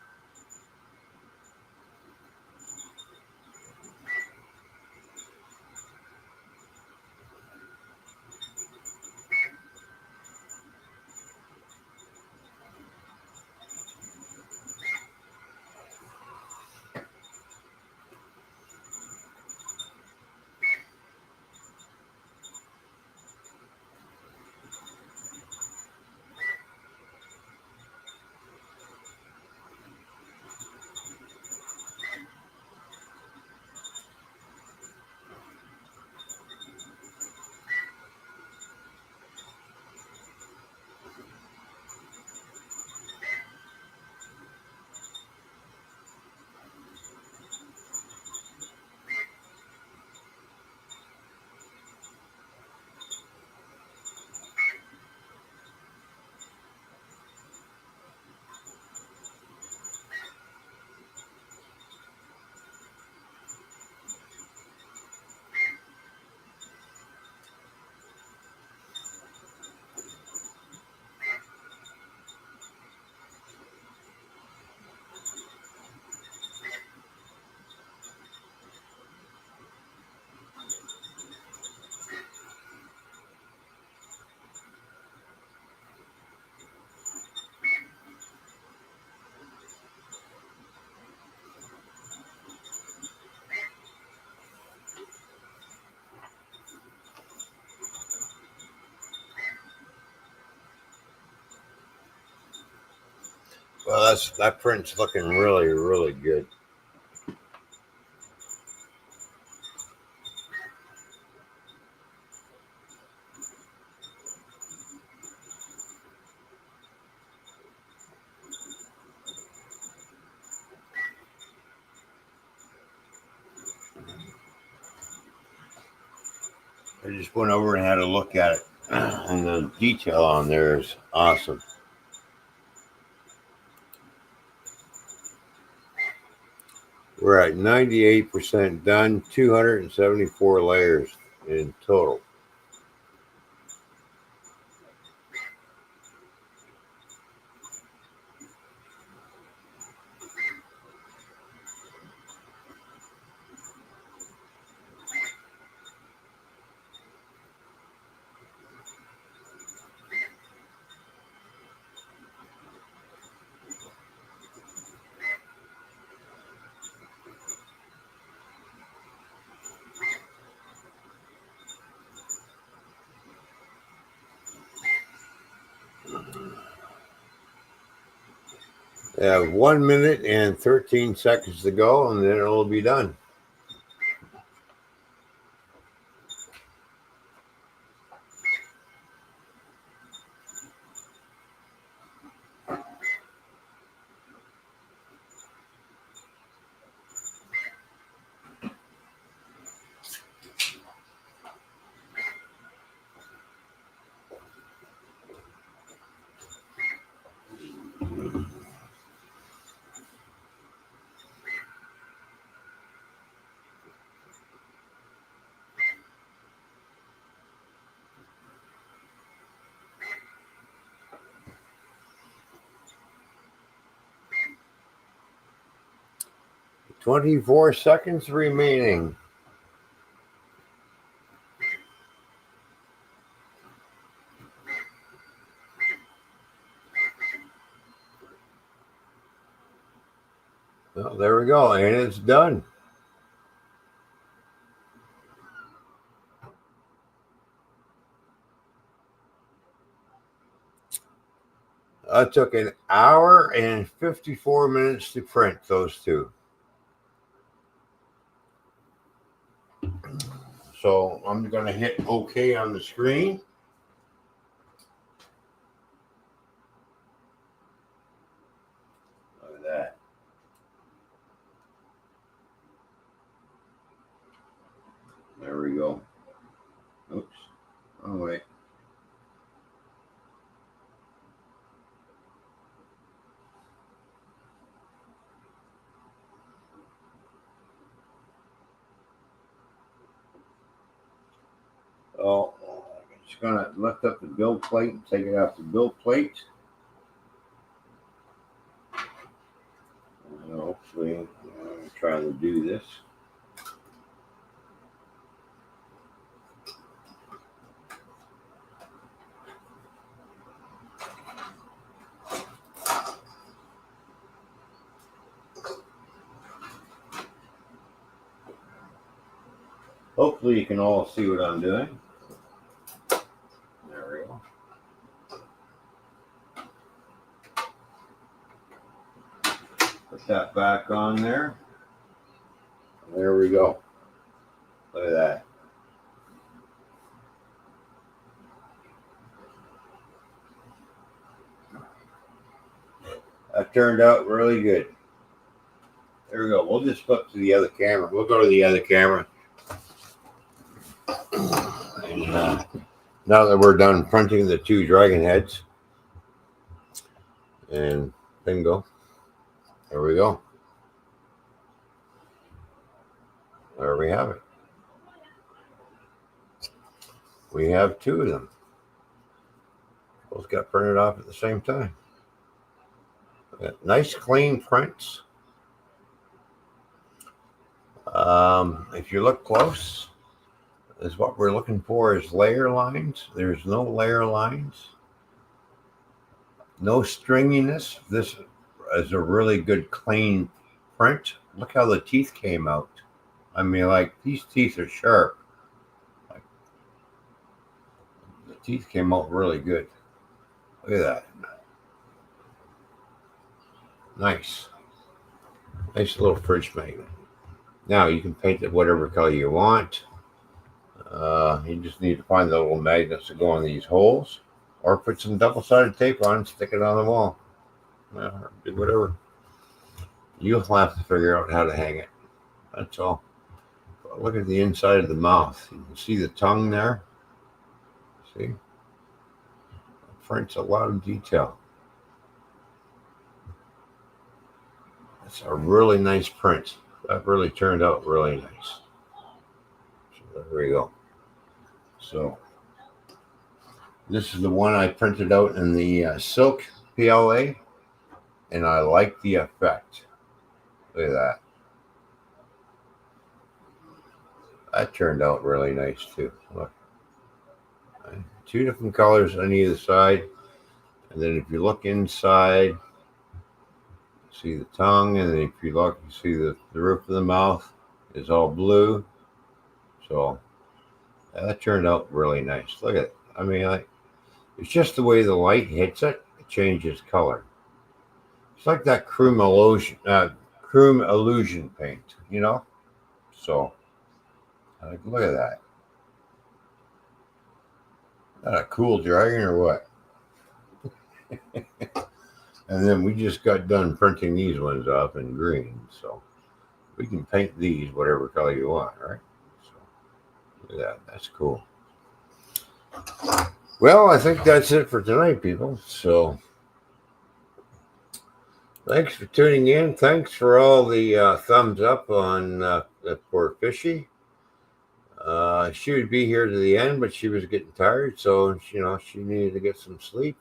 Well, that print's looking really, really good. I just went over and had a look at it, and the detail on there is awesome. We're at 98% done, 274 layers in total. We have 1 minute and 13 seconds to go, and then it'll be done. "24 seconds remaining." Well, there we go, and it's done. It took an hour and 54 minutes to print those two. So I'm going to hit OK on the screen. Look at that. There we go. Oops. Oh, wait. Just gonna lift up the build plate and take it off the build plate. And hopefully, I'm trying to do this. Hopefully you can all see what I'm doing. There we go. Put that back on there. There we go. Look at that. That turned out really good. There we go. We'll just flip to the other camera. We'll go to the other camera. And, now that we're done printing the two dragon heads, and bingo, there we go. There we have it. We have two of them. Both got printed off at the same time. Nice clean prints. If you look close, is what we're looking for is layer lines. There's no layer lines. No stringiness. This is a really good clean print. Look how the teeth came out. I mean, like, these teeth are sharp. Like, the teeth came out really good. Look at that. Nice. Nice little fridge magnet. Now you can paint it whatever color you want. You just need to find the little magnets that go on these holes, or put some double-sided tape on and stick it on the wall. Do whatever. You'll have to figure out how to hang it. That's all. But look at the inside of the mouth. You can see the tongue there. See? It prints a lot of detail. It's a really nice print. That really turned out really nice. So there we go. So this is the one I printed out in the silk PLA, and I like the effect. Look at that. That turned out really nice too. Look. Two different colors on either side. And then if you look inside, see the tongue, and then if you look, you see the roof of the mouth is all blue. So that turned out really nice. Look at it. I mean, it's just the way the light hits it, it changes color. It's like that Chrome Illusion paint, you know? So, look at that. Is that a cool dragon or what? And then we just got done printing these ones off in green. So we can paint these whatever color you want, right? So look at that. That's cool. Well, I think that's it for tonight, people. So thanks for tuning in. Thanks for all the thumbs up on the poor Fishy. She would be here to the end, but she was getting tired. So, you know, she needed to get some sleep.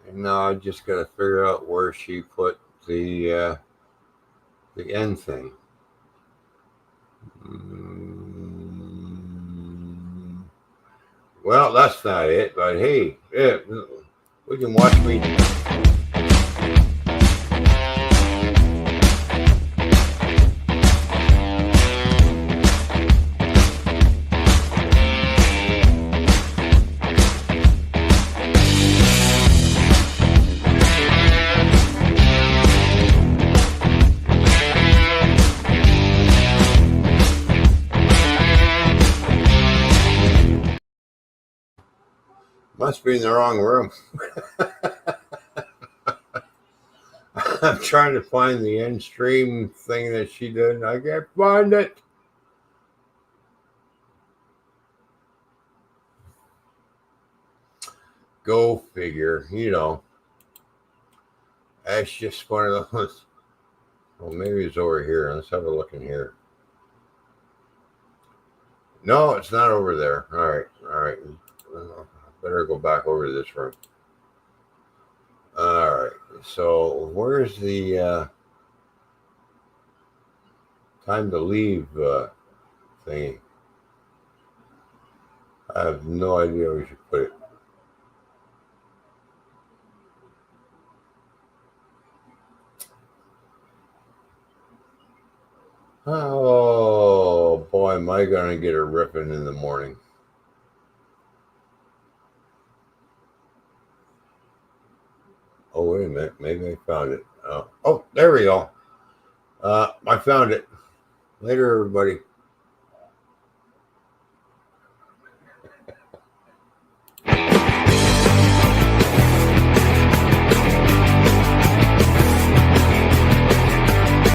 And now I just got to figure out where she put the end thing. Well, that's not it. But hey, yeah, we can watch me. Must be in the wrong room. I'm trying to find the end stream thing that she did. I can't find it. Go figure, you know. That's just one of those. Well, maybe it's over here. Let's have a look in here. No, it's not over there. All right. Better go back over to this room. All right. So where's the time to leave thingy? I have no idea where we should put it. Oh boy, am I gonna get a ripping in the morning. Oh, wait a minute. Maybe I found it. Oh, there we go. I found it. Later, everybody.